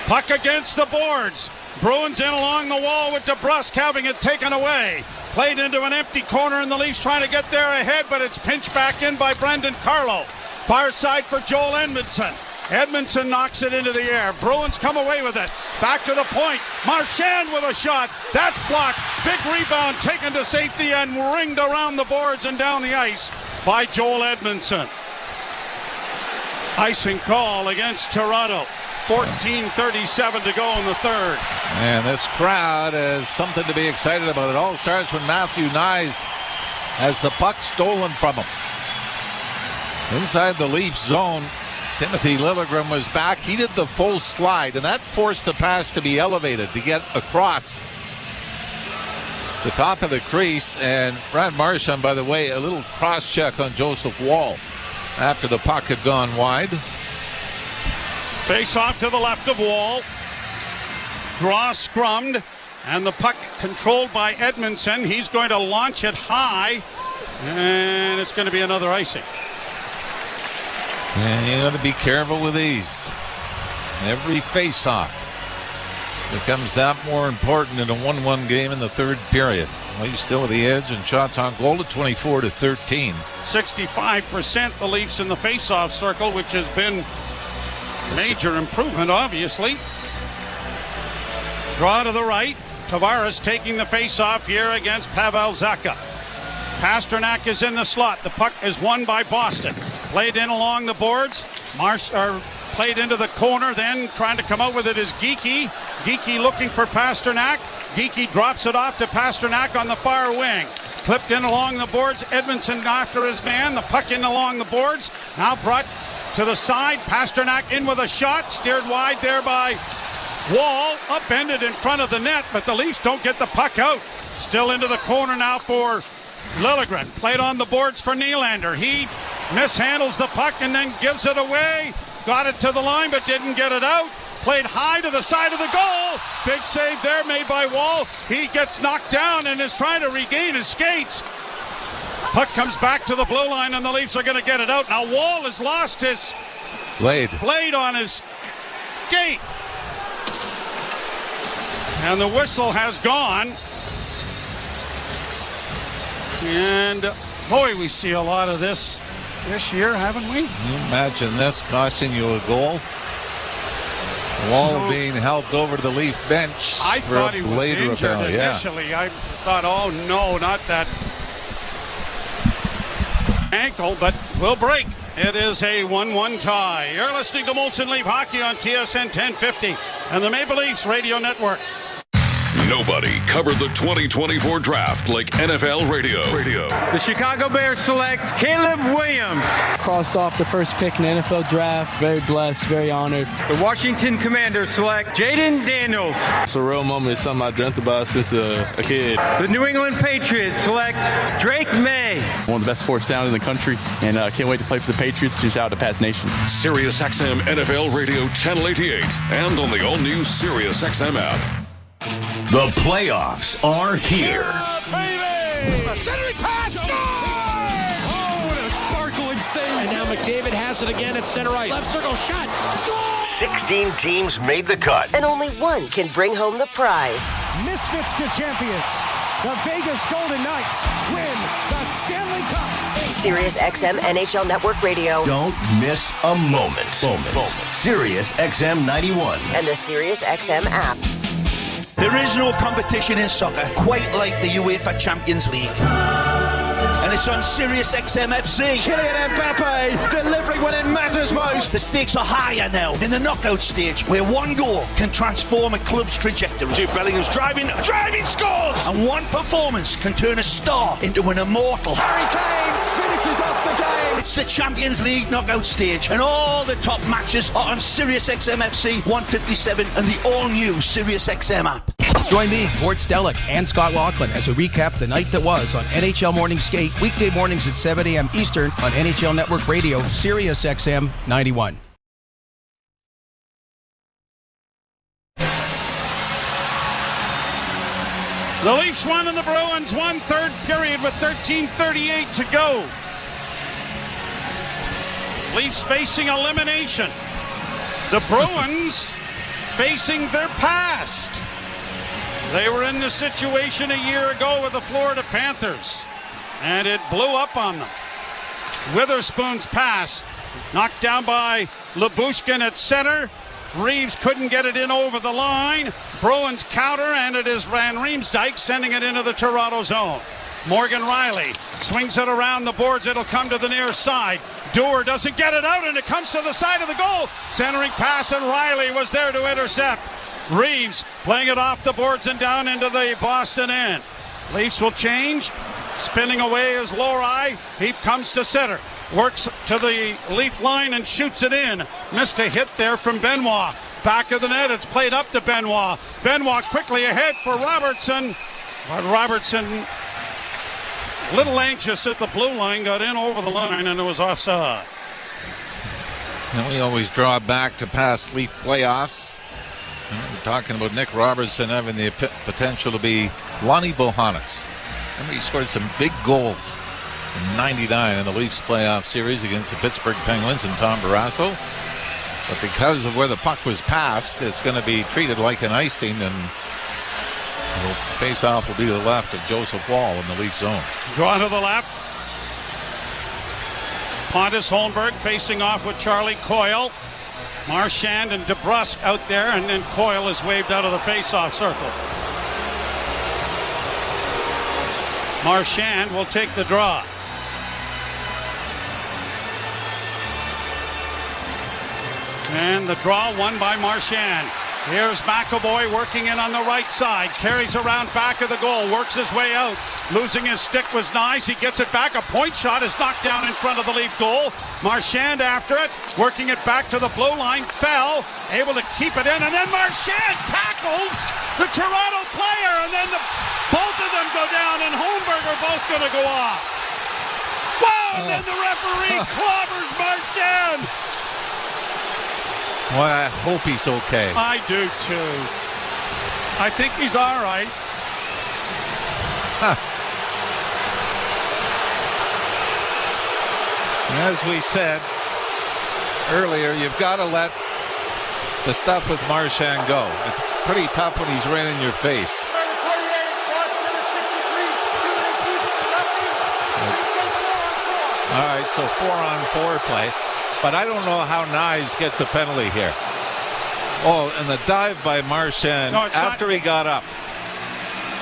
Puck against the boards. Bruins in along the wall with DeBrusk having it taken away. Played into an empty corner, and the Leafs trying to get there ahead, but it's pinched back in by Brendan Carlo. Far side for Joel Edmondson. Edmondson knocks it into the air. Bruins come away with it. Back to the point. Marchand with a shot. That's blocked. Big rebound taken to safety and ringed around the boards and down the ice by Joel Edmondson. Icing call against Toronto. 14:37 to go in the third.
And this crowd has something to be excited about. It all starts when Matthew Nyes has the puck stolen from him. Inside the Leafs zone, Timothy Liljegren was back. He did the full slide, and that forced the pass to be elevated to get across the top of the crease. And Brad Marchand, by the way, a little cross check on Joseph Wall after the puck had gone wide.
Face off to the left of Wall. Draw scrummed, and the puck controlled by Edmondson. He's going to launch it high, and it's going to be another icing.
And you got to be careful with these. Every face-off becomes that more important in a 1-1 game in the third period. Leafs still with the edge and shots on goal at 24-13.
65% the Leafs in the face-off circle, which has been major improvement, obviously. Draw to the right. Tavares taking the face-off here against Pavel Zacha. Pasternak is in the slot. The puck is won by Boston. Played in along the boards. Played into the corner, then trying to come out with it is Geekie. Geekie looking for Pasternak. Geekie drops it off to Pasternak on the far wing. Clipped in along the boards. Edmondson after his man. The puck in along the boards. Now brought to the side. Pasternak in with a shot, steered wide there by Wall, upended in front of the net, but the Leafs don't get the puck out. Still into the corner now for Liljegren. Played on the boards for Nylander. He mishandles the puck and then gives it away. Got it to the line but didn't get it out. Played high to the side of the goal. Big save there made by Wall. He gets knocked down and is trying to regain his skates. Puck comes back to the blue line and the Leafs are going to get it out. Now Wall has lost his blade on his skate. And the whistle has gone. And boy, we see a lot of this year, haven't we?
Imagine this costing you a goal. Wall being helped over to the Leaf bench.
I thought he was injured initially. I thought, oh no, not that ankle, but will break. It is a 1-1 tie. You're listening to Molson Leaf Hockey on TSN 1050 and the Maple Leafs Radio Network.
Nobody covered the 2024 draft like NFL Radio.
The Chicago Bears select Caleb Williams.
Crossed off the first pick in the NFL draft. Very blessed, very honored.
The Washington Commanders select Jaden Daniels.
It's a real moment. It's something I dreamt about since a kid.
The New England Patriots select Drake May.
One of the best sports towns in the country, and can't wait to play for the Patriots. Just out to Pats Nation.
Sirius XM NFL Radio Channel 88 and on the all-new Sirius XM app. The playoffs are here.
Centering pass, score! Oh, what a sparkling save. And now McDavid has it again at center ice. Left circle shot. Score!
16 teams made the cut.
And only one can bring home the prize.
Misfits to champions. The Vegas Golden Knights win the Stanley Cup.
Sirius XM NHL Network Radio.
Don't miss a moment. Sirius XM 91.
And the Sirius XM app.
There is no competition in soccer quite like the UEFA Champions League. And it's on Sirius XM FC.
Kylian Mbappe delivering when it matters most.
The stakes are higher now in the knockout stage, where one goal can transform a club's trajectory. Jude Bellingham's driving scores! And one performance can turn a star into an immortal.
Harry Kane finishes off the game.
It's the Champions League knockout stage, and all the top matches are on Sirius XM FC 157 and the all-new Sirius XM app.
Join me, Gord Stellick, and Scott Laughlin as we recap the night that was on NHL Morning Skate, weekday mornings at 7 a.m. Eastern on NHL Network Radio, Sirius XM 91.
The Leafs won and the Bruins won, third period with 13:38 to go. Leafs facing elimination. The Bruins facing their past. They were in this situation a year ago with the Florida Panthers, and it blew up on them. Witherspoon's pass knocked down by Lyubushkin at center. Reaves couldn't get it in over the line. Bruins counter, and it is Van Riemsdyk sending it into the Toronto zone. Morgan Riley swings it around the boards. It'll come to the near side. Dewar doesn't get it out, and it comes to the side of the goal. Centering pass, and Riley was there to intercept. Reaves playing it off the boards and down into the Boston end. Leafs will change. Spinning away is Lowry. He comes to center. Works to the Leaf line and shoots it in. Missed a hit there from Benoit. Back of the net. It's played up to Benoit. Benoit quickly ahead for Robertson. But Robertson, a little anxious at the blue line, got in over the line and it was offside.
And we always draw back to past Leaf playoffs. We're talking about Nick Robertson having the potential to be Lonnie Bohannes. Remember, he scored some big goals in '99 in the Leafs playoff series against the Pittsburgh Penguins and Tom Barrasso. But because of where the puck was passed, it's going to be treated like an icing, and the face-off will be to the left of Joseph Wall in the Leaf zone.
Draw to the left. Pontus Holmberg facing off with Charlie Coyle. Marchand and DeBrusque out there, and then Coyle is waved out of the face-off circle. Marchand will take the draw. And the draw won by Marchand. Here's McAvoy working in on the right side. Carries around back of the goal. Works his way out. Losing his stick was nice. He gets it back. A point shot is knocked down in front of the Leaf goal. Marchand after it. Working it back to the blue line. Fell. Able to keep it in. And then Marchand tackles the Toronto player. And then both of them go down. And Holmberg are both going to go off. Wow! And then the referee clobbers Marchand.
Well, I hope he's okay.
I do too. I think he's all right.
As we said earlier, you've got to let the stuff with Marchand go. It's pretty tough when he's right in your face. All right, so 4-on-4 play. But I don't know how Nyes gets a penalty here. Oh, and the dive by Marchand after he got up.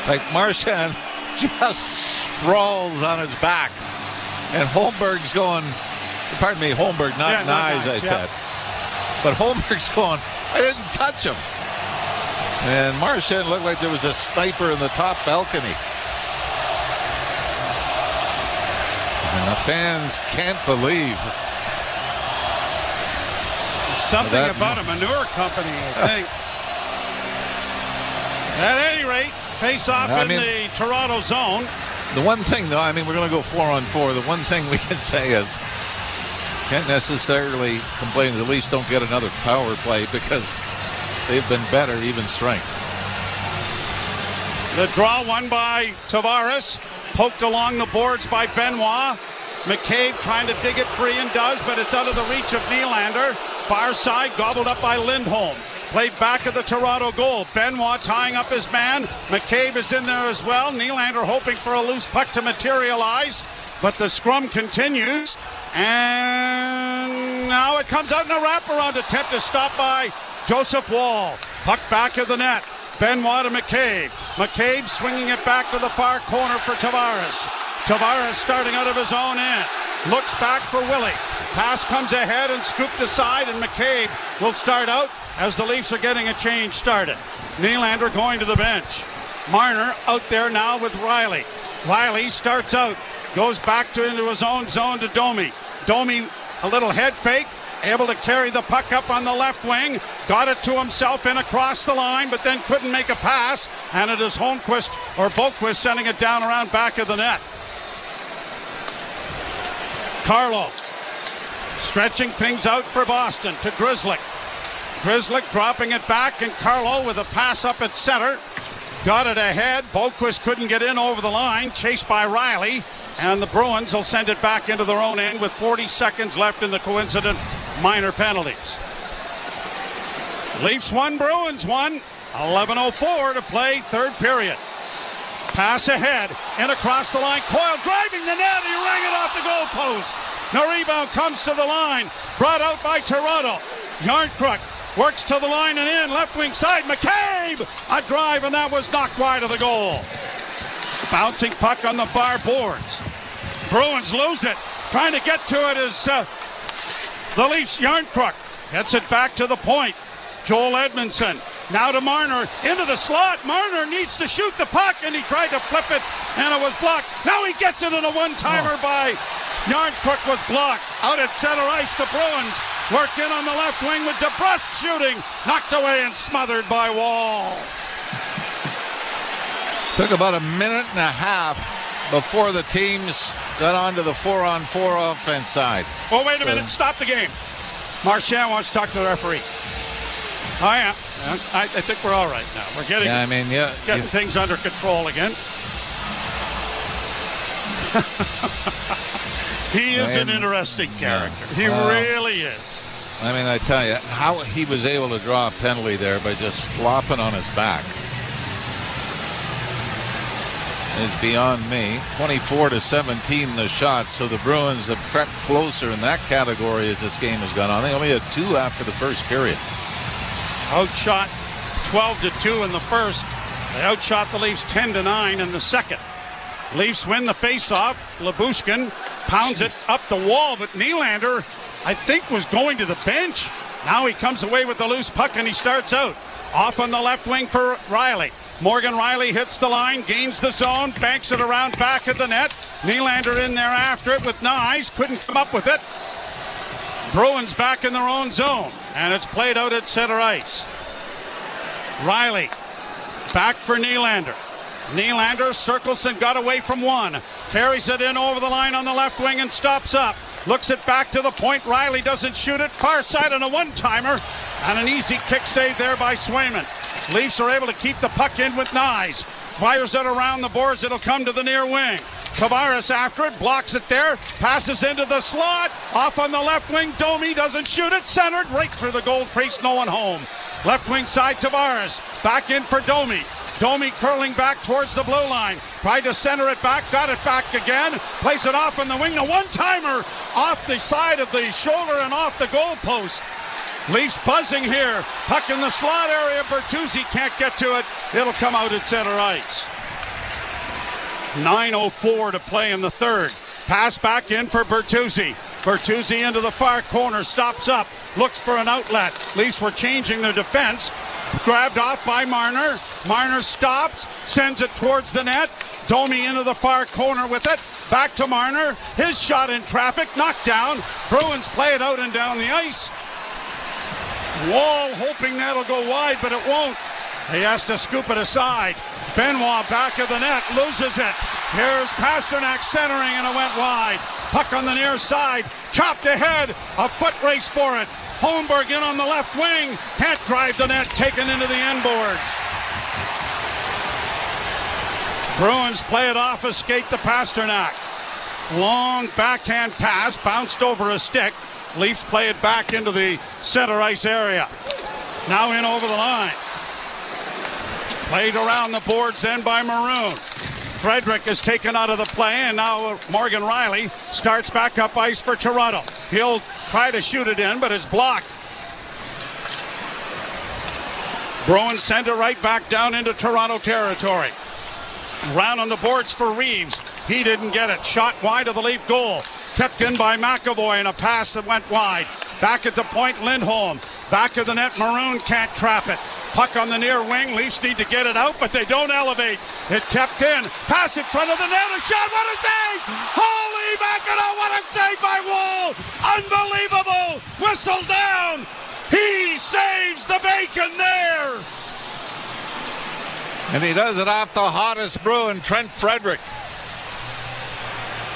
Like, Marchand just sprawls on his back. And Holmberg's going, pardon me, Holmberg, not Nyes, I said. But Holmberg's going, I didn't touch him. And Marchand looked like there was a sniper in the top balcony. And the fans can't believe.
Something about a manure company, I think. At any rate, face off in the Toronto zone.
The one thing, though, we're going to go 4-on-4. The one thing we can say is can't necessarily complain the Leafs don't get another power play because they've been better, even strength.
The draw won by Tavares, poked along the boards by Benoit. McCabe trying to dig it free and does, but it's out of the reach of Nylander. Far side gobbled up by Lindholm. Played back of the Toronto goal. Benoit tying up his man. McCabe is in there as well. Nylander hoping for a loose puck to materialize, but the scrum continues. And now it comes out in a wraparound attempt to stop by Joseph Woll. Puck back of the net. Benoit to McCabe. McCabe swinging it back to the far corner for Tavares. Tavares starting out of his own end. Looks back for Willie. Pass comes ahead and scooped aside, and McCabe will start out as the Leafs are getting a change started. Nylander going to the bench. Marner out there now with Riley. Riley starts out, goes back into his own zone to Domi. Domi, a little head fake, able to carry the puck up on the left wing. Got it to himself in across the line, but then couldn't make a pass. And it is Holmquist or Boquist sending it down around back of the net. Carlo stretching things out for Boston to Grzelcyk. Grzelcyk dropping it back, and Carlo with a pass up at center. Got it ahead. Boquist couldn't get in over the line. Chased by Riley. And the Bruins will send it back into their own end with 40 seconds left in the coincident minor penalties. Leafs 1, Bruins 1. 11:04 to play, third period. Pass ahead and across the line. Coyle driving the net. He rang it off the goalpost. No rebound comes to the line. Brought out by Toronto. Yarncrook works to the line and in. Left wing side. McCabe. A drive, and that was knocked wide of the goal. Bouncing puck on the far boards. Bruins lose it. Trying to get to it is the Leafs. Yarncrook gets it back to the point. Joel Edmondson. Now to Marner, into the slot. Marner needs to shoot the puck, and he tried to flip it, and it was blocked. Now he gets it in a one-timer by Yarncrook was blocked. Out at center ice, the Bruins work in on the left wing with DeBrusk shooting. Knocked away and smothered by Wall.
Took about a minute and a half before the teams got onto the 4-on-4 offense side.
Oh, wait a minute. Stop the game. Marchand wants to talk to the referee. I am. I think we're all right now. We're getting things under control again. He is an interesting character. He really is.
I tell you, how he was able to draw a penalty there by just flopping on his back is beyond me. 24-17 the shots, so the Bruins have crept closer in that category as this game has gone on. They only had 2 after the first period.
Outshot 12-2 in the first. They outshot the Leafs 10-9 in the second. Leafs win the faceoff. Lyubushkin pounds it up the wall, but Nylander, I think, was going to the bench. Now he comes away with the loose puck and he starts out. Off on the left wing for Riley. Morgan Riley hits the line, gains the zone, banks it around back of the net. Nylander in there after it with Nyes. Couldn't come up with it. Bruins back in their own zone, and it's played out at center ice. Riley back for Nylander. Nylander circles and got away from one. Carries it in over the line on the left wing and stops up. Looks it back to the point. Riley doesn't shoot it. Far side on a one-timer. And an easy kick save there by Swayman. Leafs are able to keep the puck in with Nyes. Fires it around the boards. It'll come to the near wing. Tavares after it. Blocks it there. Passes into the slot. Off on the left wing. Domi doesn't shoot it. Centered right through the goal crease. No one home. Left wing side Tavares. Back in for Domi. Domi curling back towards the blue line. Tried to center it back. Got it back again. Plays it off on the wing. A one-timer off the side of the shoulder and off the goal post. Leafs buzzing here. Puck in the slot area. Bertuzzi can't get to it. It'll come out at center ice. 9:04 to play in the third. Pass back in for Bertuzzi. Bertuzzi into the far corner. Stops up. Looks for an outlet. Leafs were changing their defense. Grabbed off by Marner. Marner stops. Sends it towards the net. Domi into the far corner with it. Back to Marner. His shot in traffic. Knocked down. Bruins play it out and down the ice. Wall hoping that'll go wide, but it won't. He has to scoop it aside. Benoit back of the net, loses it. Here's Pasternak centering, and it went wide. Puck on the near side, chopped ahead. A foot race for it. Holmberg in on the left wing. Can't drive the net, taken into the end boards. Bruins play it off a skate to Pasternak. Long backhand pass, bounced over a stick. Leafs play it back into the center ice area. Now in over the line. Played around the boards then by Maroon. Frederick is taken out of the play, and now Morgan Riley starts back up ice for Toronto. He'll try to shoot it in, but it's blocked. Bruins send it right back down into Toronto territory. Round on the boards for Reaves. He didn't get it. Shot wide of the Leaf goal. Kept in by McAvoy, and a pass that went wide. Back at the point, Lindholm. Back of the net, Maroon can't trap it. Puck on the near wing. Leafs need to get it out, but they don't elevate. It kept in. Pass in front of the net. A shot. What a save! Holy mackerel! What a save by Wall! Unbelievable! Whistle down. He saves the bacon there.
And he does it off the hottest Bruin, Trent Frederick.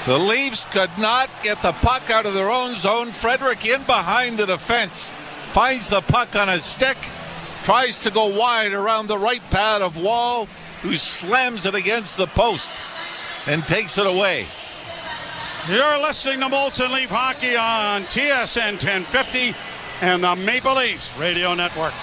The Leafs could not get the puck out of their own zone. Frederick in behind the defense. Finds the puck on his stick. Tries to go wide around the right pad of Wall, who slams it against the post and takes it away.
You're listening to Molson Leaf Hockey on TSN 1050 and the Maple Leafs Radio Network.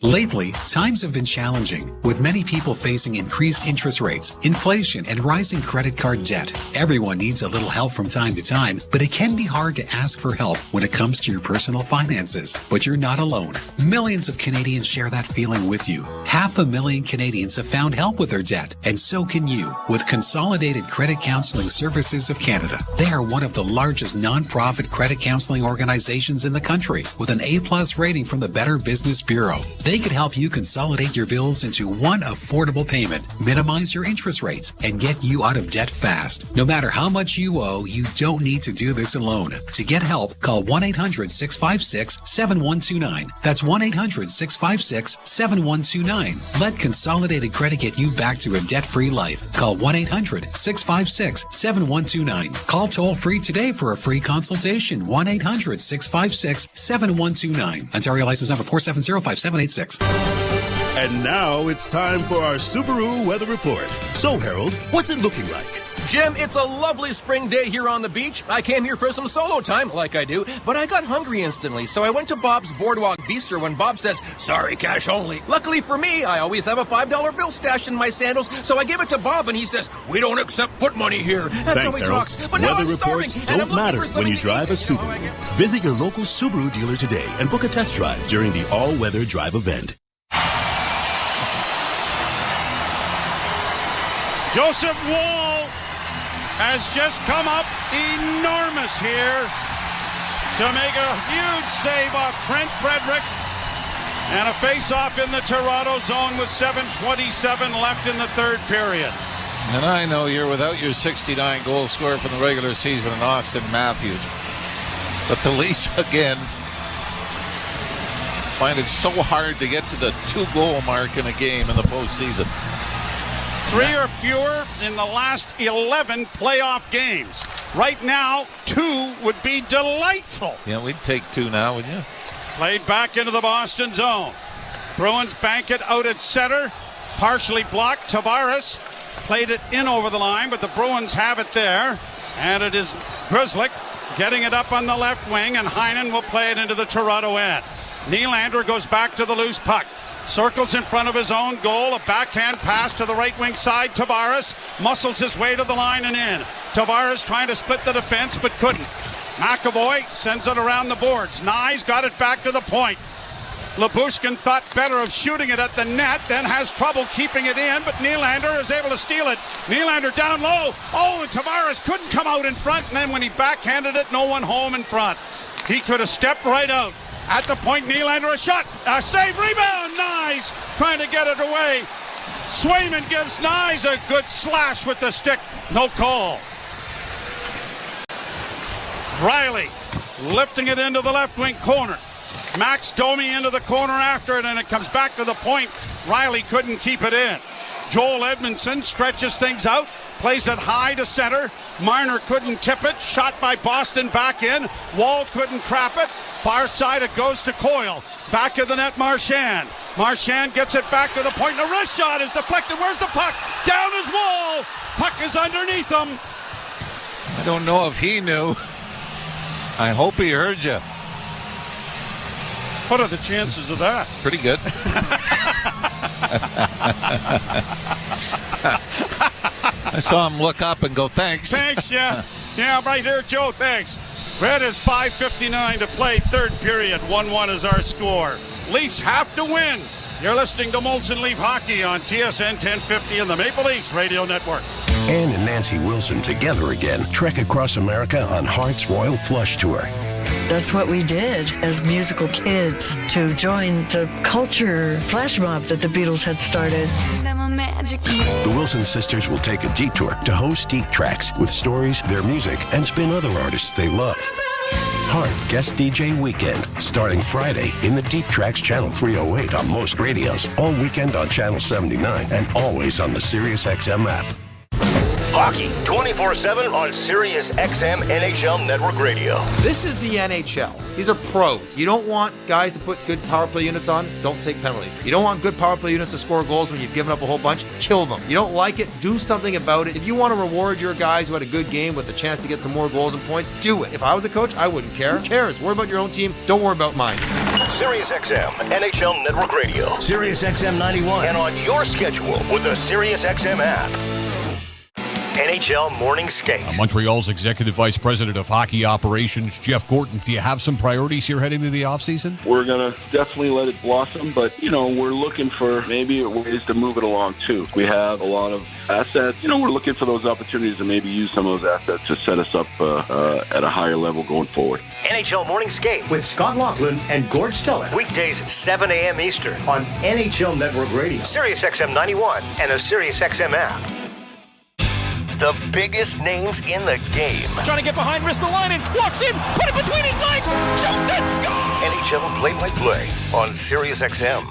Lately, times have been challenging, with many people facing increased interest rates, inflation, and rising credit card debt. Everyone needs a little help from time to time, but it can be hard to ask for help when it comes to your personal finances. But you're not alone. Millions of Canadians share that feeling with you. 500,000 Canadians have found help with their debt, and so can you, with Consolidated Credit Counseling Services of Canada. They are one of the largest non-profit credit counseling organizations in the country, with an A+ rating from the Better Business Bureau. They could help you consolidate your bills into one affordable payment, minimize your interest rates, and get you out of debt fast. No matter how much you owe, you don't need to do this alone. To get help, call 1-800-656-7129. That's 1-800-656-7129. Let Consolidated Credit get you back to a debt-free life. Call 1-800-656-7129. Call toll-free today for a free consultation. 1-800-656-7129. Ontario license number 4705786.
And now it's time for our Subaru weather report. So, Harold, what's it looking like?
Jim, it's a lovely spring day here on the beach. I came here for some solo time, like I do, but I got hungry instantly, so I went to Bob's Boardwalk Bistro when Bob says, "Sorry, cash only." Luckily for me, I always have a $5 bill stashed in my sandals, so I give it to Bob, and he says, "We don't accept foot money here." That's
Thanks,
how he
Harold.
talks. But now
weather
I'm
reports
starving,
don't matter when you drive a Subaru. Visit your local Subaru dealer today and book a test drive during the all-weather drive event.
Joseph Wall has just come up enormous here to make a huge save off Trent Frederick. And a face-off in the Toronto zone with 7:27 left in the third period.
And I know you're without your 69 goal scorer from the regular season in Auston Matthews. But the Leafs, again, find it so hard to get to the 2-goal mark in a game in the postseason.
3 or fewer in the last 11 playoff games. Right now, 2 would be delightful.
Yeah, we'd take 2 now, wouldn't you?
Played back into the Boston zone. Bruins bank it out at center. Partially blocked. Tavares played it in over the line, but the Bruins have it there. And it is Grzelcyk getting it up on the left wing, and Heinen will play it into the Toronto end. Nylander goes back to the loose puck. Circles in front of his own goal. A backhand pass to the right wing side. Tavares muscles his way to the line and in. Tavares trying to split the defense, but couldn't. McAvoy sends it around the boards. Nyes got it back to the point. Lyubushkin thought better of shooting it at the net, then has trouble keeping it in, but Nylander is able to steal it. Nylander down low. Oh, and Tavares couldn't come out in front, and then when he backhanded it, no one home in front. He could have stepped right out. At the point, Nylander a shot. A save, rebound. Nyes trying to get it away. Swayman gives Nyes a good slash with the stick. No call. Riley lifting it into the left wing corner. Max Domi into the corner after it, and it comes back to the point. Riley couldn't keep it in. Joel Edmondson stretches things out, plays it high to center. Marner couldn't tip it. Shot by Boston back in. Wall couldn't trap it. Far side it goes to Coyle. Back of the net, Marchand. Marchand gets it back to the point. The wrist shot is deflected. Where's the puck? Down his Wall. Puck is underneath him.
I don't know if he knew. I hope he heard you.
What are the chances of that?
Pretty good. I saw him look up and go, thanks.
Thanks, yeah. Yeah, right here, Joe, thanks. Red is 5:59 to play, third period. 1-1 is our score. Leafs have to win. You're listening to Molson Leaf Hockey on TSN 1050 and the Maple Leafs Radio Network.
Ann and Nancy Wilson together again trek across America on Heart's Royal Flush Tour.
That's what we did as musical kids to join the culture flash mob that the Beatles had started.
The Wilson sisters will take a detour to host Deep Tracks with stories, their music, and spin other artists they love. Heart Guest DJ Weekend, starting Friday in the Deep Tracks Channel 308 on most radios, all weekend on Channel 79, and always on the SiriusXM app.
Hockey 24/7 on Sirius XM NHL Network Radio.
This is the NHL. These are pros. You don't want guys to put good power play units on, don't take penalties. You don't want good power play units to score goals when you've given up a whole bunch, kill them. You don't like it, do something about it. If you want to reward your guys who had a good game with a chance to get some more goals and points, do it. If I was a coach, I wouldn't care. Who cares? Worry about your own team, don't worry about mine.
Sirius XM NHL Network Radio. Sirius XM 91. And on your schedule with the Sirius XM app. NHL Morning Skate.
Montreal's Executive Vice President of Hockey Operations, Jeff Gorton. Do you have some priorities here heading into the offseason?
We're going to definitely let it blossom, but, we're looking for maybe ways to move it along, too. We have a lot of assets. We're looking for those opportunities to maybe use some of those assets to set us up at a higher level going forward.
NHL Morning Skate with Scott Laughlin and Gord Stellick. Weekdays, 7 a.m. Eastern on NHL Network Radio. Sirius XM 91 and the Sirius XM app. The biggest names in the game.
Trying to get behind Ristolainen, walks in, put it between his legs, shoots it, score!
NHL play-by-play on Sirius XM.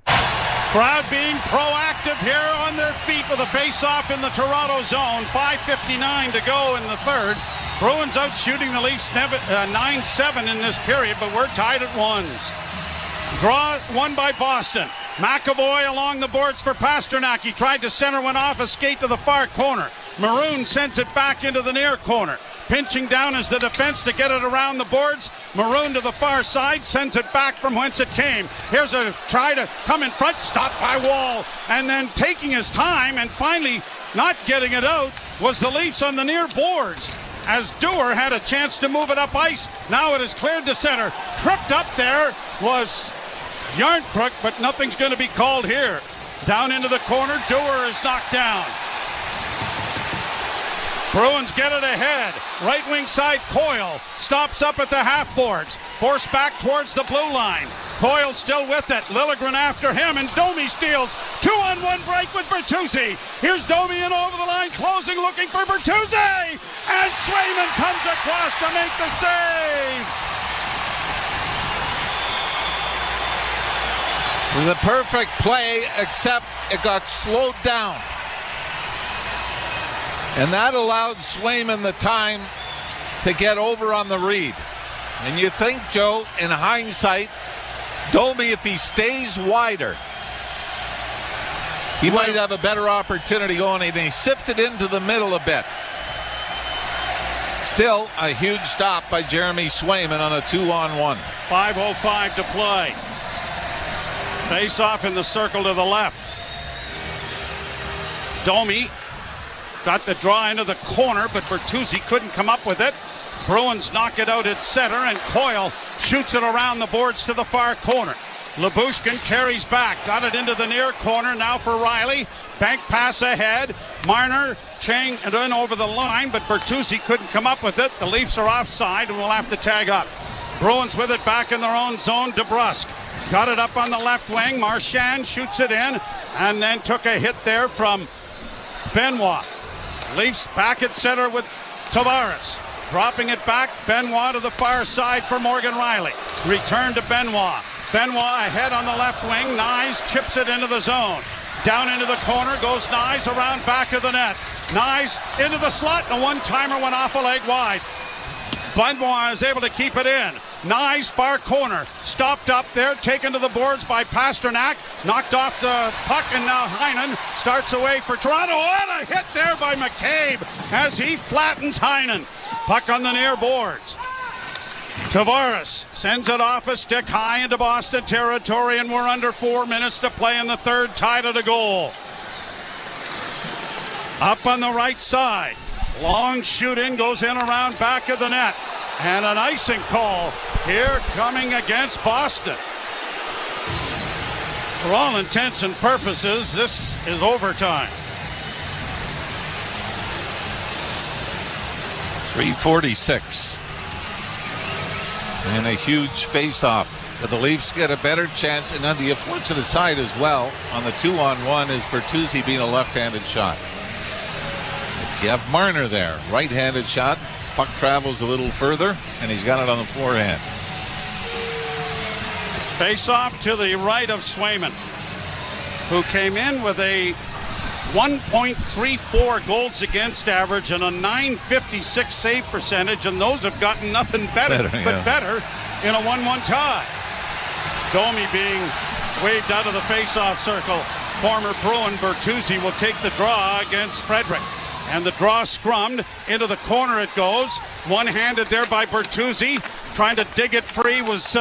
Crowd being proactive here on their feet with a face-off in the Toronto zone. 5:59 to go in the third. Bruins out shooting the Leafs 9-7 in this period, but we're tied at ones. Draw won by Boston. McAvoy along the boards for Pasternak. He tried to center one off, a skate to the far corner. Maroon sends it back into the near corner. Pinching down is the defense to get it around the boards. Maroon to the far side, sends it back from whence it came. Here's a try to come in front, stopped by Wall. And then taking his time and finally not getting it out was the Leafs on the near boards. As Dewar had a chance to move it up ice. Now it is cleared to center. Tripped up there was Yarncrook, but nothing's going to be called here. Down into the corner, Dewar is knocked down. Bruins get it ahead. Right wing side, Coyle stops up at the half boards. Forced back towards the blue line. Coyle still with it. Liljegren after him, and Domi steals. 2-on-1 break with Bertuzzi. Here's Domi in over the line, closing, looking for Bertuzzi. And Swayman comes across to make the save.
It was a perfect play, except it got slowed down. And that allowed Swayman the time to get over on the read. And you think, Joe, in hindsight, Domi, if he stays wider, he might have a better opportunity going, and he sifted into the middle a bit. Still, a huge stop by Jeremy Swayman on a 2-on-1.
5:05 to play. Face off in the circle to the left. Domi got the draw into the corner, but Bertuzzi couldn't come up with it. Bruins knock it out at center, and Coyle shoots it around the boards to the far corner. Lyubushkin carries back, got it into the near corner, now for Riley. Bank pass ahead. Marner, Chang, and in over the line, but Bertuzzi couldn't come up with it. The Leafs are offside and will have to tag up. Bruins with it back in their own zone. DeBrusk got it up on the left wing. Marchand shoots it in, and then took a hit there from Benoit. Leafs back at center with Tavares. Dropping it back, Benoit to the far side for Morgan Riley. Return to Benoit. Benoit ahead on the left wing. Nyes chips it into the zone. Down into the corner goes Nyes around back of the net. Nyes into the slot, and a one-timer went off a leg wide. Benoit is able to keep it in. Nyes far corner. Stopped up there, taken to the boards by Pasternak. Knocked off the puck, and now Heinen starts away for Toronto. What a hit there by McCabe as he flattens Heinen. Puck on the near boards. Tavares sends it off a stick high into Boston territory, and we're under 4 minutes to play in the third, tied at a goal. Up on the right side. Long shoot in, goes in around back of the net. And an icing call here coming against Boston. For all intents and purposes, this is overtime.
3:46. And a huge face-off. But the Leafs get a better chance. And on the unfortunate side as well, on the 2-on-1, is Bertuzzi being a left-handed shot. You have Marner there, right-handed shot. Puck travels a little further, and he's got it on the forehand.
Face-off to the right of Swayman, who came in with a 1.34 goals against average and a .956 save percentage, and those have gotten nothing better in a 1-1 tie. Domi being waved out of the face-off circle. Former Bruin Bertuzzi will take the draw against Frederick. And the draw scrummed into the corner it goes. One-handed there by Bertuzzi. Trying to dig it free was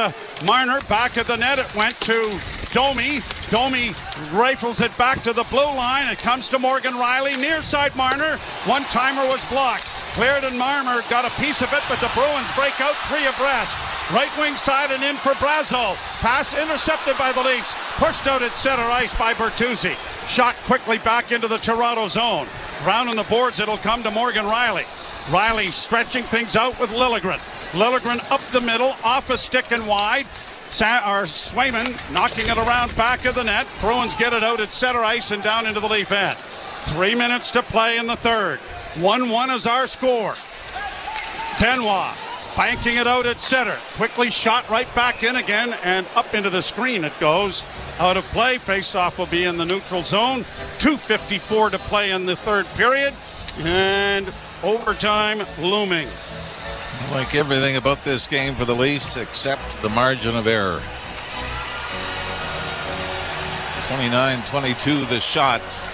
Marner. Back of the net it went to Domi. Domi rifles it back to the blue line. It comes to Morgan Riley. Near side Marner. One-timer was blocked. Cleared, and Marner got a piece of it, but the Bruins break out three abreast. Right wing side and in for Brazeau. Pass intercepted by the Leafs. Pushed out at center ice by Bertuzzi. Shot quickly back into the Toronto zone. Round on the boards, it'll come to Morgan Riley. Riley stretching things out with Liljegren. Liljegren up the middle, off a stick and wide. Swayman knocking it around back of the net. Bruins get it out at center ice and down into the Leaf end. 3 minutes to play in the third. 1-1 is our score. Benoit banking it out at center. Quickly shot right back in again, and up into the screen it goes. Out of play. Face-off will be in the neutral zone. 2:54 to play in the third period. And overtime looming.
I like everything about this game for the Leafs except the margin of error. 29-22 the shots.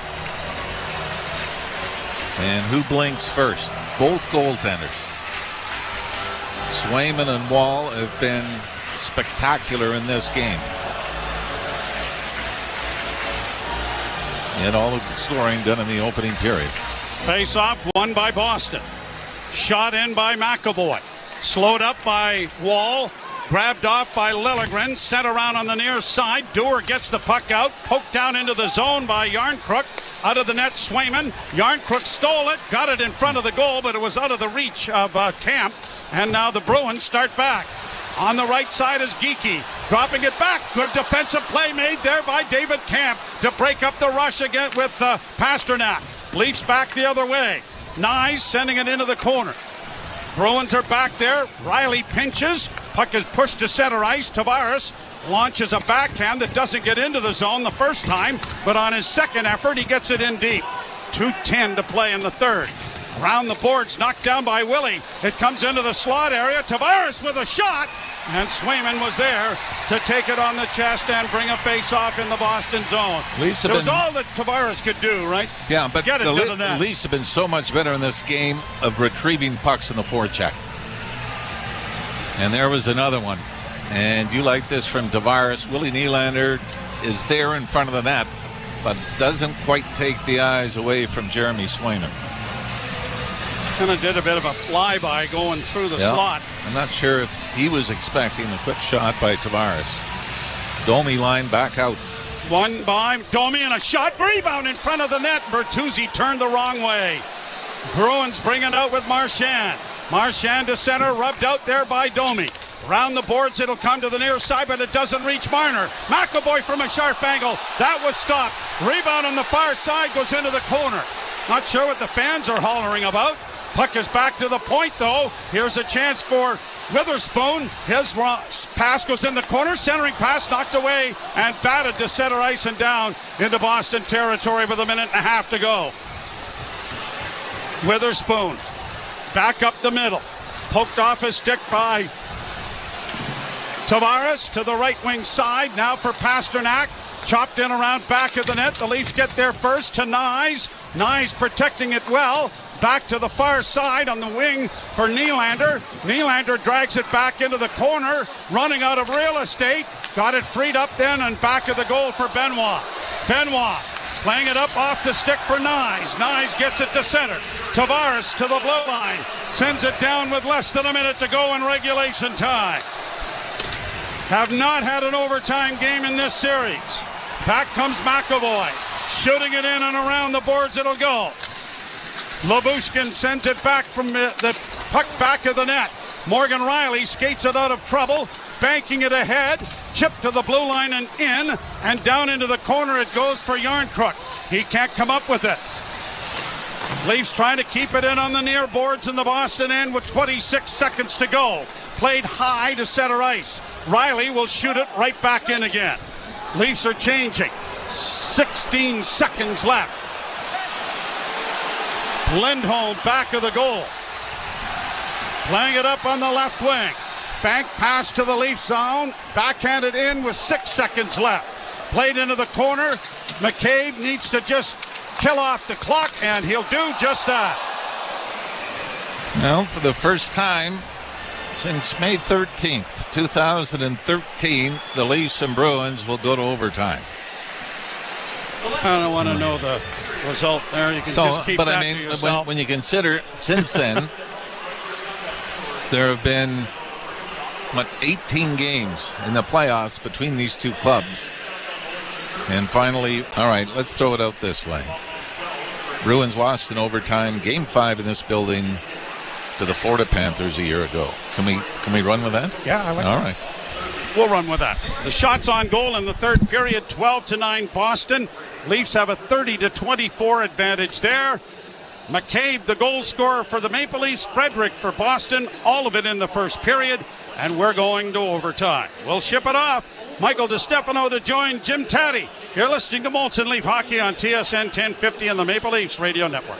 And who blinks first? Both goaltenders. Swayman and Wall have been spectacular in this game. And all of the scoring done in the opening period.
Face-off won by Boston. Shot in by McAvoy. Slowed up by Wall. Grabbed off by Liljegren. Sent around on the near side. Dewar gets the puck out. Poked down into the zone by Yarncrook. Out of the net, Swayman. Yarncrook stole it. Got it in front of the goal, but it was out of the reach of Camp. And now the Bruins start back. On the right side is Geekie, dropping it back. Good defensive play made there by David Camp to break up the rush again with Pasternak. Leafs back the other way. Nyes sending it into the corner. Bruins are back there. Riley pinches. Puck is pushed to center ice. Tavares launches a backhand that doesn't get into the zone the first time, but on his second effort, he gets it in deep. 2:10 to play in the third. Around the boards, knocked down by Willie. It comes into the slot area. Tavares with a shot, and Swayman was there to take it on the chest and bring a face-off in the Boston zone. It was all that Tavares could do, right?
Yeah, but
get it to the net.
The Leafs have been so much better in this game of retrieving pucks in the forecheck. And there was another one. And you like this from Tavares. Willie Nylander is there in front of the net, but doesn't quite take the eyes away from Jeremy Swayman.
Kind of did a bit of a flyby going through the slot.
I'm not sure if he was expecting the quick shot by Tavares. Domi line back out.
One by Domi and a shot. Rebound in front of the net. Bertuzzi turned the wrong way. Bruins bring it out with Marchand. Marchand to center, rubbed out there by Domi. Round the boards, it'll come to the near side, but it doesn't reach Marner. McAvoy from a sharp angle. That was stopped. Rebound on the far side goes into the corner. Not sure what the fans are hollering about. Puck is back to the point, though. Here's a chance for Witherspoon. His pass goes in the corner. Centering pass knocked away and batted to center ice and down into Boston territory with a minute and a half to go. Witherspoon back up the middle. Poked off his stick by Tavares to the right wing side. Now for Pasternak. Chopped in around back of the net. The Leafs get there first to Nyes. Nyes protecting it well. Back to the far side on the wing for Nylander. Nylander drags it back into the corner, running out of real estate. Got it freed up then and back of the goal for Benoit. Benoit playing it up off the stick for Nyes. Nyes gets it to center. Tavares to the blue line. Sends it down with less than a minute to go in regulation time. Have not had an overtime game in this series. Back comes McAvoy. Shooting it in and around the boards it'll go. Labushkin sends it back from the puck back of the net. Morgan Riley skates it out of trouble, banking it ahead, chip to the blue line and in, and down into the corner it goes for Yarncrook. He can't come up with it. Leafs trying to keep it in on the near boards in the Boston end with 26 seconds to go. Played high to center ice. Riley will shoot it right back in again. Leafs are changing. 16 seconds left. Lindholm back of the goal. Playing it up on the left wing. Bank pass to the Leaf zone. Backhanded in with 6 seconds left. Played into the corner. McCabe needs to just kill off the clock, and he'll do just that.
Well, for the first time since May 13th, 2013, the Leafs and Bruins will go to overtime.
I don't want to know the result there. You can just keep that to yourself.
When you consider since then, there have been 18 games in the playoffs between these two clubs. And finally, all right, let's throw it out this way. Bruins lost in overtime, Game 5 in this building to the Florida Panthers a year ago. Can we run with that?
Yeah, I like
all
that.
Right.
We'll run with that. The shots on goal in the third period, 12-9 Boston. Leafs have a 30-24 advantage there. McCabe, the goal scorer for the Maple Leafs. Frederick for Boston. All of it in the first period. And we're going to overtime. We'll ship it off. Michael DiStefano to join Jim Taddy. You're listening to Molson Leaf Hockey on TSN 1050 and the Maple Leafs Radio Network.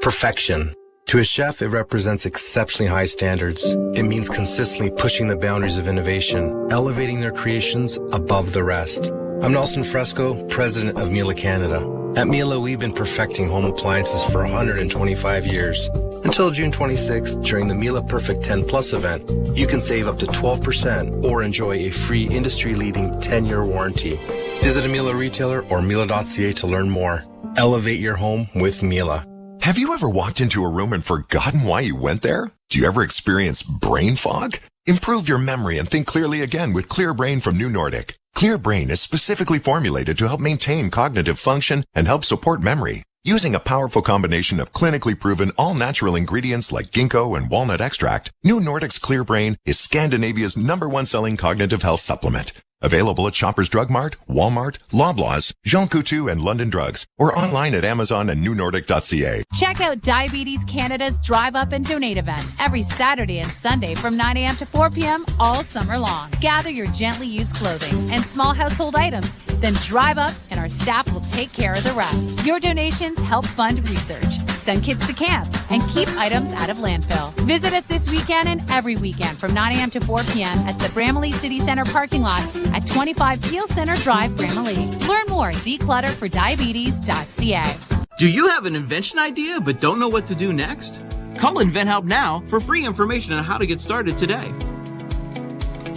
Perfection. To a chef, it represents exceptionally high standards. It means consistently pushing the boundaries of innovation, elevating their creations above the rest. I'm Nelson Fresco, president of Miele Canada. At Miele, we've been perfecting home appliances for 125 years. Until June 26th, during the Miele Perfect 10 Plus event, you can save up to 12% or enjoy a free industry-leading 10-year warranty. Visit a Miele retailer or Miele.ca to learn more. Elevate your home with Miele.
Have you ever walked into a room and forgotten why you went there? Do you ever experience brain fog? Improve your memory and think clearly again with Clear Brain from New Nordic. Clear Brain is specifically formulated to help maintain cognitive function and help support memory. Using a powerful combination of clinically proven all-natural ingredients like ginkgo and walnut extract, New Nordic's Clear Brain is Scandinavia's #1 selling cognitive health supplement. Available at Shoppers Drug Mart, Walmart, Loblaws, Jean Coutu, and London Drugs, or online at Amazon and newnordic.ca.
Check out Diabetes Canada's Drive Up and Donate event every Saturday and Sunday from 9 a.m. to 4 p.m. all summer long. Gather your gently used clothing and small household items, then drive up and our staff will take care of the rest. Your donations help fund research, send kids to camp, and keep items out of landfill. Visit us this weekend and every weekend from 9 a.m. to 4 p.m. at the Bramalea City Center parking lot at 25 Peel Center Drive, Bramalea. Learn more at declutterfordiabetes.ca.
Do you have an invention idea but don't know what to do next? Call InventHelp now for free information on how to get started today.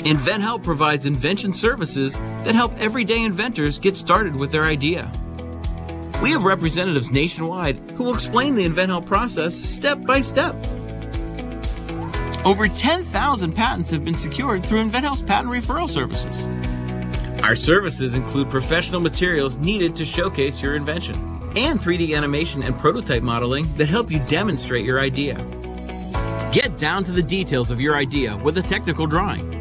InventHelp provides invention services that help everyday inventors get started with their idea. We have representatives nationwide who will explain the InventHelp process step by step. Over 10,000 patents have been secured through InventHelp's patent referral services. Our services include professional materials needed to showcase your invention and 3D animation and prototype modeling that help you demonstrate your idea. Get down to the details of your idea with a technical drawing.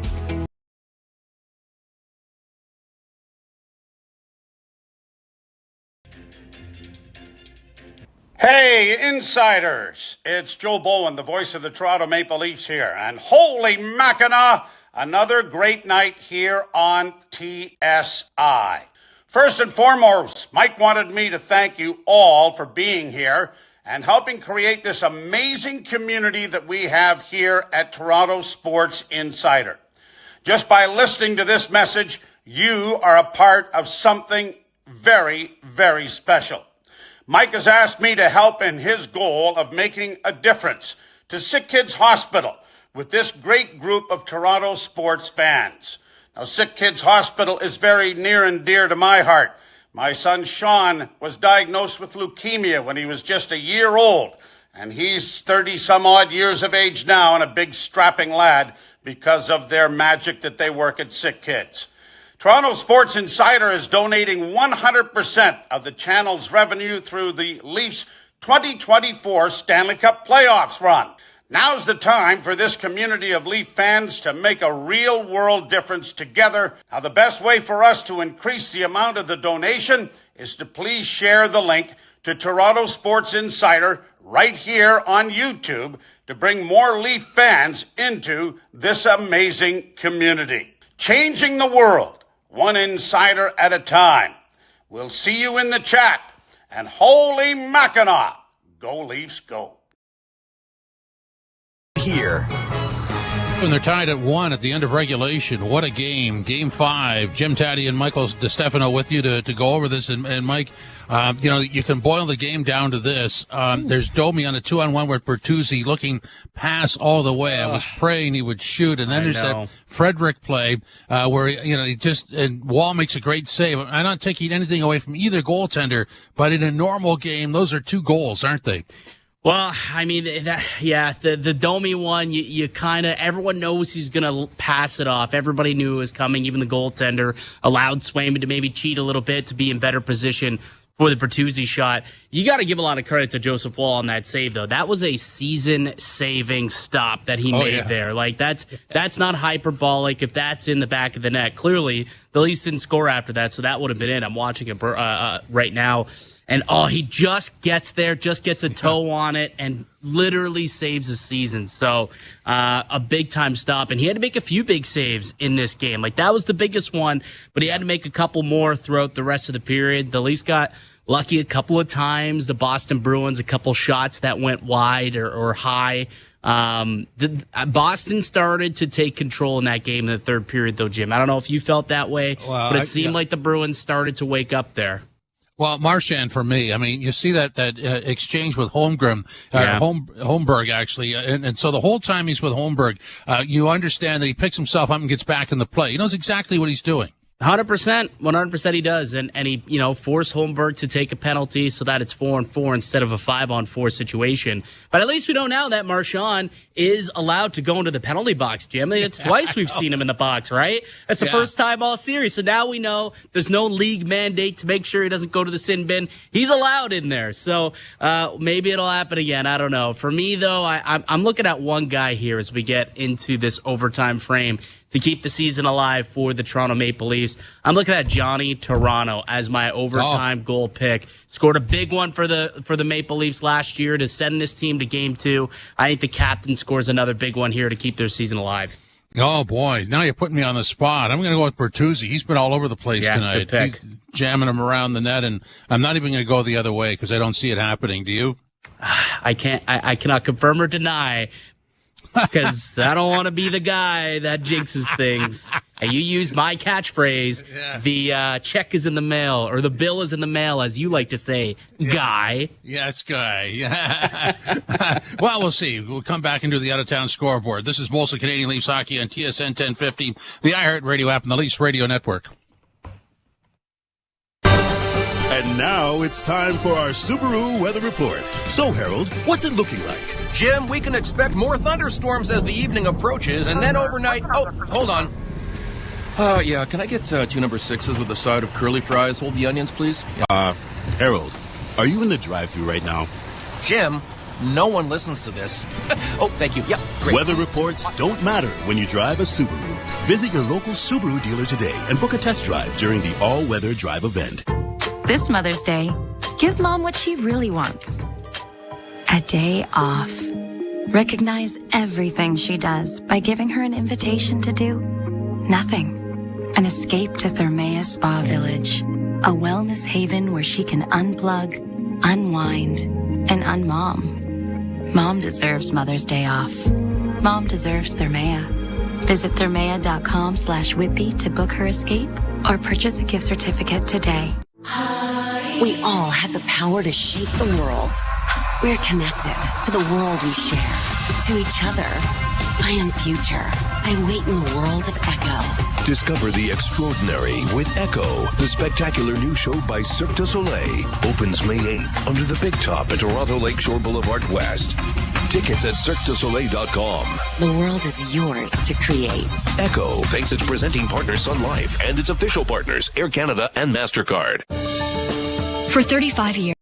Hey, insiders! It's Joe Bowen, the voice of the Toronto Maple Leafs here. And holy Mackinac, another great night here on TSI. First and foremost, Mike wanted me to thank you all for being here and helping create this amazing community that we have here at Toronto Sports Insider. Just by listening to this message, you are a part of something very, very special. Mike has asked me to help in his goal of making a difference to Sick Kids Hospital with this great group of Toronto sports fans. Now, Sick Kids Hospital is very near and dear to my heart. My son Sean was diagnosed with leukemia when he was just a year old, and he's 30-some-odd years of age now and a big strapping lad because of their magic that they work at Sick Kids. Toronto Sports Insider is donating 100% of the channel's revenue through the Leafs 2024 Stanley Cup playoffs run. Now's the time for this community of Leaf fans to make a real-world difference together. Now, the best way for us to increase the amount of the donation is to please share the link to Toronto Sports Insider right here on YouTube to bring more Leaf fans into this amazing community. Changing the world, one insider at a time. We'll see you in the chat. And holy Mackinac, go Leafs, go.
Here.
When they're tied at 1 at the end of regulation, what a game. Game 5. Jim Taddy and Michael DeStefano with you to go over this. And Mike, you can boil the game down to this. There's Domi on a 2-on-1 with Bertuzzi looking pass all the way. I was praying he would shoot. And then there's that Frederick play where, and Wall makes a great save. I'm not taking anything away from either goaltender, but in a normal game, those are 2 goals, aren't they?
Well, I mean, the Domi one, you kind of, everyone knows he's going to pass it off. Everybody knew it was coming. Even the goaltender allowed Swayman to maybe cheat a little bit to be in better position for the Bertuzzi shot. You got to give a lot of credit to Joseph Wall on that save, though. That was a season-saving stop that he made there. Like, that's not hyperbolic if that's in the back of the net. Clearly, the Leafs didn't score after that, so that would have been it. I'm watching it right now. And, he just gets there, just gets a toe on it, and literally saves the season. So, a big-time stop. And he had to make a few big saves in this game. Like, that was the biggest one, but he had to make a couple more throughout the rest of the period. The Leafs got lucky a couple of times. The Boston Bruins, a couple shots that went wide or high. Boston started to take control in that game in the third period, though, Jim. I don't know if you felt that way, but it seemed like the Bruins started to wake up there.
Well, Marchand for me, I mean, you see that exchange with Holmgren, Holmberg actually, and so the whole time he's with Holmberg, you understand that he picks himself up and gets back in the play. He knows exactly what he's doing.
100% he does, and he forced Holmberg to take a penalty so that it's 4-on-4 instead of a 5-on-4 situation. But at least we know now that Marchand is allowed to go into the penalty box, Jim. It's twice we've seen him in the box, right? That's the first time all series. So now we know there's no league mandate to make sure he doesn't go to the sin bin. He's allowed in there, so maybe it'll happen again. I don't know. For me, though, I'm looking at one guy here as we get into this overtime frame to keep the season alive for the Toronto Maple Leafs. I'm looking at Johnny Toronto as my overtime goal pick. Scored a big one for the Maple Leafs last year to send this team to Game 2. I think the captain scores another big one here to keep their season alive.
Oh, boy. Now you're putting me on the spot. I'm going to go with Bertuzzi. He's been all over the place tonight.
Good pick.
He's jamming him around the net, and I'm not even going to go the other way because I don't see it happening. Do you?
I cannot confirm or deny, because I don't want to be the guy that jinxes things. You use my catchphrase, the check is in the mail, or the bill is in the mail, as you like to say, guy.
Yes, guy. Well, we'll see. We'll come back and do the out-of-town scoreboard. This is Molson Canadian Leafs Hockey on TSN 1050, the iHeartRadio app, and the Leafs Radio Network.
And now it's time for our Subaru weather report. So, Harold, what's it looking like?
Jim, we can expect more thunderstorms as the evening approaches, and then overnight... Oh, hold on. Yeah, can I get 2 number 6s with a side of curly fries? Hold the onions, please. Yeah.
Harold, are you in the drive-thru right now?
Jim, no one listens to this. Oh, thank you. Yep, great.
Weather reports don't matter when you drive a Subaru. Visit your local Subaru dealer today and book a test drive during the all-weather drive event.
This Mother's Day, give Mom what she really wants. A day off. Recognize everything she does by giving her an invitation to do nothing. An escape to Thermea Spa Village, a wellness haven where she can unplug, unwind, and unmom. Mom deserves Mother's Day off. Mom deserves Thermea. Visit thermea.com/Whitby to book her escape or purchase a gift certificate today.
We all have the power to shape the world. We're connected to the world we share, to each other. I am future. I wait in the world of Echo.
Discover the extraordinary with Echo, the spectacular new show by Cirque du Soleil. Opens May 8th under the Big Top at Toronto Lakeshore Boulevard West. Tickets at CirqueDuSoleil.com.
The world is yours to create.
Echo thanks its presenting partner Sun Life and its official partners Air Canada and MasterCard.
For 35 years.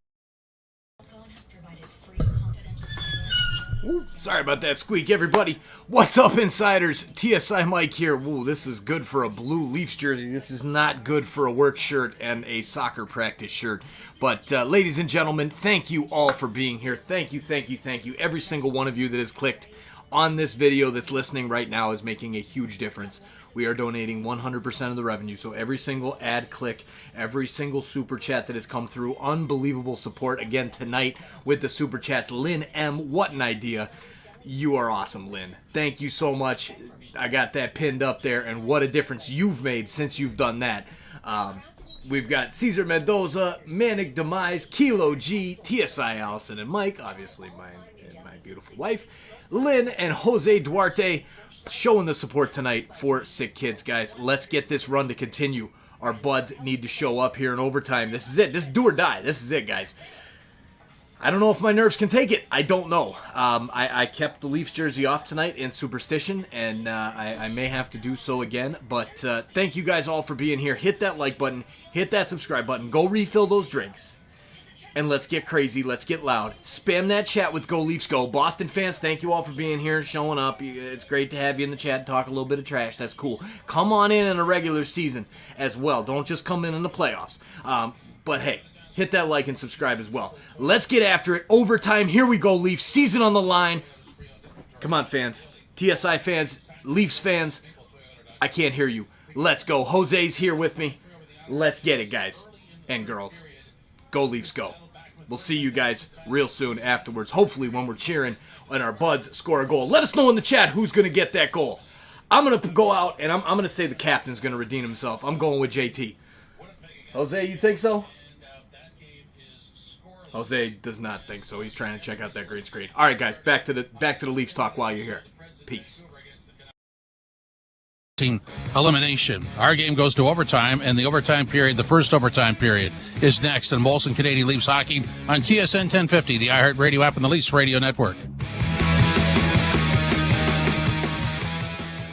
Ooh, sorry about that squeak, everybody. What's up, insiders? TSI Mike here. Ooh, this is good for a blue Leafs jersey. This is not good for a work shirt and a soccer practice shirt. But ladies and gentlemen, thank you all for being here. Thank you. Every single one of you that has clicked on this video that's listening right now is making a huge difference. We are donating 100% of the revenue, so every single ad click, every single super chat that has come through, unbelievable support again tonight with the super chats. Lynn M, what an idea. You are awesome, Lynn. Thank you so much. I got that pinned up there, and what a difference you've made since you've done that. We've got Cesar Mendoza, Manic Demise, Kilo G, TSI Allison, and Mike, obviously my beautiful wife, Lynn, and Jose Duarte, showing the support tonight for Sick Kids, guys. Let's get this run to continue. Our buds need to show up here in overtime. This is it. This is do or die. This is it, guys. I don't know if my nerves can take it. I don't know. I kept the Leafs jersey off tonight in superstition, and I may have to do so again. But thank you guys all for being here. Hit that like button. Hit that subscribe button. Go refill those drinks. And let's get crazy. Let's get loud. Spam that chat with Go Leafs Go. Boston fans, thank you all for being here, showing up. It's great to have you in the chat and talk a little bit of trash. That's cool. Come on in a regular season as well. Don't just come in the playoffs. But hey, hit that like and subscribe as well. Let's get after it. Overtime. Here we go, Leafs. Season on the line. Come on, fans. TSI fans. Leafs fans. I can't hear you. Let's go. Jose's here with me. Let's get it, guys and girls. Go Leafs Go. We'll see you guys real soon afterwards. Hopefully when we're cheering and our buds score a goal. Let us know in the chat who's going to get that goal. I'm going to go out and I'm going to say the captain's going to redeem himself. I'm going with JT. Jose, you think so? Jose does not think so. He's trying to check out that green screen. All right, guys, back to the Leafs talk while you're here. Peace.
resulting elimination. Our game goes to overtime, and the overtime period, the first overtime period, is next. And Molson Canadian Leafs hockey on TSN 1050, the iHeartRadio app, and the Leafs Radio Network.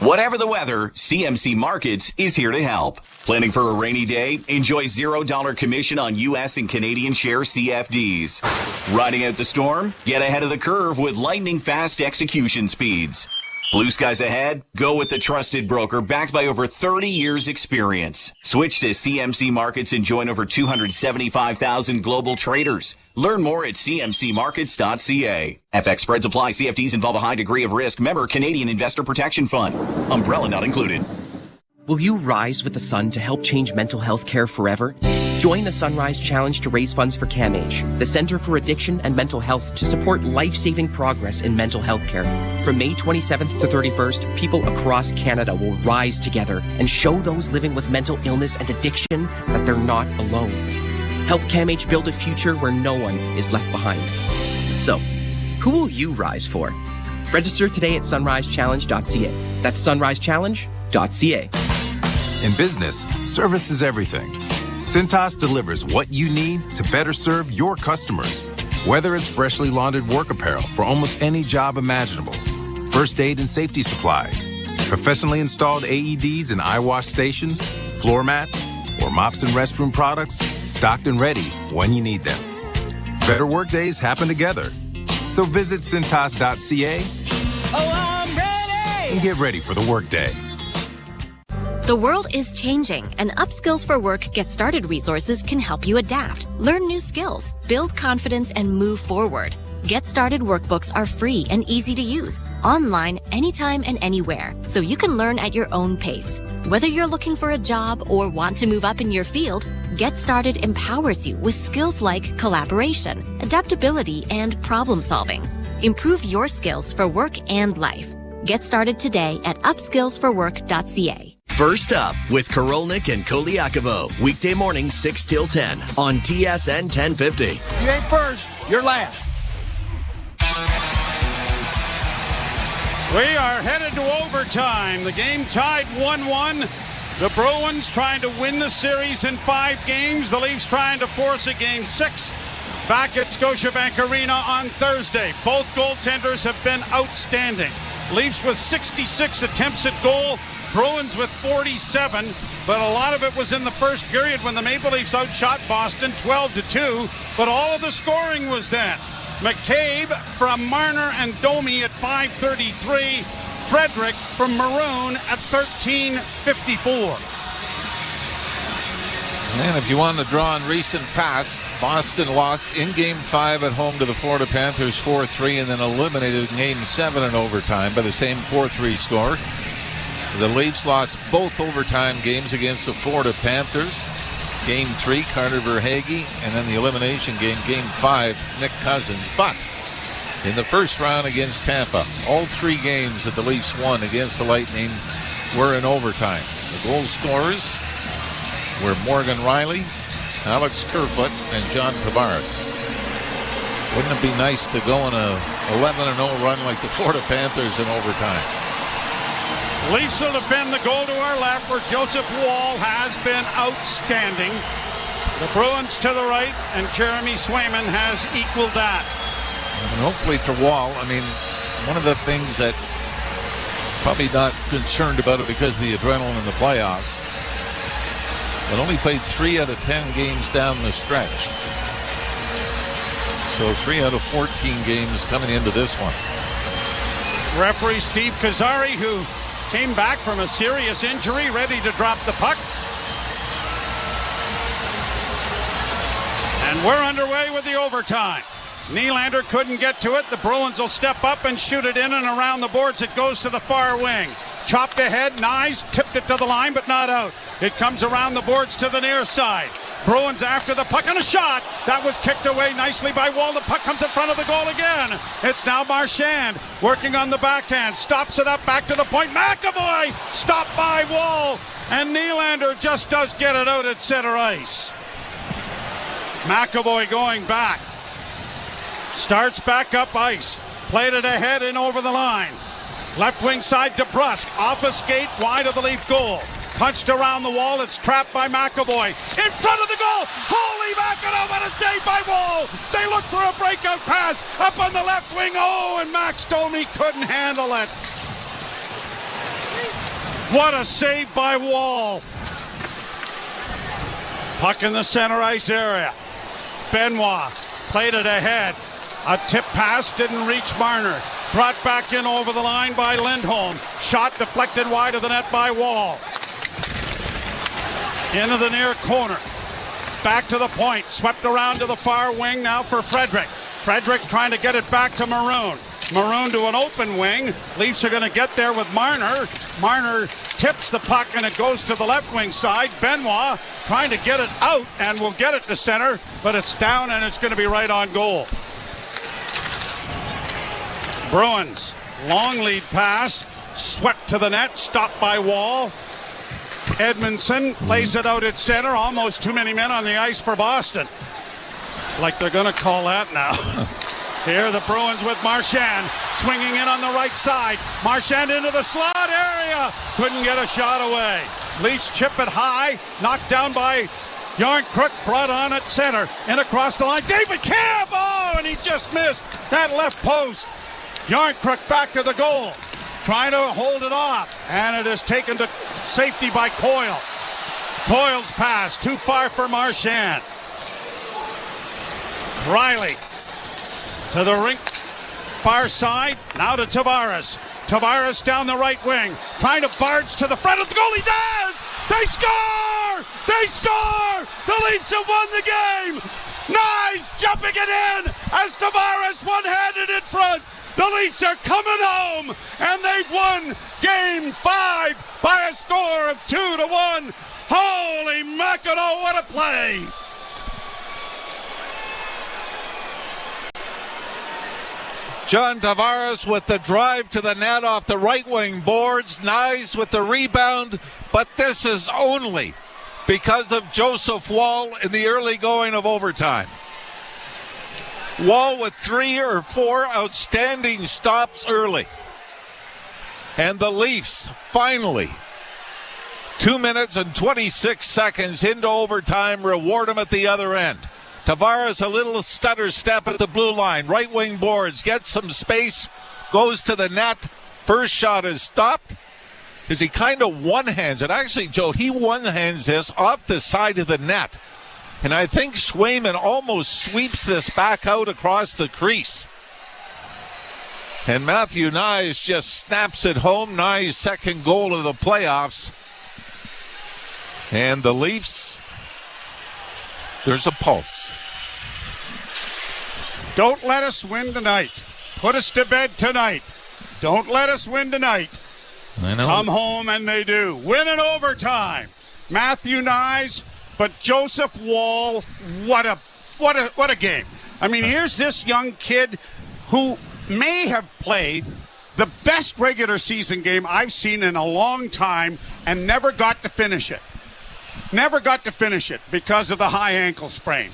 Whatever the weather, CMC Markets is here to help. Planning for a rainy day? Enjoy $0 commission on U.S. and Canadian share CFDs. Riding out the storm? Get ahead of the curve with lightning-fast execution speeds. Blue skies ahead? Go with the trusted broker backed by over 30 years experience. Switch to CMC Markets and join over 275,000 global traders. Learn more at cmcmarkets.ca. FX spreads apply. CFDs involve a high degree of risk. Member Canadian Investor Protection Fund. Umbrella not included.
Will you rise with the sun to help change mental health care forever? Join the Sunrise Challenge to raise funds for CAMH, the Center for Addiction and Mental Health, to support life-saving progress in mental health care. From May 27th to 31st, people across Canada will rise together and show those living with mental illness and addiction that they're not alone. Help CAMH build a future where no one is left behind. So, who will you rise for? Register today at sunrisechallenge.ca. That's sunrisechallenge.ca.
In business, service is everything. Cintas delivers what you need to better serve your customers. Whether it's freshly laundered work apparel for almost any job imaginable, first aid and safety supplies, professionally installed AEDs and eye wash stations, floor mats, or mops and restroom products, stocked and ready when you need them. Better work days happen together. So visit Cintas.ca and get ready for the workday.
The world is changing, and Upskills for Work Get Started resources can help you adapt, learn new skills, build confidence, and move forward. Get Started workbooks are free and easy to use, online, anytime and anywhere, so you can learn at your own pace. Whether you're looking for a job or want to move up in your field, Get Started empowers you with skills like collaboration, adaptability, and problem solving. Improve your skills for work and life. Get started today at upskillsforwork.ca.
First up with Korolnik and Koliakovo. Weekday mornings 6 till 10 on TSN 1050.
You ain't first, you're last. We are headed to overtime. The game tied 1-1. The Bruins trying to win the series in 5 games. The Leafs trying to force a game 6 back at Scotiabank Arena on Thursday. Both goaltenders have been outstanding. Leafs with 66 attempts at goal. Bruins with 47, but a lot of it was in the first period when the Maple Leafs outshot Boston 12-2, but all of the scoring was then. McCabe from Marner and Domi at 5:33, Frederick from Maroon at 13:54.
And if you want to draw on recent past, Boston lost in Game 5 at home to the Florida Panthers 4-3 and then eliminated in Game 7 in overtime by the same 4-3 score. The Leafs lost both overtime games against the Florida Panthers. Game 3, Carter Verhaeghe, and then the elimination game, Game 5, Nick Cousins. But in the first round against Tampa, all 3 games that the Leafs won against the Lightning were in overtime. The goal scorers were Morgan Riley, Alex Kerfoot, and John Tavares. Wouldn't it be nice to go on a 11-0 run like the Florida Panthers in overtime?
Leafs will defend the goal to our left, where Joseph Woll has been outstanding. The Bruins to the right, and Jeremy Swayman has equaled that.
And hopefully for Woll, I mean, one of the things that's probably not concerned about it because of the adrenaline in the playoffs, but only played 3 out of 10 games down the stretch. So 3 out of 14 games coming into this one.
Referee Steve Kazari, who came back from a serious injury, ready to drop the puck. And we're underway with the overtime. Nylander couldn't get to it. The Bruins will step up and shoot it in and around the boards. It goes to the far wing. Chopped ahead, Nyes tipped it to the line, but not out. It comes around the boards to the near side. Bruins after the puck, and a shot. That was kicked away nicely by Woll. The puck comes in front of the goal again. It's now Marchand working on the backhand. Stops it up back to the point. McAvoy stopped by Woll. And Nylander just does get it out at center ice. McAvoy going back. Starts back up ice. Played it ahead and over the line. Left wing side, DeBrusk. Off a skate, wide of the Leaf goal. Punched around the wall. It's trapped by McAvoy. In front of the goal. Holy mackerel, what a save by Wall. They look for a breakout pass up on the left wing. Oh, and Max Domi couldn't handle it. What a save by Wall. Puck in the center ice area. Benoit played it ahead. A tip pass didn't reach Marner. Brought back in over the line by Lindholm. Shot deflected wide of the net by Wall. Into the near corner. Back to the point. Swept around to the far wing now for Frederick. Frederick trying to get it back to Maroon. Maroon to an open wing. Leafs are going to get there with Marner. Marner tips the puck and it goes to the left wing side. Benoit trying to get it out and will get it to center, but it's down and it's going to be right on goal. Bruins, long lead pass, swept to the net, stopped by Wall. Edmondson plays it out at center, almost too many men on the ice for Boston. Like they're going to call that now. Here the Bruins with Marchand, swinging in on the right side. Marchand into the slot area, couldn't get a shot away. Leafs chip it high, knocked down by Yarncrook, brought on at center, and across the line, David Camp, oh, and he just missed that left post. Yarncrook back to the goal, trying to hold it off, and it is taken to safety by Coyle. Coyle's pass, too far for Marchand. Riley to the rink, far side, now to Tavares. Tavares down the right wing, trying to barge to the front of the goal. He does! They score! They score! The Leafs have won the game! Nice jumping it in as Tavares one-handed in front. The Leafs are coming home, and they've won Game 5 by a score of 2-1. Holy mackerel, what a play!
John Tavares with the drive to the net off the right wing boards. Knies with the rebound, but this is only because of Joseph Wall in the early going of overtime. Wall with 3 or 4 outstanding stops early. And the Leafs finally, 2 minutes and 26 seconds into overtime, reward him at the other end. Tavares, a little stutter step at the blue line. Right wing boards, gets some space, goes to the net. First shot is stopped. As he kind of one-hands it. Actually, Joe, he one-hands this off the side of the net. And I think Swayman almost sweeps this back out across the crease. And Matthew Knies just snaps it home. Knies' second goal of the playoffs. And the Leafs, there's a pulse.
Don't let us win tonight. Put us to bed tonight. Don't let us win tonight.
I know.
Come home, and they do. Win in overtime. Matthew Knies, but Joseph Wall, what a game. I mean, here's this young kid who may have played the best regular season game I've seen in a long time and never got to finish it. Never got to finish it because of the high ankle sprain.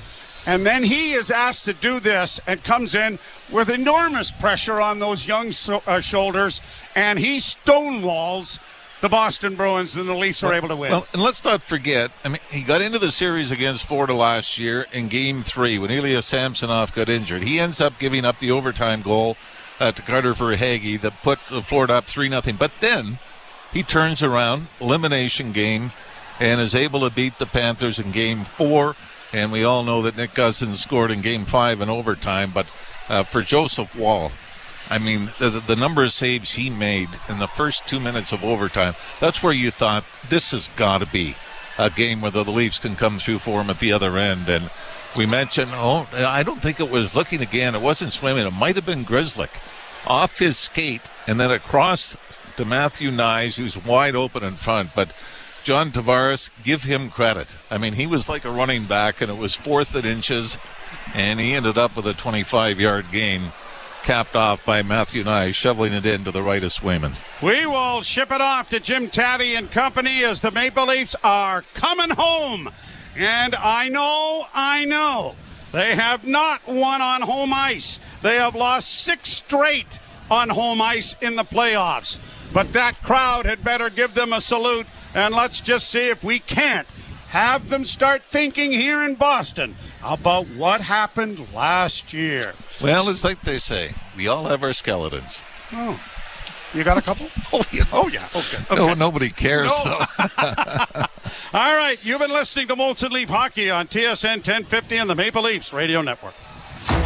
And then he is asked to do this and comes in with enormous pressure on those young shoulders, and he stonewalls the Boston Bruins, and the Leafs are able to win.
Well, and let's not forget, I mean, he got into the series against Florida last year in Game 3 when Ilya Samsonov got injured. He ends up giving up the overtime goal to Carter Verhaeghe that put Florida up 3-0. But then he turns around, elimination game, and is able to beat the Panthers in Game 4. And we all know that Nick Cousins scored in Game 5 in overtime. But for Joseph Wall, I mean, the number of saves he made in the first 2 minutes of overtime, that's where you thought this has got to be a game where the Leafs can come through for him at the other end. And we mentioned, I don't think it was looking again. It wasn't Swayman. It might have been Grzelcyk off his skate and then across to Matthew Knies, who's wide open in front. But John Tavares, give him credit. I mean, he was like a running back, and it was 4th and inches, and he ended up with a 25-yard gain, capped off by Matthew Knies, shoveling it in to the right of Swayman.
We will ship it off to Jim Taddy and company as the Maple Leafs are coming home. And I know, they have not won on home ice. They have lost 6 straight on home ice in the playoffs. But that crowd had better give them a salute, and let's just see if we can't have them start thinking here in Boston about what happened last year.
Well, it's like they say, we all have our skeletons.
Oh, you got a couple?
Oh, yeah.
Okay.
No, nobody cares, though.
All right, you've been listening to Molson Leaf Hockey on TSN 1050 and the Maple Leafs Radio Network.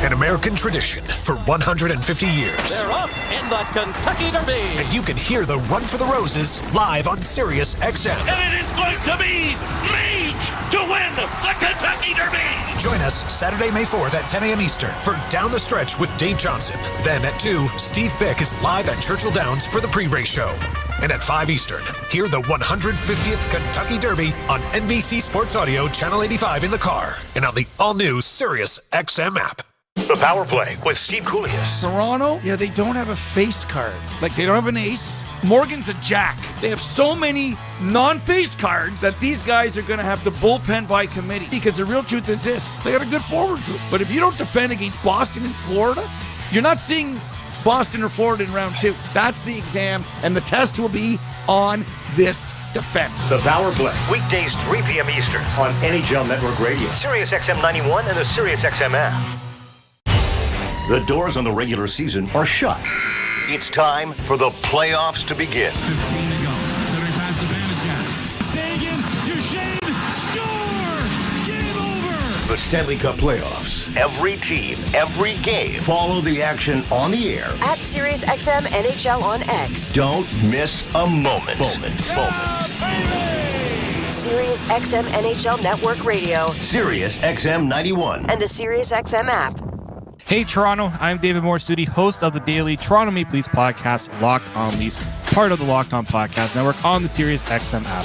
An American tradition for 150 years.
They're up in the Kentucky Derby.
And you can hear the Run for the Roses live on Sirius XM.
And it is going to be Leach to win the Kentucky Derby.
Join us Saturday, May 4th at 10 a.m. Eastern for Down the Stretch with Dave Johnson. Then at 2, Steve Bick is live at Churchill Downs for the pre-race show. And at 5 Eastern, hear the 150th Kentucky Derby on NBC Sports Audio, Channel 85 in the car and on the all-new Sirius XM app.
The Power Play with Steve Koulias.
Toronto, they don't have a face card. Like, they don't have an ace. Morgan's a jack. They have so many non-face cards that these guys are going to have to bullpen by committee. Because the real truth is this, they got a good forward group. But if you don't defend against Boston and Florida, you're not seeing Boston or Florida in round 2. That's the exam, and the test will be on this defense.
The Power Play, weekdays 3 p.m. Eastern on NHL Network Radio, Sirius XM 91 and the Sirius XM app. The doors on the regular season are shut. It's time for the playoffs to begin.
15 to go. Centering pass to Vanacek. Sagan, Duchesne, score! Game over!
The Stanley Cup playoffs. Every team, every game. Follow the action on the air.
At Sirius XM NHL on X.
Don't miss a moment.
Sirius XM NHL Network Radio.
Sirius XM 91.
And the Sirius XM app.
Hey Toronto, I'm David Morsuti, host of the daily Toronto Maple Leafs podcast, Locked On Leafs, part of the Locked On Podcast Network on the Sirius XM app.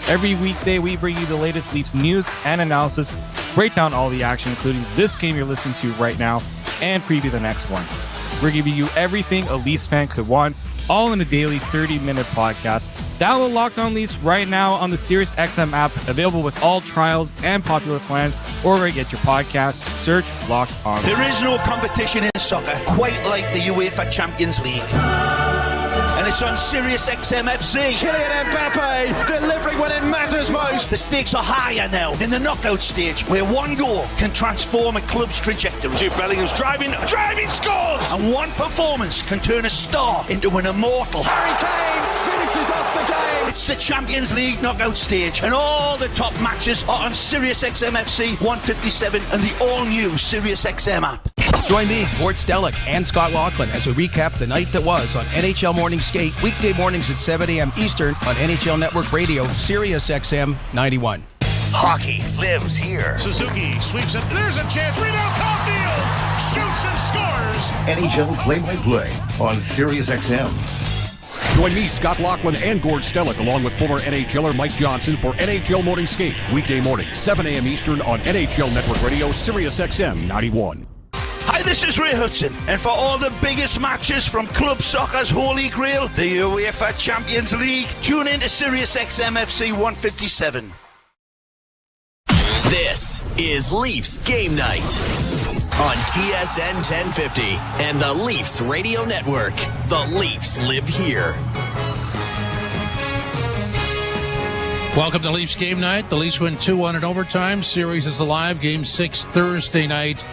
Every weekday, we bring you the latest Leafs news and analysis, break down all the action, including this game you're listening to right now, and preview the next one. We're giving you everything a Leafs fan could want, all in a daily 30-minute podcast. Download Locked On Leafs right now on the Sirius XM app, available with all trials and popular plans, or where you get your podcasts. Search Locked On.
There is no competition in soccer quite like the UEFA Champions League. And it's on Sirius XM FC.
Kylian Mbappe delivering when it matters most.
The stakes are higher now in the knockout stage, where one goal can transform a club's trajectory.
Jude Bellingham's driving scores!
And one performance can turn a star into an immortal.
Harry Kane finishes off the game.
It's the Champions League knockout stage, and all the top matches are on Sirius XM FC 157 and the all-new Sirius XM app.
Join me, Gord Stellick, and Scott Laughlin as we recap the night that was on NHL Morning Skate, weekday mornings at 7 a.m. Eastern on NHL Network Radio, Sirius XM 91.
Hockey lives here.
Suzuki sweeps it. There's a chance. Rebound, Caulfield shoots and scores.
NHL play-by-play on Sirius XM.
Join me, Scott Laughlin, and Gord Stellick, along with former NHLer Mike Johnson for NHL Morning Skate, weekday morning, 7 a.m. Eastern on NHL Network Radio, Sirius XM 91.
Hi, this is Ray Hudson, and for all the biggest matches from club soccer's holy grail, the UEFA Champions League, tune in to Sirius XM FC 157.
This is Leafs Game Night on TSN 1050 and the Leafs Radio Network. The Leafs live here.
Welcome to Leafs Game Night. The Leafs win 2-1 in overtime. Series is alive. Game 6 Thursday night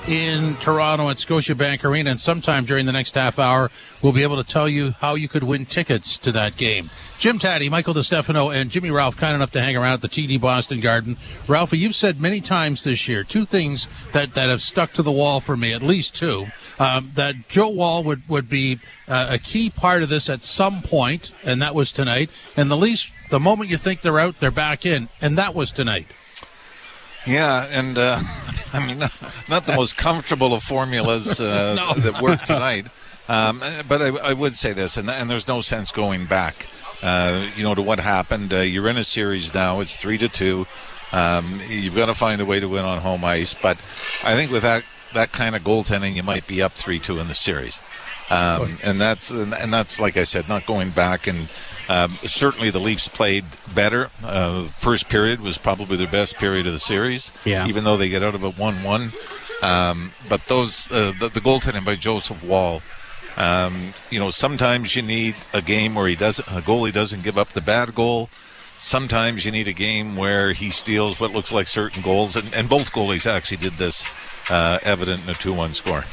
in Toronto at Scotiabank Arena, and sometime during the next half hour we'll be able to tell you how you could win tickets to that game. Jim Taddy, Michael DeStefano, and Jimmy Ralph kind enough to hang around at the TD Boston Garden. Ralphie, you've said many times this year two things that have stuck to the wall for me, at least two, that Joe Woll would be a key part of this at some point, and that was tonight, and the Leafs, the moment you think they're out, they're back in, and that was tonight.
Yeah, and I mean, not the most comfortable of formulas that work tonight. But I would say this, and there's no sense going back, to what happened. You're in a series now. It's 3-2. You've got to find a way to win on home ice. But I think with that kind of goaltending, you might be up 3-2 in the series. And that's like I said, not going back. And certainly the Leafs played better. First period was probably their best period of the series, even though they get out of it 1-1. But those the goaltending by Joseph Woll Sometimes you need a game where a goalie doesn't give up the bad goal. Sometimes you need a game where he steals what looks like certain goals, and both goalies actually did this, evident in a 2-1 score.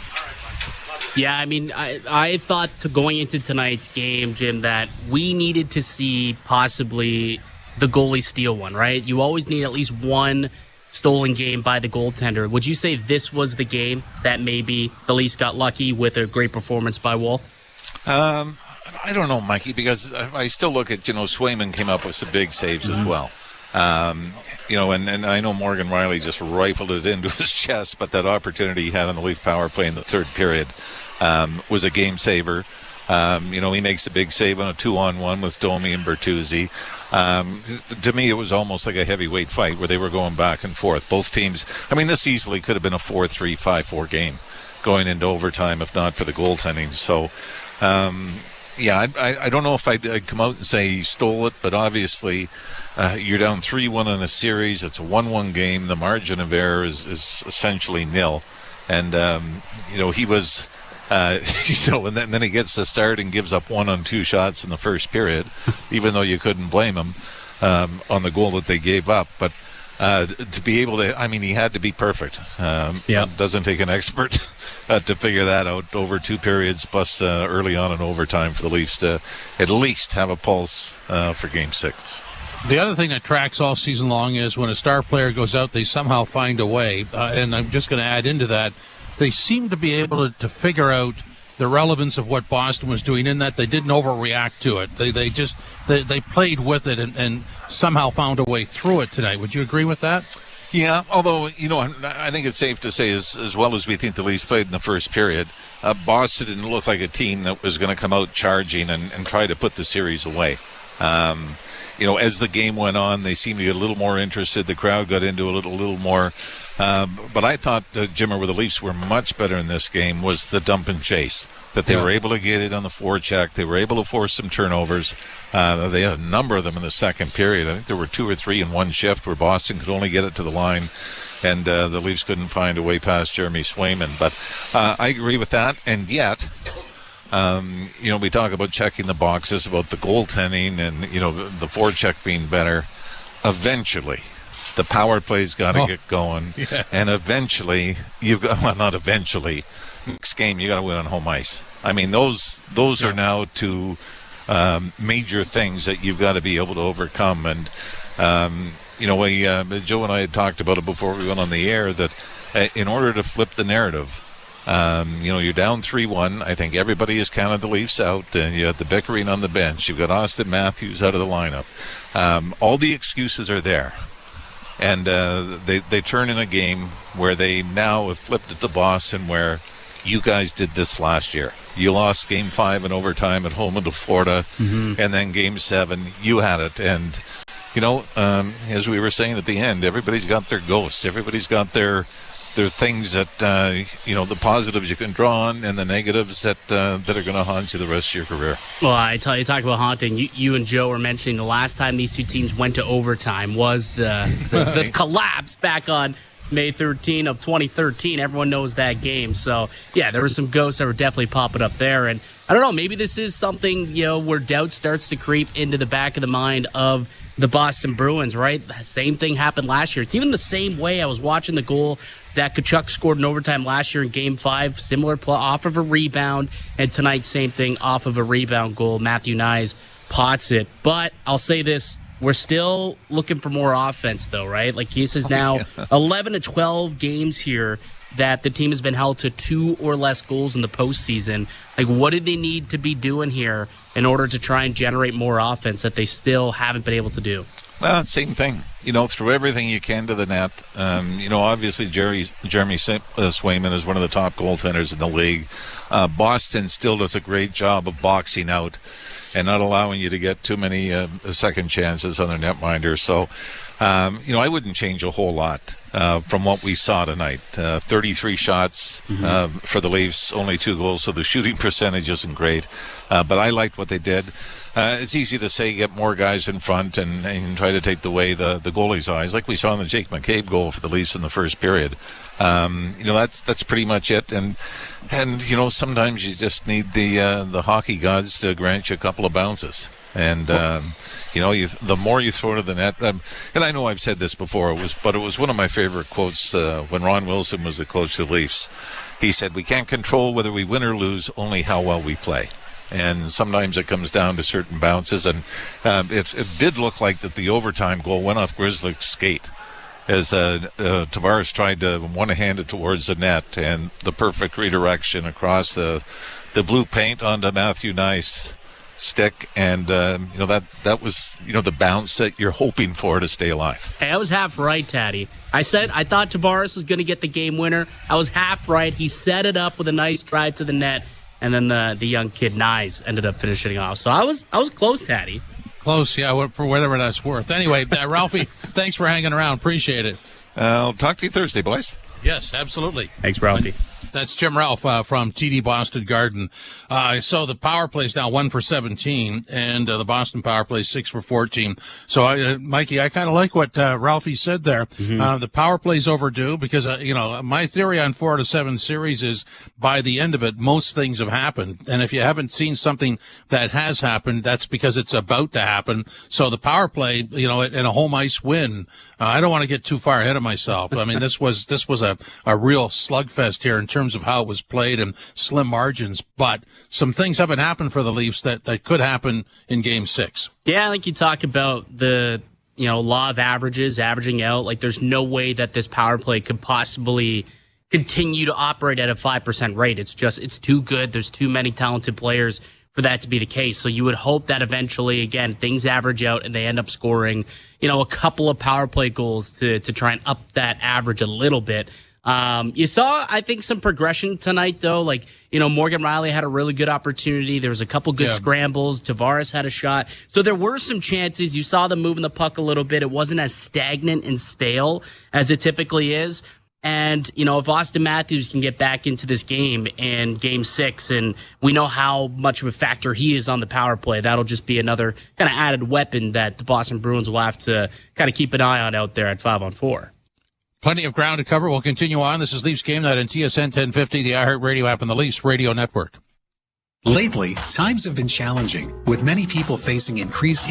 Yeah, I mean, I thought going into tonight's game, Jim, that we needed to see possibly the goalie steal one, right? You always need at least one stolen game by the goaltender. Would you say this was the game that maybe the Leafs got lucky with a great performance by Woll?
I don't know, Mikey, because I still look at, Swayman came up with some big saves as well. And I know Morgan Riley just rifled it into his chest, but that opportunity he had on the Leaf power play in the third period was a game saver. He makes a big save on a 2-on-1 with Domi and Bertuzzi. To me, it was almost like a heavyweight fight where they were going back and forth. Both teams, this easily could have been a 4-3, 5-4 game going into overtime if not for the goaltending. So, I don't know if I'd come out and say he stole it, but obviously you're down 3-1 in a series. It's a 1-1 game. The margin of error is essentially nil. And, he was... and then he gets the start and gives up 1 on 2 shots in the first period, even though you couldn't blame him on the goal that they gave up. But to be able to, he had to be perfect. It doesn't take an expert to figure that out over 2 periods plus early on in overtime for the Leafs to at least have a pulse for Game 6.
The other thing that tracks all season long is when a star player goes out, they somehow find a way. And I'm just going to add into that, they seem to be able to figure out the relevance of what Boston was doing in that they didn't overreact to it. They played with it and somehow found a way through it tonight. Would you agree with that?
Yeah, although, I think it's safe to say as well as we think the Leafs played in the first period, Boston didn't look like a team that was going to come out charging and try to put the series away. As the game went on, they seemed to get a little more interested. The crowd got into it a little more. But I thought, Jimmer, where the Leafs were much better in this game was the dump and chase. That they were able to get it on the forecheck. They were able to force some turnovers. They had a number of them in the second period. I think there were 2 or 3 in one shift where Boston could only get it to the line, and the Leafs couldn't find a way past Jeremy Swayman. But I agree with that. And yet, we talk about checking the boxes, about the goaltending and, the forecheck being better. Eventually, the power play's got to get going, and eventually next game you got to win on home ice. Those are now 2 major things that you've got to be able to overcome. And Joe and I had talked about it before we went on the air that in order to flip the narrative, you're down 3-1. I think everybody has counted the Leafs out, and you have the bickering on the bench. You've got Auston Matthews out of the lineup. All the excuses are there. And they turn in a game where they now have flipped it to Boston, where you guys did this last year. You lost Game 5 in overtime at home into Florida, and then Game 7, you had it. And, as we were saying at the end, everybody's got their ghosts. Everybody's got their things that, the positives you can draw on and the negatives that are going to haunt you the rest of your career.
Well, I tell you, talk about haunting. You and Joe were mentioning the last time these 2 teams went to overtime was the collapse back on May 13 of 2013. Everyone knows that game. So, yeah, there were some ghosts that were definitely popping up there. And I don't know, maybe this is something, where doubt starts to creep into the back of the mind of the Boston Bruins, right? The same thing happened last year. It's even the same way I was watching the goal that Tkachuk scored in overtime last year in Game 5, similar play off of a rebound, and tonight, same thing, off of a rebound goal. Matthew Nyes pots it. But I'll say this, we're still looking for more offense, though, right? Like, this is now 11 to 12 games here that the team has been held to 2 or less goals in the postseason. Like, what do they need to be doing here in order to try and generate more offense that they still haven't been able to do?
Well, same thing. Throw everything you can to the net. Obviously Jeremy Swayman is one of the top goaltenders in the league. Boston still does a great job of boxing out and not allowing you to get too many second chances on their netminder. So, I wouldn't change a whole lot from what we saw tonight. 33 shots for the Leafs, only 2 goals, so the shooting percentage isn't great. But I liked what they did. It's easy to say get more guys in front and try to take away the goalie's eyes, like we saw in the Jake McCabe goal for the Leafs in the first period. That's pretty much it. And sometimes you just need the hockey gods to grant you a couple of bounces. And the more you throw to the net, and I know I've said this before, but it was one of my favorite quotes when Ron Wilson was the coach of the Leafs. He said, "We can't control whether we win or lose, only how well we play." And sometimes it comes down to certain bounces, and it did look like that the overtime goal went off Grzelcyk's skate as Tavares tried to one-hand it towards the net, and the perfect redirection across the blue paint onto Matthew Nice stick, and that was the bounce that you're hoping for to stay alive.
Hey, I was half right, Taddy. I thought Tavares was going to get the game winner. I was half right. He set it up with a nice drive to the net. And then the young kid, Nyes, ended up finishing off. So I was close, Taddy.
Close, yeah, for whatever that's worth. Anyway, Ralphie, thanks for hanging around. Appreciate it.
I'll talk to you Thursday, boys.
Yes, absolutely.
Thanks, Ralphie.
That's Jim Ralph from TD Boston Garden. So the power play's now 1 for 17, and the Boston power play 6 for 14. So, Mikey, I kind of like what Ralphie said there. Mm-hmm. The power play's overdue because, my theory on 4 out of 7 series is by the end of it, most things have happened. And if you haven't seen something that has happened, that's because it's about to happen. So the power play, in a home ice win, I don't want to get too far ahead of myself. I mean, this was a real slugfest here in terms of how it was played and slim margins, but some things haven't happened for the Leafs that could happen in Game 6.
Yeah, like you talk about the law of averages, averaging out. Like there's no way that this power play could possibly continue to operate at a 5% rate. It's too good. There's too many talented players for that to be the case. So you would hope that eventually, again, things average out and they end up scoring, a couple of power play goals to try and up that average a little bit. You saw, I think, some progression tonight, though. Like, Morgan Rielly had a really good opportunity. There was a couple good scrambles. Tavares had a shot. So there were some chances. You saw them moving the puck a little bit. It wasn't as stagnant and stale as it typically is. And, if Auston Matthews can get back into this game in Game 6, and we know how much of a factor he is on the power play, that'll just be another kind of added weapon that the Boston Bruins will have to kind of keep an eye on out there at 5-on-4.
Plenty of ground to cover. We'll continue on. This is Leafs Game Night on TSN 1050, the iHeartRadio app, and the Leafs Radio Network.
Lately, times have been challenging, with many people facing increased...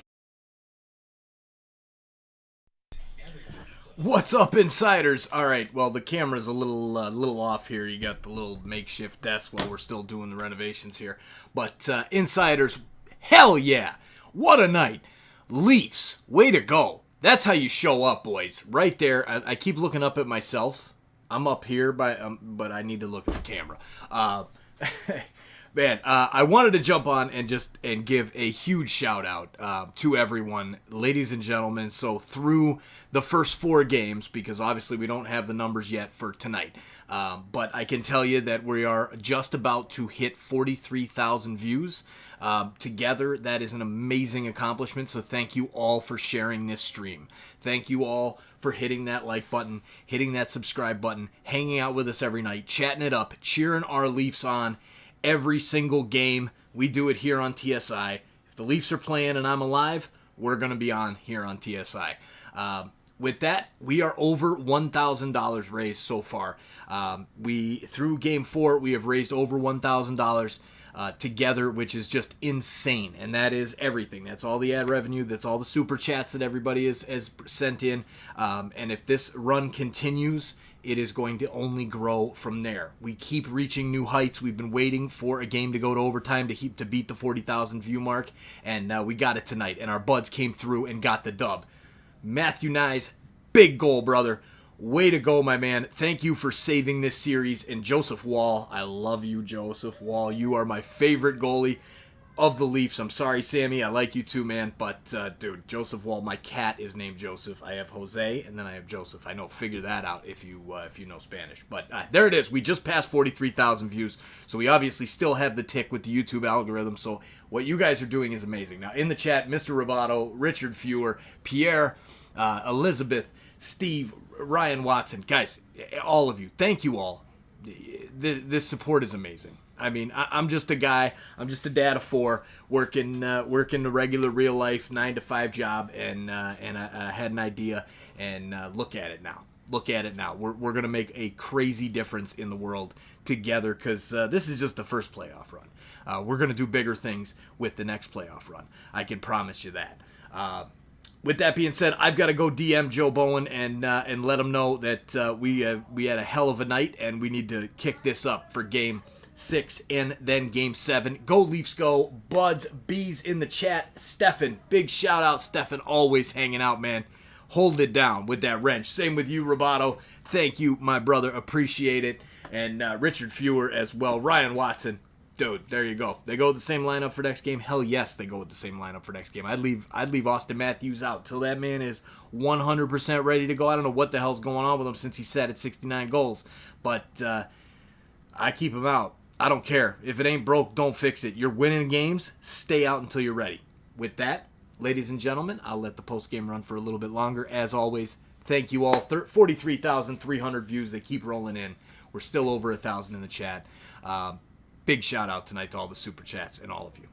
What's up, insiders? All right, well, the camera's a little off here. You got the little makeshift desk while we're still doing the renovations here. But insiders, hell yeah! What a night! Leafs, way to go! That's how you show up, boys. Right there. I keep looking up at myself. I'm up here, but I need to look at the camera. Man, I wanted to jump on and give a huge shout out to everyone, ladies and gentlemen. So through the first 4 games, because obviously we don't have the numbers yet for tonight, but I can tell you that we are just about to hit 43,000 views. Together, that is an amazing accomplishment, so thank you all for sharing this stream. Thank you all for hitting that like button, hitting that subscribe button, hanging out with us every night, chatting it up, cheering our Leafs on every single game. We do it here on TSI. If the Leafs are playing and I'm alive, we're going to be on here on TSI. With that, we are over $1,000 raised so far. Through Game 4, we have raised over $1,000 together, which is just insane. And that is everything. That's all the ad revenue. That's all the super chats that everybody has sent in. And if this run continues, it is going to only grow from there. We keep reaching new heights. We've been waiting for a game to go to overtime to beat the 40,000 view mark, and we got it tonight. And our buds came through and got the dub. Matthew Nyes, big goal, brother. Way to go, my man. Thank you for saving this series. And Joseph Woll, I love you, Joseph Woll. You are my favorite goalie of the Leafs. I'm sorry, Sammy. I like you too, man. But, dude, Joseph Woll, my cat is named Joseph. I have Jose, and then I have Joseph. I know, figure that out if you know Spanish. But there it is. We just passed 43,000 views. So we obviously still have the tick with the YouTube algorithm. So what you guys are doing is amazing. Now, in the chat, Mr. Roboto, Richard Fewer, Pierre, Elizabeth, Steve, Ryan Watson. Guys, all of you, thank you all. This support is amazing. I mean, I'm just a guy. I'm just a dad of 4 working the regular real life 9-to-5 job, and I had an idea, and look at it now. Look at it now. We're gonna make a crazy difference in the world together, because this is just the first playoff run. We're gonna do bigger things with the next playoff run. I can promise you that. With that being said, I've got to go DM Joe Bowen and let him know that we had a hell of a night, and we need to kick this up for Game 6 and then Game 7. Go Leafs, go! Buds, bees in the chat. Stefan, big shout out, Stefan, always hanging out, man. Hold it down with that wrench. Same with you, Roboto. Thank you, my brother. Appreciate it. And Richard Fewer as well. Ryan Watson. Dude, there you go. They go with the same lineup for next game? Hell yes, they go with the same lineup for next game. I'd leave Auston Matthews out till that man is 100% ready to go. I don't know what the hell's going on with him since he sat at 69 goals. But I keep him out. I don't care. If it ain't broke, don't fix it. You're winning games. Stay out until you're ready. With that, ladies and gentlemen, I'll let the postgame run for a little bit longer. As always, thank you all. 43,300 views. They keep rolling in. We're still over 1,000 in the chat. Big shout out tonight to all the super chats and all of you.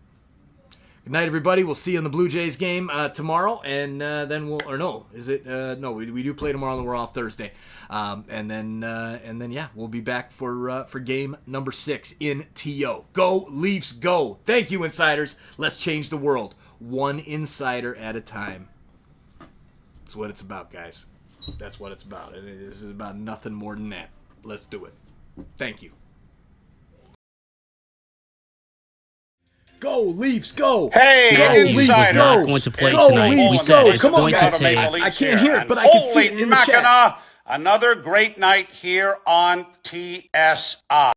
Good night, everybody. We'll see you in the Blue Jays game tomorrow, and then we'll, or no, is it? No, we do play tomorrow, and we're off Thursday, and then yeah, we'll be back for game number 6 in TO. Go Leafs, go! Thank you, insiders. Let's change the world, one insider at a time. That's what it's about, guys. That's what it's about. This is about nothing more than that. Let's do it. Thank you. Go Leafs, go!
Hey,
go
Leafs,
Leafs,
go!
Going
to play
go
tonight.
Leafs, go! Come on, guys. I can't hear it, but I can see it in the chat.
Another great night here on TSI.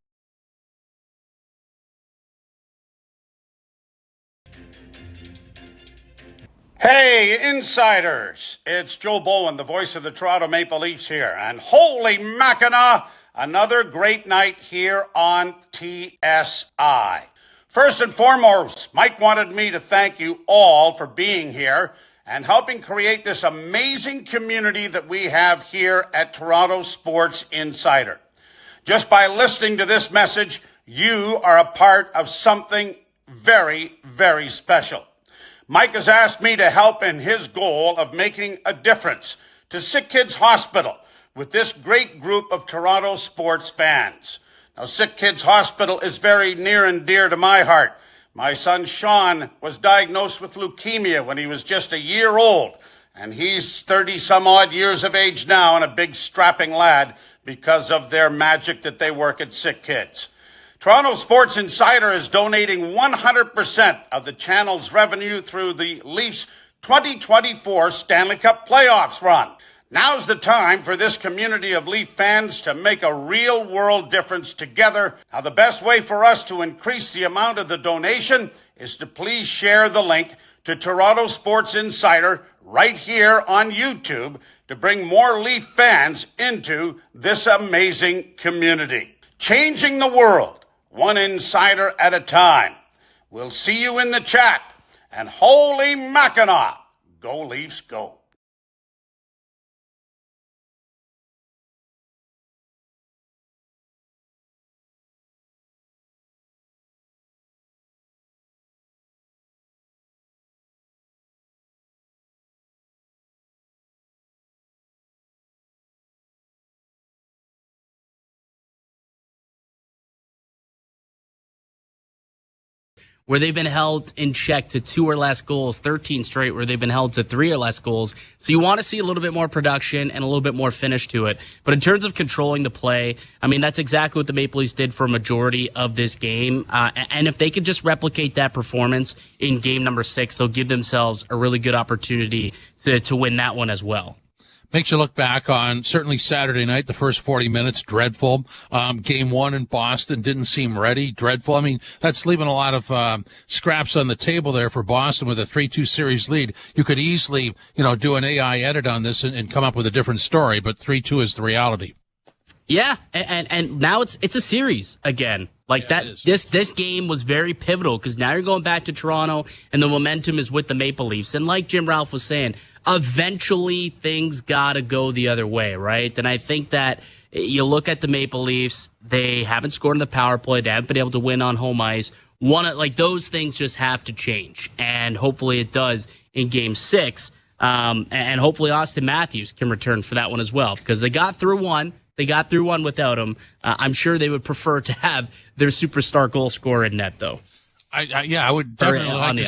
Hey, insiders! It's Joe Bowen, the voice of the Toronto Maple Leafs here, and holy Mackinac, another great night here on TSI. First and foremost, Mike wanted me to thank you all for being here and helping create this amazing community that we have here at Toronto Sports Insider. Just by listening to this message, you are a part of something very, very special. Mike has asked me to help in his goal of making a difference to Sick Kids Hospital with this great group of Toronto sports fans. Now, Sick Kids Hospital is very near and dear to my heart. My son Sean was diagnosed with leukemia when he was just a year old, and he's 30-some-odd years of age now and a big strapping lad because of their magic that they work at Sick Kids. Toronto Sports Insider is donating 100% of the channel's revenue through the Leafs 2024 Stanley Cup playoffs run. Now's the time for this community of Leaf fans to make a real-world difference together. Now, the best way for us to increase the amount of the donation is to please share the link to Toronto Sports Insider right here on YouTube to bring more Leaf fans into this amazing community. Changing the world, one insider at a time. We'll see you in the chat. And holy Mackinac, go Leafs, go.
where they've been held in check to 2 or less goals, 13 straight where they've been held to 3 or less goals. So you want to see a little bit more production and a little bit more finish to it. But in terms of controlling the play, I mean, that's exactly what the Maple Leafs did for a majority of this game. And if they could just replicate that performance in game number 6, they'll give themselves a really good opportunity to win that one as well.
Makes you look back on certainly Saturday night, the first 40 minutes, dreadful. Game 1 in Boston didn't seem ready, dreadful. I mean, that's leaving a lot of scraps on the table there for Boston with a 3-2 series lead. You could easily, do an AI edit on this and come up with a different story, but 3-2 is the reality.
Yeah, and now it's a series again. Like that, this game was very pivotal because now you're going back to Toronto and the momentum is with the Maple Leafs. And like Jim Ralph was saying, eventually things gotta go the other way, right? And I think that You look at the Maple Leafs, they haven't scored in the power play. They haven't been able to win on home ice. Those things just have to change, and hopefully it does in Game 6. And hopefully Auston Matthews can return for that one as well, because they got through one. They got through one without him. I'm sure they would prefer to have their superstar goal scorer in net, though.
I would definitely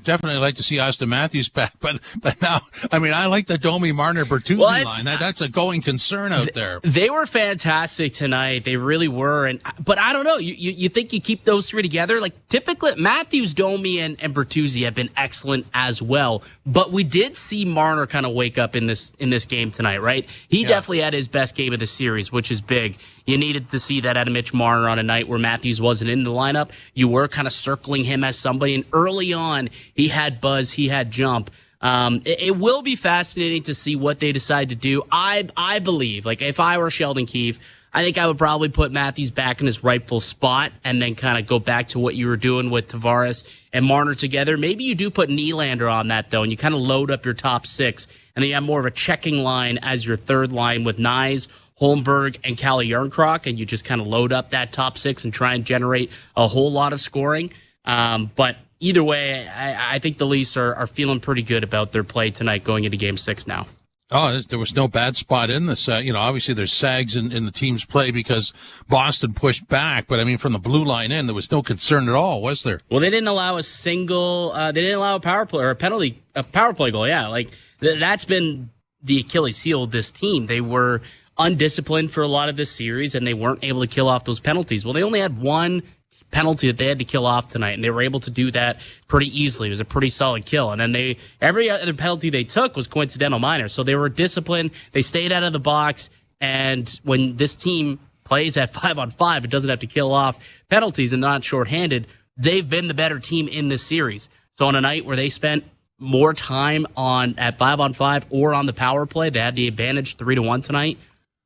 definitely like to see Auston Matthews back. But now, I mean, I like the Domi Marner Bertuzzi line. That's a going concern out there.
They were fantastic tonight. They really were. But I don't know. You think you keep those three together? Like, typically, Matthews, Domi, and Bertuzzi have been excellent as well. But we did see Marner kind of wake up in this game tonight, right? He definitely had his best game of the series, which is big. You needed to see that out of Mitch Marner on a night where Matthews wasn't in the lineup. You were kind of circling him as somebody, and early on, he had buzz, he had jump. It will be fascinating to see what they decide to do. I believe, like, if I were Sheldon Keefe, I think I would probably put Matthews back in his rightful spot and then kind of go back to what you were doing with Tavares and Marner together. Maybe you do put Nylander on that, though, and you kind of load up your top six, and then you have more of a checking line as your third line with Nyes, Holmberg, and Calle Jarnkrok, and you just kind of load up that top six and try and generate a whole lot of scoring. But either way, I think the Leafs are feeling pretty good about their play tonight going into Game 6 now.
Oh, there was no bad spot in this. Obviously there's sags in the team's play because Boston pushed back. But, I mean, from the blue line in, there was no concern at all, was there?
Well, they didn't allow they didn't allow a power play or a power play goal. Yeah, like that's been the Achilles heel of this team. They were undisciplined for a lot of this series, and they weren't able to kill off those penalties. Well, they only had one penalty that they had to kill off tonight, and they were able to do that pretty easily. It was a pretty solid kill. And then every other penalty they took was coincidental minor. So they were disciplined. They stayed out of the box. And when this team plays at 5-on-5, it doesn't have to kill off penalties and not shorthanded. They've been the better team in this series. So on a night where they spent more time at 5-on-5 or on the power play, they had the advantage 3-1 tonight.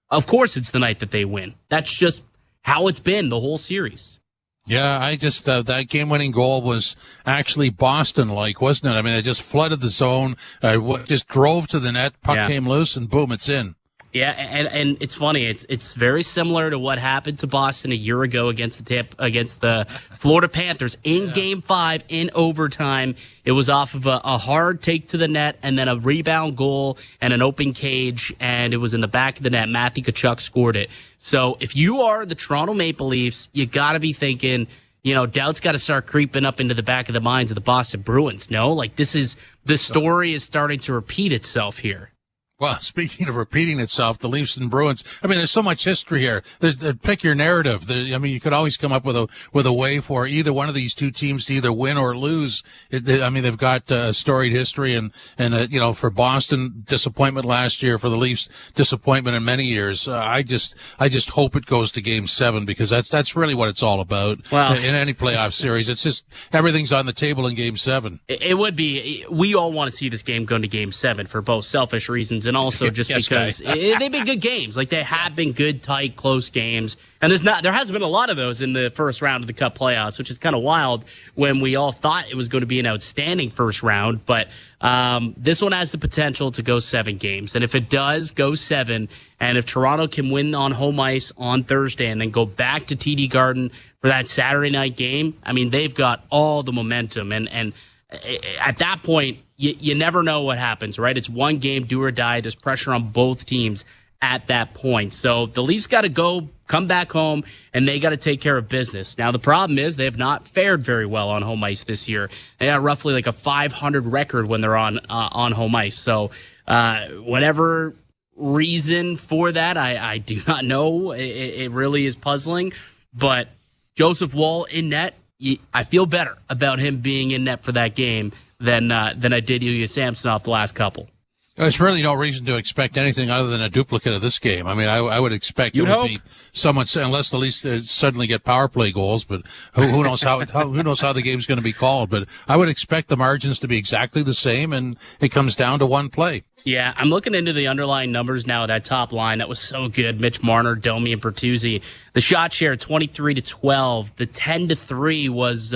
Of course, it's the night that they win. That's just how it's been the whole series.
Yeah, I just, that game-winning goal was actually Boston-like, wasn't it? I mean, it just flooded the zone, just drove to the net, puck came loose, and boom, it's in.
Yeah, and it's funny. It's very similar to what happened to Boston a year ago against the Florida Panthers in Game 5 in overtime. It was off of a hard take to the net and then a rebound goal and an open cage, and it was in the back of the net. Matthew Tkachuk scored it. So if you are the Toronto Maple Leafs, you got to be thinking, doubt's got to start creeping up into the back of the minds of the Boston Bruins. No, like the story is starting to repeat itself here.
Well, speaking of repeating itself, the Leafs and Bruins, I mean, there's so much history here. Pick your narrative. You could always come up with a way for either one of these two teams to either win or lose. They've got a storied history and for Boston, disappointment last year. For the Leafs, disappointment in many years. I just hope it goes to Game 7 because that's really what it's all about. Well, in any playoff series, it's just everything's on the table in Game 7.
It would be. We all want to see this game go to Game 7 for both selfish reasons and also just because they've been good games. Like, they have been good, tight, close games. And there hasn't been a lot of those in the first round of the Cup playoffs, which is kind of wild when we all thought it was going to be an outstanding first round. But this one has the potential to go 7 games. And if it does go 7, and if Toronto can win on home ice on Thursday and then go back to TD Garden for that Saturday night game, I mean, they've got all the momentum. And at that point, you never know what happens, right? It's one game, do or die. There's pressure on both teams at that point. So the Leafs got to come back home, and they got to take care of business. Now, the problem is they have not fared very well on home ice this year. They got roughly like a .500 record when they're on home ice. So whatever reason for that, I do not know. It really is puzzling. But Joseph Woll in net, I feel better about him being in net for that game than I did Ilya Samsonov the last couple.
There's really no reason to expect anything other than a duplicate of this game. I mean, I would expect it would be somewhat, unless the Leafs suddenly get power play goals. But who knows how the game's going to be called? But I would expect the margins to be exactly the same, and it comes down to one play.
Yeah, I'm looking into the underlying numbers now. That top line that was so good: Mitch Marner, Domi, and Bertuzzi. The shot share 23-12. The 10-3 was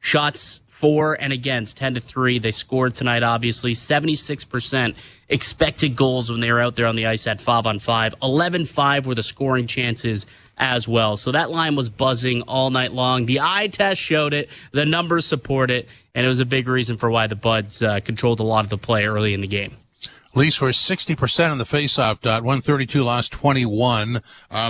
shots for and against 10-3. They scored tonight, obviously. 76% expected goals when they were out there on the ice at 5-on-5. 11-5 were the scoring chances as well. So that line was buzzing all night long. The eye test showed it. The numbers support it. And it was a big reason for why the Buds controlled a lot of the play early in the game.
Leafs were 60% on the faceoff dot, 132 lost 21.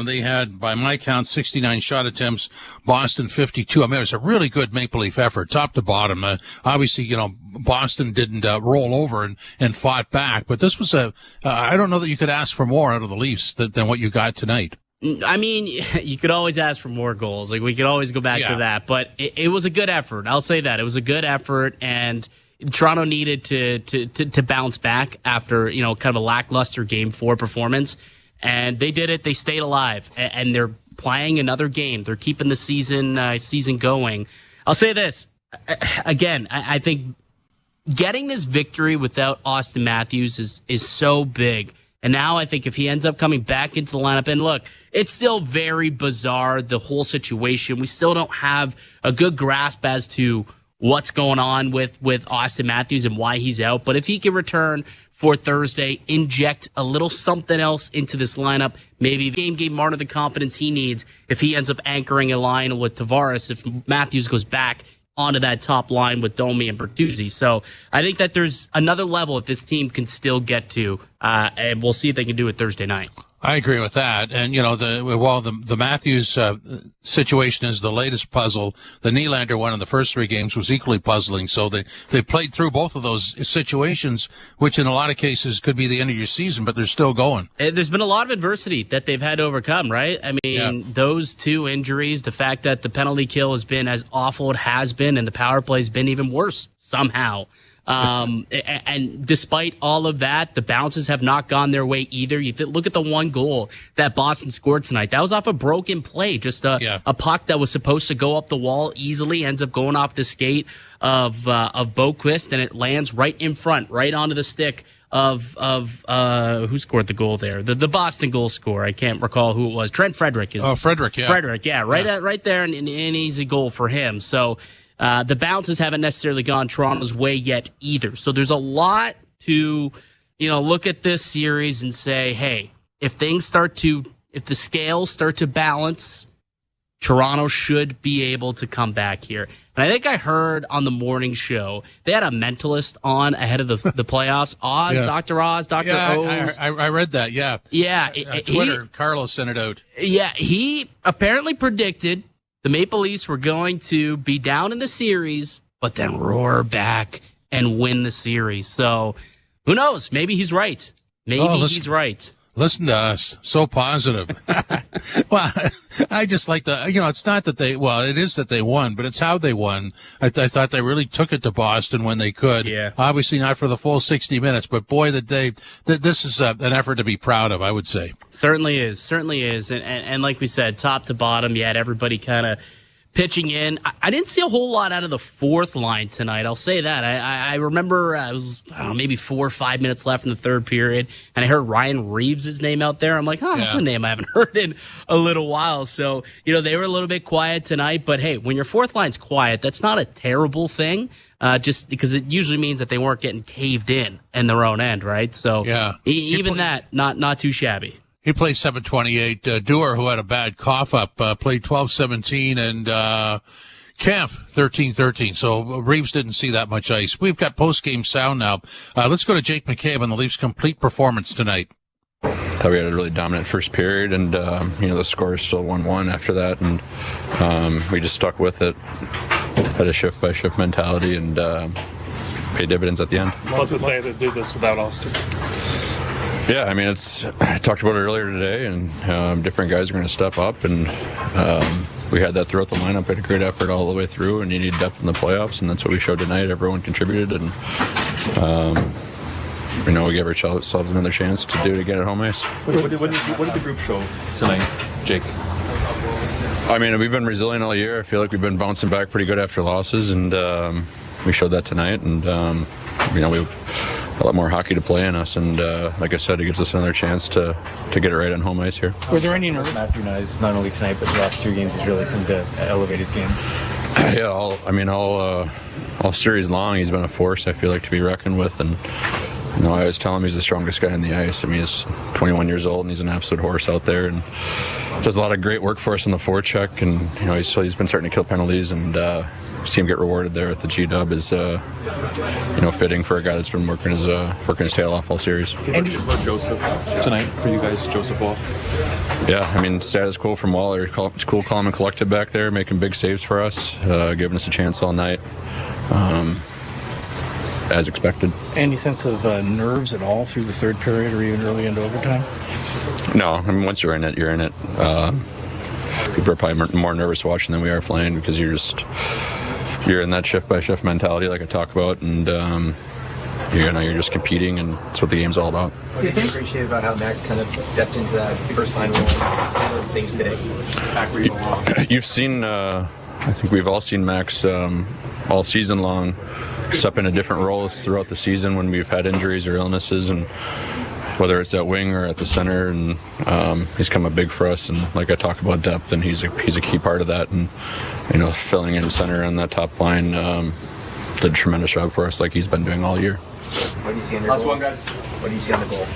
They had, by my count, 69 shot attempts, Boston 52. I mean, it was a really good Maple Leaf effort, top to bottom. Obviously, Boston didn't roll over and fought back, but this was I don't know that you could ask for more out of the Leafs than what you got tonight.
I mean, you could always ask for more goals. Like, we could always go back to that, but it was a good effort. I'll say that. It was a good effort, and Toronto needed to bounce back after, kind of a lackluster Game 4 performance, and they did it. They stayed alive, and they're playing another game. They're keeping the season going. I'll say this again. I think getting this victory without Auston Matthews is so big. And now I think if he ends up coming back into the lineup, and look, it's still very bizarre, the whole situation. We still don't have a good grasp as to what's going on with Auston Matthews and why he's out. But if he can return for Thursday, inject a little something else into this lineup, maybe the game gave Marner the confidence he needs if he ends up anchoring a line with Tavares, if Matthews goes back onto that top line with Domi and Bertuzzi. So I think that there's another level that this team can still get to, and we'll see if they can do it Thursday night.
I agree with that. And, the Matthews situation is the latest puzzle. The Nylander one in the first 3 games was equally puzzling. So they played through both of those situations, which in a lot of cases could be the end of your season, but they're still going.
There's been a lot of adversity that they've had to overcome, right? I mean, those 2 injuries, the fact that the penalty kill has been as awful it has been, and the power play has been even worse somehow. And despite all of that, the bounces have not gone their way either. You look at the 1 goal that Boston scored tonight. That was off a broken play. Just a puck that was supposed to go up the wall easily ends up going off the skate of Boquist, and it lands right in front, right onto the stick of who scored the goal there? The Boston goal scorer. I can't recall who it was. Trent Frederick.
Frederick, yeah.
Frederick, yeah. Right there, and an easy goal for him. So, the bounces haven't necessarily gone Toronto's way yet either. So there's a lot to, look at this series and say, hey, if the scales start to balance, Toronto should be able to come back here. And I think I heard on the morning show, they had a mentalist on ahead of the playoffs. Dr. Oz, Dr. Oz.
I read that, yeah.
Yeah.
Twitter, Carlos sent it out.
Yeah, he apparently predicted the Maple Leafs were going to be down in the series, but then roar back and win the series. So who knows? Maybe he's right. He's right.
Listen to us. So positive. Well, I just like it's not that it is that they won, but it's how they won. I thought they really took it to Boston when they could.
Yeah.
Obviously not for the full 60 minutes, but boy, this is an effort to be proud of, I would say.
Certainly is. And like we said, top to bottom, you had everybody kind of pitching in. I didn't see a whole lot out of the 4th line tonight. I'll say that. I remember it was maybe 4 or 5 minutes left in the 3rd period, and I heard Ryan Reaves' name out there. I'm like, that's a name I haven't heard in a little while. So, they were a little bit quiet tonight. But, hey, when your 4th line's quiet, that's not a terrible thing, just because it usually means that they weren't getting caved in their own end, right? So even that, not too shabby.
He played 7:28. Dewar, who had a bad cough up, played 12:17, and Kemp 13:13. So Reaves didn't see that much ice. We've got post-game sound now. Let's go to Jake McCabe on the Leafs' complete performance tonight.
I thought we had a really dominant first period, and the score is still 1-1 after that, and we just stuck with it. Had a shift-by-shift mentality, and paid dividends at the end.
What's it say to do this without Auston?
Yeah, I mean, I talked about it earlier today, and different guys are going to step up, and we had that throughout the lineup. We had a great effort all the way through, and you need depth in the playoffs, and that's what we showed tonight. Everyone contributed, and we gave ourselves another chance to get it home ice.
What did the group show tonight, Jake?
I mean, we've been resilient all year. I feel like we've been bouncing back pretty good after losses, and we showed that tonight, and we a lot more hockey to play in us, and like I said, it gives us another chance to get it right on home ice here.
Were there any nerves? Matthew Nyes, not only tonight, but the last 2 games, has really seemed to elevate his game.
Yeah, all series long, he's been a force, I feel like, to be reckoned with. And, I always tell him he's the strongest guy on the ice. I mean, he's 21 years old, and he's an absolute horse out there. And does a lot of great work for us in the forecheck. And, he's been starting to kill penalties. And see him get rewarded there with the G-dub is, fitting for a guy that's been working his tail off all series.
And Joseph tonight for you guys, Joseph Wall.
Yeah, I mean, status quo from Waller. It's cool, calm, and collected back there, making big saves for us, giving us a chance all night, as expected.
Any sense of nerves at all through the third period or even early into overtime?
No, I mean, once you're in it, you're in it. People are probably more nervous watching than we are playing because you're in that shift-by-shift mentality like I talk about, and you're just competing, and that's what the game's all about.
What do you appreciate about how Max kind of stepped into that first-line role and handled things today? Back where you belong.
You've seen, I think we've all seen Max all season long step into different roles throughout the season when we've had injuries or illnesses, and whether it's at wing or at the center, and he's come up big for us. And like I talk about depth, and he's a key part of that. And filling in center on that top line did a tremendous job for us, like he's been doing all year.
What do you see on your goal? Last one, guys. What do you see on the goal?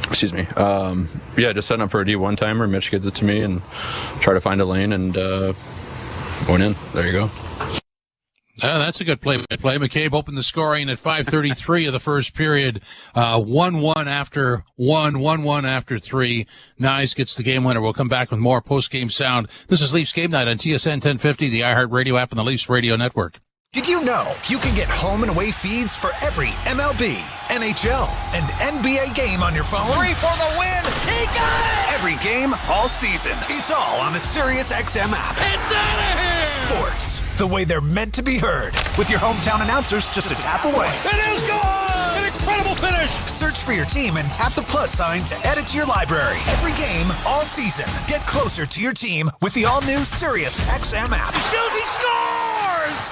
Excuse me. Just setting up for a D1 timer. Mitch gets it to me and try to find a lane and going in. There you go.
That's a good play. McCabe opened the scoring at 5:33 of the first period. 1-1 after 1-1 after 3. Nyes gets the game winner. We'll come back with more post-game sound. This is Leafs Game Night on TSN 1050, the iHeartRadio app, and the Leafs Radio Network.
Did you know you can get home and away feeds for every MLB, NHL, and NBA game on your phone?
3 for the win. He got it!
Every game, all season. It's all on the SiriusXM app.
It's out of here!
Sports, the way they're meant to be heard. With your hometown announcers just a tap away.
It is gone! An incredible finish!
Search for your team and tap the plus sign to add it to your library. Every game, all season. Get closer to your team with the all-new SiriusXM app.
Shoot, he scores!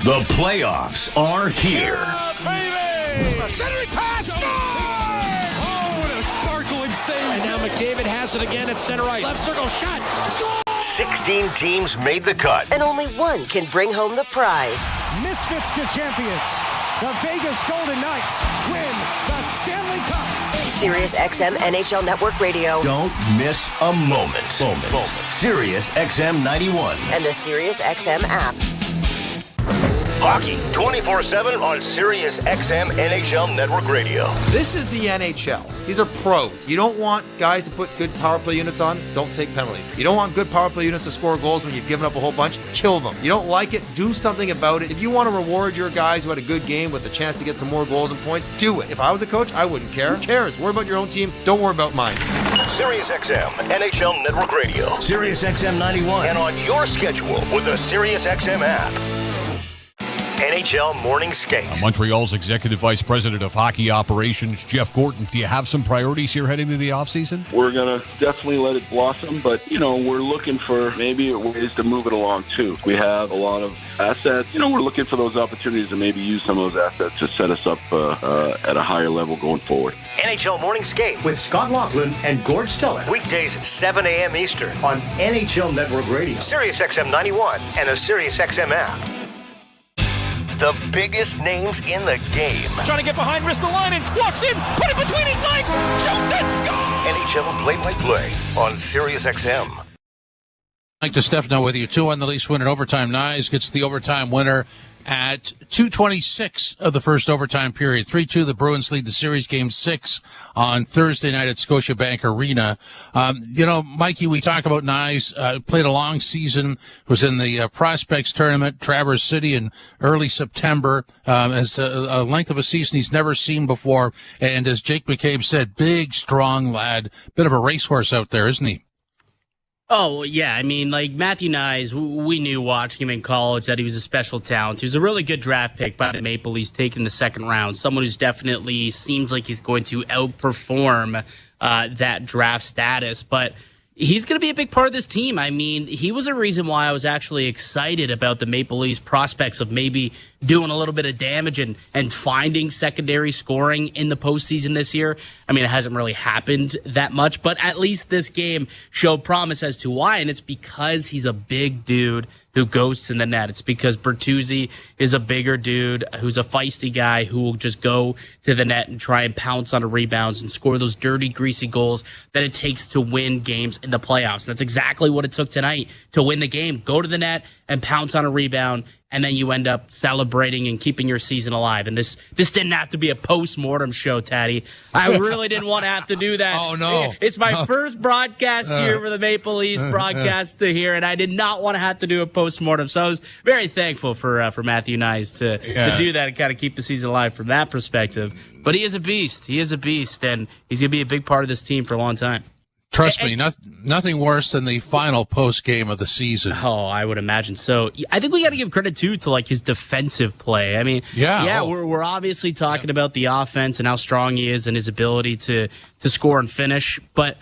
The playoffs are here.
Baby! Centering pass, score! Oh, what a sparkling save. And now McDavid has it again at center ice. Left circle shot. Score!
16 teams made the cut.
And only one can bring home the prize.
Misfits to champions. The Vegas Golden Knights win the Stanley Cup.
Sirius XM NHL Network Radio.
Don't miss a moment. Sirius XM 91.
And the Sirius XM app.
Hockey 24/7 on Sirius XM NHL Network Radio.
This is the NHL. These are pros. You don't want guys to put good power play units on, don't take penalties. You don't want good power play units to score goals when you've given up a whole bunch, kill them. You don't like it, do something about it. If you want to reward your guys who had a good game with a chance to get some more goals and points, do it. If I was a coach, I wouldn't care. Who cares? Worry about your own team. Don't worry about mine.
Sirius XM NHL Network Radio. Sirius XM 91. And on your schedule with the Sirius XM app. NHL Morning Skate.
Montreal's Executive Vice President of Hockey Operations, Jeff Gordon. Do you have some priorities here heading to the offseason?
We're going to definitely let it blossom, but, we're looking for maybe ways to move it along, too. We have a lot of assets. We're looking for those opportunities to maybe use some of those assets to set us up at a higher level going forward.
NHL Morning Skate with Scott Laughlin and Gord Stellick. Weekdays, 7 a.m. Eastern on NHL Network Radio, Sirius XM 91, and the Sirius XM app. The biggest names in the game.
Trying to get behind, wrist the line, and walks in, put it between his legs, shoots it, score!
NHL play-by-play on Sirius XM.
Mike DeStefano with you. 2-1 the Leafs win in overtime. Nyes gets the overtime winner at 2:26 of the first overtime period. 3-2 the Bruins lead the series. Game 6 on Thursday night at Scotiabank Arena. Mikey, we talk about Nyes, played a long season, was in the Prospects Tournament, Traverse City in early September, as a length of a season he's never seen before. And as Jake McCabe said, big, strong lad, bit of a racehorse out there, isn't he?
Oh, yeah. I mean, like Matthew Nyes, we knew watching him in college that he was a special talent. He was a really good draft pick by the Maple Leafs, taken in the second round. Someone who's definitely seems like he's going to outperform that draft status. But he's going to be a big part of this team. I mean, he was a reason why I was actually excited about the Maple Leafs prospects of maybe doing a little bit of damage and finding secondary scoring in the postseason this year. I mean, it hasn't really happened that much, but at least this game showed promise as to why, and it's because he's a big dude who goes to the net. It's because Bertuzzi is a bigger dude who's a feisty guy who will just go to the net and try and pounce on the rebounds and score those dirty, greasy goals that it takes to win games in the playoffs. That's exactly what it took tonight to win the game. Go to the net and pounce on a rebound, and then you end up celebrating and keeping your season alive. And this didn't have to be a post-mortem show, Taddy. I really didn't want to have to do that.
Oh, no.
It's my first broadcast here for the Maple Leafs broadcast to here, and I did not want to have to do a post-mortem. So I was very thankful for Matthew Nyes to do that and kind of keep the season alive from that perspective. But he is a beast. He is a beast, and he's going to be a big part of this team for a long time.
Trust me, nothing worse than the final post game of the season.
Oh, I would imagine so. I think we got to give credit too to like his defensive play. I mean, we're obviously talking about the offense and how strong he is and his ability to score and finish, but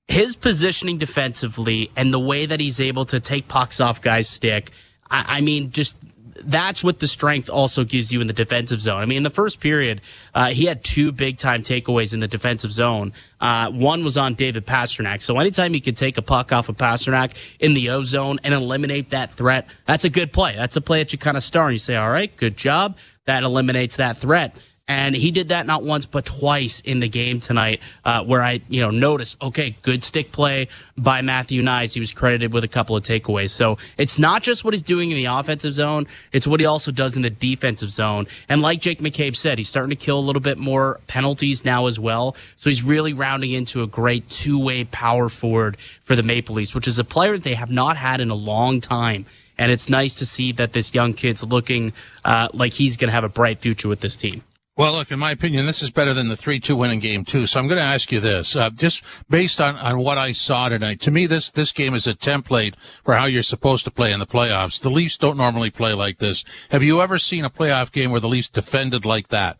his positioning defensively and the way that he's able to take pucks off guys' stick, I mean, just that's what the strength also gives you in the defensive zone. I mean, in the first period, he had 2 big-time takeaways in the defensive zone. One was on David Pastrnak. So anytime you could take a puck off of Pastrnak in the O zone and eliminate that threat, that's a good play. That's a play that you kind of star and you say, all right, good job. That eliminates that threat. And he did that not once but twice in the game tonight, where I, noticed, okay, good stick play by Matthew Nyes. He was credited with a couple of takeaways. So it's not just what he's doing in the offensive zone, it's what he also does in the defensive zone. And like Jake McCabe said, he's starting to kill a little bit more penalties now as well. So he's really rounding into a great two-way power forward for the Maple Leafs, which is a player that they have not had in a long time. And it's nice to see that this young kid's looking like he's going to have a bright future with this team.
Well, look, in my opinion, this is better than the 3-2 win in Game 2. So I'm going to ask you this, just based on what I saw tonight. To me, this game is a template for how you're supposed to play in the playoffs. The Leafs don't normally play like this. Have you ever seen a playoff game where the Leafs defended like that?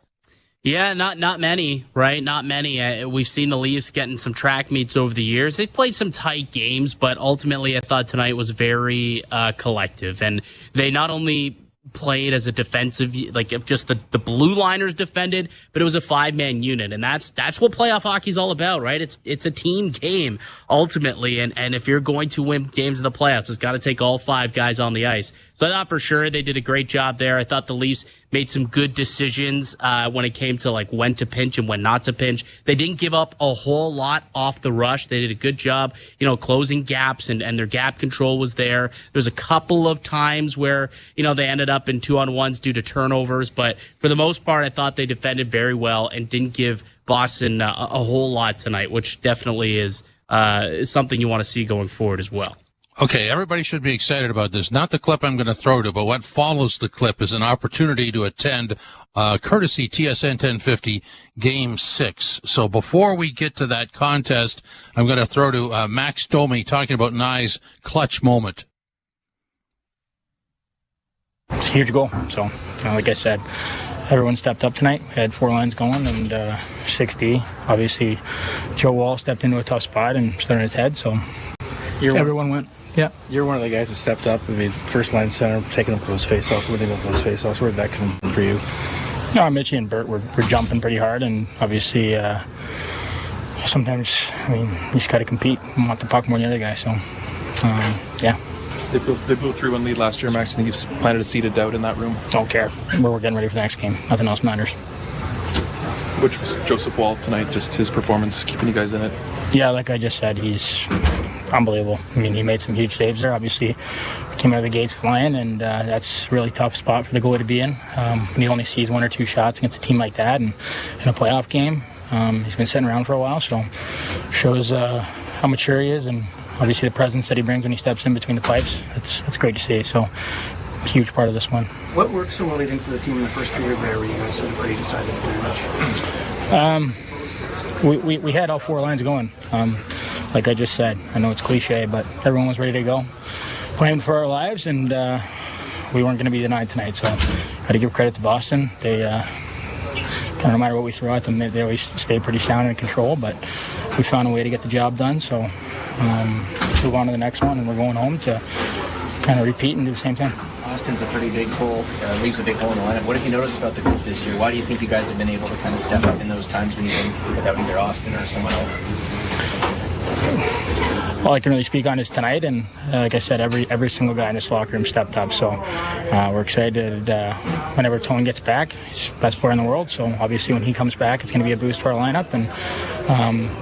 Yeah, not many, right? Not many. We've seen the Leafs getting some track meets over the years. They've played some tight games, but ultimately I thought tonight was very collective. And they not only played as a defensive, like if just the blue liners defended, but it was a 5-man unit. And that's what playoff hockey's all about, right? It's a team game ultimately. And if you're going to win games in the playoffs, it's got to take all 5 guys on the ice. So I thought for sure they did a great job there. I thought the Leafs made some good decisions when it came to like when to pinch and when not to pinch. They didn't give up a whole lot off the rush. They did a good job, closing gaps and their gap control was there. There's a couple of times where, they ended up in 2-on-1s due to turnovers, but for the most part, I thought they defended very well and didn't give Boston a whole lot tonight, which definitely is something you want to see going forward as well.
Okay, everybody should be excited about this. Not the clip I'm going to throw to, but what follows the clip is an opportunity to attend courtesy TSN 1050 Game 6. So before we get to that contest, I'm going to throw to Max Domi talking about Nye's clutch moment.
It's a huge goal. So, like I said, everyone stepped up tonight. We had 4 lines going and 6D. Obviously, Joe Wall stepped into a tough spot and stood on his head, so everyone went. Yeah.
You're one of the guys that stepped up. I mean, first line center, taking up those faceoffs, winning up those faceoffs. Where did that come from for you?
No, Mitchie and Bert were jumping pretty hard, and obviously sometimes, you just got to compete and want the puck more than the other guy. So, yeah.
They blew 3-1 lead last year, Max, and you've planted a seed of doubt in that room.
Don't care. We're getting ready for the next game. Nothing else matters.
Which was Joseph Wall tonight, just his performance, keeping you guys in it? Yeah,
like I just said, he's unbelievable. I mean, he made some huge saves there. Obviously, came out of the gates flying, and that's a really tough spot for the goalie to be in. When he only sees 1 or 2 shots against a team like that and in a playoff game. He's been sitting around for a while, so shows how mature he is, and obviously the presence that he brings when he steps in between the pipes. That's great to see. So, huge part of this one.
What worked so well, do you think, for the team in the first period there where you guys pretty decided to do much?
We had all 4 lines going. Like I just said, I know it's cliche, but everyone was ready to go, playing for our lives, and we weren't going to be denied tonight. So I got to give credit to Boston. They, no matter what we throw at them, they always stayed pretty sound and in control, but we found a way to get the job done. So move on to the next one, and we're going home to kind of repeat and do the same thing.
Auston's a pretty big hole, leaves a big hole in the lineup. What have you noticed about the group this year? Why do you think you guys have been able to kind of step up in those times when you've been without either Auston or someone else?
All I can really speak on is tonight, and like I said, every single guy in this locker room stepped up. So we're excited whenever Tone gets back. He's the best player in the world, so obviously when he comes back, it's going to be a boost to our lineup. And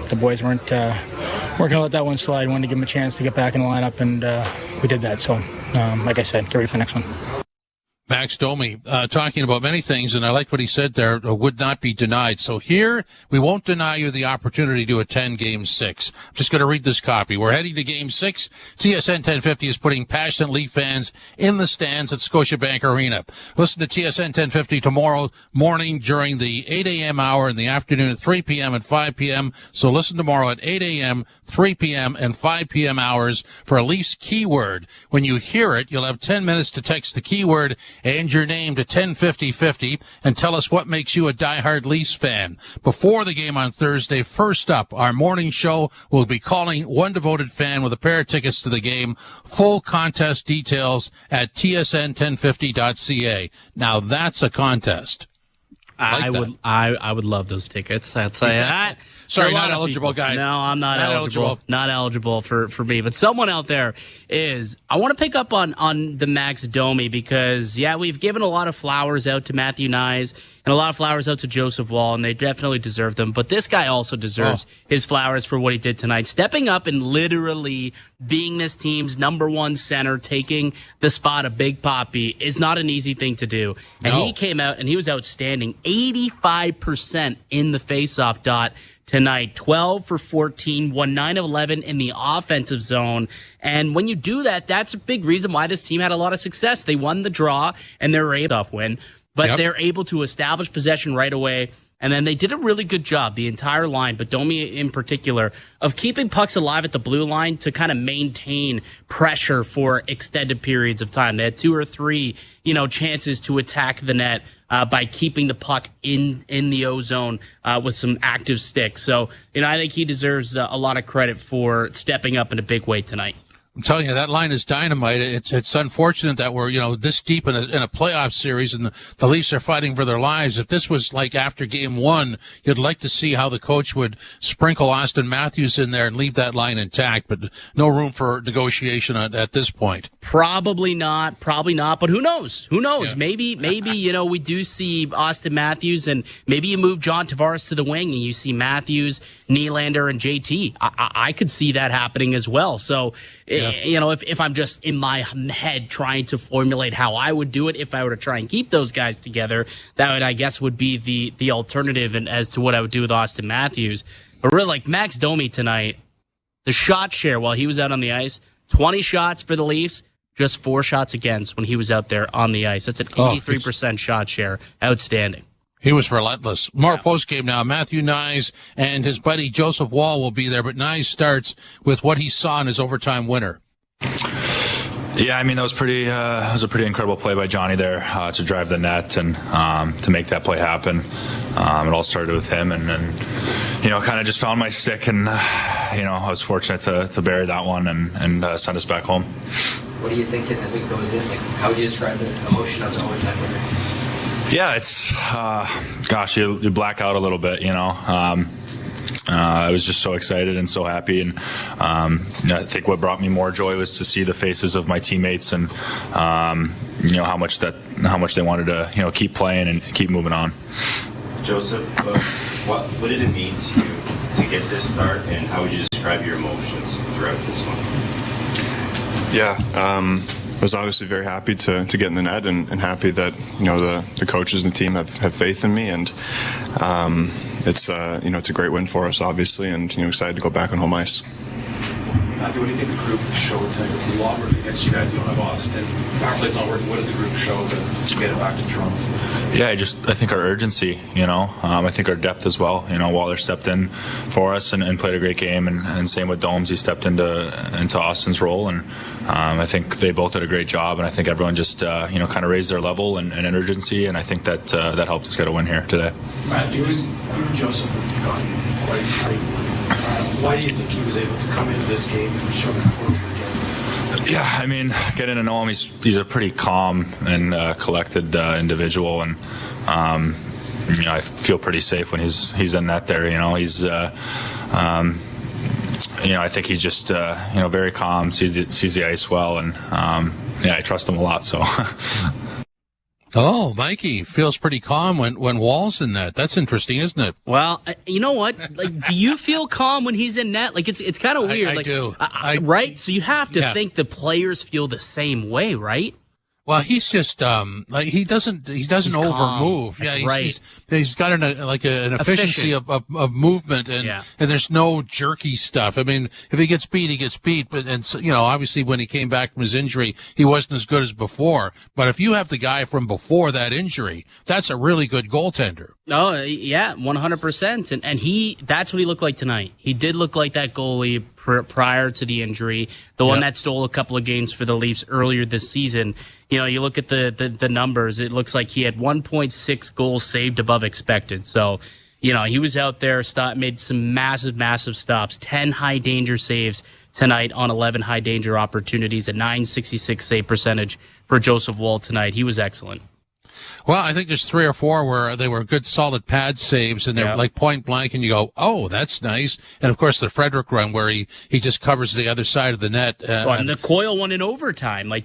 the boys weren't going to let that one slide. We wanted to give him a chance to get back in the lineup, and we did that. So like I said, get ready for the next one.
Max Domi talking about many things, and I liked what he said there, would not be denied. So here, we won't deny you the opportunity to attend Game 6. I'm just going to read this copy. We're heading to Game 6. TSN 1050 is putting passionate Leaf fans in the stands at Scotiabank Arena. Listen to TSN 1050 tomorrow morning during the 8 a.m. hour, in the afternoon at 3 p.m. and 5 p.m. So listen tomorrow at 8 a.m., 3 p.m., and 5 p.m. hours for a Leafs keyword. When you hear it, you'll have 10 minutes to text the keyword and your name to 105050 and tell us what makes you a diehard Leafs fan. Before the game on Thursday, first up, our morning show will be calling one devoted fan with a pair of tickets to the game. Full contest details at tsn1050.ca. Now that's a contest.
I would love those tickets. I'll tell you that.
Sorry, not eligible, guy.
No, I'm not eligible. Not eligible for me. But someone out there is. I want to pick up on the Max Domi because, yeah, we've given a lot of flowers out to Matthew Nyes and a lot of flowers out to Joseph Wall, and they definitely deserve them. But this guy also deserves his flowers for what he did tonight. Stepping up and literally being this team's number one center, taking the spot of Big Papi is not an easy thing to do. And he came out and he was outstanding. 85% in the faceoff dot tonight, 12 for 14, won 9 of 11 in the offensive zone. And when you do that, that's a big reason why this team had a lot of success. They won the draw and they were able to win, but they're able to establish possession right away. And then they did a really good job, the entire line, but Domi in particular, of keeping pucks alive at the blue line to kind of maintain pressure for extended periods of time. They had 2 or 3, chances to attack the net by keeping the puck in the O-zone with some active sticks. So, I think he deserves a lot of credit for stepping up in a big way tonight.
I'm telling you, that line is dynamite. It's unfortunate that we're, this deep in a playoff series and the Leafs are fighting for their lives. If this was like after Game 1, you'd like to see how the coach would sprinkle Auston Matthews in there and leave that line intact, but no room for negotiation at this point.
Probably not, but who knows? Yeah. Maybe, we do see Auston Matthews and maybe you move John Tavares to the wing and you see Matthews, Nylander, and JT. I could see that happening as well. So, if I'm just in my head trying to formulate how I would do it, if I were to try and keep those guys together, that would be the alternative and as to what I would do with Auston Matthews. But really, like Max Domi tonight, the shot share while he was out on the ice, 20 shots for the Leafs, just 4 shots against when he was out there on the ice. That's an 83% shot share. Outstanding.
He was relentless. More post-game now. Matthew Nyes and his buddy Joseph Wall will be there, but Nyes starts with what he saw in his overtime winner.
Yeah, that was a pretty incredible play by Johnny there to drive the net and to make that play happen. It all started with him, and then kind of just found my stick, and I was fortunate to bury that one and send us back home.
What do you think as it goes in? How would you describe the emotion of the overtime winner?
Yeah, it's you black out a little bit, I was just so excited and so happy, and I think what brought me more joy was to see the faces of my teammates and how much they wanted to keep playing and keep moving on.
Joseph, what did it mean to you to get this start, and how would you describe your emotions throughout this one?
Yeah, I was obviously very happy to get in the net and happy that the coaches and the team have faith in me, and it's it's a great win for us obviously, and excited to go back on home ice.
Matthew, what do you think the group showed tonight? A lot worked against you guys. You don't have Austin. Power play's not working. What did the group show to get it back to Toronto?
Yeah, I think our urgency, I think our depth as well. Waller stepped in for us and played a great game, and same with Domes. He stepped into Austin's role, and I think they both did a great job, and I think everyone just kind of raised their level and urgency, and I think that helped us get a win here today.
Matt, you and Joseph have gotten quite tight. Why do you think he was able to come into this game and show composure again?
Yeah, getting to know him, he's a pretty calm and collected individual, and I feel pretty safe when he's in net there. He's I think he's just very calm, sees the ice well, and I trust him a lot. So.
Oh, Mikey feels pretty calm when Wall's in net. That's interesting, isn't it?
Well, you know what? Like, do you feel calm when he's in net? Like, it's kind of weird.
I do.
Right? So you have to think the players feel the same way, right?
Well, he's just he doesn't overmove.
That's
Yeah,
right.
He's got an efficiency of movement, and there's no jerky stuff. I mean, if he gets beat, he gets beat. But obviously when he came back from his injury, he wasn't as good as before. But if you have the guy from before that injury, that's a really good goaltender.
Oh, yeah, 100%. And that's what he looked like tonight. He did look like that goalie prior to the injury, the one that stole a couple of games for the Leafs earlier this season. You look at the numbers, it looks like he had 1.6 goals saved above expected. So, he was out there, made some massive stops, 10 high danger saves tonight on 11 high danger opportunities, a .966 save percentage for Joseph Woll tonight. He was excellent.
Well, I think there's 3 or 4 where they were good, solid pad saves, and they're like point blank, and you go, "Oh, that's nice." And of course, the Frederick run where he just covers the other side of the net.
And the Coyle one in overtime, a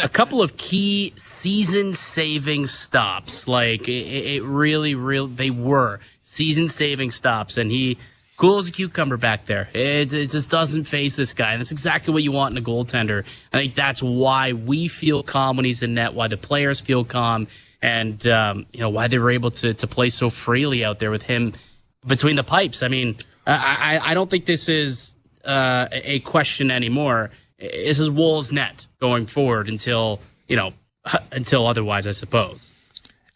couple of key season-saving stops. Like it really, they were season-saving stops, and he. Cool as a cucumber back there. It just doesn't faze this guy. And that's exactly what you want in a goaltender. I think that's why we feel calm when he's in net, why the players feel calm, and why they were able to play so freely out there with him between the pipes. I mean, I don't think this is a question anymore. This is Woll's net going forward until otherwise, I suppose.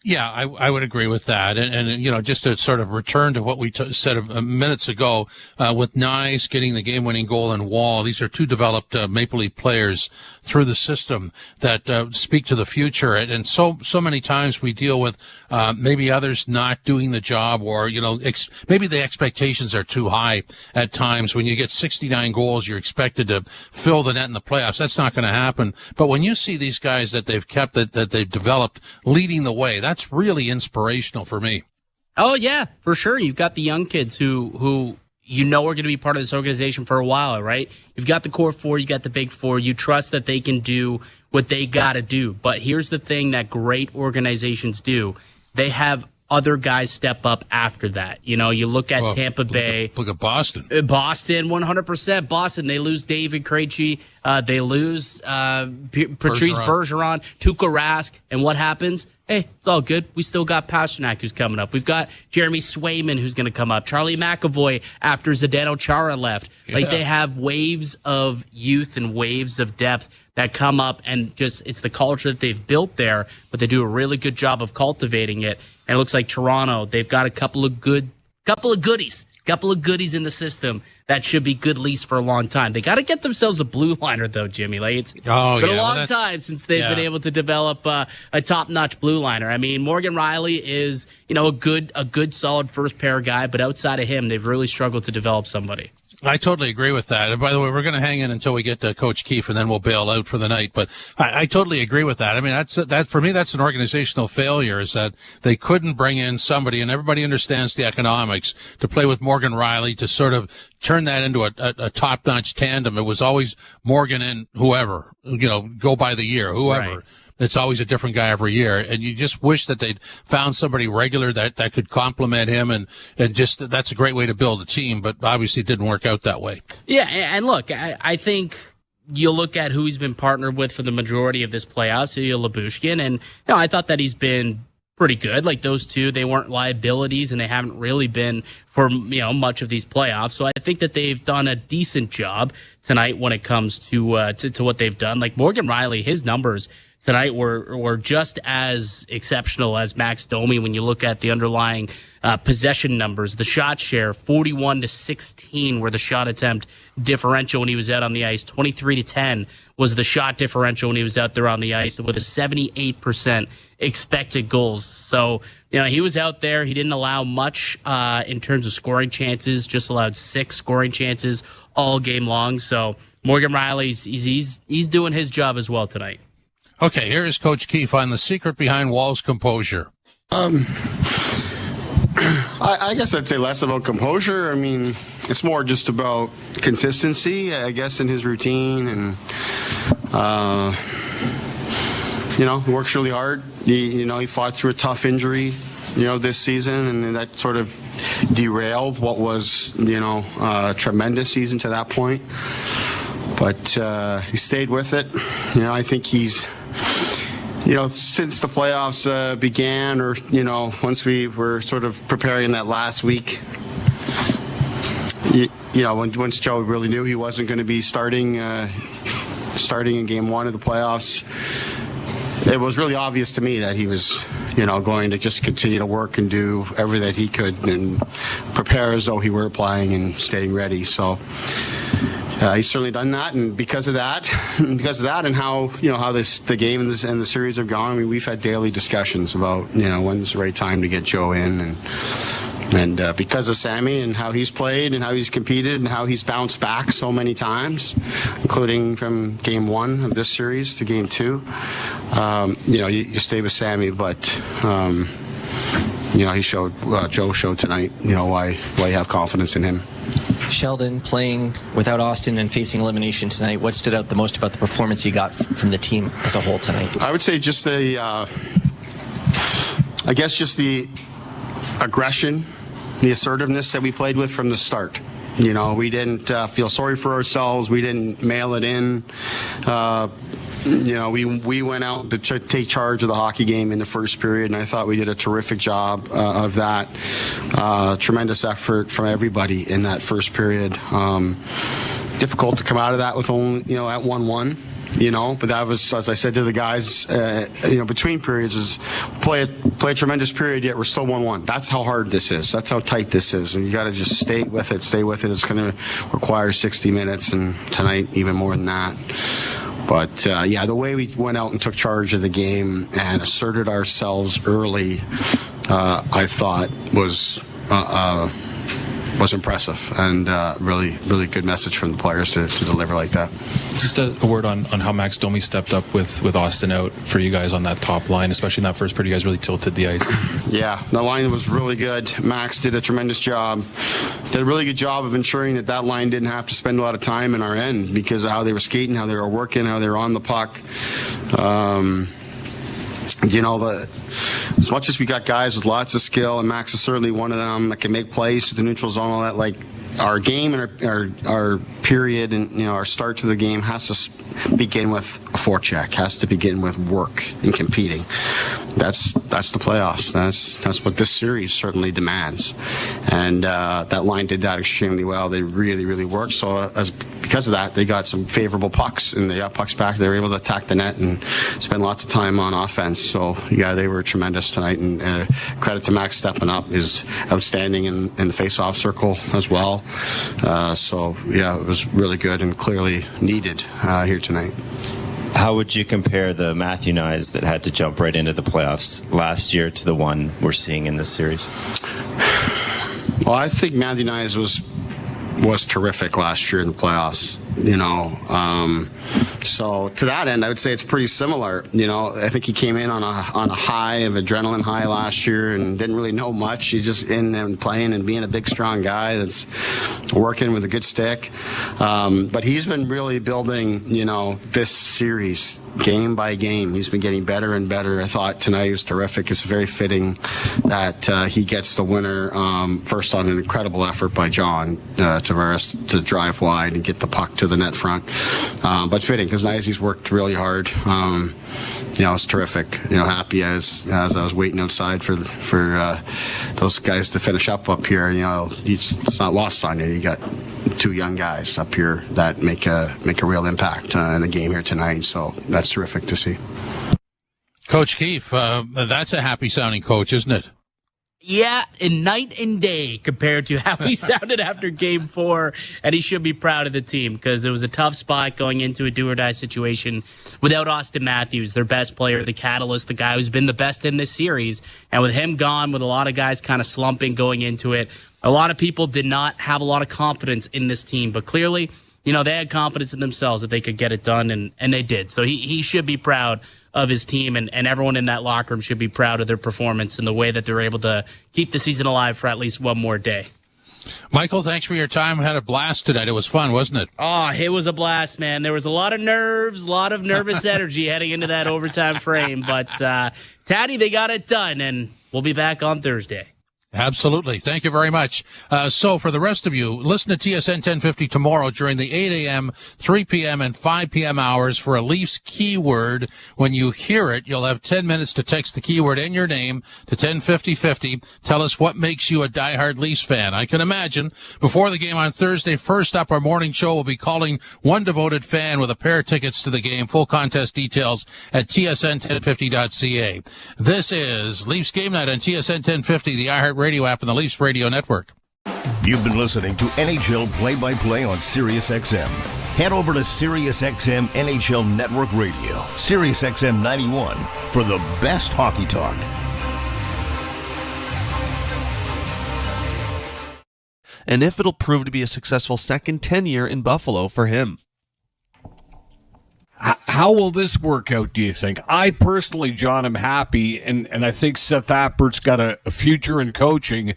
Yeah, I would agree with that. And just to sort of return to what we said minutes ago, with Nyes getting the game-winning goal and Wall, these are 2 developed Maple Leaf players through the system that speak to the future. And so many times we deal with maybe others not doing the job, or, maybe the expectations are too high at times. When you get 69 goals, you're expected to fill the net in the playoffs. That's not going to happen. But when you see these guys that they've kept, that they've developed, leading the way, that's really inspirational for me.
Oh, yeah, for sure. You've got the young kids who are going to be part of this organization for a while, right? You've got the core 4, you got the big 4. You trust that they can do what they got to do. But here's the thing that great organizations do. They have other guys step up after that. You look at Tampa Bay.
Look at Boston.
Boston, 100%. Boston, they lose David Krejci. They lose Patrice Bergeron, Tuukka Rask. And what happens? Hey, it's all good. We still got Pasternak who's coming up. We've got Jeremy Swayman who's going to come up. Charlie McAvoy after Zdeno Chara left. Yeah. Like, they have waves of youth and waves of depth that come up, and it's the culture that they've built there, but they do a really good job of cultivating it. And it looks like Toronto, they've got a couple of goodies in the system that should be good lease for a long time. They got to get themselves a blue liner, though, Jimmy. Like, it's been a long time since they've been able to develop a top-notch blue liner. I mean, Morgan Riley is, a good solid first pair guy, but outside of him, they've really struggled to develop somebody.
I totally agree with that. And by the way, we're going to hang in until we get to Coach Keef, and then we'll bail out for the night. But I totally agree with that. I mean, that for me, that's an organizational failure, is that they couldn't bring in somebody, and everybody understands the economics, to play with Morgan Riley, to sort of turn that into a top-notch tandem. It was always Morgan and whoever, go by the year, whoever. Right. It's always a different guy every year. And you just wish that they'd found somebody regular that could complement him, and just, that's a great way to build a team, but obviously it didn't work out that way.
Yeah. And look, I think you look at who he's been partnered with for the majority of this playoffs, Ilya Lyubushkin, and I thought that he's been pretty good. Like, those two, they weren't liabilities, and they haven't really been for, much of these playoffs. So I think that they've done a decent job tonight when it comes to what they've done. Like, Morgan Riley, his numbers tonight were just as exceptional as Max Domi when you look at the underlying possession numbers. The shot share, 41-16 were the shot attempt differential when he was out on the ice. 23-10 was the shot differential when he was out there on the ice, with a 78% expected goals. So, he was out there. He didn't allow much in terms of scoring chances, just allowed 6 scoring chances all game long. So Morgan Riley's he's doing his job as well tonight.
Okay, here is Coach Keef on the secret behind Wall's composure.
I guess I'd say less about composure. I mean, it's more just about consistency, I guess, in his routine. And, he works really hard. He fought through a tough injury, this season, and that sort of derailed what was, a tremendous season to that point. But he stayed with it. I think he's, since the playoffs began, or, once we were sort of preparing that last week, once Joe really knew he wasn't going to be starting in game one of the playoffs, it was really obvious to me that he was, going to just continue to work and do everything that he could and prepare as though he were playing and staying ready. So he's certainly done that, and because of that, and how the game and the series have gone, I mean, we've had daily discussions about when's the right time to get Joe in, and because of Sammy and how he's played and how he's competed and how he's bounced back so many times, including from game one of this series to game two, you stay with Sammy, but Joe showed tonight, why you have confidence in him.
Sheldon, playing without Auston and facing elimination tonight, what stood out the most about the performance you got from the team as a whole tonight?
I would say just the aggression, the assertiveness that we played with from the start. We didn't feel sorry for ourselves. We didn't mail it in. We went out to take charge of the hockey game in the first period, and I thought we did a terrific job of that. Tremendous effort from everybody in that first period. Difficult to come out of that with only, at 1-1. But that was, as I said to the guys, between periods, is play a tremendous period, yet we're still 1-1. That's how hard this is. That's how tight this is. And you got to just stay with it. It's going to require 60 minutes, and tonight even more than that. But, the way we went out and took charge of the game and asserted ourselves early, I thought was impressive, and really, really good message from the players to deliver like that.
Just a word on how Max Domi stepped up with Auston out for you guys on that top line, especially in that first period. You guys really tilted the ice. Yeah, the line was really good. Max did a tremendous job. Did a really good job of ensuring that line didn't have to spend a lot of time in our end because of how they were skating, how they were working, how they were on the puck. As much as we got guys with lots of skill, and Max is certainly one of them that can make plays to the neutral zone, all that, like our game and our period and our start to the game has to begin with a forecheck, has to begin with work and competing. That's the playoffs. That's what this series certainly demands, and that line did that extremely well. They really, really worked. So because of that, they got some favorable pucks, and they got pucks back. They were able to attack the net and spend lots of time on offense. So they were tremendous tonight, and credit to Max stepping up, is outstanding in the face-off circle as well. It was really good and clearly needed here tonight.
How would you compare the Matthew Nyes that had to jump right into the playoffs last year to the one we're seeing in this series?
Well, I think Matthew Nyes was terrific last year in the playoffs. So to that end, I would say it's pretty similar. I think he came in on a high of adrenaline high last year and didn't really know much. He's just in and playing and being a big, strong guy that's working with a good stick. But he's been really building, this series game by game. He's been getting better and better. I thought tonight was terrific. It's very fitting that he gets the winner first on an incredible effort by John Tavares to drive wide and get the puck to the net front. But fitting because Nyes worked really hard. It's terrific. Happy as I was waiting outside for those guys to finish up here. It's not lost on you. You got two young guys up here that make a real impact in the game here tonight. So that's terrific to see.
Coach Keef, that's a happy sounding coach, isn't it?
Yeah, and night and day compared to how he sounded after Game 4, and he should be proud of the team because it was a tough spot going into a do-or-die situation without Auston Matthews, their best player, the catalyst, the guy who's been the best in this series, and with him gone, with a lot of guys kind of slumping going into it, a lot of people did not have a lot of confidence in this team, but clearly they had confidence in themselves that they could get it done, and they did. So he should be proud of his team, and everyone in that locker room should be proud of their performance and the way that they're able to keep the season alive for at least one more day.
Michael, thanks for your time. We had a blast tonight. It was fun, wasn't it?
Oh, it was a blast, man. There was a lot of nerves, a lot of nervous energy heading into that overtime frame. But, Taddy, they got it done, and we'll be back on Thursday.
Absolutely. Thank you very much. So for the rest of you, listen to TSN 1050 tomorrow during the 8 a.m., 3 p.m., and 5 p.m. hours for a Leafs keyword. When you hear it, you'll have 10 minutes to text the keyword and your name to 105050. Tell us what makes you a diehard Leafs fan. I can imagine before the game on Thursday, first up, our morning show will be calling one devoted fan with a pair of tickets to the game. Full contest details at tsn1050.ca. This is Leafs Game Night on TSN 1050, the iHeart Radio app and the Leafs Radio Network.
You've been listening to NHL Play-by-Play on SiriusXM. Head over to SiriusXM NHL Network Radio, SiriusXM 91, for the best hockey talk.
And if it'll prove to be a successful second tenure in Buffalo for him.
How will this work out, do you think? I personally, John, am happy, and I think Seth Appert's got a future in coaching.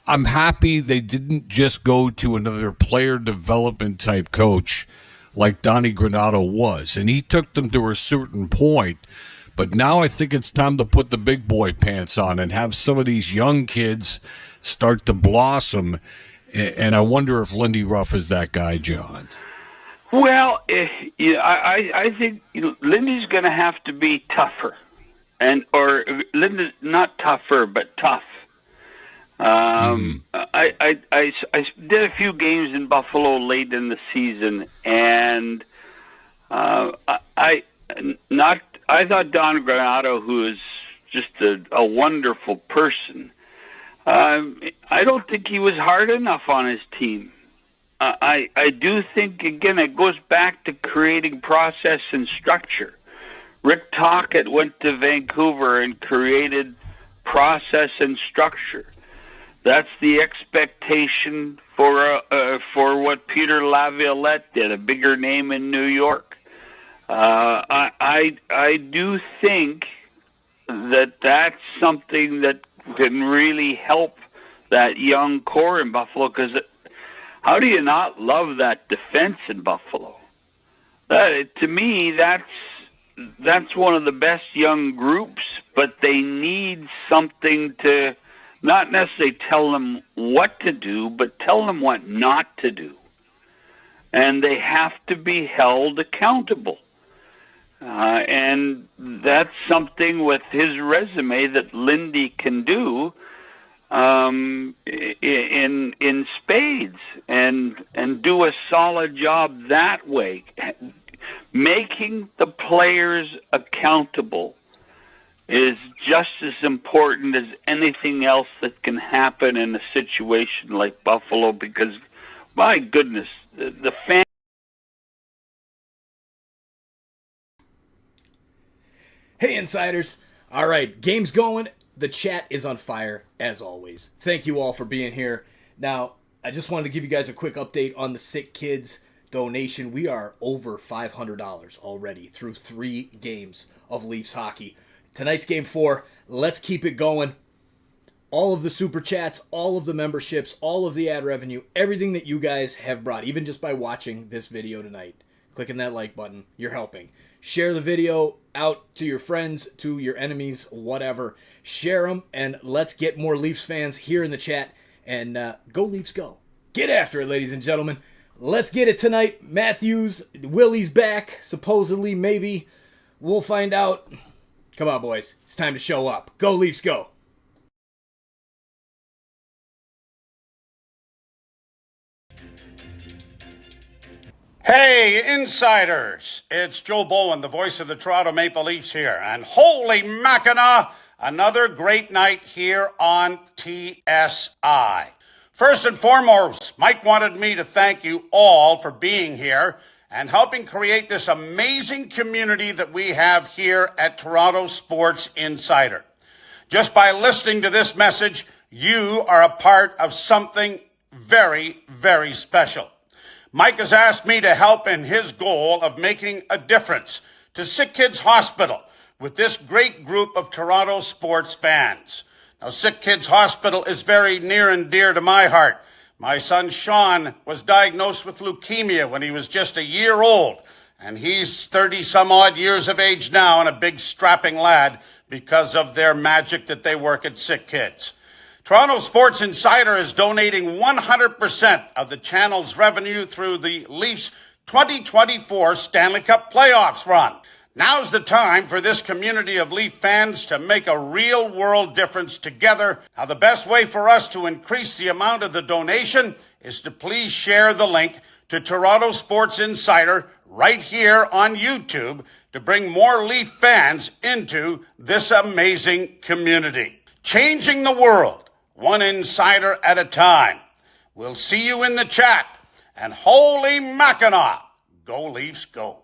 I'm happy they didn't just go to another player development type coach like Donnie Granato was, and he took them to a certain point. But now I think it's time to put the big boy pants on and have some of these young kids start to blossom, and I wonder if Lindy Ruff is that guy, John.
Well, I think Lindy's going to have to be tougher, or Lindy's not tougher, but tough. I did a few games in Buffalo late in the season, and I thought Don Granato, who is just a wonderful person, I don't think he was hard enough on his team. I do think, again, it goes back to creating process and structure. Rick Tocchet went to Vancouver and created process and structure. That's the expectation for what Peter Laviolette did, a bigger name in New York. I do think that that's something that can really help that young core in Buffalo, because how do you not love that defense in Buffalo? To me, that's one of the best young groups, but they need something to not necessarily tell them what to do, but tell them what not to do. And they have to be held accountable. And that's something with his resume that Lindy can do in spades, and do a solid job that way. Making the players accountable is just as important as anything else that can happen in a situation like Buffalo, because, my goodness, the fans.
Hey, Insiders. All right, game's going. The chat is on fire, as always. Thank you all for being here. Now, I just wanted to give you guys a quick update on the Sick Kids donation. We are over $500 already through 3 games of Leafs hockey. Tonight's Game 4. Let's keep it going. All of the super chats, all of the memberships, all of the ad revenue, everything that you guys have brought, even just by watching this video tonight, clicking that like button, you're helping. Share the video out to your friends, to your enemies, whatever. Share them, and let's get more Leafs fans here in the chat. And go Leafs, go. Get after it, ladies and gentlemen. Let's get it tonight. Matthews, Willie's back, supposedly, maybe. We'll find out. Come on, boys. It's time to show up. Go Leafs, go.
Hey, Insiders! It's Joe Bowen, the voice of the Toronto Maple Leafs here. And holy Mackinac, another great night here on TSI. First and foremost, Mike wanted me to thank you all for being here and helping create this amazing community that we have here at Toronto Sports Insider. Just by listening to this message, you are a part of something very, very special. Mike has asked me to help in his goal of making a difference to Sick Kids Hospital with this great group of Toronto sports fans. Now, Sick Kids Hospital is very near and dear to my heart. My son Sean was diagnosed with leukemia when he was just a year old, and he's 30-some-odd years of age now and a big strapping lad because of their magic that they work at Sick Kids. Toronto Sports Insider is donating 100% of the channel's revenue through the Leafs 2024 Stanley Cup playoffs run. Now's the time for this community of Leaf fans to make a real-world difference together. Now, the best way for us to increase the amount of the donation is to please share the link to Toronto Sports Insider right here on YouTube to bring more Leaf fans into this amazing community. Changing the world, one insider at a time. We'll see you in the chat. And holy Mackinac, go Leafs, go.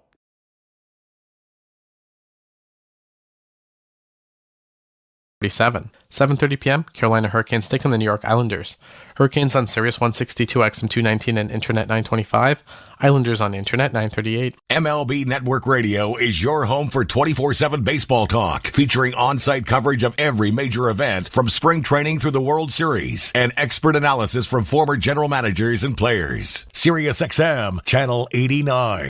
7:30 p.m. Carolina Hurricanes take on the New York Islanders. Hurricanes on Sirius 162 XM 219 and Internet 925. Islanders on Internet 938.
MLB Network Radio is your home for 24/7 baseball talk, featuring on-site coverage of every major event from spring training through the World Series and expert analysis from former general managers and players. Sirius XM Channel 89.